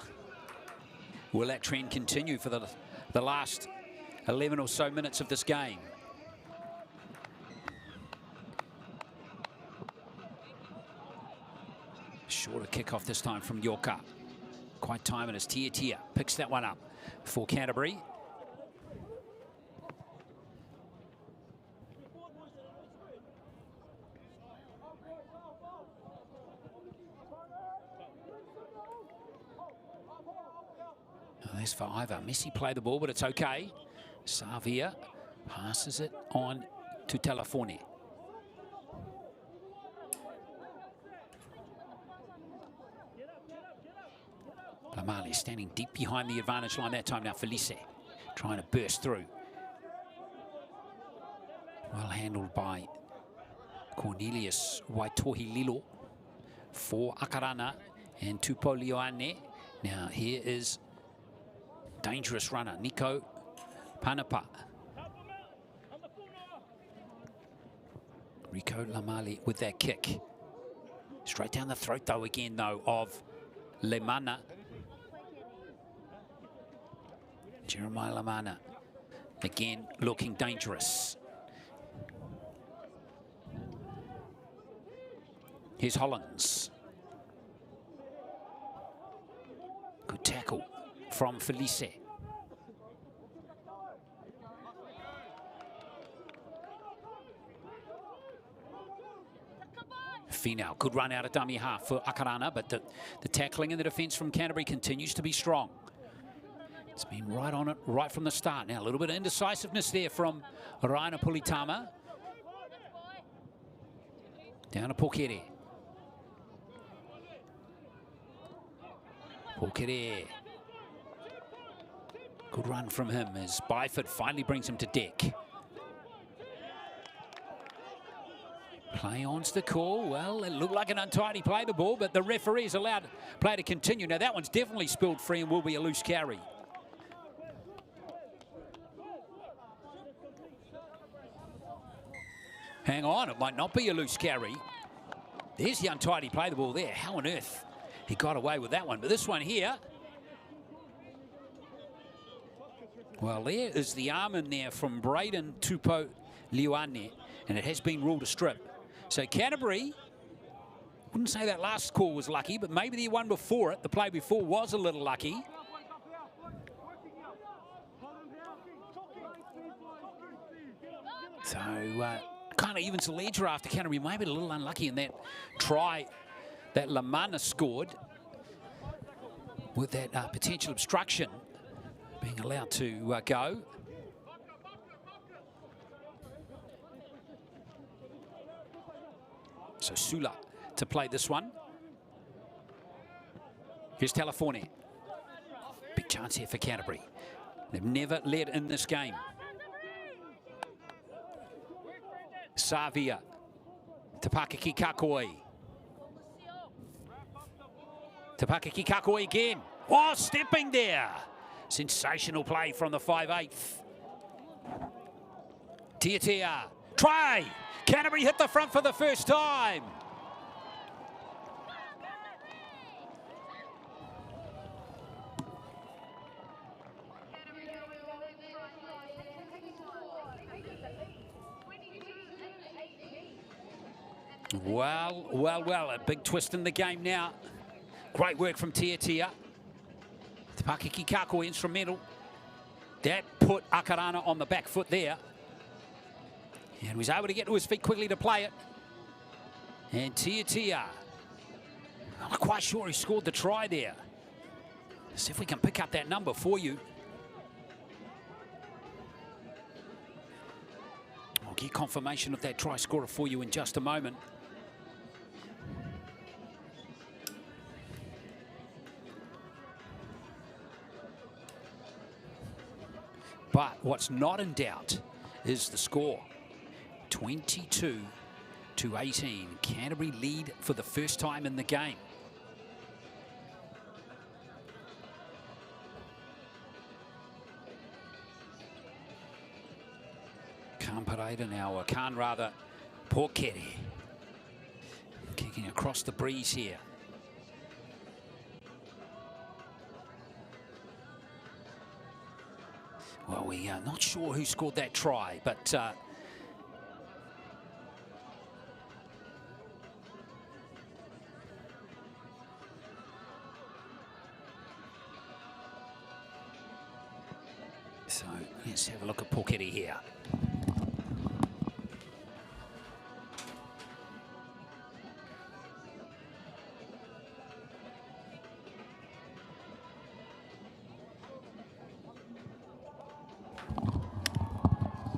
Will that trend continue for the last 11 or so minutes of this game? Shorter kickoff this time from Yorka. Quite time it is Tia picks that one up for Canterbury. There's for Iva. Messi played the ball, but it's okay. Savia passes it on to Telefone. Lamale standing deep behind the advantage line that time now. Felice trying to burst through. Well handled by Cornelius Waitohi Lilo for Akarana and Tupo Lioane. Now here is dangerous runner Nico Panapa. Rico Lamale with that kick. Straight down the throat though again though of Lemana. Jeremiah Lamana again looking dangerous. Here's Hollins. Good tackle from Felice. Finau, good run out of dummy half for Akarana, but the tackling and the defence from Canterbury continues to be strong. It's been right on it right from the start. Now a little bit of indecisiveness there from Raina Pulitama. Down to Pokere. Pokere. Good run from him as Byford finally brings him to deck. Play on's the call. Well, it looked like an untidy play, the ball, but the referee is allowed play to continue. Now that one's definitely spilled free and will be a loose carry. Hang on, it might not be a loose carry. There's the untidy play, the ball there. How on earth he got away with that one? But this one here, well, there is the arm in there from Braden Tupo Lioane, and it has been ruled a strip. So Canterbury, wouldn't say that last call was lucky, but maybe the one before it, the play before, was a little lucky. So kind of evens the ledger after Canterbury, maybe a little unlucky in that try that Lamana scored with that potential obstruction being allowed to go. So Sula to play this one. Here's Telefone. Big chance here for Canterbury. They've never led in this game. Savia to Pakaki Kakoi. To Pakaki Kakoi again. Oh, stepping there. Sensational play from the 5'8". Tiatia. Try. Canterbury hit the front for the first time. Well, a big twist in the game now. Great work from Tiatia. Te Pakiki Kakoi instrumental. That put Akarana on the back foot there. And was able to get to his feet quickly to play it. And Tiatia, I'm not quite sure he scored the try there. Let's see if we can pick up that number for you. I'll get confirmation of that try scorer for you in just a moment. But what's not in doubt is the score. 22-18. Canterbury lead for the first time in the game. Kampareda now, Khan rather, Pokere. Kicking across the breeze here. Well, we are not sure who scored that try, but so let's have a look at Pokere here.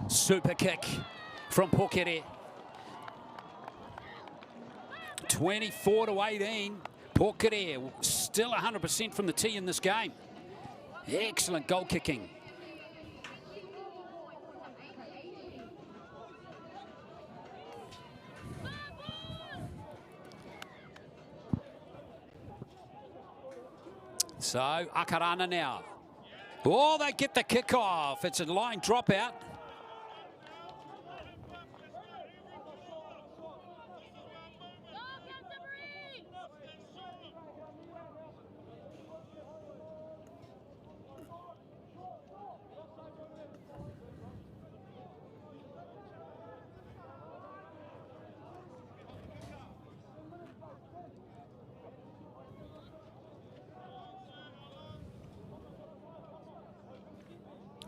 Super kick from Pokere. 24-18. Pokere still 100% from the tee in this game. Excellent goal kicking. So, Akarana now. Oh, they get the kick-off. It's a line dropout.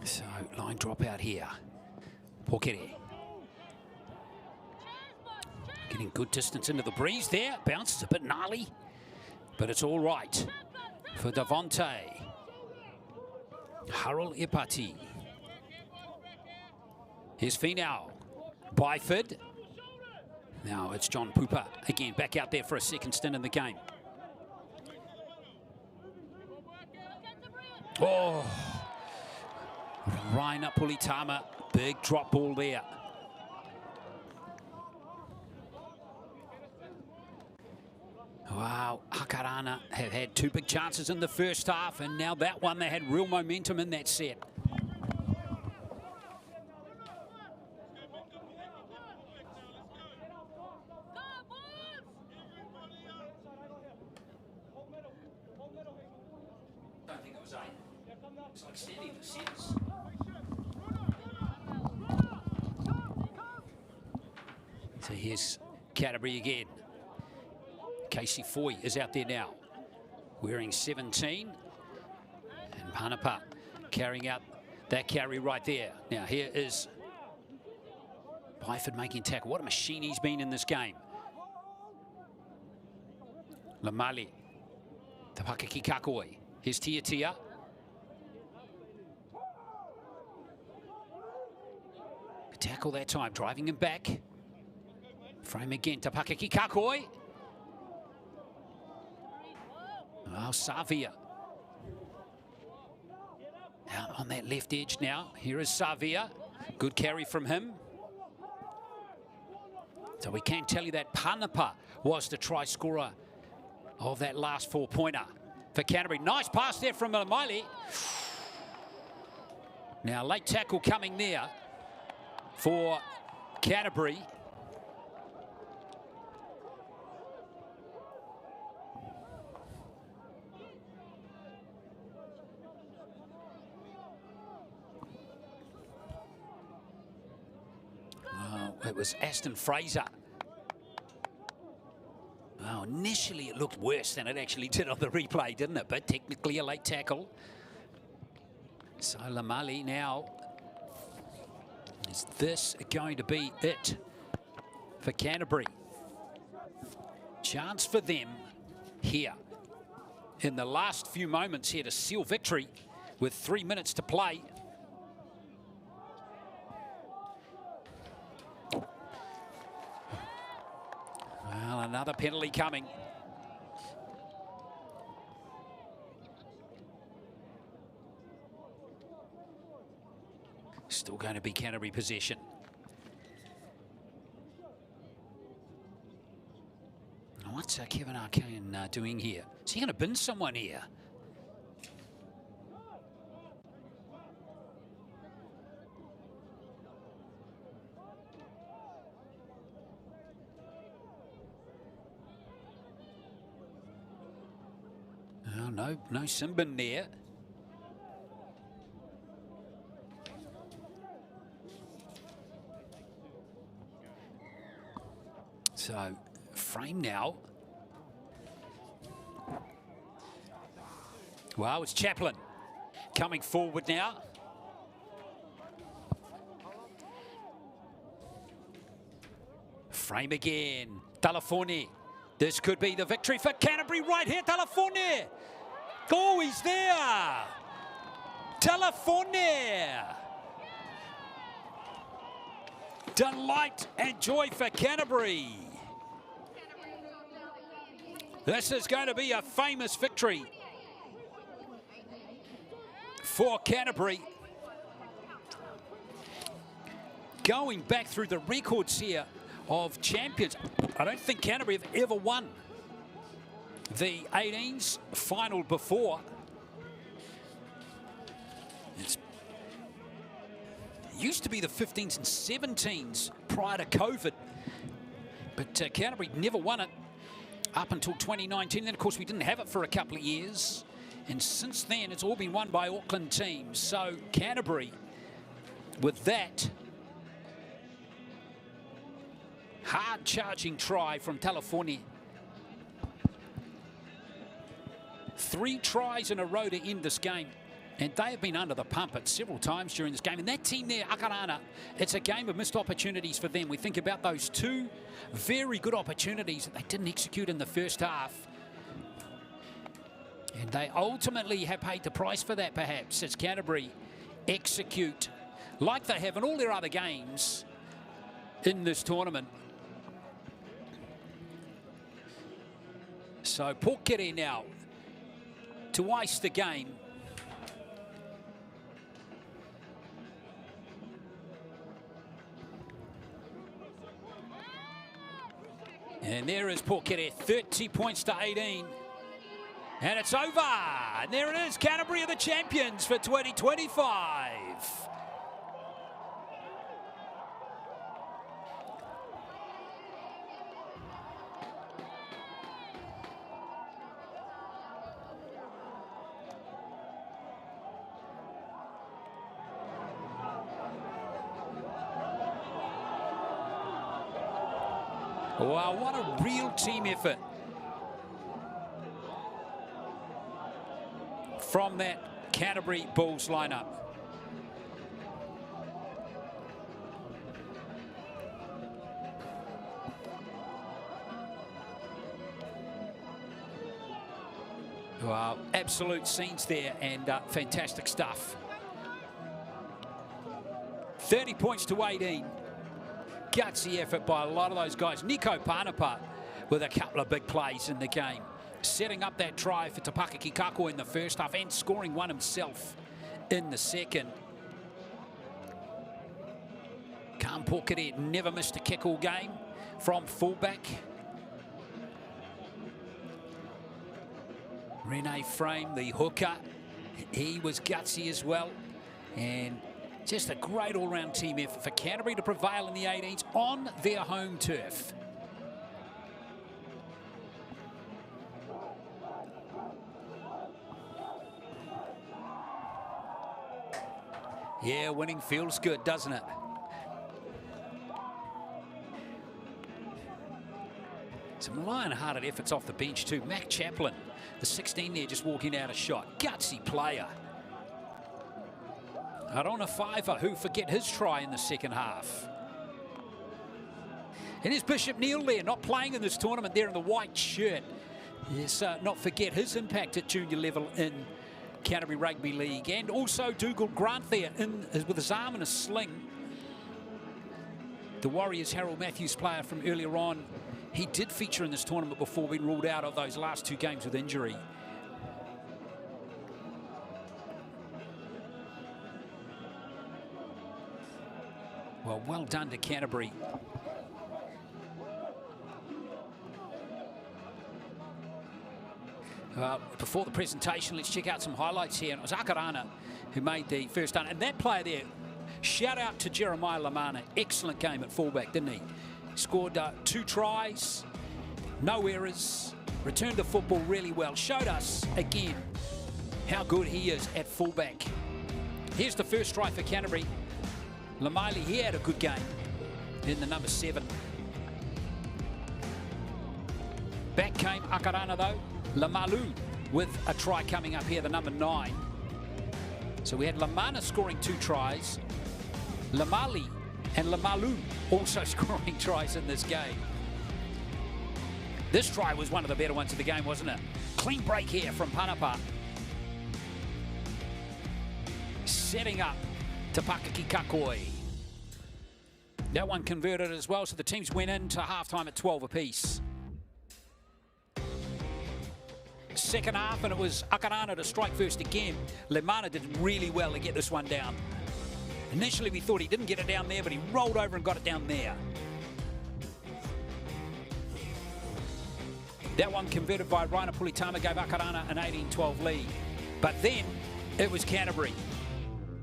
So, line drop out here. Pokere. Getting good distance into the breeze there. Bounces a bit gnarly, but it's all right for Devonte. Harold Ipati. Here's Finau. Byford. Now it's John Pooper again, back out there for a second stint in the game. Oh, Raina Pulitama, big drop ball there. Wow, Akarana have had two big chances in the first half, and now that one, they had real momentum in that set. I don't think it was eight. It's like steady the sets. So here's Canterbury again. Casey Foy is out there now, wearing 17. And Panapa carrying out that carry right there. Now here is Byford making tackle. What a machine he's been in this game. Lamali, Tapakaki Kakoi. Here's Tia. Tackle that time, driving him back. Frame again, Tapakaki Kakoi. Oh, Savia. Out on that left edge now. Here is Savia. Good carry from him. So we can tell you that Panapa was the try scorer of that last four-pointer for Canterbury. Nice pass there from Miley. Now late tackle coming there for Canterbury. It was Aston Fraser. Well, initially it looked worse than it actually did on the replay, didn't it? But technically a late tackle. So Lamali now. Is this going to be it for Canterbury? Chance for them here in the last few moments here to seal victory with 3 minutes to play. Well, another penalty coming. Still going to be Canterbury possession. What's Kevin Arcane doing here? Is he going to bin someone here? Oh, no Simbin there. So, frame now. Wow, it's Chaplin coming forward now. Frame again. Talafone. This could be the victory for Canterbury right here. Talafone. Oh, he's there. Talafone. Delight and joy for Canterbury. This is going to be a famous victory for Canterbury. Going back through the records here of champions, I don't think Canterbury have ever won the 18s final before. It used to be the 15s and 17s prior to COVID, but Canterbury never won it up until 2019. Then, of course, we didn't have it for a couple of years, and since then, it's all been won by Auckland teams. So Canterbury, with that hard-charging try from California. 3 tries in a row to end this game. And they have been under the pump at several times during this game. And that team there, Aotearoa, it's a game of missed opportunities for them. We think about those 2 very good opportunities that they didn't execute in the first half. And they ultimately have paid the price for that, perhaps, as Canterbury execute like they have in all their other games in this tournament. So Pokere now to ice the game. And there is Pokere, 30 points to 18. And it's over. And there it is, Canterbury are the champions for 2025. Wow, what a real team effort from that Canterbury Bulls lineup. Wow, absolute scenes there, and fantastic stuff. 30 points to 18. Gutsy effort by a lot of those guys. Nico Panapa with a couple of big plays in the game, setting up that try for Te Pakeke Kako in the first half and scoring one himself in the second. Cam Pokere never missed a kick all game from fullback. Rene Frame, the hooker, he was gutsy as well. And just a great all-round team effort for Canterbury to prevail in the 18s on their home turf. Yeah, winning feels good, doesn't it? Some lion-hearted efforts off the bench too. Mac Chaplin, the 16 there, just walking out a shot. Gutsy player. Arona Fiver, who forget his try in the second half. And there's Bishop Neal there, not playing in this tournament there in the white shirt. Yes, not forget his impact at junior level in Canterbury Rugby League. And also Dougal Grant there with his arm in a sling. The Warriors' Harold Matthews player from earlier on. He did feature in this tournament before being ruled out of those last 2 games with injury. Well done to Canterbury. Before the presentation, let's check out some highlights here. And it was Aotearoa who made the first run. And that player there, shout out to Jeremiah Lamana. Excellent game at fullback, didn't he? Scored 2 tries, no errors, returned the football really well. Showed us again how good he is at fullback. Here's the first try for Canterbury. Lamaili, he had a good game in the number 7. Back came Aotearoa though. Lamalu with a try coming up here, the number 9. So we had Lamana scoring 2 tries. Lamali and Lamalu also scoring tries in this game. This try was one of the better ones of the game, wasn't it? Clean break here from Panapa. Setting up Te Pakeke Kako. That one converted as well, so the teams went into halftime at 12 apiece. second half, and it was Aotearoa to strike first again. Lemana did really well to get this one down. Initially we thought he didn't get it down there, but he rolled over and got it down there. That one converted by Raina Pulitama gave Aotearoa an 18-12 lead. But then it was Canterbury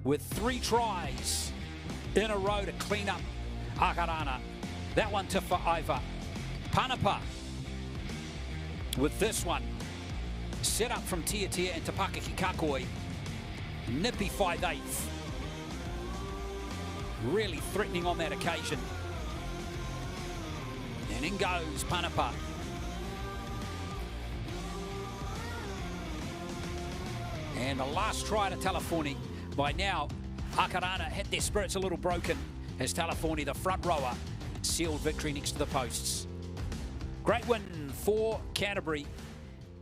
with 3 tries in a row to clean up Aotearoa. That one to Fa'aiva. Panapa with this one. Set up from Tiatia and Tapakaki Kakoi. Nippy 5/8. Really threatening on that occasion. And in goes Panapa. And the last try to Talafoni. By now, Aotearoa had their spirits a little broken as Talafoni, the front rower, sealed victory next to the posts. Great win for Canterbury.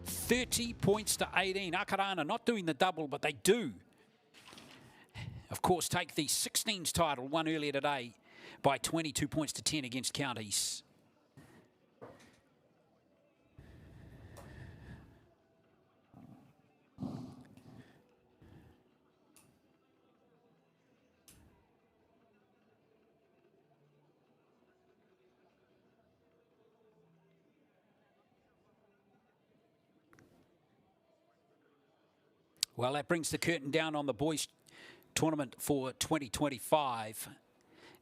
30 points to 18. Aotearoa not doing the double, but they do, of course, take the 16s title won earlier today by 22 points to 10 against counties. Well, that brings the curtain down on the boys' tournament for 2025.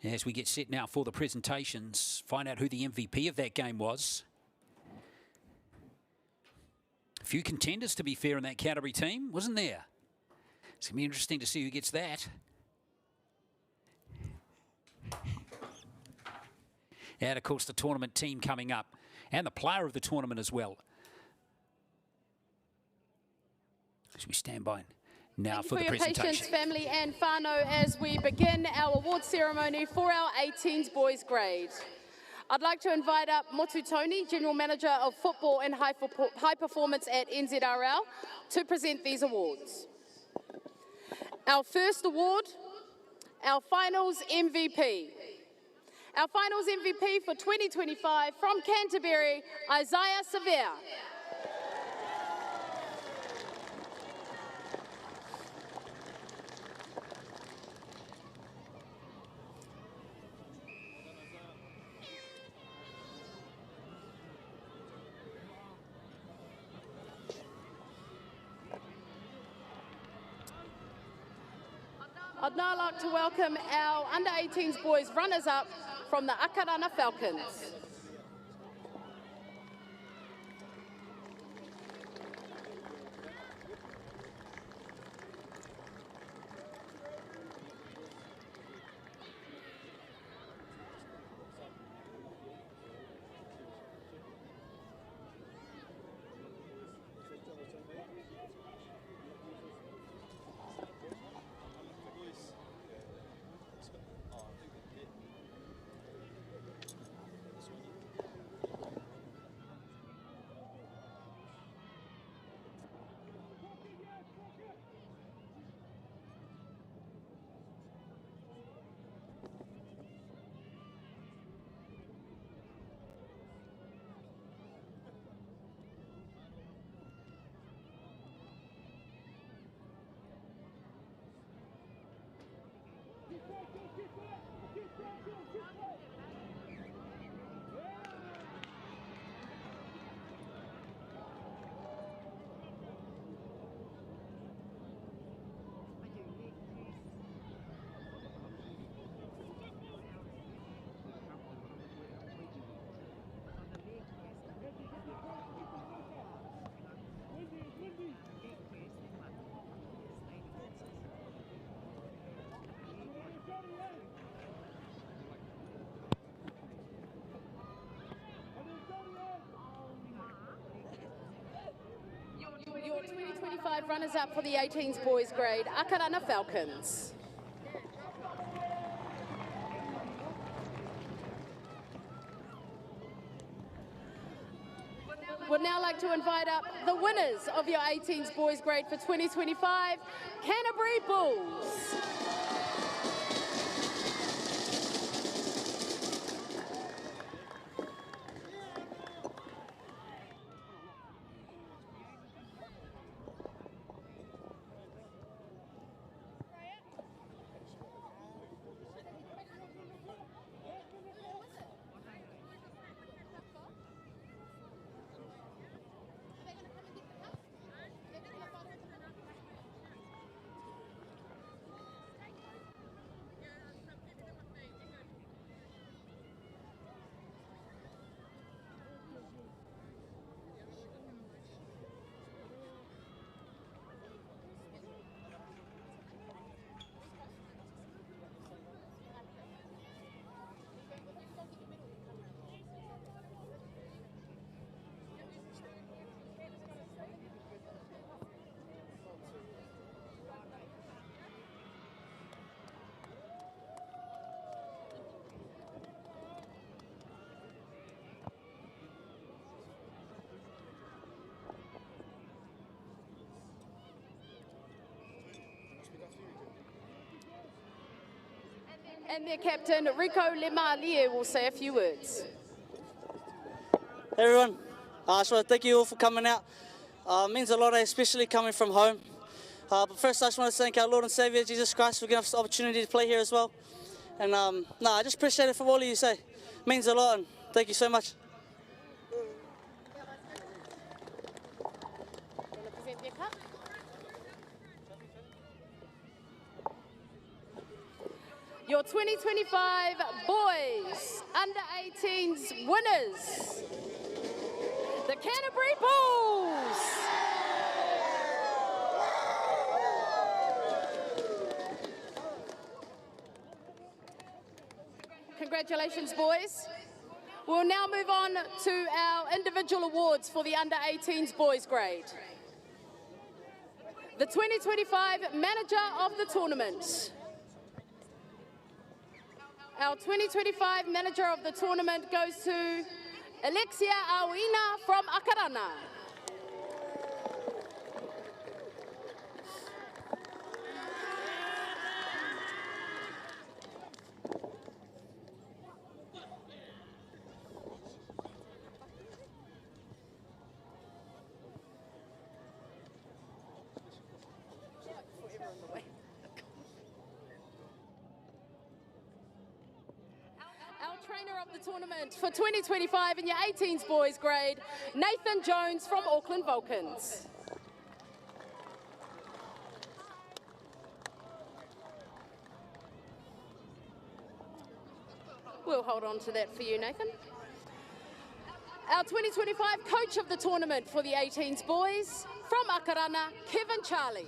As we get set now for the presentations, find out who the MVP of that game was. A few contenders, to be fair, in that Canterbury team, wasn't there? It's going to be interesting to see who gets that. And, of course, the tournament team coming up, and the player of the tournament as well. As we stand by now for the presentation. Thank you for your patience, family and whānau, as we begin our award ceremony for our 18s boys grade. I'd like to invite up Motu Tony, General Manager of Football and High Performance at NZRL, to present these awards. Our first award, our Finals MVP. Our Finals MVP for 2025 from Canterbury, Isaiah Severe. I'd now like to welcome our under-18s boys runners-up from the Aotearoa Falcons. Your 2025 runners-up for the 18s boys grade, Aotearoa Falcons. Would now like to invite up the winners of your 18s boys grade for 2025, Canterbury Bulls. And their captain, Rico Lemalie, will say a few words. Hey everyone, I just want to thank you all for coming out. It means a lot, especially coming from home. But first I just want to thank our Lord and Saviour, Jesus Christ, for giving us the opportunity to play here as well. And I just appreciate it from all of you say. It means a lot, and thank you so much. Your 2025 boys under-18s winners, the Canterbury Bulls. Congratulations, boys. We'll now move on to our individual awards for the under-18s boys grade. The 2025 manager of the tournament. Our 2025 manager of the tournament goes to Alexia Awina from Akarana. Trainer of the tournament for 2025 in your 18s boys grade, Nathan Jones from Auckland Vulcans. We'll hold on to that for you, Nathan. Our 2025 coach of the tournament for the 18s boys, from Akarana, Kevin Charlie.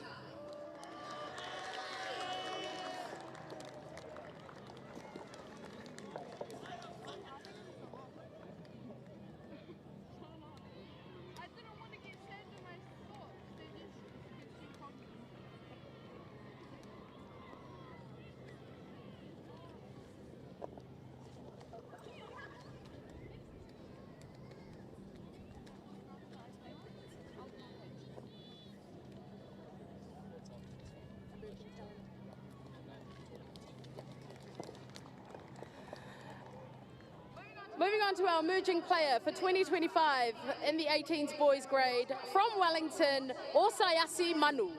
Moving on to our emerging player for 2025 in the 18s boys grade, from Wellington, Osayasi Manu.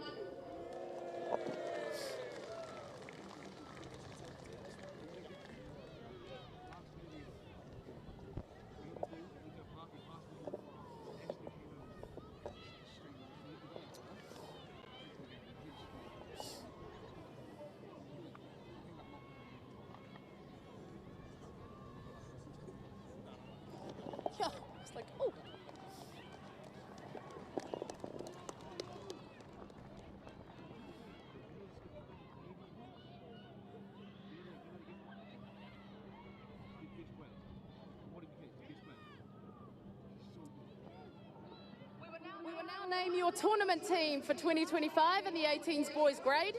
We will now name your tournament team for 2025 in the 18s boys grade.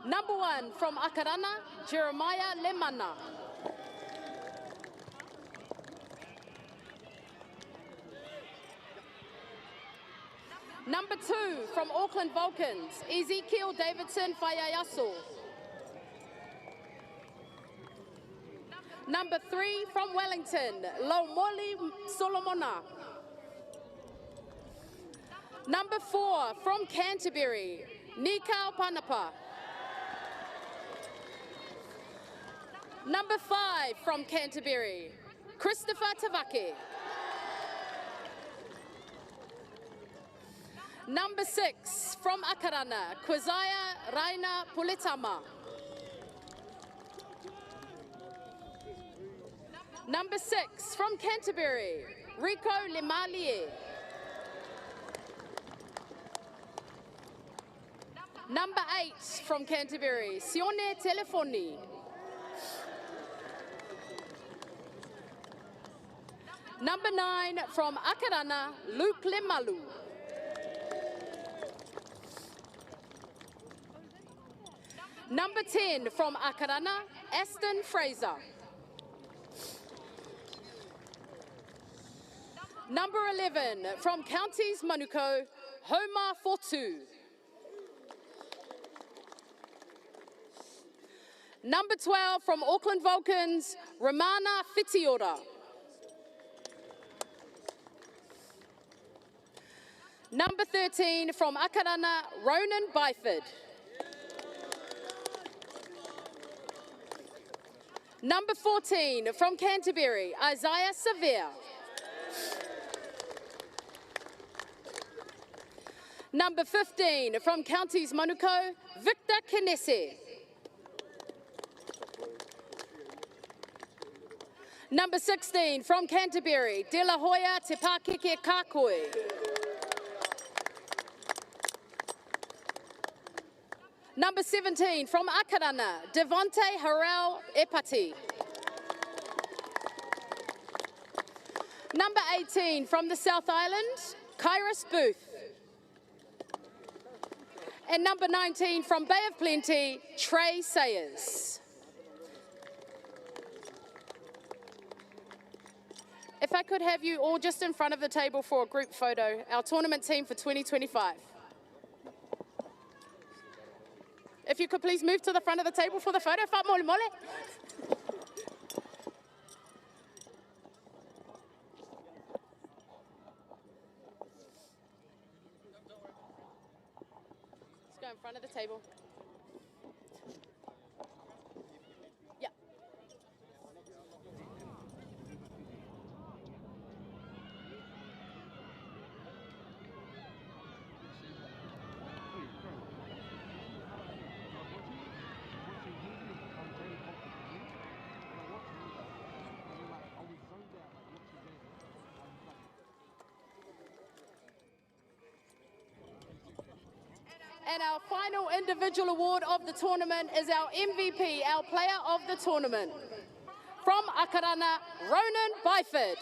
Number 1 from Akarana, Jeremiah Lemana. Number 2 from Auckland Vulcans, Ezekiel Davison Fayayaso. Number 3 from Wellington, Laumoli Solomona. Number 4 from Canterbury, Nikau Panapa. Number 5 from Canterbury, Christopher Tavake. Number 6 from Akarana, Kwazaya Raina Pulitama. Number 6 from Canterbury, Rico Lemalie. Number 8 from Canterbury, Sione Telefoni. Number 9 from Akarana, Luke Lemalu. Number 10 from Akarana, Aston Fraser. Number 11 from Counties Manukau, Homer Fortu. Number 12 from Auckland Vulcans, Romana Whitiora. Number 13 from Akarana, Ronan Byford. Number 14 from Canterbury, Isaiah Severe. Number 15 from Counties Manukau, Victor Kinesi. Number 16 from Canterbury, De La Hoya Te Pākeke Kākoi. Number 17 from Akarana, Devonte Harrell Epati. Number 18 from the South Island, Kairos Booth. And number 19 from Bay of Plenty, Trey Sayers. If I could have you all just in front of the table for a group photo, our tournament team for 2025. If you could please move to the front of the table for the photo. Wha mole mole. Let's go in front of the table. Yeah. And our final individual award of the tournament is our MVP, our player of the tournament. From Akarana, Ronan Byford.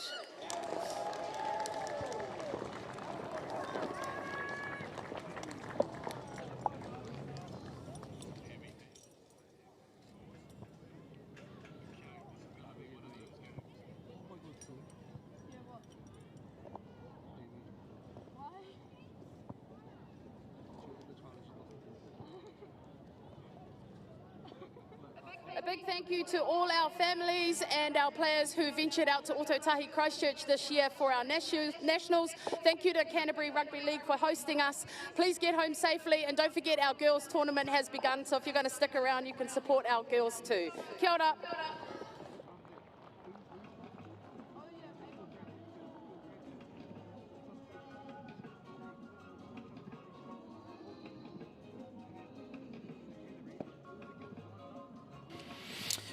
A big thank you to all our families and our players who ventured out to Aotearoa, Christchurch this year for our nationals. Thank you to Canterbury Rugby League for hosting us. Please get home safely, and don't forget our girls tournament has begun, so if you're going to stick around, you can support our girls too. Kia ora.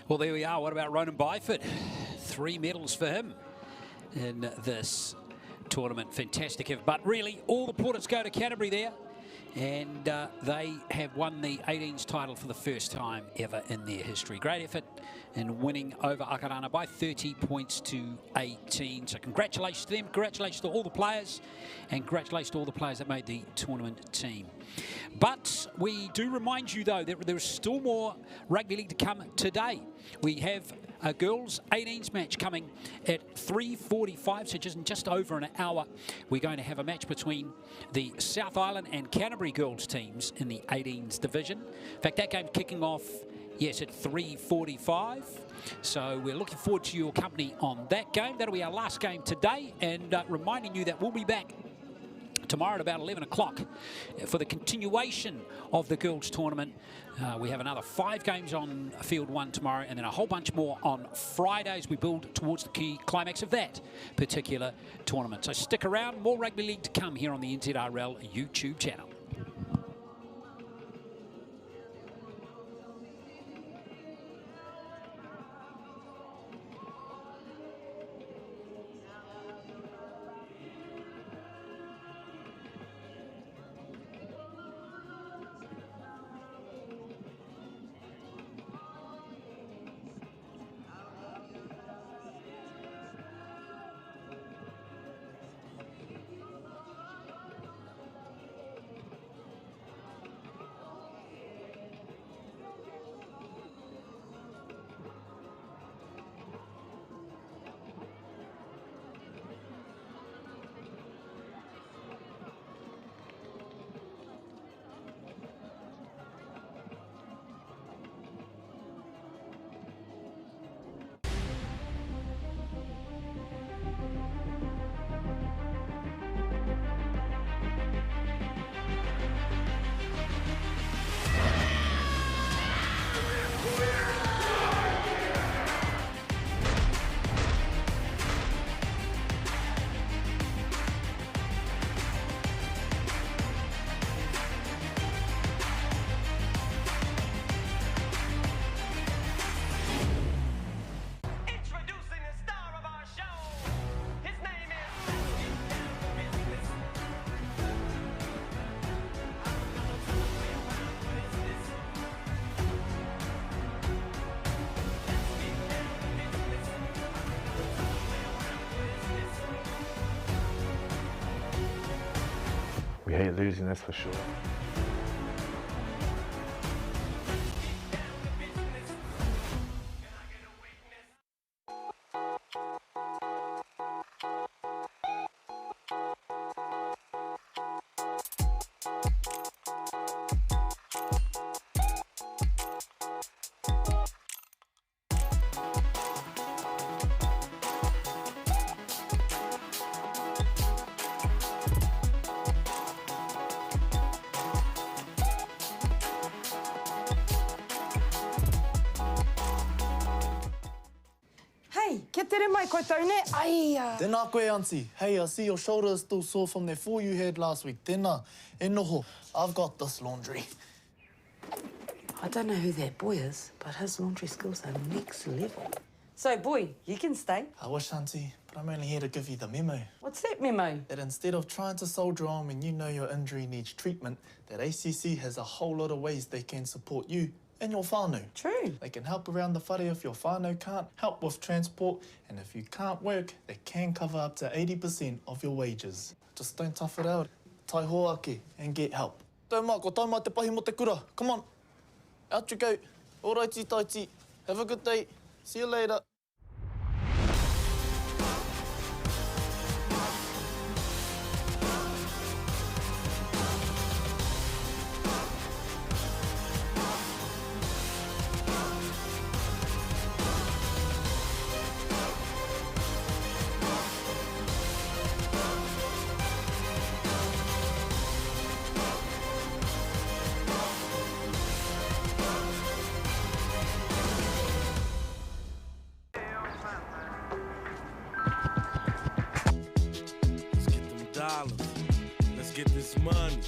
Well, there we are. What about Ronan Byford? 3 medals for him in this tournament. Fantastic. But really, all the plaudits go to Canterbury there. And they have won the 18s title for the first time ever in their history. Great effort in winning over Akarana by 30 points to 18. So congratulations to them, congratulations to all the players, and congratulations to all the players that made the tournament team. But we do remind you, though, that there's still more rugby league to come today. We have a girls 18s match coming at 3:45, so just over an hour. We're going to have a match between the South Island and Canterbury girls teams in the 18s division. In fact, that game's kicking off, yes, at 3:45. So we're looking forward to your company on that game. That'll be our last game today, and reminding you that we'll be back tomorrow at about 11 o'clock for the continuation of the girls tournament. We have another 5 games on field 1 tomorrow, and then a whole bunch more on Friday as we build towards the key climax of that particular tournament. So stick around, more rugby league to come here on the NZRL YouTube channel. We hate losing, that's for sure. Hey, kia tere mai koutou ne. Aia. Tēnā koe, auntie. Hey, I see your shoulder is still sore from that fall you had last week. Tēnā. E noho. I've got this laundry. I don't know who that boy is, but his laundry skills are next level. So, boy, you can stay. I wish, auntie, but I'm only here to give you the memo. What's that memo? That instead of trying to soldier on when you know your injury needs treatment, that ACC has a whole lot of ways they can support you and your whānau. True. They can help around the whare if your whānau can't, help with transport, and if you can't work, they can cover up to 80% of your wages. Just don't tough it out. Tai hoake and get help. Tau mā, ko tau mā te pahi mo te kura. Come on. Out you go. Alrighty, taiti. Have a good day. See you later. Let's get this money.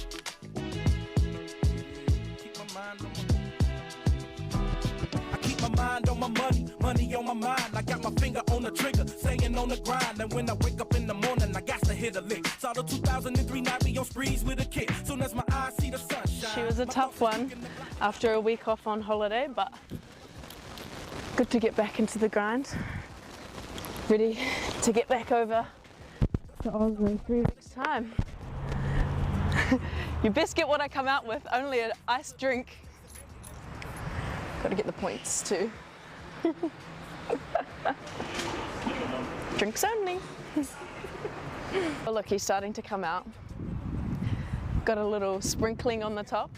I keep my mind on my money, money on my mind. I got my finger on the trigger, staying on the grind. And when I wake up in the morning, I got to hit a lick. Saw the 2003 night be on sprees with a kid. Soon as my eyes see the sunshine. She was a tough one after a week off on holiday, but good to get back into the grind. Ready to get back over to Oslo in 3 weeks' time. You best get what I come out with, only an iced drink. Gotta get the points too. Drinks only. Oh look, he's starting to come out. Got a little sprinkling on the top.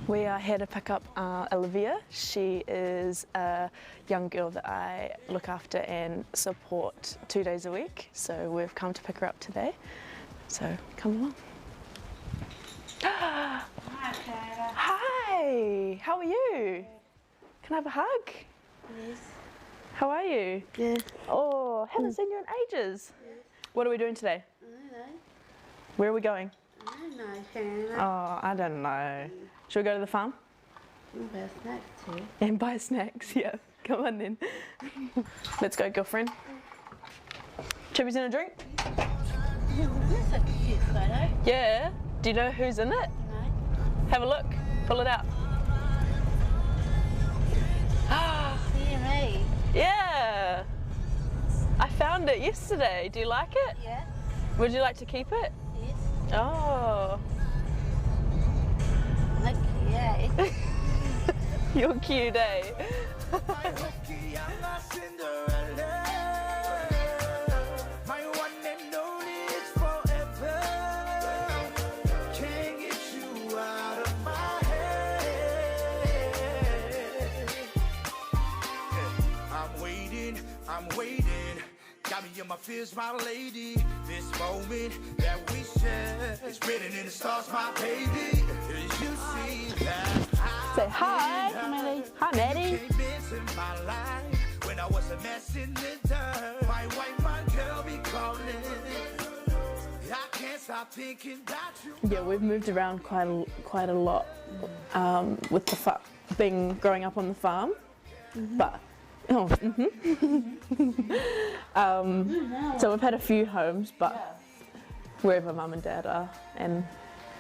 We are here to pick up Olivia. She is a young girl that I look after and support 2 days a week. So we've come to pick her up today. So come along. Hi, Clara. Hi, how are you? Can I have a hug? Yes. How are you? Good. Oh, haven't seen you in ages. Yes. What are we doing today? I don't know. Where are we going? I don't know, Clara. Oh, I don't know. Should we go to the farm? We'll buy snacks too. And buy snacks, yeah. Come on then. Let's go, girlfriend. Chippies and a drink? That's a cute photo. Yeah. Do you know who's in it? No. Have a look. Pull it out. Dear me. Yeah. I found it yesterday. Do you like it? Yeah. Would you like to keep it? Yes. Oh. Look, yeah. You're cute, eh? I'm waiting, got me in my fears, my lady. This moment that we share is written in the stars, my baby. You see that? Say hi, Maddie. Hi, Maddie. My life when I was a mess in the dirt. My wife, my girl be calling. I can't stop thinking that you. Yeah, we've moved around quite a lot with the growing up on the farm, but. Oh, so we've had a few homes, but wherever mum and dad are, and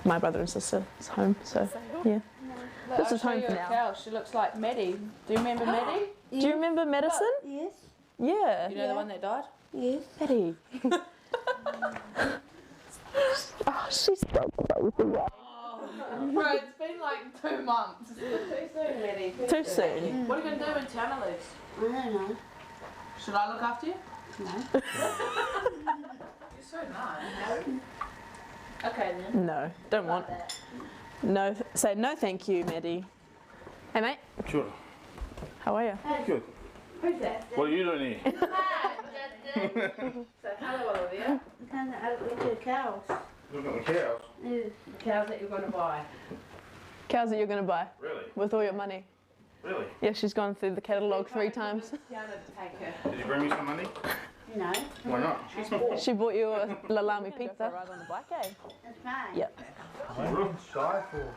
my brother and sister's home. So yeah, this is home for now. Cow. She looks like Maddie. Do you remember Maddie? Do you remember Madison? Yes. Yeah. You know the one that died? Yes. Maddie. Oh, she's so gross. Bro, it's been like 2 months. Too soon, Maddie. Too soon. What are you going to do when Tiana leaves? I don't know. Should I look after you? No. You're so nice. Okay then. No, don't want. No, say no thank you, Maddie. Hey mate, Sure. how are you? Good. Who's that? What are you doing here? So hello Olivia. I'm kind of look at the cows. Looking at the cows. Yeah. The cows that you're going to buy. Cows that you're going to buy? Really? With all your money? Really? Yeah, she's gone through the catalogue 3 times. Tiana to take her. Did you bring me some money? No. Why not? She's bored. She bought you a lalami pizza. Ride on the bike, eh? That's mine. Yep. I'm real shy for.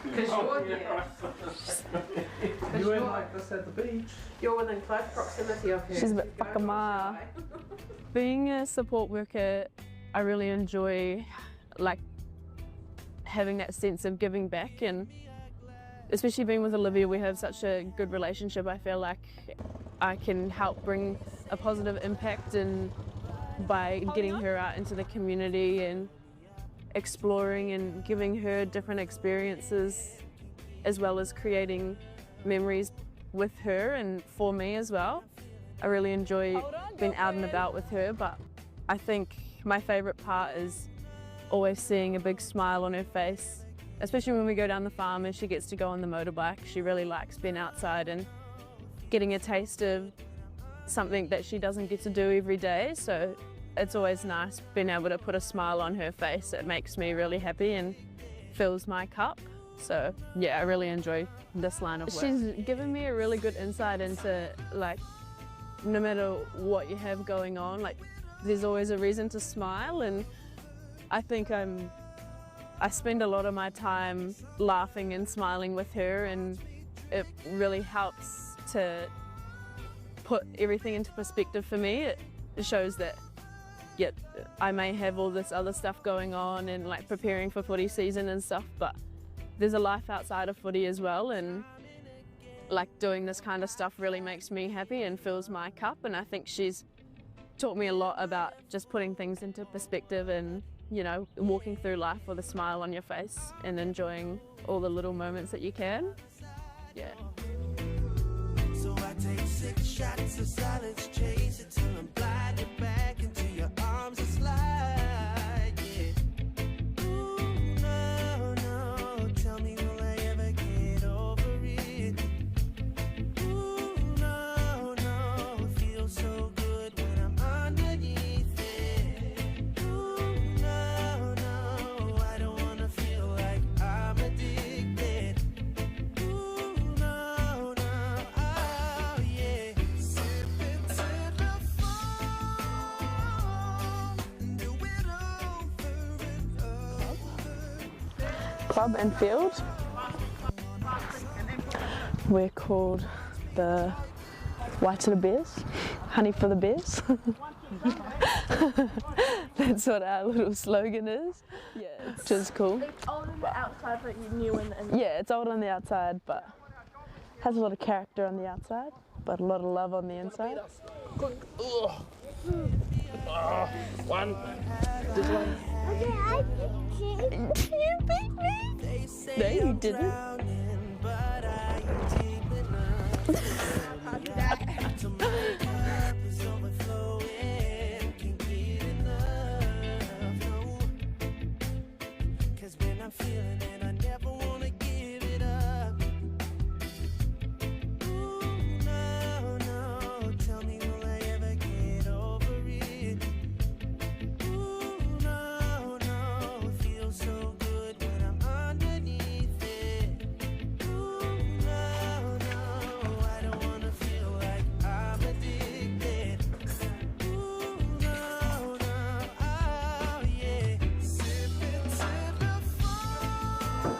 Because you're here. You ain't like this at the beach. You're within close proximity of her. She's a bit whakama. Being a support worker, I really enjoy like having that sense of giving back, and especially being with Olivia, we have such a good relationship. I feel like I can help bring a positive impact and by getting her out into the community and exploring and giving her different experiences, as well as creating memories with her and for me as well. I really enjoy being out and about with her, but I think my favourite part is always seeing a big smile on her face, especially when we go down the farm and she gets to go on the motorbike. She really likes being outside and getting a taste of something that she doesn't get to do every day, so it's always nice being able to put a smile on her face. It makes me really happy and fills my cup. So yeah, I really enjoy this line of work. She's given me a really good insight into like, no matter what you have going on, like there's always a reason to smile, and I think I spend a lot of my time laughing and smiling with her, and it really helps to put everything into perspective for me. It shows that yeah, I may have all this other stuff going on and like preparing for footy season and stuff, but there's a life outside of footy as well, and like doing this kind of stuff really makes me happy and fills my cup. And I think she's taught me a lot about just putting things into perspective and, you know, walking through life with a smile on your face and enjoying all the little moments that you can. Yeah. So I take 6 shots of silence, chase it till I'm blinded back into your arms and slide, yeah. Ooh, no, no, tell me will I ever get over it? Ooh, no, no, it feels so good when I'm underneath it. Ooh, no, no, I don't wanna feel like I'm addicted. Ooh, no, no, oh yeah. Sipping to the phone, do it over and over. Club and field. We're called the Waitara Bears, honey for the bears. That's what our little slogan is. Yeah, which is cool. It's old on the outside, but you knew in the Yeah, it's old on the outside, but has a lot of character on the outside, but a lot of love on the inside. One. This one. You beat me. No, you didn't. But I am deep enough to my cup is overflowing. Can't get enough, no. 'Cause when I'm feeling it, I never wanna give it up. Ooh, no, no, tell me will I ever get over it? Ooh, no, no, it feels so good when I'm underneath it. Ooh, no, no, I don't wanna feel like I'm addicted. Ooh, no, no, oh yeah. Sipping to the phone,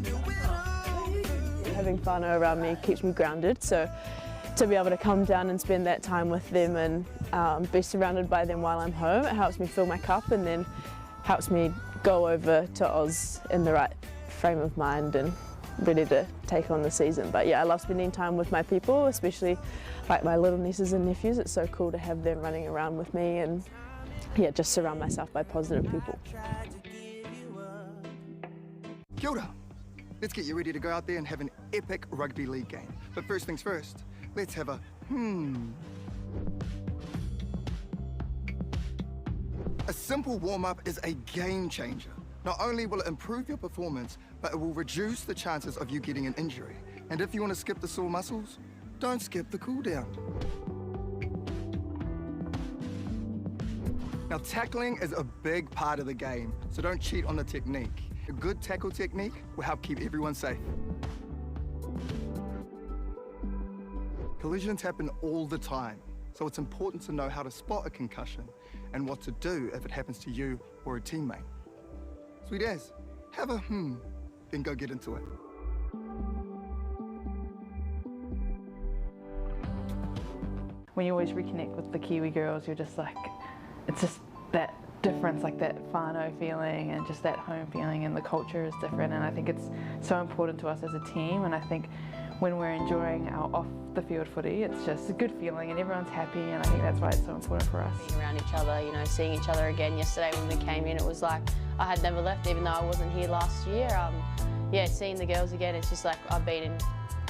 do it over. Having whānau around me keeps me grounded, so to be able to come down and spend that time with them and be surrounded by them while I'm home, it helps me fill my cup and then helps me go over to Oz in the right frame of mind and ready to take on the season. But yeah, I love spending time with my people, especially like my little nieces and nephews. It's so cool to have them running around with me and yeah, just surround myself by positive people. Tried to get Kia ora. Let's get you ready to go out there and have an epic rugby league game. But first things first, let's have a A simple warm-up is a game changer. Not only will it improve your performance, but it will reduce the chances of you getting an injury. And if you want to skip the sore muscles, don't skip the cool down. Now, tackling is a big part of the game, so don't cheat on the technique. A good tackle technique will help keep everyone safe. Collisions happen all the time, so it's important to know how to spot a concussion and what to do if it happens to you or a teammate. Sweet as, have a then go get into it. When you always reconnect with the Kiwi girls, you're just like, it's just that difference, like that whānau feeling and just that home feeling, and the culture is different, and I think it's so important to us as a team. And I think when we're enjoying our off the field footy, it's just a good feeling and everyone's happy, and I think that's why it's so important for us. Being around each other, you know, seeing each other again. Yesterday when we came in, it was like I had never left, even though I wasn't here last year. Yeah, seeing the girls again, it's just like I've been in,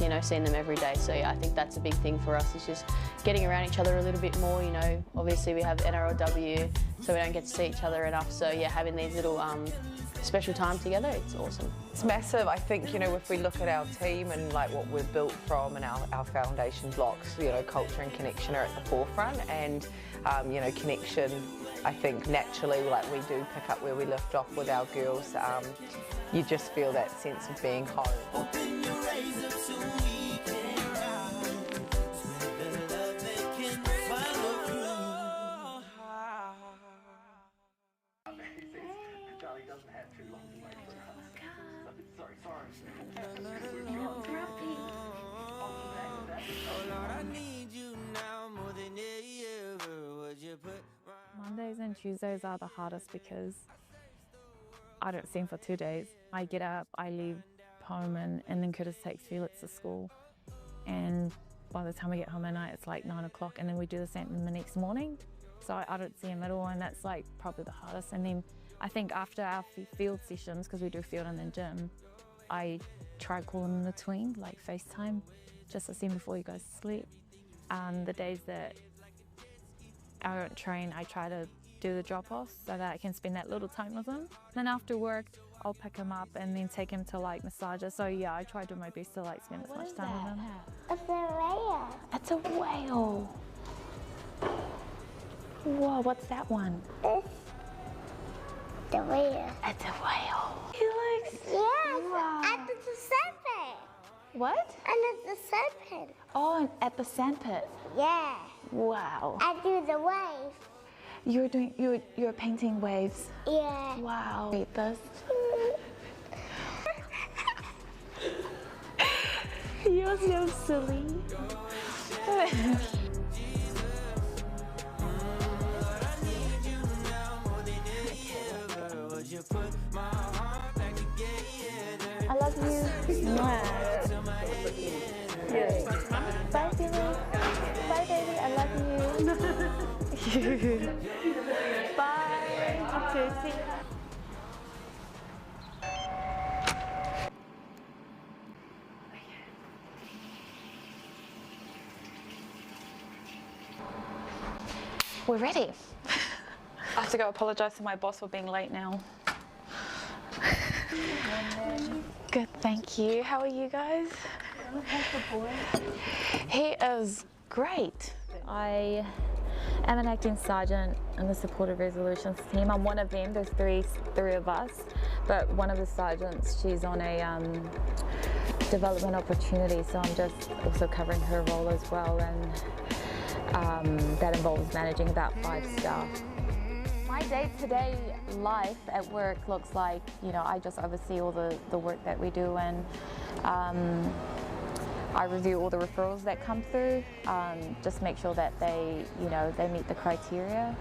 you know, seeing them every day. So yeah, I think that's a big thing for us. It's just getting around each other a little bit more. You know, obviously we have NRLW, so we don't get to see each other enough. So yeah, having these little special times together, it's awesome. It's massive. I think, you know, if we look at our team and like what we're built from and our foundation blocks, you know, culture and connection are at the forefront, and you know, connection, I think naturally, like we do pick up where we left off with our girls. You just feel that sense of being home. Charlie doesn't have too long to wait for us. Sorry. Mondays and Tuesdays are the hardest because I don't see him for 2 days. I get up, I leave home, and then Curtis takes Felix to school. And by the time we get home at night, it's like 9 o'clock, and then we do the same the next morning. So I don't see him at all, and that's like probably the hardest. And then I think after our field sessions, because we do field and then gym, I try calling in between, like FaceTime, just to see him before he goes to sleep. The days that I don't train, I try to do the drop-offs so that I can spend that little time with him. Then after work, I'll pick him up and then take him to like massages. So yeah, I try to do my best to like spend as much time with him. It's a whale. It's a whale. Whoa, what's that one? It's the whale. It's a whale. He looks... Yes, wow. at the serpent. What? And at the serpent. Oh, at the sandpit. Yeah. Wow. I do the wave. You're painting waves. Yeah. Wow. Read this. You're so silly. I love you. Yes. Bye, Felix. Bye, baby. I love you. Bye. Tuesday. We're ready. I have to go apologise to my boss for being late now. Good, thank you. How are you guys? How's the boy? He is great. I am an acting sergeant in the supportive resolutions team. I'm one of them. There's three of us, but one of the sergeants, she's on a development opportunity, so I'm just also covering her role as well, and that involves managing about 5 staff. My day-to-day life at work looks like, you know, I just oversee all the work that we do, and I review all the referrals that come through, just make sure that they meet the criteria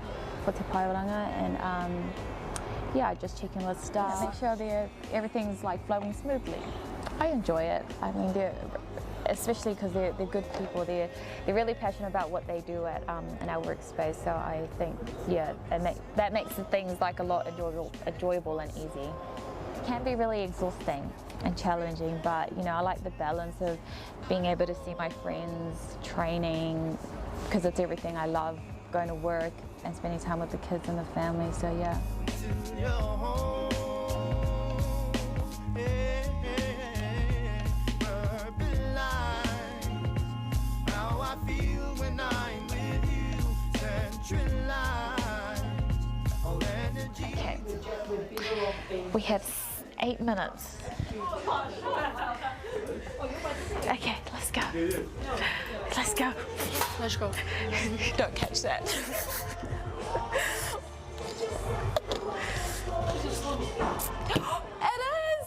for Te Paeoranga, and yeah, I just check in with staff, make sure everything's like flowing smoothly. I enjoy it. I mean, especially because they're good people. They're really passionate about what they do in our workspace. So I think, yeah, that makes things like a lot enjoyable and easy. can be really exhausting and challenging, but you know, I like the balance of being able to see my friends, training, because it's everything I love, going to work and spending time with the kids and the family, so yeah. Okay, we have 8 minutes. Okay, let's go. Let's go. Let's go. Don't catch that. It is!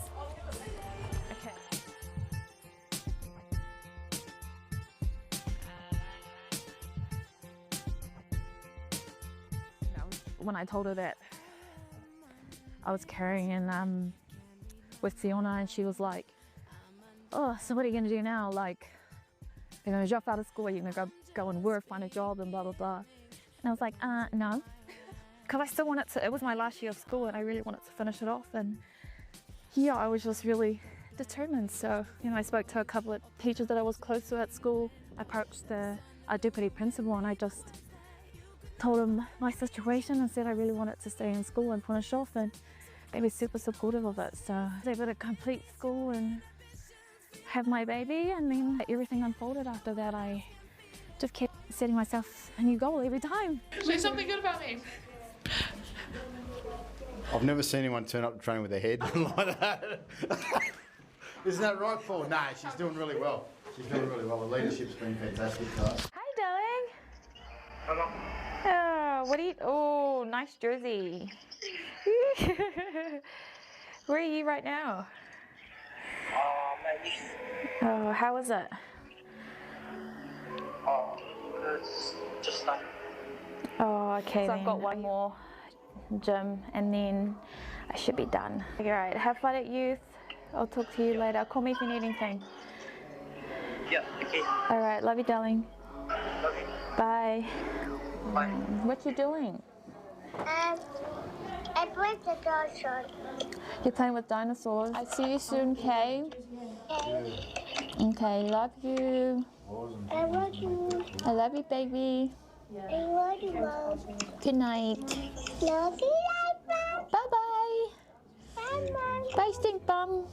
Okay. When I told her that I was carrying with Tiana, and she was like, oh, so what are you going to do now? Like, you're going to drop out of school, you're going to go and work, find a job, and blah, blah, blah. And I was like, no. Because I still wanted to, it was my last year of school, and I really wanted to finish it off. And yeah, I was just really determined. So, you know, I spoke to a couple of teachers that I was close to at school. I approached our deputy principal, and I just told him my situation and said I really wanted to stay in school and finish off, and they were super supportive of it. So I was able to complete school and have my baby, and then everything unfolded after that. I just kept setting myself a new goal every time. Say something good about me. I've never seen anyone turn up to training with their head like that. Isn't that right, Paul? Nah, she's doing really well. She's doing really well. The leadership's been fantastic for us. Hi, darling. Hello. Oh, what do you? Oh, nice jersey. Where are you right now? Maybe. Oh, how is it? Oh, it's just like. Oh, okay. So I've got one more gym, and then I should be done. All right. Have fun at youth. I'll talk to you later. Call me if you need anything. Yeah. Okay. All right. Love you, darling. Love you. Bye. Bye. What you doing? I played the dinosaur. You're playing with dinosaurs. I see you soon, Kay. Okay, love you. I love you. I love you, baby. I love you, Mom. Good night. Love you, Mom. Bye-bye. Bye, Mom. Bye, stink bum.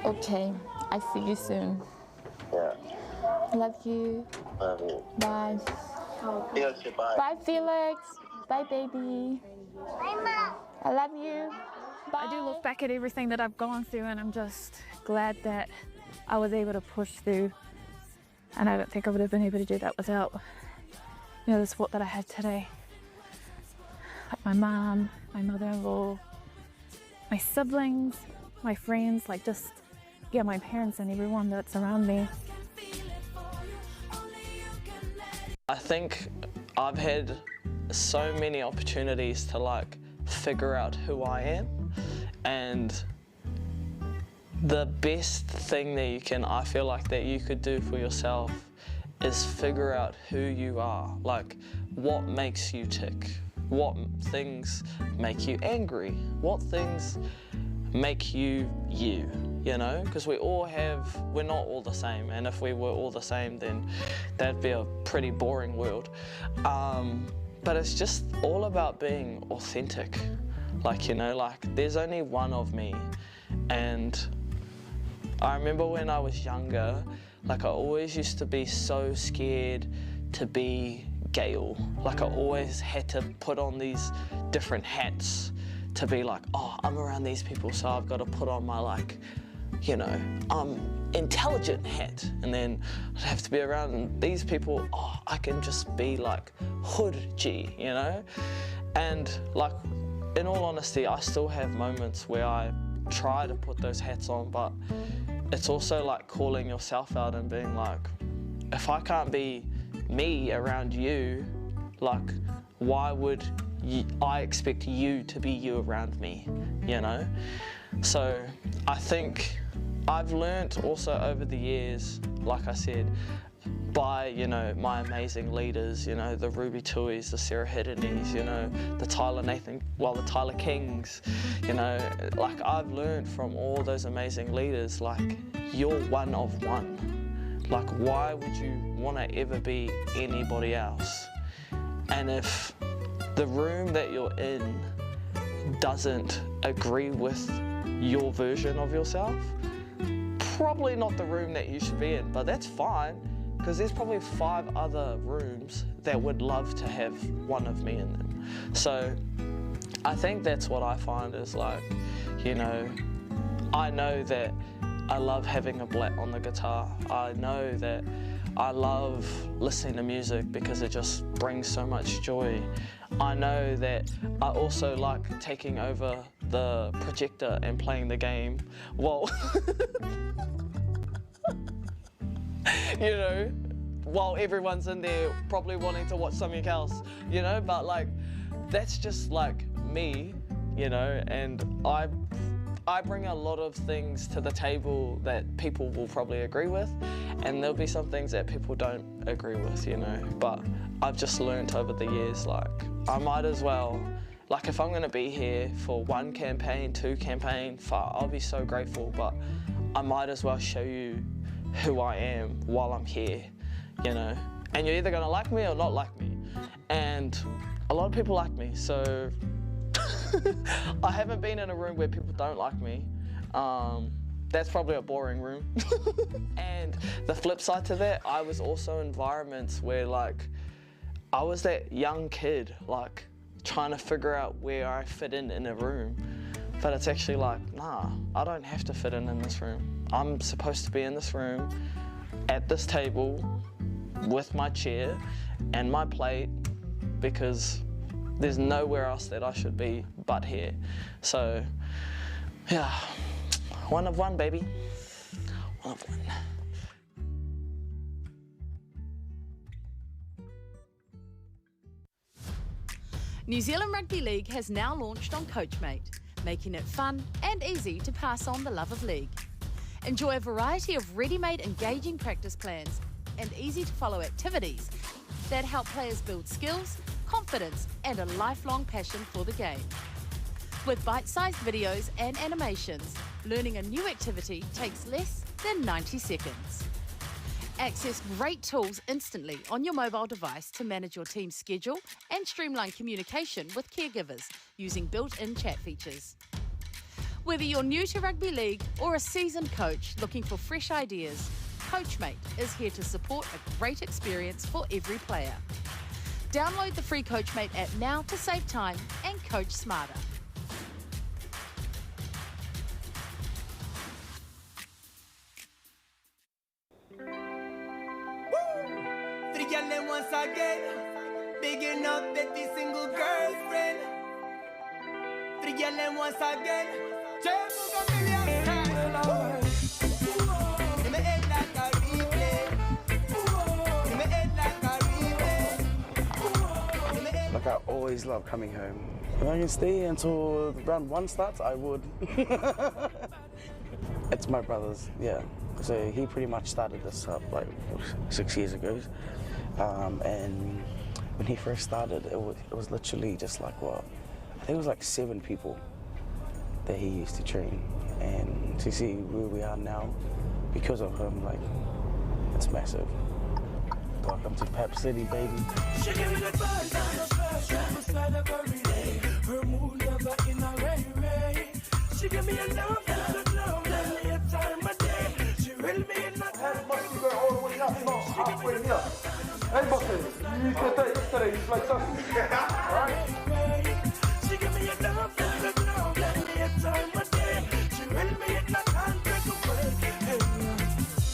Okay, I see you soon. Yeah. Love you. Love you. Bye. Felix, bye. Bye, Felix. Bye, baby. Bye, Mom. I love you. Bye. I do look back at everything that I've gone through, and I'm just glad that I was able to push through. And I don't think I would have been able to do that without, you know, the support that I had today. Like my mom, my mother-in-law, my siblings, my friends, like just, yeah, my parents and everyone that's around me. I think I've had so many opportunities to like figure out who I am, and the best thing that I feel like that you could do for yourself is figure out who you are, like what makes you tick, what things make you angry, what things make you you, you know, because we're not all the same, and if we were all the same then that'd be a pretty boring world. But it's just all about being authentic, like, you know, like there's only one of me. And I remember when I was younger, like I always used to be so scared to be Gail. Like I always had to put on these different hats to be like, oh, I'm around these people, so I've got to put on my, like, you know, intelligent hat, and then I'd have to be around these people, oh, I can just be like hood G, you know? And like, in all honesty, I still have moments where I try to put those hats on, but it's also like calling yourself out and being like, if I can't be me around you, like, why would I expect you to be you around me, you know? So I think I've learnt also over the years, like I said, by, you know, my amazing leaders, you know, the Ruby Tuis, the Sarah Hiddenies, you know, the Tyler Kings, you know, like I've learned from all those amazing leaders, like you're one of one. Like why would you want to ever be anybody else? And if the room that you're in doesn't agree with your version of yourself, probably not the room that you should be in, but that's fine, because there's probably 5 other rooms that would love to have one of me in them. So I think that's what I find is like, you know, I know that I love having a blat on the guitar. I know that I love listening to music because it just brings so much joy. I know that I also like taking over the projector and playing the game while, you know, while everyone's in there probably wanting to watch something else, you know, but like, that's just like me, you know, and I bring a lot of things to the table that people will probably agree with, and there'll be some things that people don't agree with, you know, but I've just learnt over the years, like, I might as well, like if I'm gonna be here for 1 campaign, 2 campaign, I'll be so grateful, but I might as well show you who I am while I'm here, you know, and you're either gonna like me or not like me, and a lot of people like me, so I haven't been in a room where people don't like me. That's probably a boring room. And the flip side to that, I was also in environments where like, I was that young kid, like trying to figure out where I fit in a room. But it's actually like, nah, I don't have to fit in this room. I'm supposed to be in this room, at this table, with my chair and my plate, because there's nowhere else that I should be but here. So, yeah, one of one, baby. One of one. New Zealand Rugby League has now launched on Coachmate, making it fun and easy to pass on the love of league. Enjoy a variety of ready-made engaging practice plans and easy-to-follow activities that help players build skills, confidence and a lifelong passion for the game. With bite-sized videos and animations, learning a new activity takes less than 90 seconds. Access great tools instantly on your mobile device to manage your team's schedule and streamline communication with caregivers using built-in chat features. Whether you're new to rugby league or a seasoned coach looking for fresh ideas, Coachmate is here to support a great experience for every player. Download the free Coachmate app now to save time and coach smarter. Three girls once again, bigging up that single girlfriend. Three girls once again, Like I always love coming home. If I can stay until round 1 starts, I would. It's my brother's, yeah. So he pretty much started this up like 6 years ago. And when he first started, it was literally just like, well, I think it was like 7 people that he used to train. And to see where we are now, because of him, like, it's massive. Welcome to Pep City, baby. She gave me the buzz on the first travel side of her relay. Her mood never in a ray. She gave me a love and a love, and me a time of day. She will me in a time. Must go all the way up, not halfway here. Hey, bosses, you used to date yesterday, you played something. Alright? She gave me a love and a love, and me a time of day. She will me in a time to away.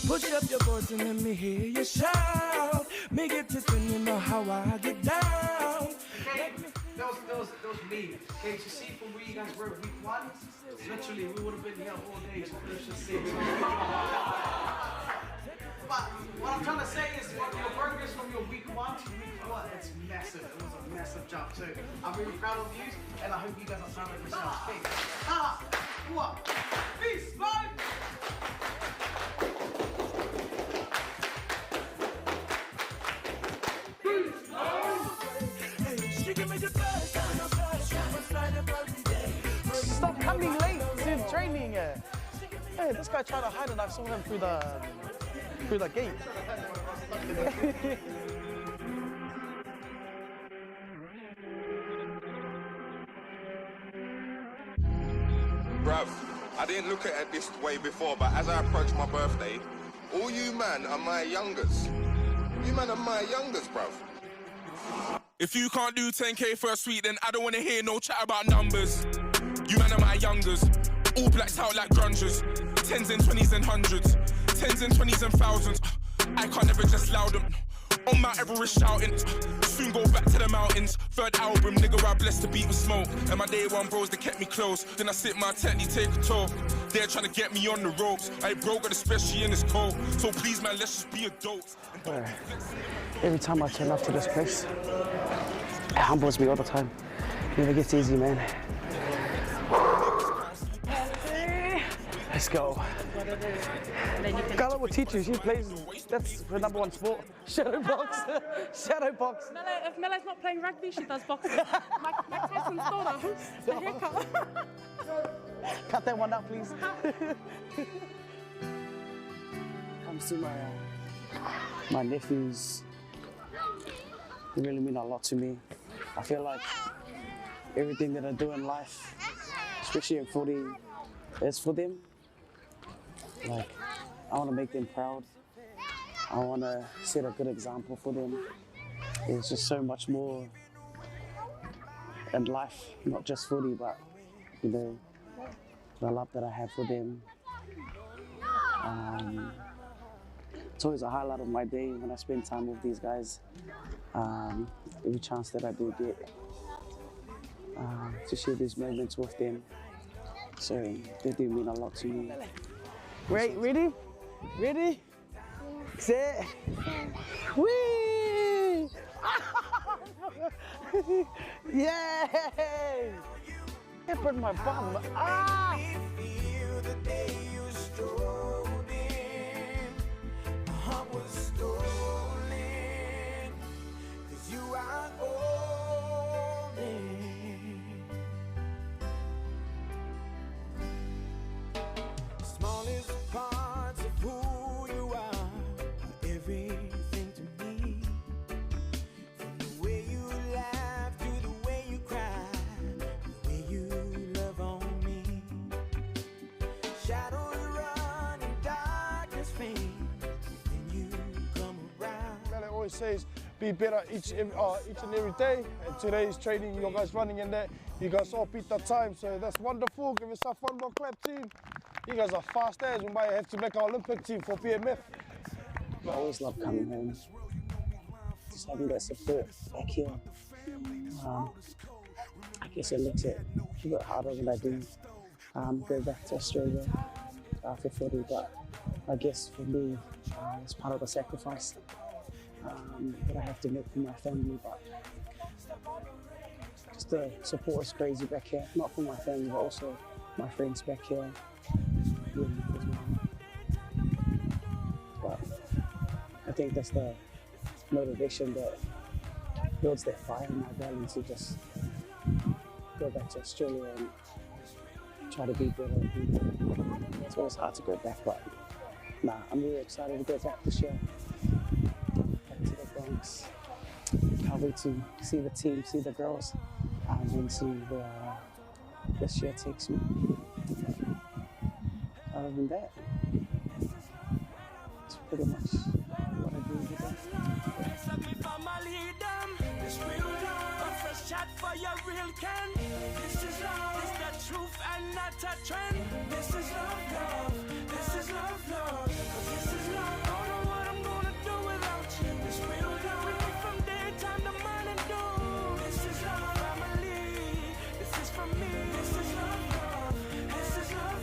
Push up your voice and let me hear you shout. Make it to when you know how I get down. That was me. Okay, to see from where you guys were week 1, literally we would have been here all day to finish the 6. But what I'm trying to say is your progress from your week 1 to week 4, it's massive. It was a massive jump too. I'm really proud of you and I hope you guys are proud of yourselves. Okay. Peace, bye! Hey, this guy tried to hide and I saw him through the gate. Bruv, I didn't look at it this way before, but as I approach my birthday, all you man are my youngers. You man are my youngers, bruv. If you can't do 10K for a suite, then I don't want to hear no chat about numbers. You man are my youngers, all blacked out like grungers. 10s and 20s and 100s, 10s and 20s and thousands. I can't ever just loud them. On Mount Everest shouting, soon go back to the mountains. Third album, nigga, I blessed the beat with smoke. And my day one bros, they kept me close. Then I sit my tent, take a tour. They're trying to get me on the ropes. I broke it, especially in this cold. So please, man, let's just be adults. Every time I turn up to this place, it humbles me all the time. Never gets easy, man. Let's go. Carla will teach you. She plays, that's her #1 sport. Shadow box. Shadow box. If Mele's not playing rugby, she does boxing. Mike Tyson's daughter, the haircut. Cut that one out, please. Comes to my nephews. They really mean a lot to me. I feel like everything that I do in life, especially in footy, is for them. Like, I want to make them proud. I want to set a good example for them. There's just so much more in life, not just footy, but you know, the love that I have for them. It's always a highlight of my day when I spend time with these guys. Every chance that I do get to share these moments with them. So they do mean a lot to me. Right, ready? Ready? Set. Whee! Yay! It burned my bum. Ah! Says be better each and every day, and today's training, you guys running in there, you guys all beat the time, so that's wonderful. Give yourself one more clap, team. You guys are fast as we might have to make our Olympic team for BMF. I always love coming home, just having that support back here. I guess it makes it a bit harder when I do go back to Australia after footy, but I guess for me, it's part of the sacrifice that I have to make for my family, but just the support is crazy back here, not for my family, but also my friends back here. Yeah, as well. But I think that's the motivation that builds that fire in my belly to just go back to Australia and try to be better. It's always hard to go back, but nah, I'm really excited to go back this year. To the Bronx. Can't wait to see the team, see the girls, and see where this year takes me. Other than that, it's pretty much what I do every day. For your real can. This is love. It's the truth and not a trend. This is love. This is love. This is love. Don't know what I'm gonna do without you. This real love. We wait from daytime to morning dew. This is love, family. This is for me. This is love. This is love.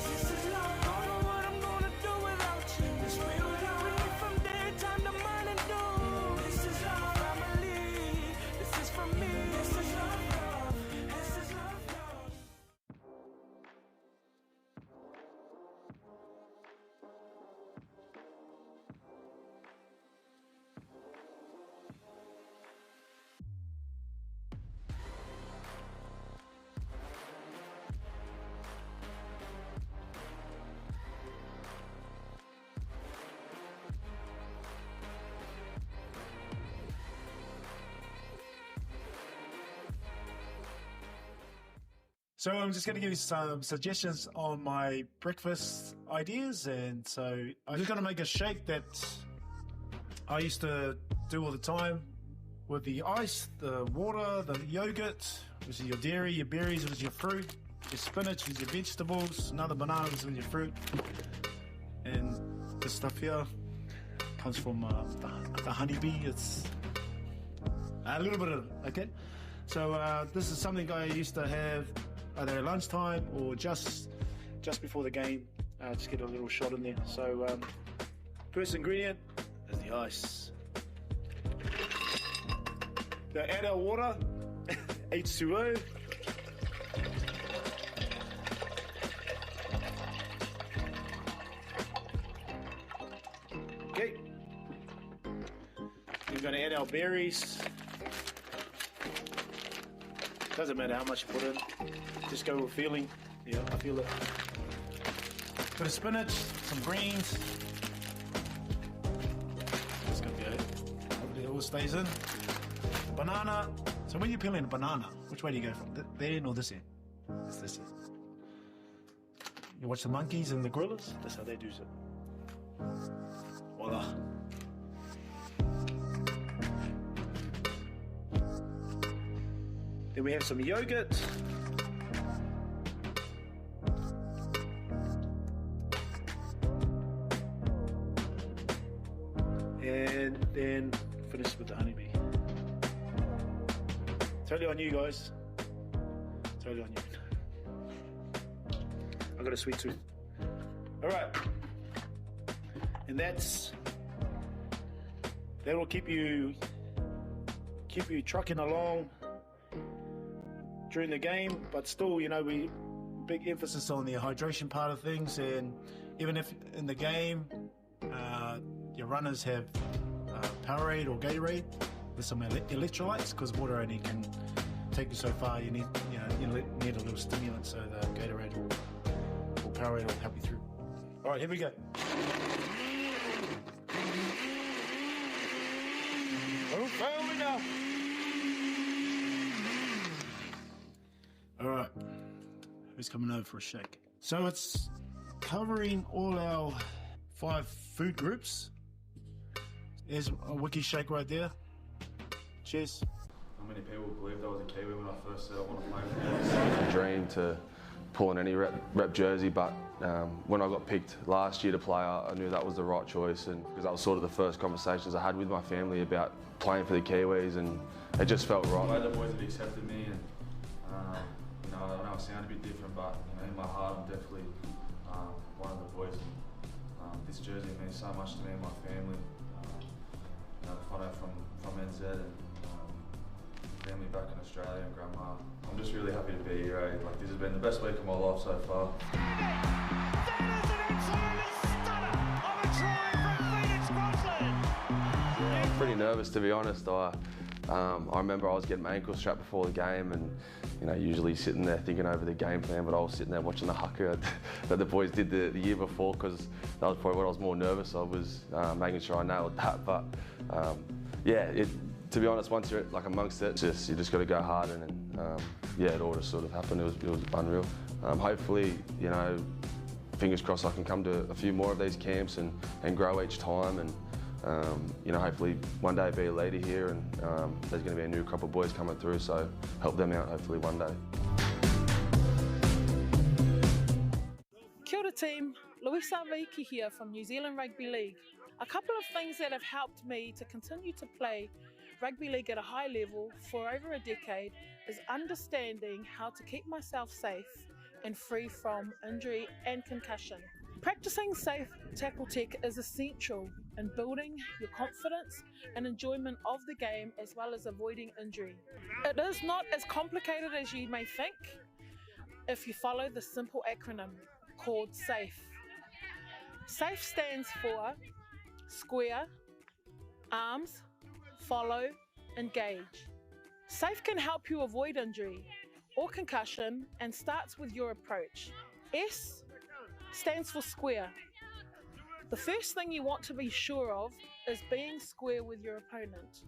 This is love. Don't know what I'm gonna do without you. This real love. We wait from daytime to morning dew. This is love, family. This is for me. This is love. This is love. So I'm just going to give you some suggestions on my breakfast ideas. And so I'm just going to make a shake that I used to do all the time with the ice, the water, the yogurt, which is your dairy, your berries, which is your fruit, your spinach with your vegetables, another banana with your fruit. And this stuff here comes from the honeybee. It's a little bit of, okay? So this is something I used to have either at lunchtime or just before the game. Just get a little shot in there. So first ingredient is the ice. The add our water, H2O. Okay. We're going to add our berries. Doesn't matter how much you put in. Just go with feeling. Yeah, I feel it. Bit of spinach, some greens. That's going to be it. Hopefully it all stays in. Banana. So when you're peeling a banana, which way do you go from? There end or this end? It's this end. You watch the monkeys and the gorillas? That's how they do it. Voila. Then we have some yogurt. And then finish with the honeybee. Totally on you guys. Totally on you. I got a sweet tooth. All right. And that will keep you trucking along during the game, but still, you know, we big emphasis on the hydration part of things. And even if in the game your runners have Powerade or Gatorade with some electrolytes, because water only can take you so far. You need a little stimulant, so the Gatorade or Powerade will help you through. All right, here we go. Oh, now. All right, who's coming over for a shake? So it's covering all our 5 food groups. There's a wiki shake right there. Cheers. How many people believed I was a Kiwi when I first said I want to play for them? It's a dream to pull in any rep jersey, but when I got picked last year to play, I knew that was the right choice, and because that was sort of the first conversations I had with my family about playing for the Kiwis, and it just felt right. The way the boys had accepted me, and you know, I know I sound a bit different, but you know, in my heart, I'm definitely one of the boys. This jersey means so much to me and my family. You know, the photo from NZ and family back in Australia and grandma. I'm just really happy to be here. Eh? Like, this has been the best week of my life so far. I'm pretty nervous, to be honest. I remember I was getting my ankle strapped before the game, and you know, usually sitting there thinking over the game plan, but I was sitting there watching the haka that the boys did the year before, because that was probably what I was more nervous of, was making sure I nailed that. But yeah, to be honest, once you're like amongst it, you just got to go hard, and yeah, it all just sort of happened. It was unreal. Hopefully, you know, fingers crossed I can come to a few more of these camps and grow each time, and you know, hopefully one day be a leader here, and there's going to be a new crop of boys coming through, so help them out hopefully one day. Kia ora team, Louisa Viki here from New Zealand Rugby League. A couple of things that have helped me to continue to play rugby league at a high level for over a decade is understanding how to keep myself safe and free from injury and concussion. Practicing safe tackle tech is essential in building your confidence and enjoyment of the game, as well as avoiding injury. It is not as complicated as you may think if you follow the simple acronym called SAFE. SAFE stands for square, arms, follow, engage. SAFE can help you avoid injury or concussion and starts with your approach. S stands for square. The first thing you want to be sure of is being square with your opponent,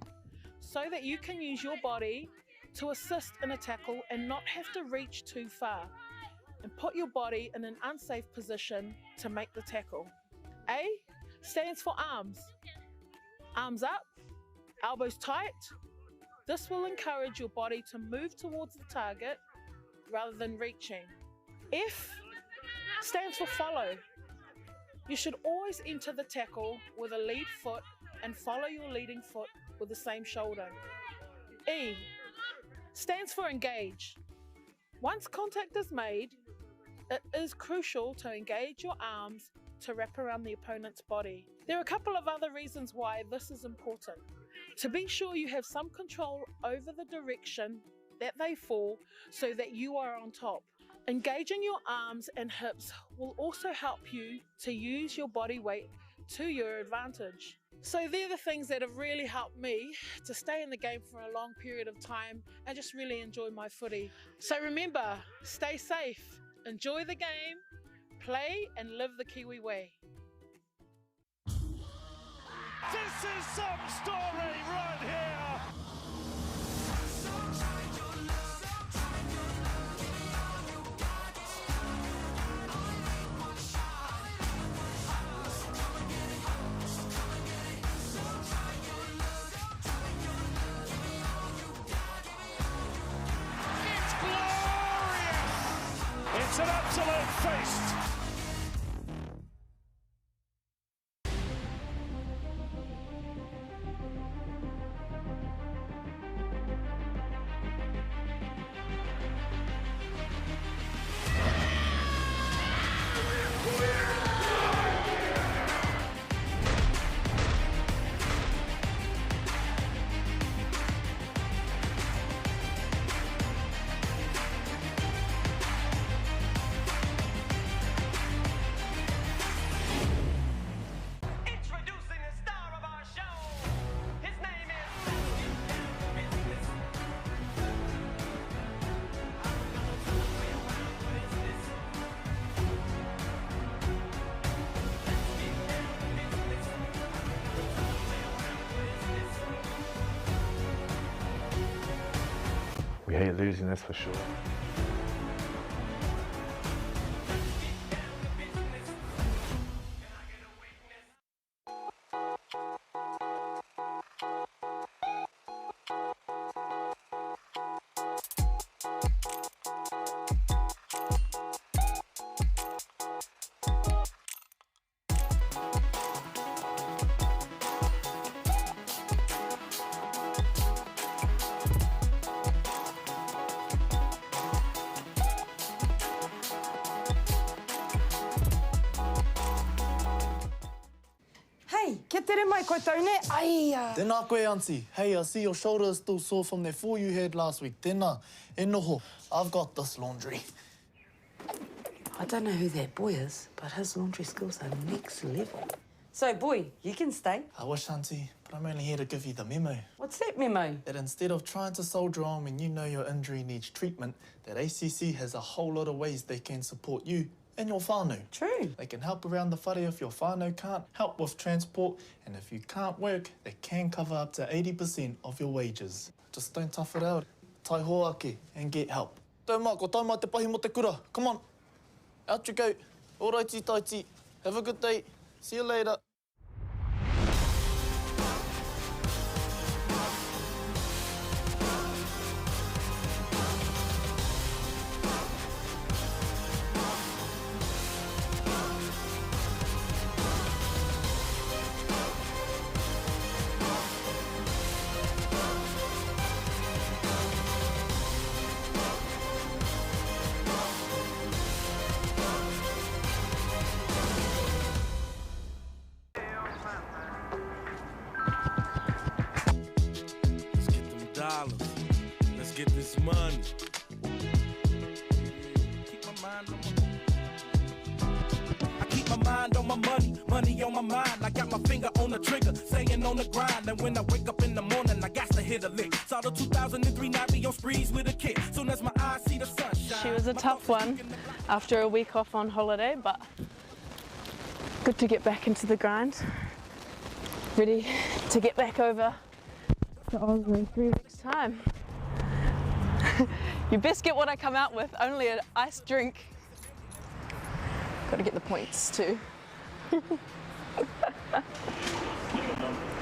so that you can use your body to assist in a tackle and not have to reach too far and put your body in an unsafe position to make the tackle. A stands for arms. Arms up, elbows tight. This will encourage your body to move towards the target rather than reaching. F stands for follow. You should always enter the tackle with a lead foot and follow your leading foot with the same shoulder. E stands for engage. Once contact is made, it is crucial to engage your arms to wrap around the opponent's body. There are a couple of other reasons why this is important. To be sure you have some control over the direction that they fall so that you are on top. Engaging your arms and hips will also help you to use your body weight to your advantage. So they're the things that have really helped me to stay in the game for a long period of time and just really enjoy my footy. So remember, stay safe, enjoy the game, play and live the Kiwi way. This is some story right here. It's glorious. It's an absolute feast. We hate losing, this for sure. Kia tere mai koutou ne, aia. Tēnā koe, auntie. Hey, I see your shoulder is still sore from that fall you had last week. Tēnā, e noho. I've got this laundry. I don't know who that boy is, but his laundry skills are next level. So, boy, you can stay. I wish, auntie, but I'm only here to give you the memo. What's that memo? That instead of trying to soldier on when you know your injury needs treatment, that ACC has a whole lot of ways they can support you and your whānau. True. They can help around the whare if your whānau can't, help with transport, and if you can't work, they can cover up to 80% of your wages. Just don't tough it out. Tai hoake and get help. Taumā, ko taumā te pahi mo te kura. Come on. Out you go. Alrighty, taiti. Have a good day. See you later. Let's get this money. Keep my mind on my money, money on my mind. I got my finger on the trigger, staying on the grind. And when I wake up in the morning, I got to hit a lick. Saw the 2003 night be on sprees with a kid. Soon as my eyes see the sunshine. She was a tough one after a week off on holiday, but good to get back into the grind. Ready to get back over to Oslo in 3 weeks' time. You best get what I come out with, only an iced drink. Gotta get the points too.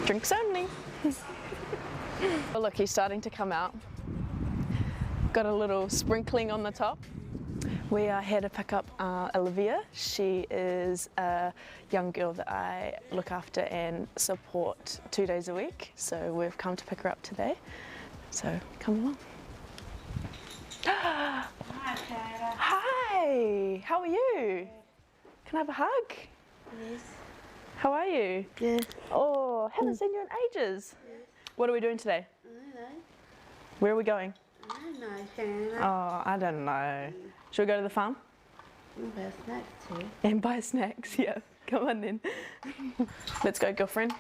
Drinks only. Oh, look, he's starting to come out. Got a little sprinkling on the top. We are here to pick up Olivia. She is a young girl that I look after and support 2 days a week. So we've come to pick her up today. So come along. Hi, Sarah. Hi, how are you? Can I have a hug? Yes. How are you? Good. Oh, haven't seen you in ages. Yes. What are we doing today? I don't know. Where are we going? I don't know, Sarah. Oh, I don't know. Should we go to the farm? And buy snacks too. And buy snacks, yeah. Come on then. Let's go, girlfriend.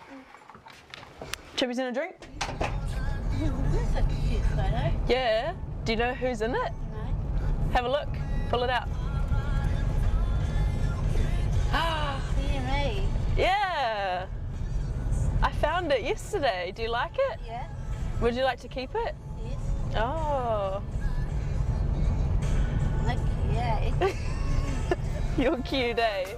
Chippies in a drink? That's a cute photo. Yeah. Do you know who's in it? No. Have a look. Pull it out. Dear me. Yeah. I found it yesterday. Do you like it? Yeah. Would you like to keep it? Yes. Oh. Look, yeah. You're cute, eh?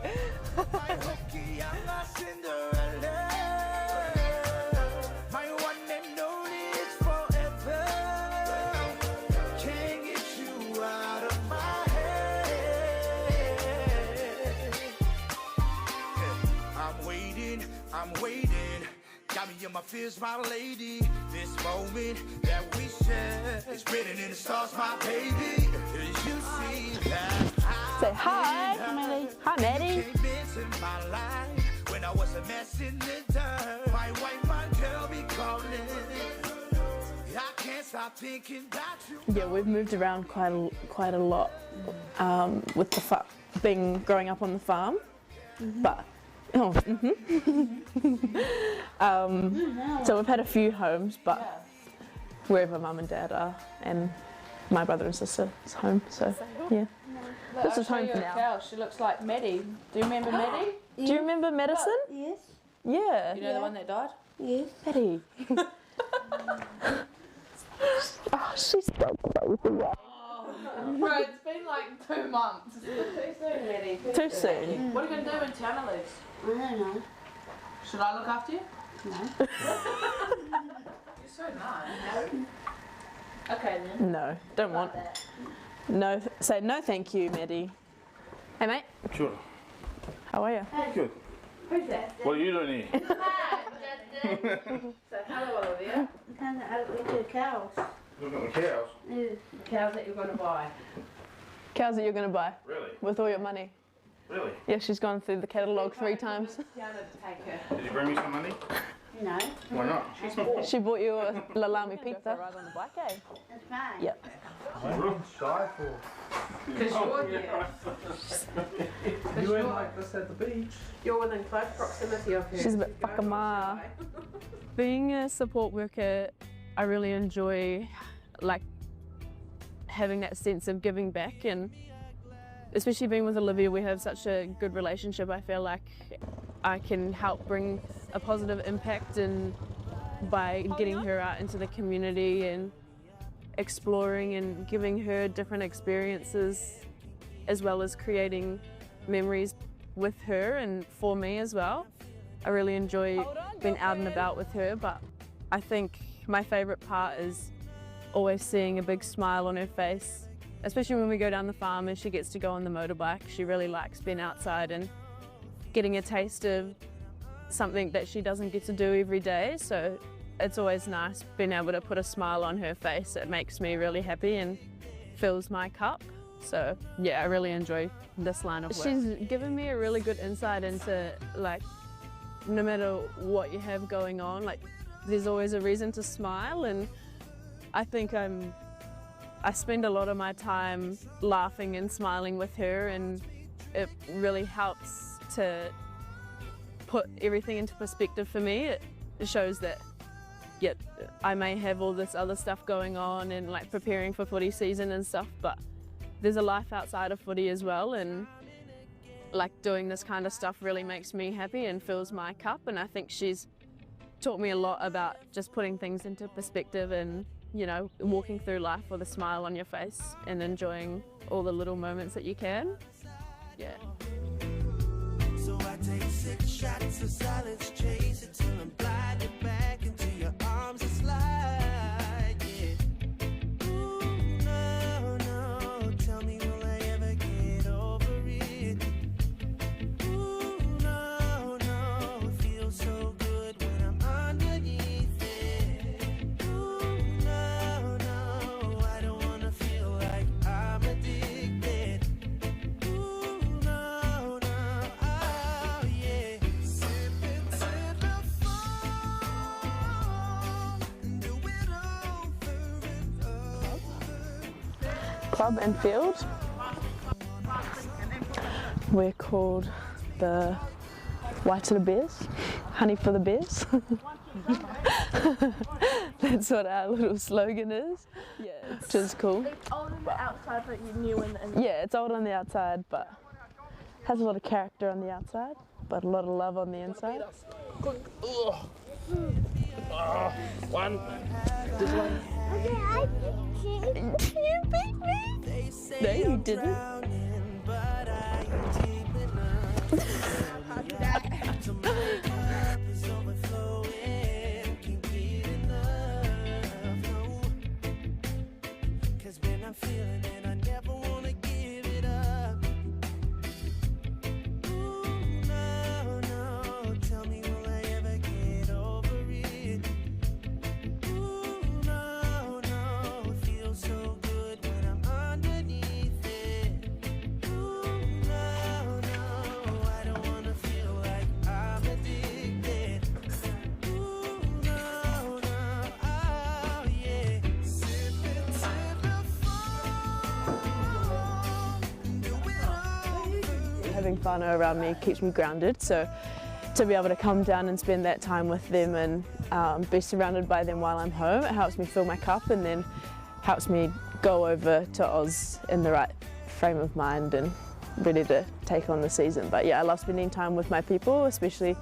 I'm waiting. Got me in my fears, my lady. This moment that we share is written in the stars, my baby. You see that? Say hi. Hi, Maddie. Hi, Maddie. Came into my life when I was a mess in the dirt. My white, my girl be calling. I can't stop thinking about you. Yeah, we've moved around quite a lot with the growing up on the farm, but. Oh, so we've had a few homes, but wherever mum and dad are, and my brother and sister's home, so yeah. This is home for now. Cow. She looks like Maddie. Do you remember Maddie? Do you remember Madison? Yes. Yeah. You know the one that died? Yes. Maddie. Oh, she's so crazy. Bro, it's been like 2 months. Too soon, Maddie. Too soon. What are you going to do when Tiana leaves? I don't know. Should I look after you? No. You're so nice. Okay then. No, don't want. No, say no thank you, Maddie. Hey mate. Sure. How are you? Good. Who's that? What are you doing here? So hello Olivia. I'm looking at the cows. Looking at the cows? Yeah. The cows that you're going to buy. Cows that you're going to buy? Really? With all your money? Really? Yeah, she's gone through the catalogue 3 times. Tiana to take her. Did you bring me some money? No. Why not? She bought you a lalami pizza. Right on the bike, eh? That's fine. Yep. I'm really shy for. Because you're here. You went like this at the beach. You're within close proximity of her. She's a bit whakama. Being a support worker, I really enjoy like having that sense of giving back, and especially being with Olivia, we have such a good relationship. I feel like I can help bring a positive impact and by getting her out into the community and exploring and giving her different experiences, as well as creating memories with her and for me as well. I really enjoy being out and about with her, but I think my favourite part is always seeing a big smile on her face, especially when we go down the farm and she gets to go on the motorbike. She really likes being outside and getting a taste of something that she doesn't get to do every day, so it's always nice being able to put a smile on her face. It makes me really happy and fills my cup. So yeah, I really enjoy this line of work. She's given me a really good insight into like, no matter what you have going on, like there's always a reason to smile, and I think I spend a lot of my time laughing and smiling with her, and it really helps to put everything into perspective for me. It shows that yeah, I may have all this other stuff going on and like preparing for footy season and stuff, but there's a life outside of footy as well, and like doing this kind of stuff really makes me happy and fills my cup, and I think she's taught me a lot about just putting things into perspective and you know, walking through life with a smile on your face and enjoying all the little moments that you can. Yeah. So I take 6 shots of silence, chase it till I'm blinded back into your arms and slide, yeah. Ooh, no, no, tell me will I ever get over it? Ooh, no, no, it feels so good when I'm underneath it. Ooh, no, no, I don't wanna feel like I'm addicted. Ooh, no, no, oh yeah. Sipping till the fall and do it over and over. Club and field. We're called the Waitara Bears, honey for the bears. That's what our little slogan is. Yeah, which is cool. It's old on the outside, but you knew in the inside. Yeah, it's old on the outside, but has a lot of character on the outside, but a lot of love on the inside. One. Just one. You beat me. No, you didn't. But I am deep enough to my cup is overflowing. Can't get enough, no. 'Cause when I'm feeling it, I never wanna give it up. Ooh, no, no, tell me will I ever get over it? Ooh, no, no, it feels so good when I'm underneath it. Ooh, no, no, I don't wanna feel like I'm addicted. Ooh, no, no, oh yeah. Sipping till the fall and do it over. Having whānau around me keeps me grounded, so to be able to come down and spend that time with them and be surrounded by them while I'm home, it helps me fill my cup and then helps me go over to Oz in the right frame of mind and ready to take on the season. But yeah, I love spending time with my people, especially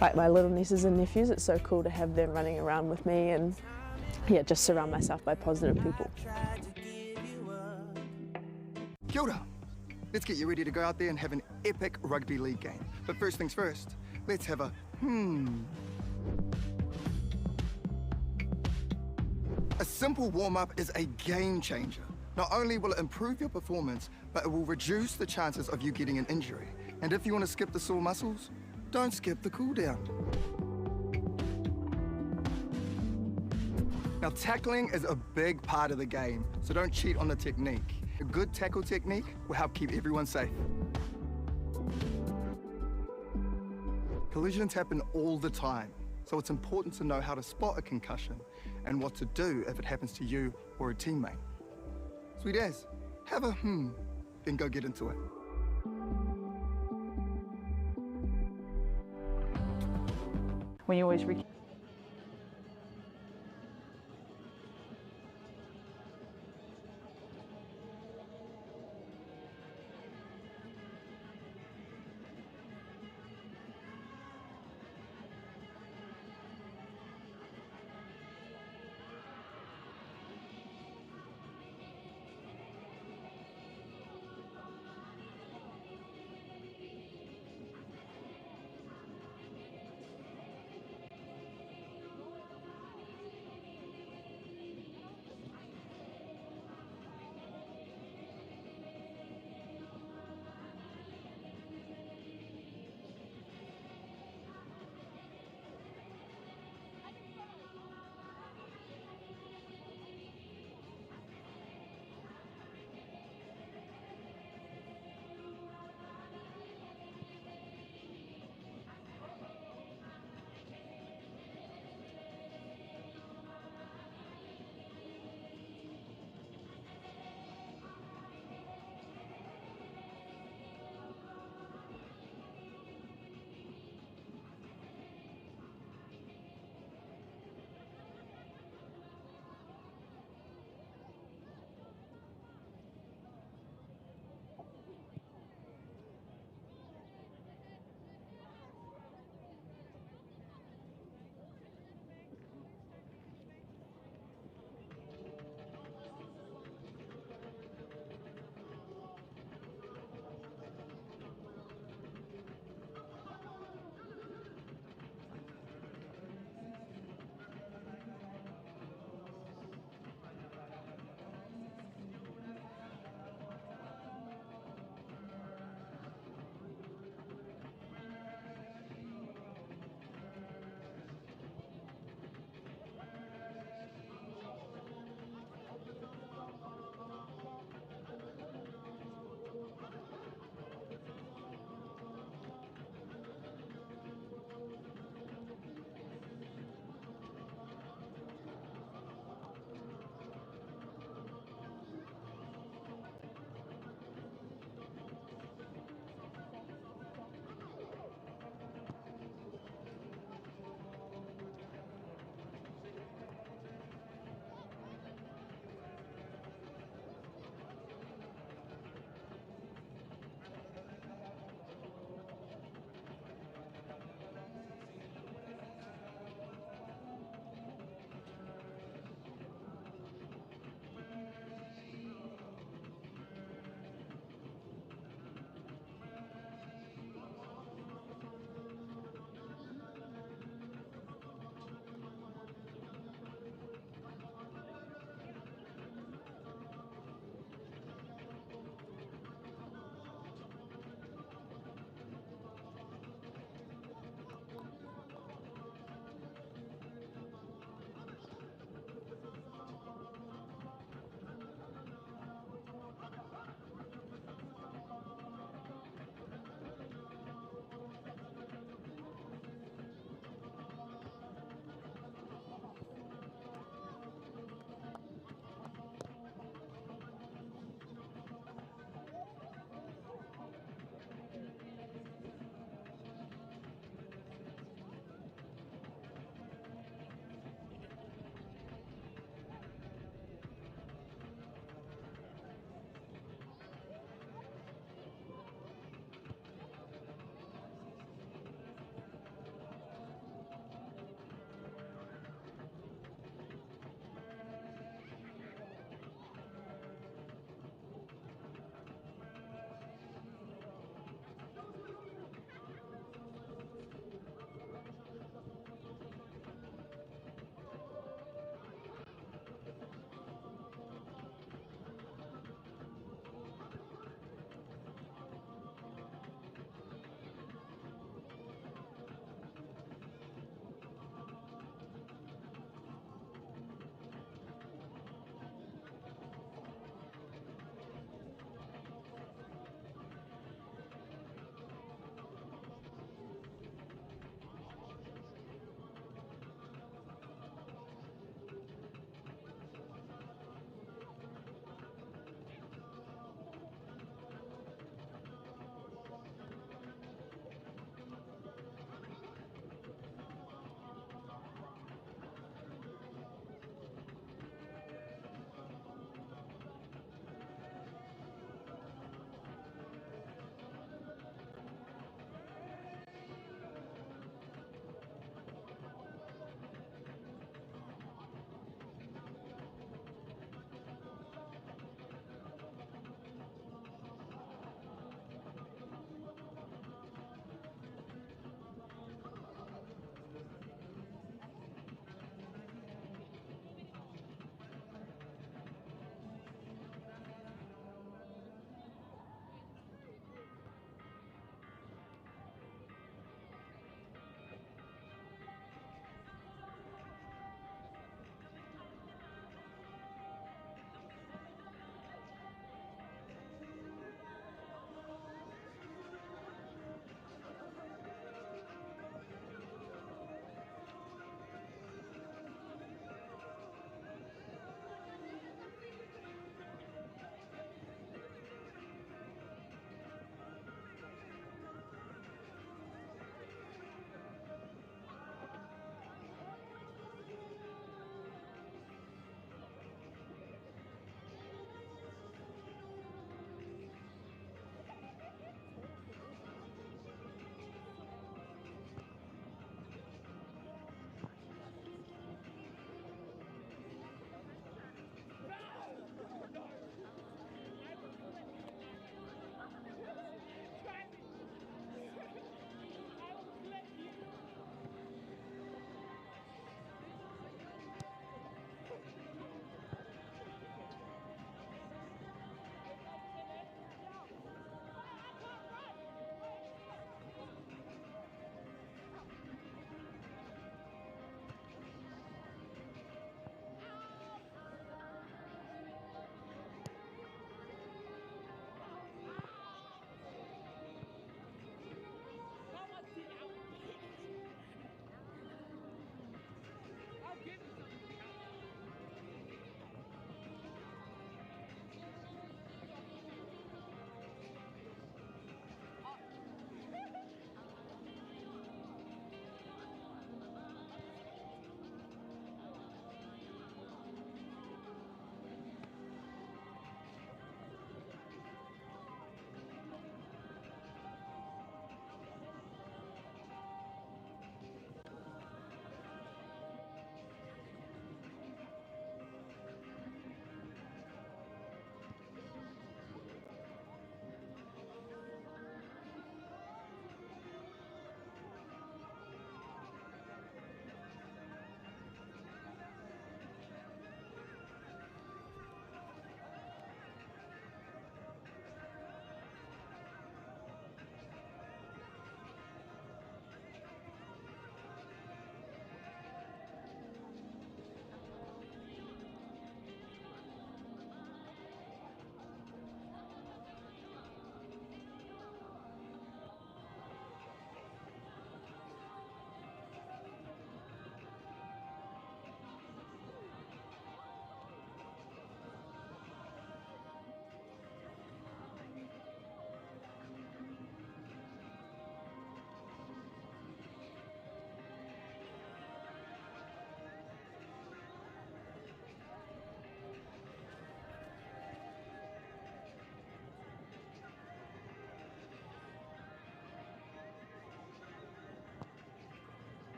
like my little nieces and nephews. It's so cool to have them running around with me and yeah, just surround myself by positive people. Kia ora. Let's get you ready to go out there and have an epic rugby league game. But first things first, let's have a A simple warm-up is a game changer. Not only will it improve your performance, but it will reduce the chances of you getting an injury. And if you want to skip the sore muscles, don't skip the cool down. Now, tackling is a big part of the game, so don't cheat on the technique. A good tackle technique will help keep everyone safe. Collisions happen all the time, so it's important to know how to spot a concussion and what to do if it happens to you or a teammate. Sweet as, have a then go get into it. When you always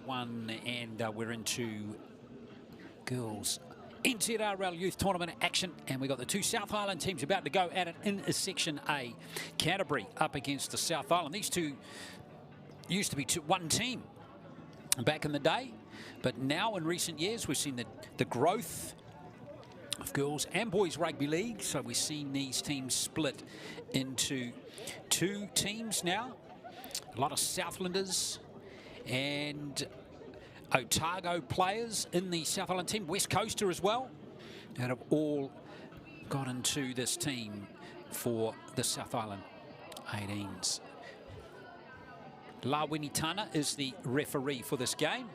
one, and we're into girls NZRL Youth Tournament action, and we've got the two South Island teams about to go at it in Section A. Canterbury up against the South Island. These two used to be one team back in the day, but now in recent years we've seen the growth of girls and boys rugby league, so we've seen these teams split into two teams now. A lot of Southlanders and Otago players in the South Island team, West Coaster as well, that have all got into this team for the South Island 18s. Tiana is the referee for this game.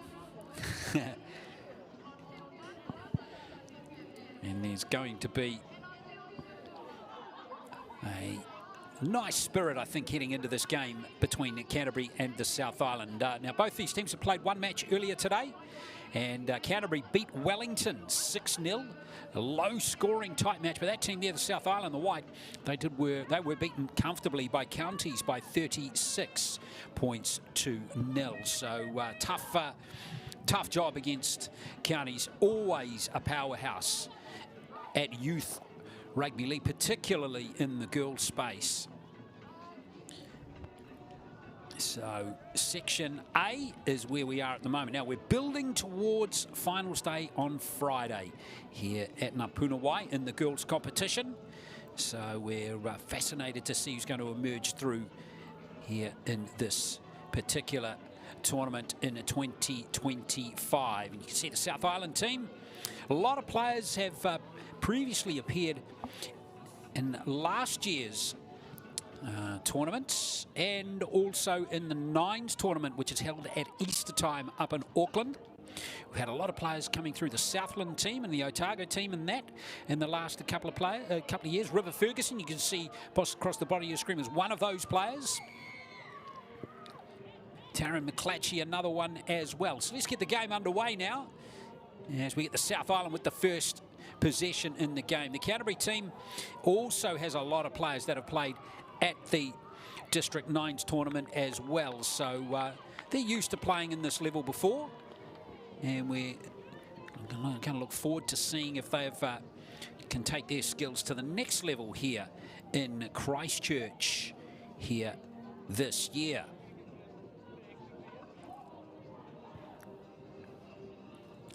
And there's going to be a nice spirit, I think, heading into this game between Canterbury and the South Island. Now, both these teams have played one match earlier today, and Canterbury beat Wellington 6-0. A low-scoring tight match, but that team there, the South Island, the White, they were beaten comfortably by Counties by 36 points to 0. So tough job against Counties. Always a powerhouse at youth rugby league, particularly in the girls' space. So Section A is where we are at the moment. Now we're building towards finals day on Friday here at Puna in the girls' competition. So we're fascinated to see who's going to emerge through here in this particular tournament in 2025. And you can see the South Island team. A lot of players have previously appeared in last year's tournaments, and also in the Nines tournament, which is held at Easter time up in Auckland. We've had a lot of players coming through the Southland team and the Otago team in that in the last couple of years. River Ferguson, you can see across the bottom of your screen, is one of those players. Taryn McClatchy, another one as well. So let's get the game underway now as we get the South Island with the first possession in the game. The Canterbury team also has a lot of players that have played at the District Nines tournament as well, so they're used to playing in this level before, and we're going to look forward to seeing if they can take their skills to the next level here in Christchurch here this year.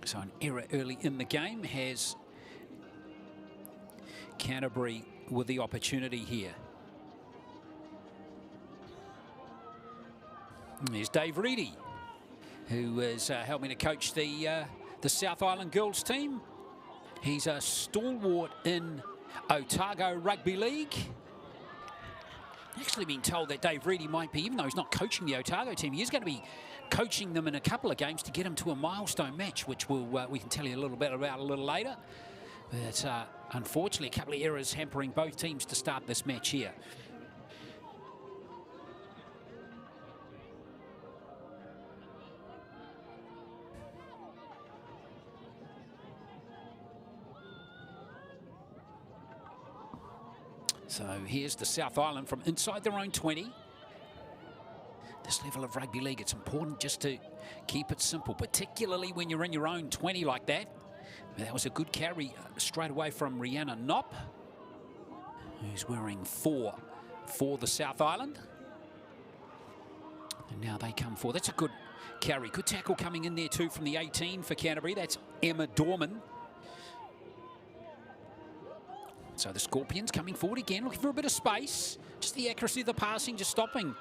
So an error early in the game has Canterbury with the opportunity here. There's Dave Reedy, who is helping to coach the South Island girls team. He's a stalwart in Otago Rugby League. Actually been told that Dave Reedy might be, even though he's not coaching the Otago team, he is going to be coaching them in a couple of games to get them to a milestone match, which we can tell you a little bit about a little later. But unfortunately, a couple of errors hampering both teams to start this match here. So here's the South Island from inside their own 20. This level of rugby league, it's important just to keep it simple, particularly when you're in your own 20 like that. That was a good carry straight away from Rihanna Knopp, who's wearing 4 for the South Island. And now they come forward. That's a good carry. Good tackle coming in there too from the 18 for Canterbury. That's Emma Dorman. So the Scorpions coming forward again, looking for a bit of space. Just the accuracy of the passing, just stopping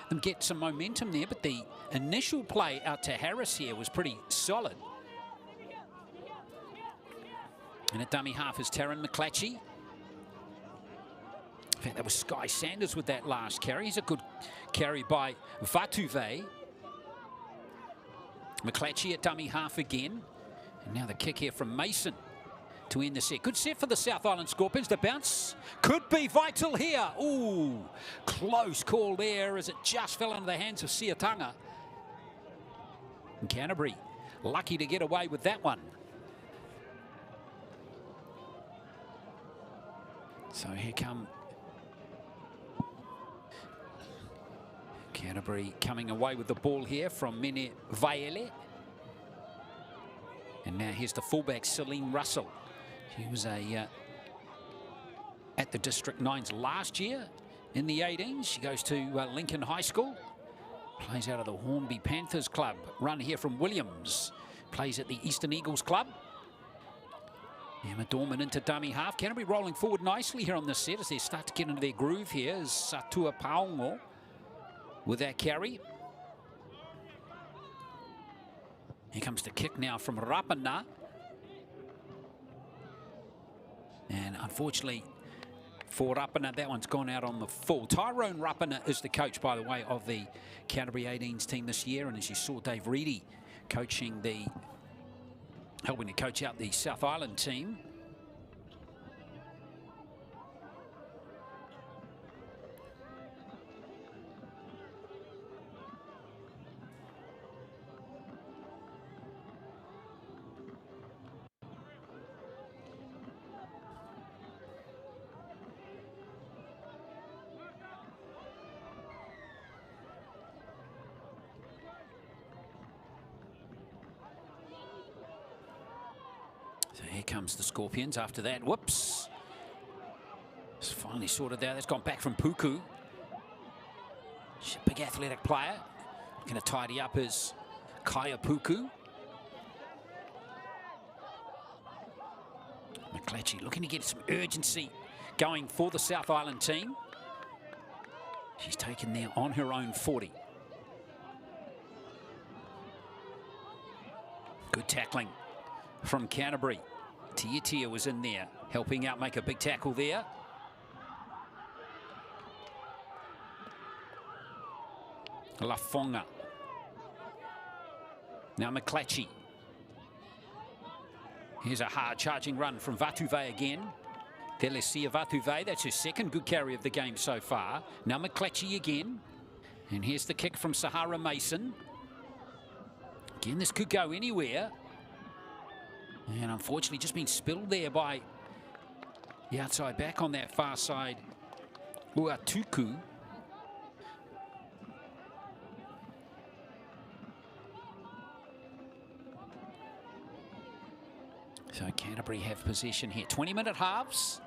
them get some momentum there. But the initial play out to Harris here was pretty solid. And at dummy half is Taryn McClatchy. In fact, that was Sky Sanders with that last carry. He's a good carry by Vatuve. McClatchy at dummy half again. And now the kick here from Mason to end the set. Good set for the South Island Scorpions. The bounce could be vital here. Ooh, close call there as it just fell into the hands of Siatanga. And Canterbury lucky to get away with that one. So here come Canterbury coming away with the ball here from Mene Vaele. And now here's the fullback, Celine Russell. She was at the District 9s last year in the 18s. She goes to Lincoln High School. Plays out of the Hornby Panthers Club. Run here from Williams. Plays at the Eastern Eagles Club. Emma Dorman into dummy half. Canterbury rolling forward nicely here on this set as they start to get into their groove here. Is Satua Paongo with that carry. Here comes the kick now from Rapana. And unfortunately for Rapana, that one's gone out on the full. Tyrone Rapana is the coach, by the way, of the Canterbury 18s team this year. And as you saw, Dave Reedy helping to coach out the South Island team. So here comes the Scorpions after that. Whoops. It's finally sorted out. That's gone back from Puku. She's a big athletic player. Going to tidy up is Kaya Puku. McClatchy looking to get some urgency going for the South Island team. She's taken there on her own 40. Good tackling from Canterbury. Tiatia was in there, helping out, make a big tackle there. Lafonga. Now McClatchy. Here's a hard charging run from Vatuve again. Delecia Vatuve, that's her second good carry of the game so far. Now McClatchy again. And here's the kick from Sahara Mason. Again, this could go anywhere. And unfortunately just been spilled there by the outside back on that far side, Uatuku. So Canterbury have possession here. 20-minute halves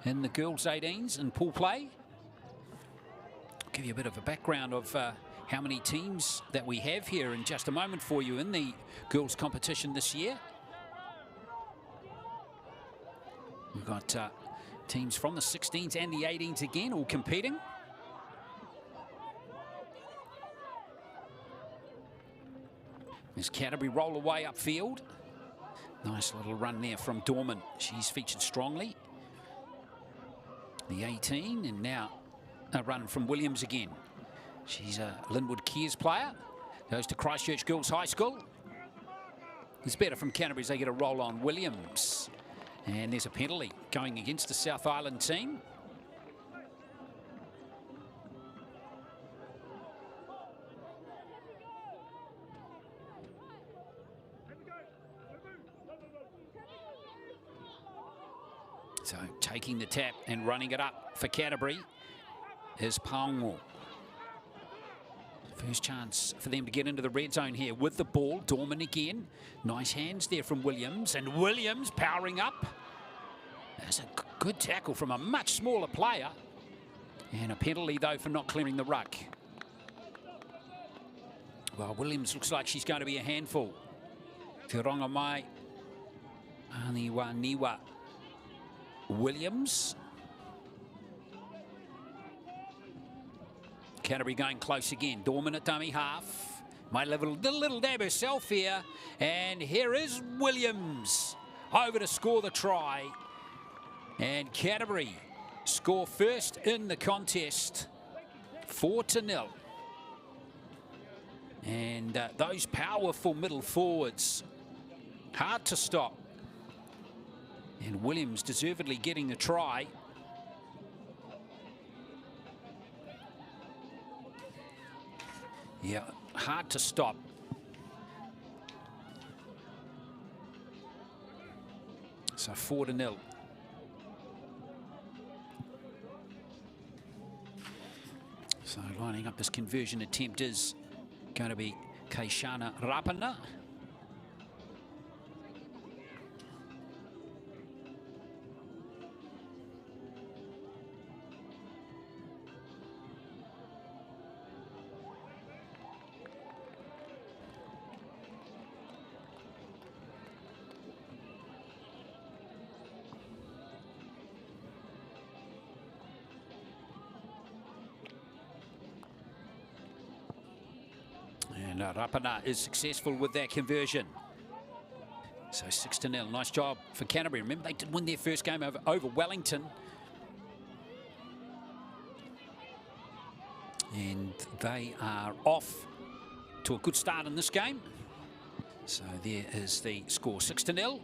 in the girls' 18s in pool play. I'll give you a bit of a background of how many teams that we have here in just a moment for you in the girls' competition this year. We've got teams from the 16s and the 18s again, all competing. There's Canterbury roll away upfield. Nice little run there from Dorman. She's featured strongly. The 18, and now a run from Williams again. She's a Linwood Kears player. Goes to Christchurch Girls High School. It's better from Canterbury as they get a roll on Williams. And there's a penalty going against the South Island team. So taking the tap and running it up for Canterbury is Paongo. First chance for them to get into the red zone here with the ball. Dorman again. Nice hands there from Williams. And Williams powering up. That's a good tackle from a much smaller player. And a penalty, though, for not clearing the ruck. Well, Williams looks like she's going to be a handful. Te ronga mai. Aniwa Niwa Williams. Canterbury going close again. Dorman at dummy half. Might level a little dab herself here. And here is Williams over to score the try. And Canterbury score first in the contest, 4-0. And those powerful middle forwards, hard to stop. And Williams deservedly getting the try. Yeah, hard to stop. So 4-0. So lining up this conversion attempt is going to be Kaishana Rapana. And Rapana is successful with that conversion. So 6-0. Nice job for Canterbury. Remember, they did win their first game over Wellington. And they are off to a good start in this game. So there is the score, 6-0.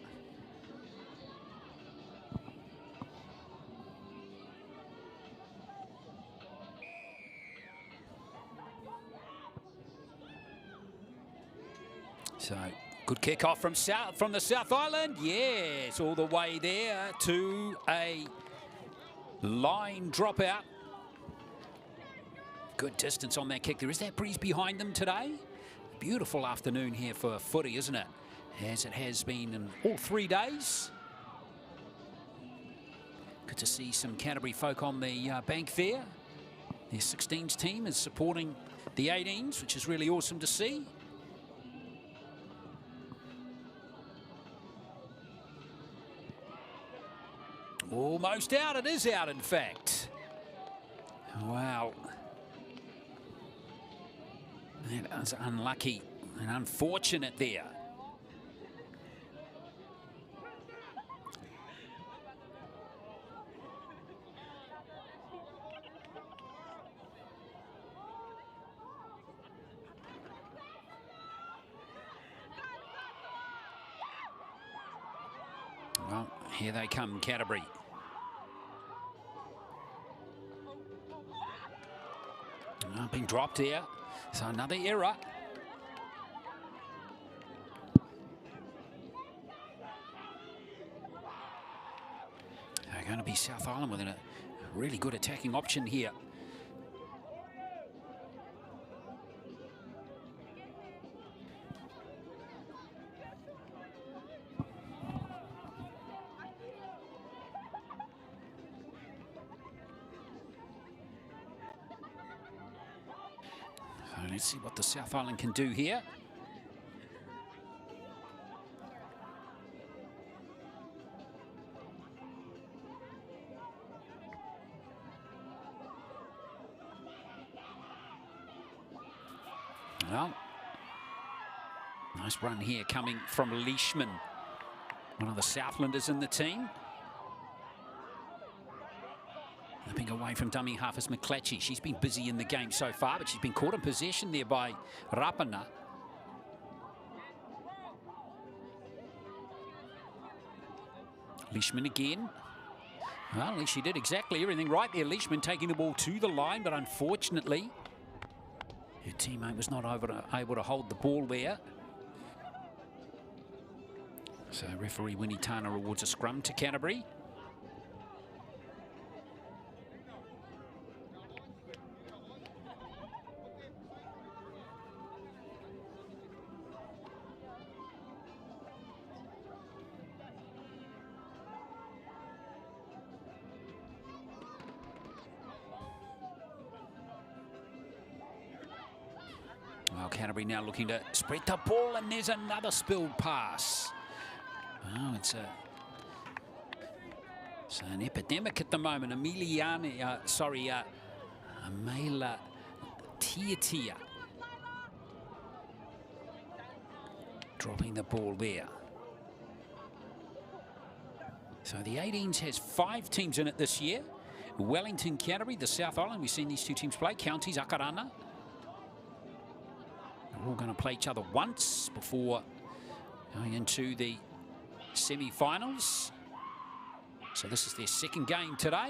So good kick-off from the South Island. Yes, all the way there to a line dropout. Good distance on that kick. There is that breeze behind them today. Beautiful afternoon here for footy, isn't it? As it has been in all 3 days. Good to see some Canterbury folk on the bank there. Their 16s team is supporting the 18s, which is really awesome to see. Almost out. It is out, in fact. Wow. That was unlucky and unfortunate there. Well, here they come, Canterbury. Being dropped here. So another error. They're going to be South Island with a really good attacking option here. Let's see what the South Island can do here. Well, nice run here coming from Leishman, one of the Southlanders in the team. Nipping away from dummy half is McClatchy. She's been busy in the game so far, but she's been caught in possession there by Rapana. Leishman again. Well, at least she did exactly everything right there. Leishman taking the ball to the line, but unfortunately, her teammate was not able to hold the ball there. So referee Winnie Tiana awards a scrum to Canterbury. Well, Canterbury now looking to spread the ball, and there's another spilled pass. Oh, it's an epidemic at the moment. Amela Tiatia dropping the ball there. So the 18s has 5 teams in it this year. Wellington, Canterbury, the South Island. We've seen these 2 teams play. Counties, Akarana. They're all going to play each other once before going into the semi-finals. So this is their 2nd game today.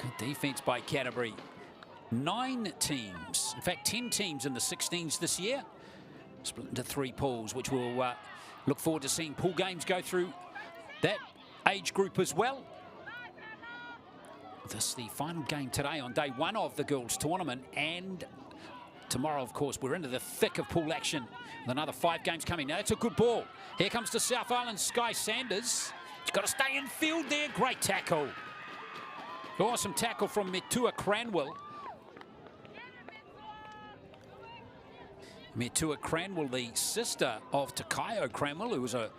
Good defense by Canterbury. 9 teams, in fact 10 teams in the 16s this year. Split into 3 pools, which we'll look forward to seeing pool games go through that age group as well. This is the final game today on day 1 of the girls' tournament, and tomorrow, of course, we're into the thick of pool action with another 5 games coming. Now, it's a good ball. Here comes the South Island Sky Sanders. She's got to stay in field there. Great tackle. Awesome tackle from Metua Cranwell. Metua Cranwell, the sister of Takayo Cranwell, who was a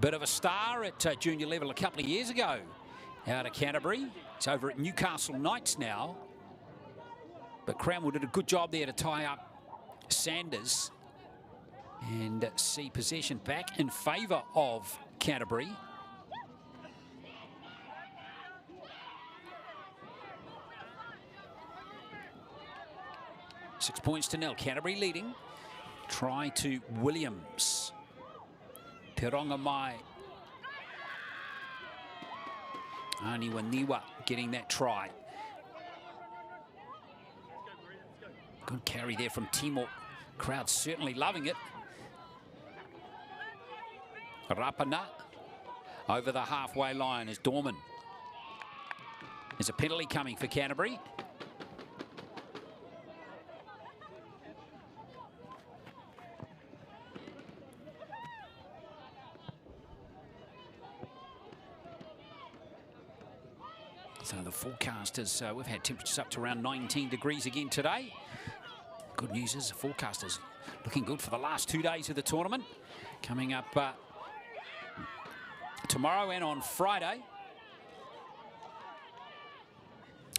bit of a star at junior level a couple of years ago out of Canterbury. It's over at Newcastle Knights now. But Cranwell did a good job there to tie up Sanders and see possession back in favour of Canterbury. Six points to nil. Canterbury leading. Try to Williams. Pironga Mai. Aniwaniwa getting that try. Good carry there from Timor. Crowd certainly loving it. Rapana over the halfway line is Dorman. There's a penalty coming for Canterbury. So the forecast is, we've had temperatures up to around 19 degrees again today. Good news is the forecast is looking good for the last 2 days of the tournament. Coming up tomorrow and on Friday.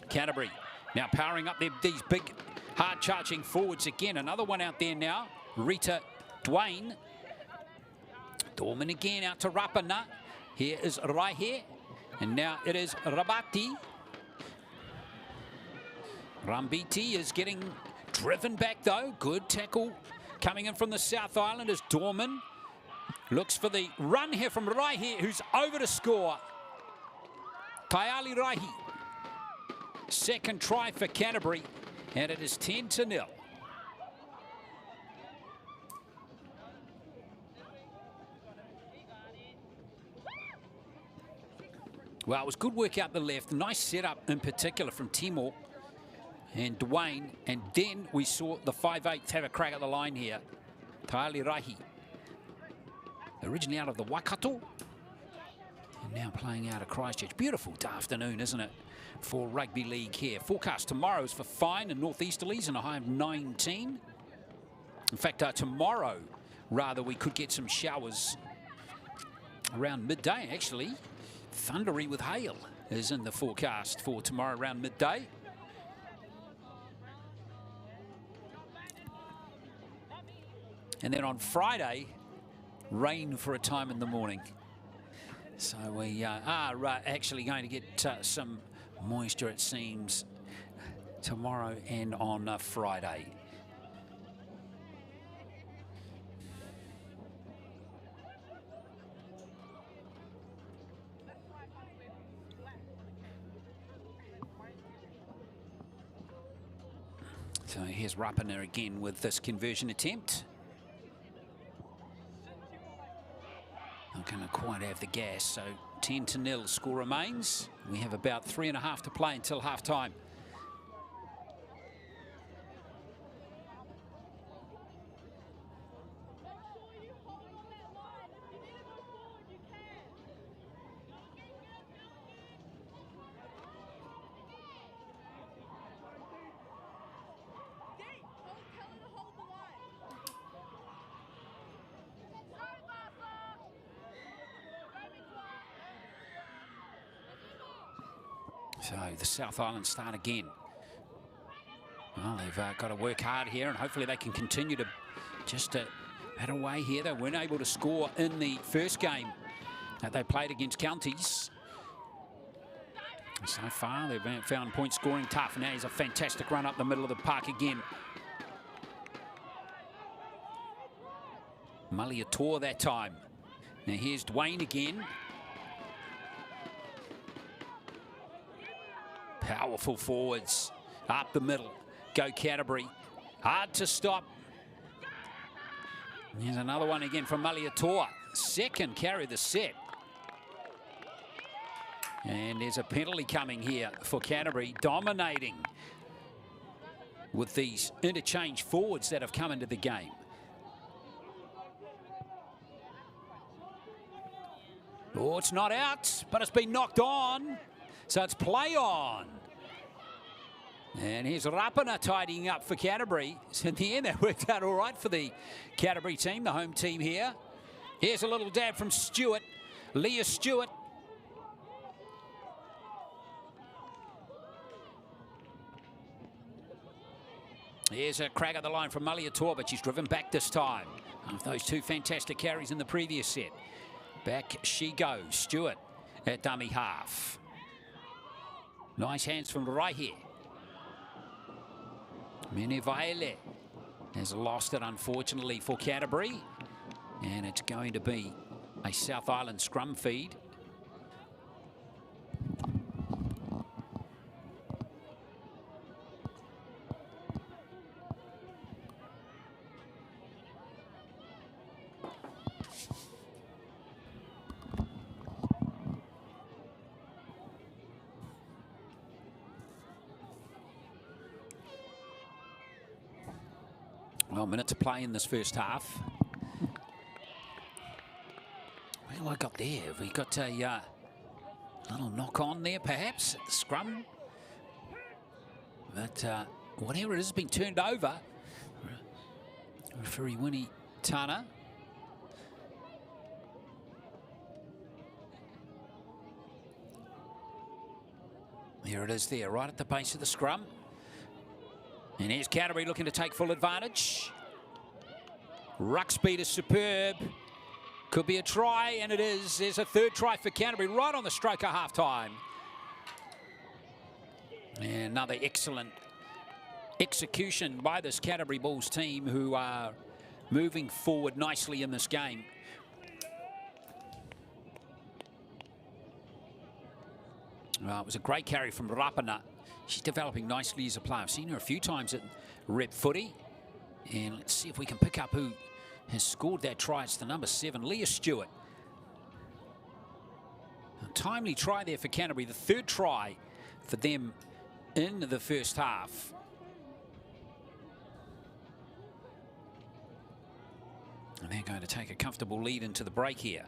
Canterbury now powering up these big, hard-charging forwards again. Another one out there now. Rita Dwayne. Dorman again out to Rapana. Here is Raihe. And now it is Rabati. Rambiti is getting driven back though. Good tackle coming in from the South Island is Dorman. Looks for the run here from Raihe, who's over to score. Taiali Raihe. Second try for Canterbury, and it is 10-0. Well, it was good work out the left. Nice setup in particular from Timor and Dwayne. And then we saw the 5'8" have a crack at the line here. Taiali Raihe. Originally out of the Waikato. And now playing out of Christchurch. Beautiful afternoon, isn't it, for rugby league here. Forecast tomorrow is for fine and northeasterlies and a high of 19. In fact, tomorrow, rather, we could get some showers around midday, actually. Thundery with hail is in the forecast for tomorrow around midday. And then on Friday, rain for a time in the morning. So we are actually going to get some moisture, it seems, tomorrow and on Friday. So here's Rapana again with this conversion attempt. Not going to quite have the gas, so 10-0 score remains. We have about 3.5 to play until half-time. So the South Island start again. Well, they've got to work hard here, and hopefully they can continue to just bat away here. They weren't able to score in the first game that they played against Counties. And so far, they've found point scoring tough. Now he's a fantastic run up the middle of the park again. Maliator that time. Now here's Dwayne again. Powerful forwards up the middle. Go Canterbury. Hard to stop. Here's another one again from Maliator. Second carry of the set. And there's a penalty coming here for Canterbury, dominating with these interchange forwards that have come into the game. Oh, it's not out, but it's been knocked on. So it's play on. And here's Rapana tidying up for Canterbury. So in the end, that worked out all right for the Canterbury team, the home team here. Here's a little dab from Stewart. Leah Stewart. Here's a crack at the line from Aotearoa, but she's driven back this time. After those two fantastic carries in the previous set. Back she goes. Stewart at dummy half. Nice hands from right here. Menevaele has lost it, unfortunately, for Canterbury. And it's going to be a South Island scrum feed. Well, a minute to play in this first half. Well, I got there. We got a little knock on there, perhaps, at the scrum. But whatever it is, has been turned over. Referee Winnie Tiana. There it is there, right at the base of the scrum. And here's Canterbury looking to take full advantage. Ruck speed is superb. Could be a try, and it is. There's a third try for Canterbury right on the stroke of half-time. And another excellent execution by this Canterbury Bulls team, who are moving forward nicely in this game. Well, it was a great carry from Rapana. She's developing nicely as a player. I've seen her a few times at rep footy. And let's see if we can pick up who has scored that try. It's the number 7, Leah Stewart. A timely try there for Canterbury. The third try for them in the first half. And they're going to take a comfortable lead into the break here.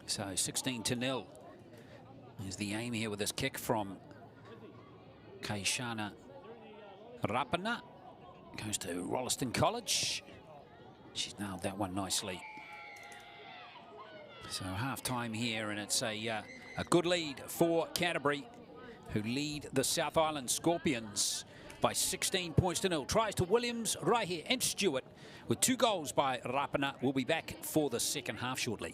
So 16-0 is the aim here with this kick from Kaishana Rapana. Goes to Rolleston College. She's nailed that one nicely. So half-time here, and it's a good lead for Canterbury, who lead the South Island Scorpions by 16 points to 0. Tries to Williams, right here, and Stewart with 2 goals by Rapana. We'll be back for the second half shortly.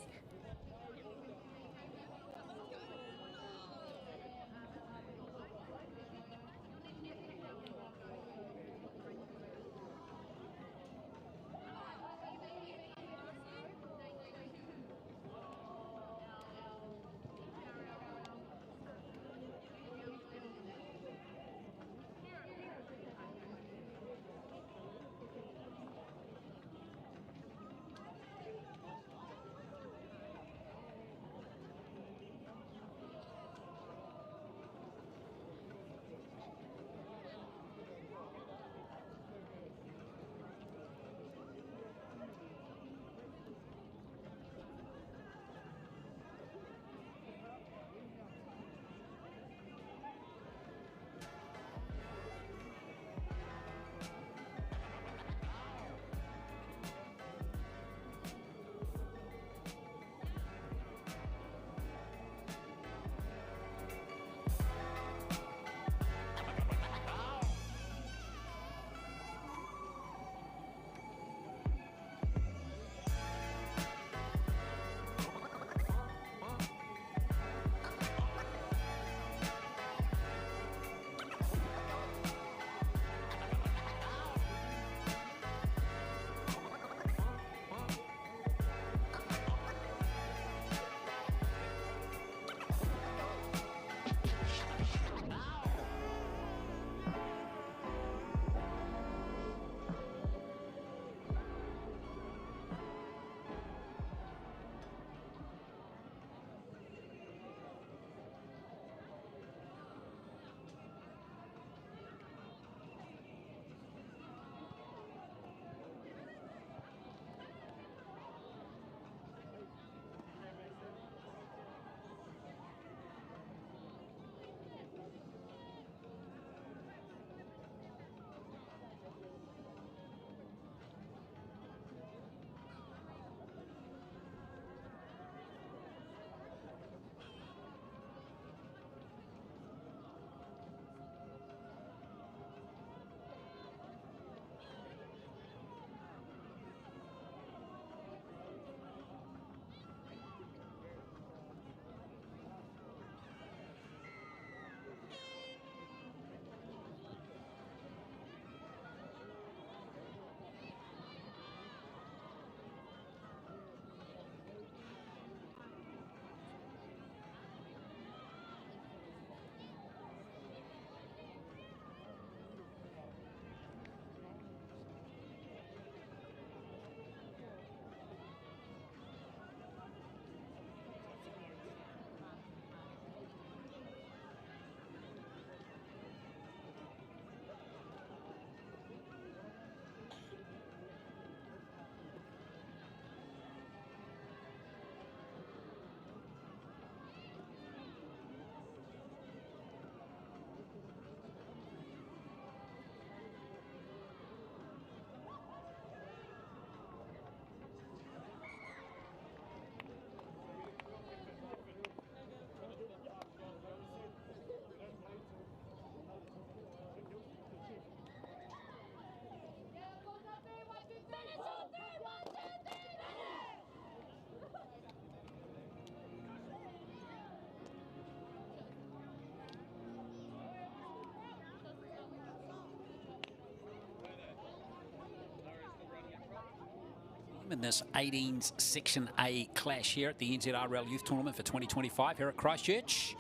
game in this 18s Section A clash here at the NZRL Youth Tournament for 2025 here at Christchurch.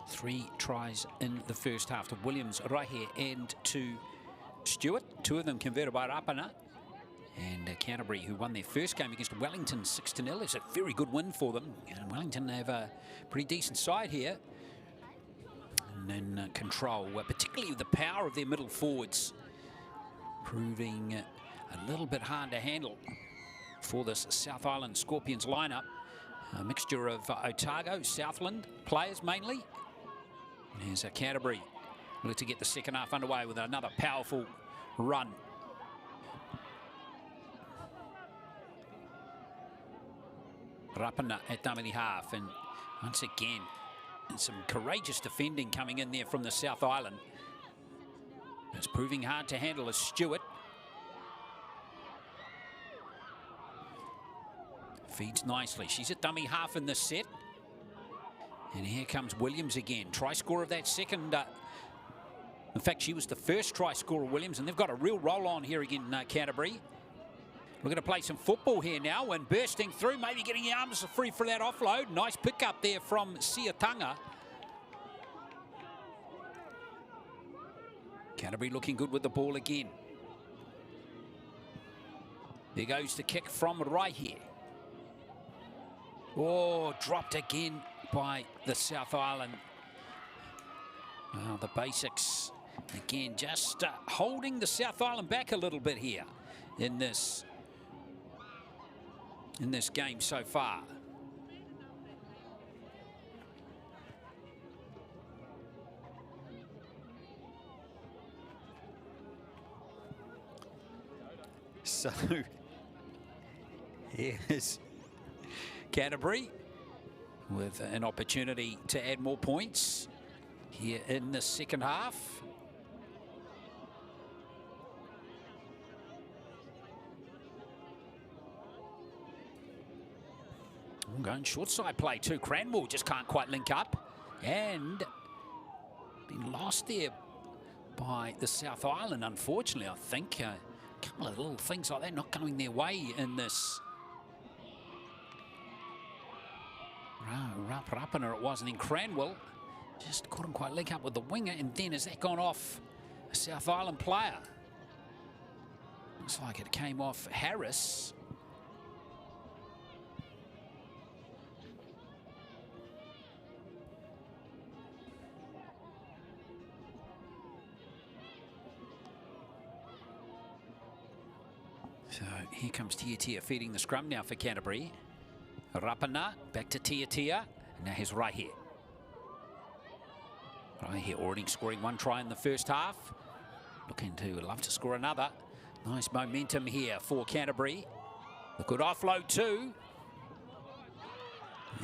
3 tries in the first half to Williams, Raihe and to Stewart. 2 of them converted by Rapana. And Canterbury, who won their first game against Wellington 6-0. It's a very good win for them. And Wellington have a pretty decent side here. And then control, particularly with the power of their middle forwards, proving a little bit hard to handle for this South Island Scorpions lineup. A mixture of Otago, Southland players mainly. There's Canterbury looking to get the second half underway with another powerful run. Rapana at dummy half, and once again, some courageous defending coming in there from the South Island. It's proving hard to handle as Stewart feeds nicely. She's at dummy half in this set. And here comes Williams again. Try scorer of that second. In fact, she was the first try scorer, Williams, and they've got a real roll on here again, Canterbury. We're going to play some football here now, and bursting through, maybe getting the arms free for that offload. Nice pick up there from Siatanga. Canterbury looking good with the ball again. There goes the kick from Raihe. Oh, dropped again by the South Island. Well, the basics, again, just holding the South Island back a little bit here in this game so far. So here's Canterbury with an opportunity to add more points here in the second half. Going short side play too. Cranwell just can't quite link up, and been lost there by the South Island, unfortunately. I think a couple of little things like that not going their way in this. Rapana it wasn't in. Cranwell just couldn't quite link up with the winger, and then has that gone off a South Island player? Looks like it came off Harris. So here comes Tiatia feeding the scrum now for Canterbury. Rapana back to Tiatia. Now here's Raihe. Raihe already scoring 1 try in the first half. Looking to love to score another. Nice momentum here for Canterbury. A good offload too.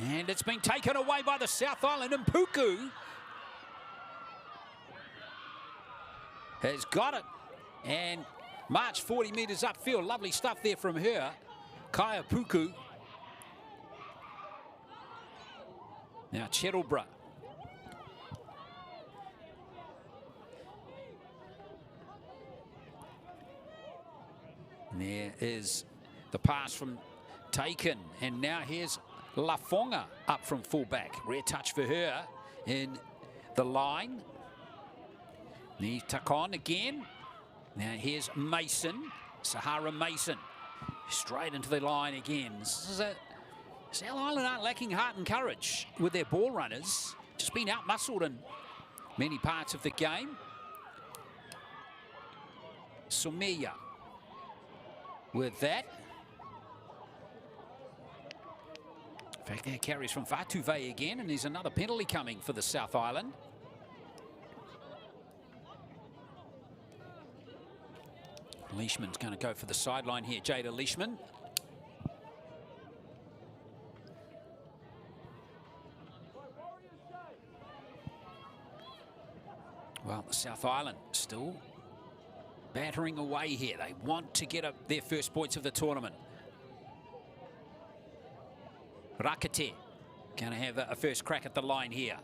And it's been taken away by the South Island, and Puku has got it. And march 40 metres upfield. Lovely stuff there from her. Kaya Puku. Now Cherubra. There is the pass from Taken. And now here's Lafonga up from fullback. Rare touch for her in the line. There's Takon again. Now here's Mason, Sahara Mason, straight into the line again. South Island aren't lacking heart and courage with their ball runners. Just been out-muscled in many parts of the game. Sumeya with that. In fact, there carries from Fatuve again, and there's another penalty coming for the South Island. Leishman's going to go for the sideline here, Jada Leishman. Well, the South Island still battering away here. They want to get their first points of the tournament. Rakete going to have a first crack at the line here.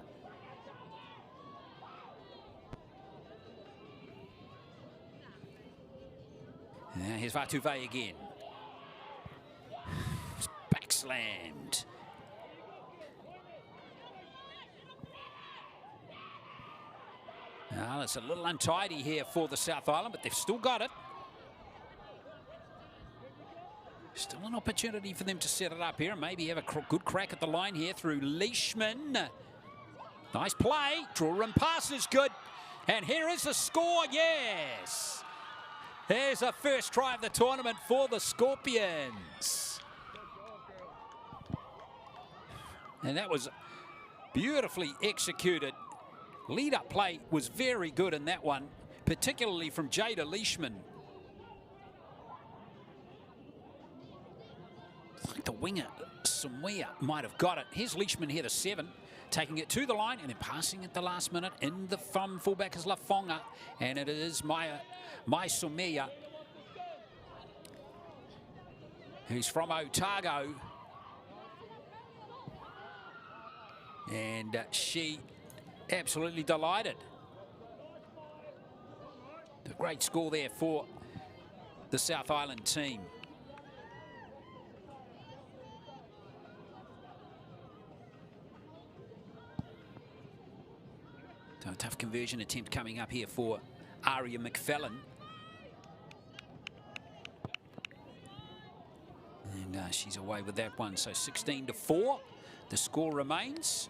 Here's Vatuve again. slammed. Well, it's a little untidy here for the South Island, but they've still got it. Still an opportunity for them to set it up here and maybe have a good crack at the line here through Leishman. Nice play. Draw and pass is good. And here is the score. Yes. There's a first try of the tournament for the Scorpions. And that was beautifully executed. Lead-up play was very good in that one, particularly from Jada Leishman. I think the winger, Samuia, might have got it. Here's Leishman here, the 7, taking it to the line and then passing at the last minute. In the fullback is Lafonga, and it is Mai Samuia, who's from Otago. And she absolutely delighted. The great score there for the South Island team. So a tough conversion attempt coming up here for Aria McFellen. And she's away with that one. So 16-4, the score remains.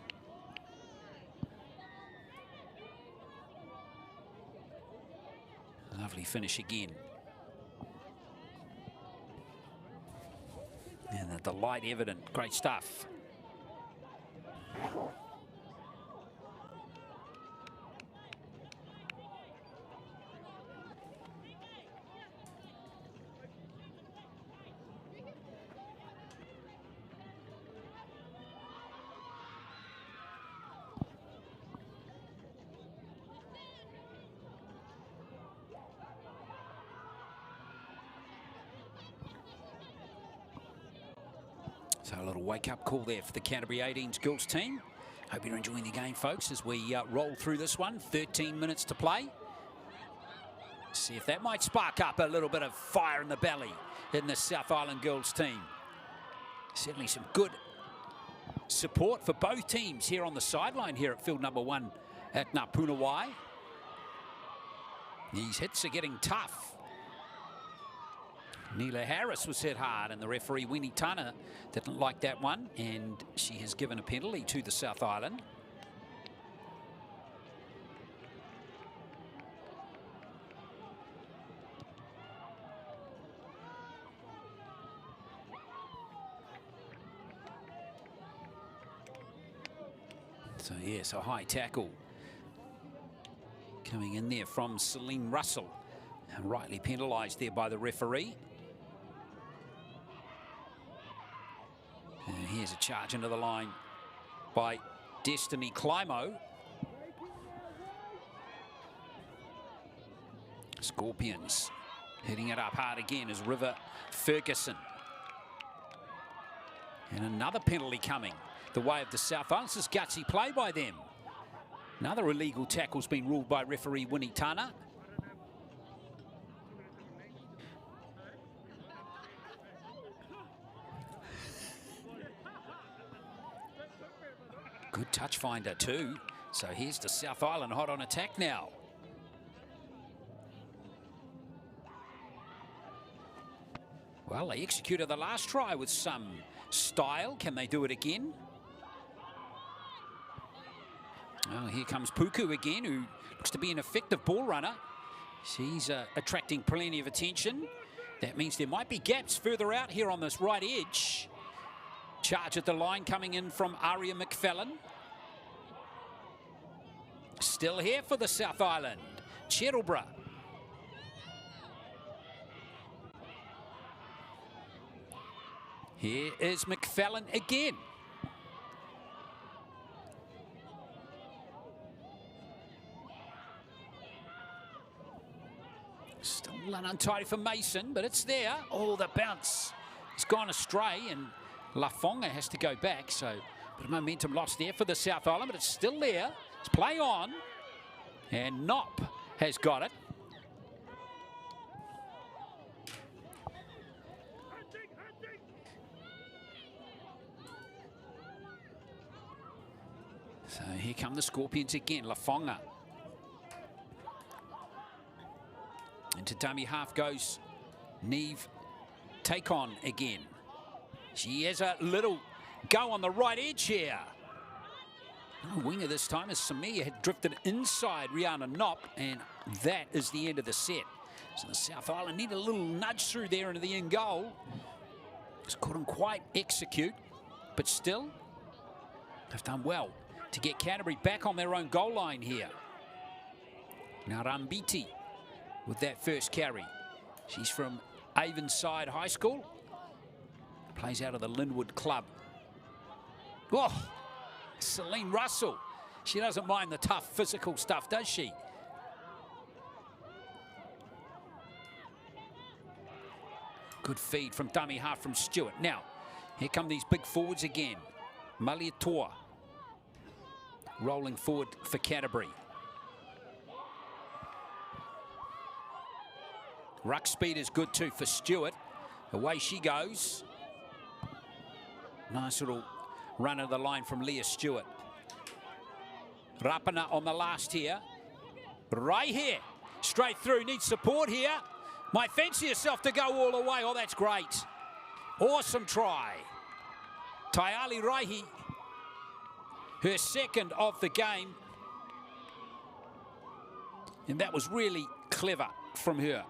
Lovely finish again. And the delight evident. Great stuff. So a little wake-up call there for the Canterbury U18 girls team. Hope you're enjoying the game, folks, as we roll through this one. 13 minutes to play. See if that might spark up a little bit of fire in the belly in the South Island girls team. Certainly some good support for both teams here on the sideline here at field number 1 at Punawai. These hits are getting tough. Neela Harris was hit hard, and the referee, Winnie Tana, didn't like that one, and she has given a penalty to the South Island. So, yes, a high tackle coming in there from Celine Russell, and rightly penalised there by the referee. And here's a charge into the line by Destiny Climo. Scorpions hitting it up hard again is River Ferguson. And another penalty coming the way of the South Island. This is gutsy play by them. Another illegal tackle's been ruled by referee Winnie Tana. Good touch finder too. So here's the South Island hot on attack now. Well, they executed the last try with some style. Can they do it again? Oh, here comes Puku again, who looks to be an effective ball runner. She's attracting plenty of attention. That means there might be gaps further out here on this right edge. Charge at the line coming in from Aria McFellen. Still here for the South Island, Cherylborough. Here is McFellen again. Still untidy for Mason, but it's there. Oh, the bounce. It's gone astray, and Lafonga has to go back, so a bit of momentum lost there for the South Island, but it's still there. It's play on, and Knopp has got it. Here come the Scorpions again. Lafonga. Into dummy half goes Neve. Take on again. She has a little go on the right edge here. No winger this time as Samia had drifted inside Rihanna Knopp, and that is the end of the set. So the South Island need a little nudge through there into the end goal. Just couldn't quite execute, but still, they've done well to get Canterbury back on their own goal line here. Now Rambiti with that first carry. She's from Avonside High School. Plays out of the Linwood Club. Oh, Celine Russell. She doesn't mind the tough physical stuff, does she? Good feed from dummy half from Stewart. Now, here come these big forwards again. Maliatoa rolling forward for Canterbury. Ruck speed is good too for Stewart. Away she goes. Nice little run of the line from Leah Stewart. Rapana on the last here. Right here. Straight through. Needs support here. Might fancy herself to go all the way. Oh, that's great. Awesome try. Tayali Raihi. Her second of the game. And that was really clever from her.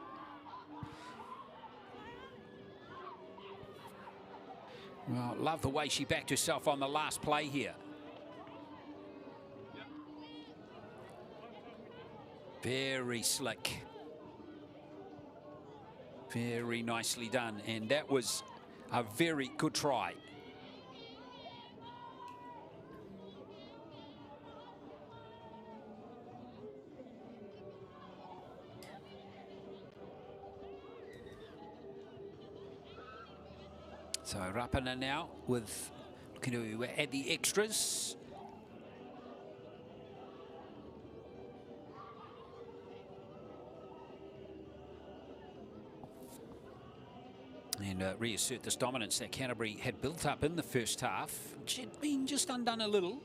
Well, love the way she backed herself on the last play here. Very slick. Very nicely done. And that was a very good try. So Rapana now with looking to add the extras. And reassert this dominance that Canterbury had built up in the first half, which had been just undone a little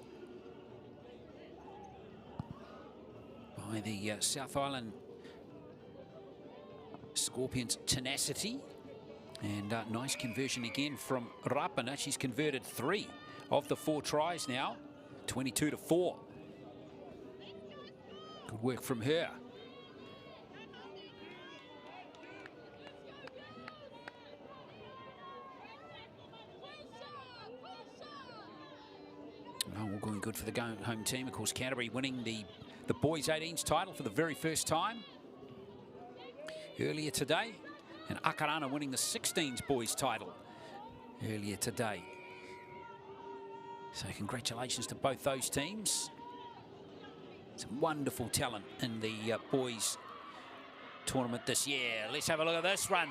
by the South Island Scorpions' tenacity. And nice conversion again from Rapana. She's converted 3 of the 4 tries now, 22-4. Good work from her. Oh, all going good for the home team. Of course, Canterbury winning the boys 18s title for the very first time earlier today. And Akarana winning the 16s boys title earlier today. So congratulations to both those teams. Some wonderful talent in the boys tournament this year. Let's have a look at this run.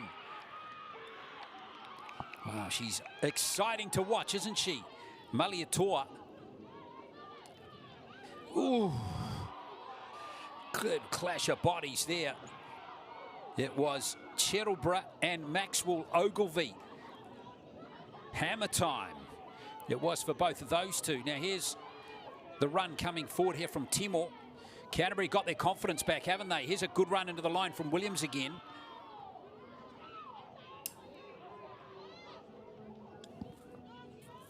Wow, she's exciting to watch, isn't she? Maliatoa. Ooh. Good clash of bodies there. It was Cherylborough and Maxwell Ogilvie. Hammer time. It was for both of those two. Now here's the run coming forward here from Timor. Canterbury got their confidence back, haven't they? Here's a good run into the line from Williams again.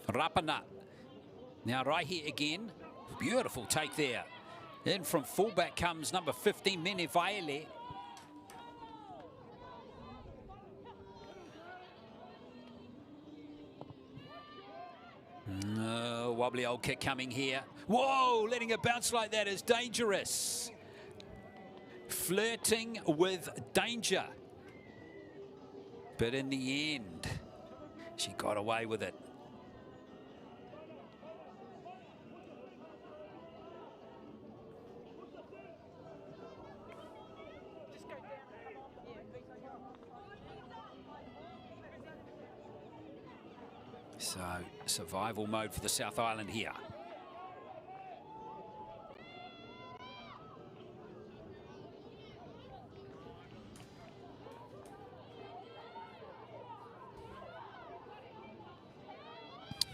Rapana. Now right here again. Beautiful take there. Then from fullback comes number 15, Mene Vaele. Wobbly old kick coming here. Whoa, letting it bounce like that is dangerous. Flirting with danger. But in the end, she got away with it. So, survival mode for the South Island here.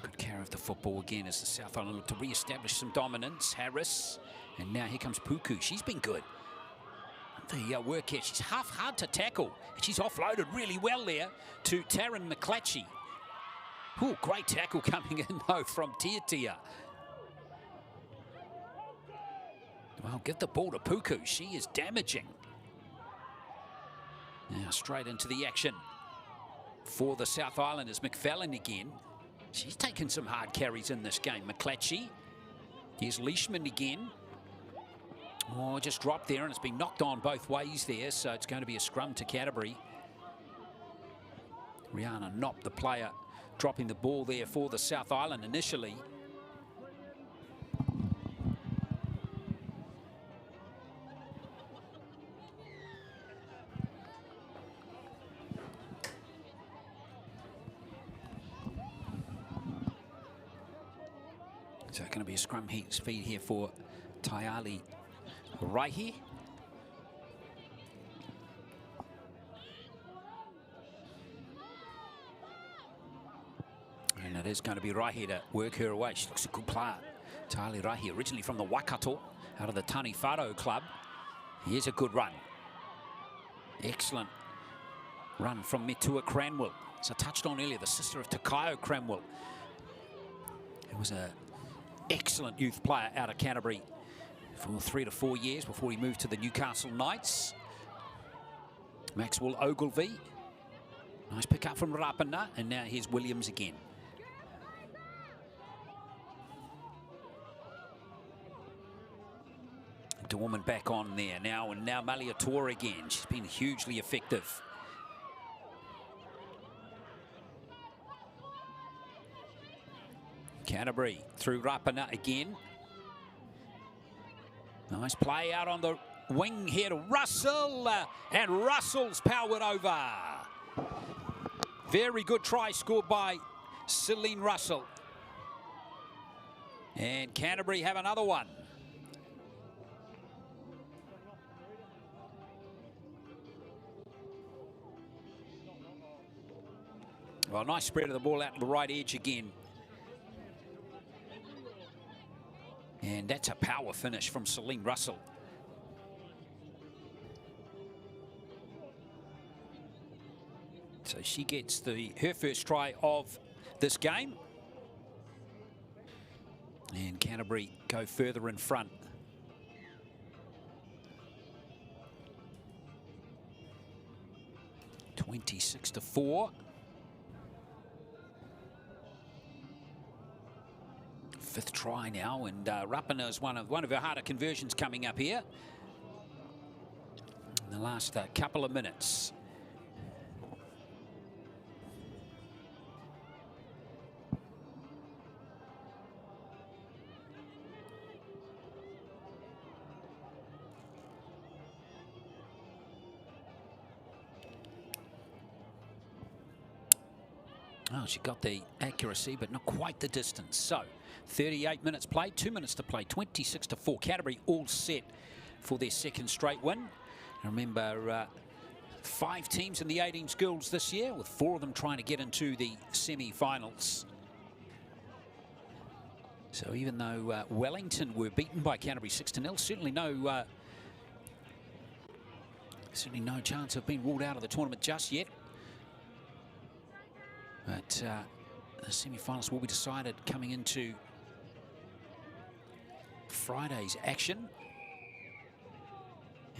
Good care of the football again as the South Island look to re-establish some dominance. Harris, and now here comes Puku. She's been good. The work here, she's half hard to tackle. She's offloaded really well there to Taryn McClatchy. Ooh, great tackle coming in though from Tiatia. Well, give the ball to Puku. She is damaging. Now straight into the action for the South Islanders. McFallen again. She's taken some hard carries in this game. McClatchy. Here's Leishman again. Oh, just dropped there, and it's been knocked on both ways there, so it's going to be a scrum to Canterbury. Rihanna Knopp, the player, dropping the ball there for the South Island initially. So it's going to be a scrum speed here for Tayali Raihi. And it is going to be Raihi to work her away. She looks a good player. Tayali Raihi, originally from the Waikato, out of the Tani Wharo club. Here's a good run. Excellent run from Metua Cranwell. As I touched on earlier, the sister of Takayo Cranwell. It was an excellent youth player out of Canterbury for 3 to 4 years before he moved to the Newcastle Knights. Maxwell Ogilvie. Nice pick up from Rapana, and now here's Williams again. Dorman back on there now, and now Maliator again. She's been hugely effective. Canterbury through Rapana again. Nice play out on the wing here to Russell, and Russell's powered over. Very good try scored by Celine Russell. And Canterbury have another one. Well, nice spread of the ball out to the right edge again. And that's a power finish from Celine Russell. So she gets her first try of this game. And Canterbury go further in front. (26-4). Fifth try now, and Rapana is one of her harder conversions coming up here in the last couple of minutes. Oh, she got the accuracy, but not quite the distance. So, 38 minutes played, 2 minutes to play, 26-4. Canterbury all set for their second straight win. Remember, 5 teams in the 18 schools this year, with 4 of them trying to get into the semi-finals. So even though Wellington were beaten by Canterbury 6-0, certainly no chance of being ruled out of the tournament just yet. But the semi-finals will be decided coming into Friday's action.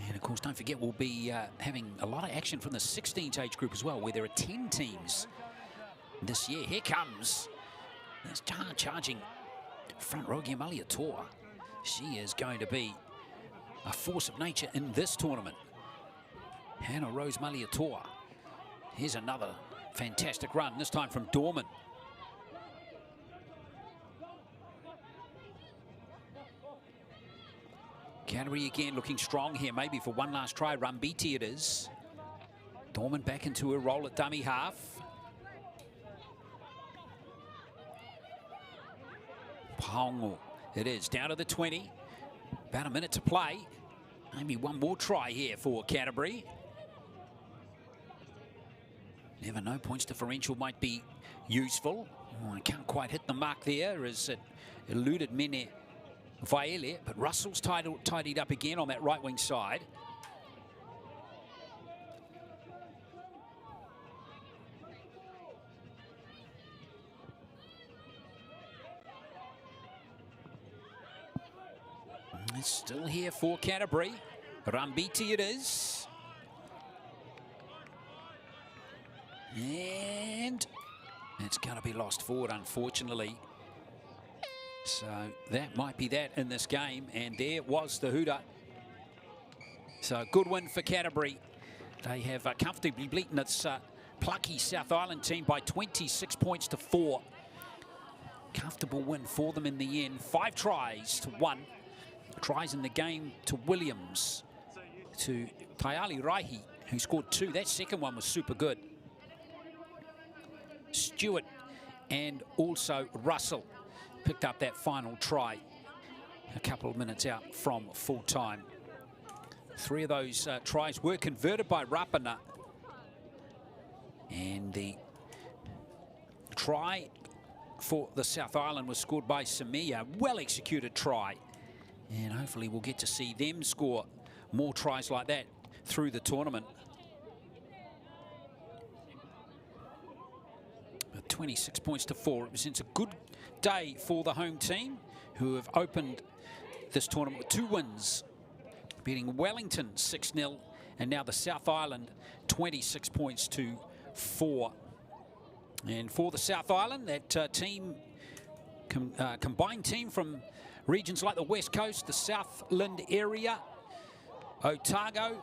And of course, don't forget, we'll be having a lot of action from the 16s age group as well, where there are 10 teams this year. Here comes, that's charging front row Maliator. She is going to be a force of nature in this tournament. Hannah Rose Maliator. Here's another fantastic run, this time from Dorman. Canterbury again looking strong here, maybe for one last try. Rumbiti it is. Dorman back into her role at dummy half. Paongo it is, down to the 20. About a minute to play. Maybe one more try here for Canterbury. Never know, points differential might be useful. Oh, I can't quite hit the mark there as it eluded Mene Vaele, but Russell's tidied up again on that right wing side. It's still here for Canterbury. Rambiti it is. And it's going to be lost forward, unfortunately. So that might be that in this game. And there was the hooter. So good win for Canterbury. They have comfortably beaten its plucky South Island team by 26 points to 4. Comfortable win for them in the end. 5 tries to 1. Tries in the game to Williams, to Taiali Raihi, who scored 2. That second one was super good. Stewart and also Russell picked up that final try a couple of minutes out from full time. 3 of those tries were converted by Rapana. And the try for the South Island was scored by Samia. Well executed try. And hopefully we'll get to see them score more tries like that through the tournament. But 26 points to 4 represents a good day for the home team, who have opened this tournament with 2 wins, beating Wellington 6-0, and now the South Island 26 points to 4. And for the South Island, that team, combined team from regions like the West Coast, the Southland area, Otago,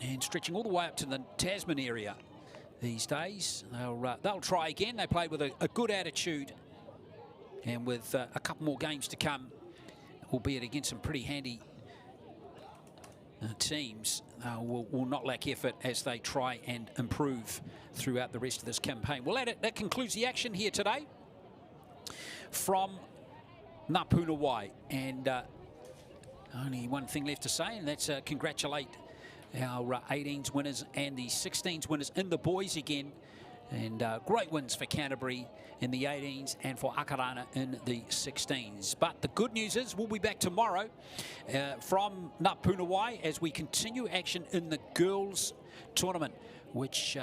and stretching all the way up to the Tasman area these days. They'll try again. They played with a good attitude, and with a couple more games to come, albeit against some pretty handy teams, will not lack effort as they try and improve throughout the rest of this campaign. Well, that concludes the action here today from Puna Wai, and only one thing left to say, and that's congratulate our 18s winners and the 16s winners in the boys again, and great wins for Canterbury in the 18s and for Akarana in the 16s. But the good news is we'll be back tomorrow from Puna Wai as we continue action in the girls tournament, which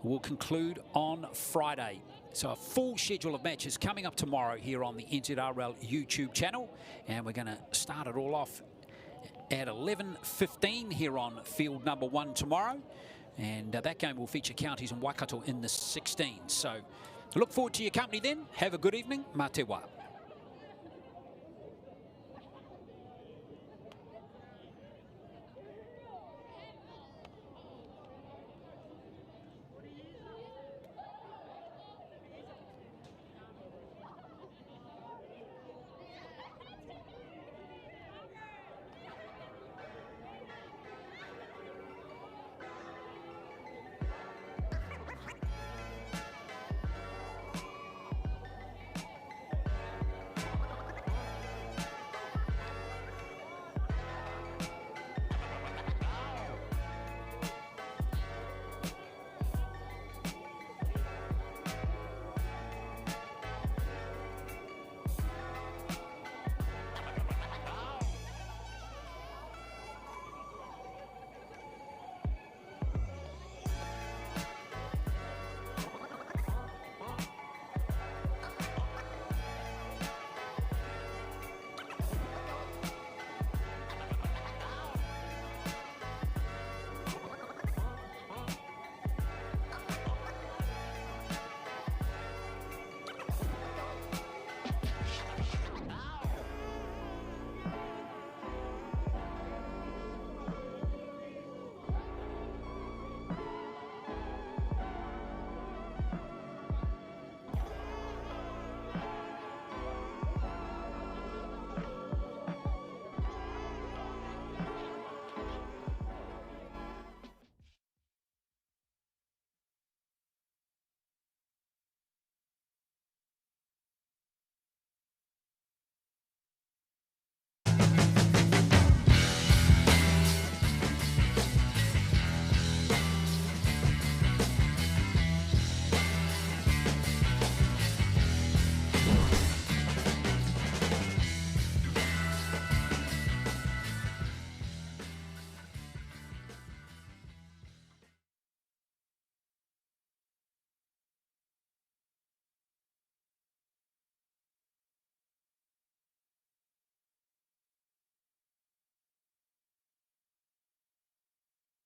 will conclude on Friday. So a full schedule of matches coming up tomorrow here on the NZRL YouTube channel. And we're going to start it all off at 11:15 here on field number 1 tomorrow. And that game will feature Counties and Waikato in the 16. So look forward to your company then. Have a good evening. Mā te wā.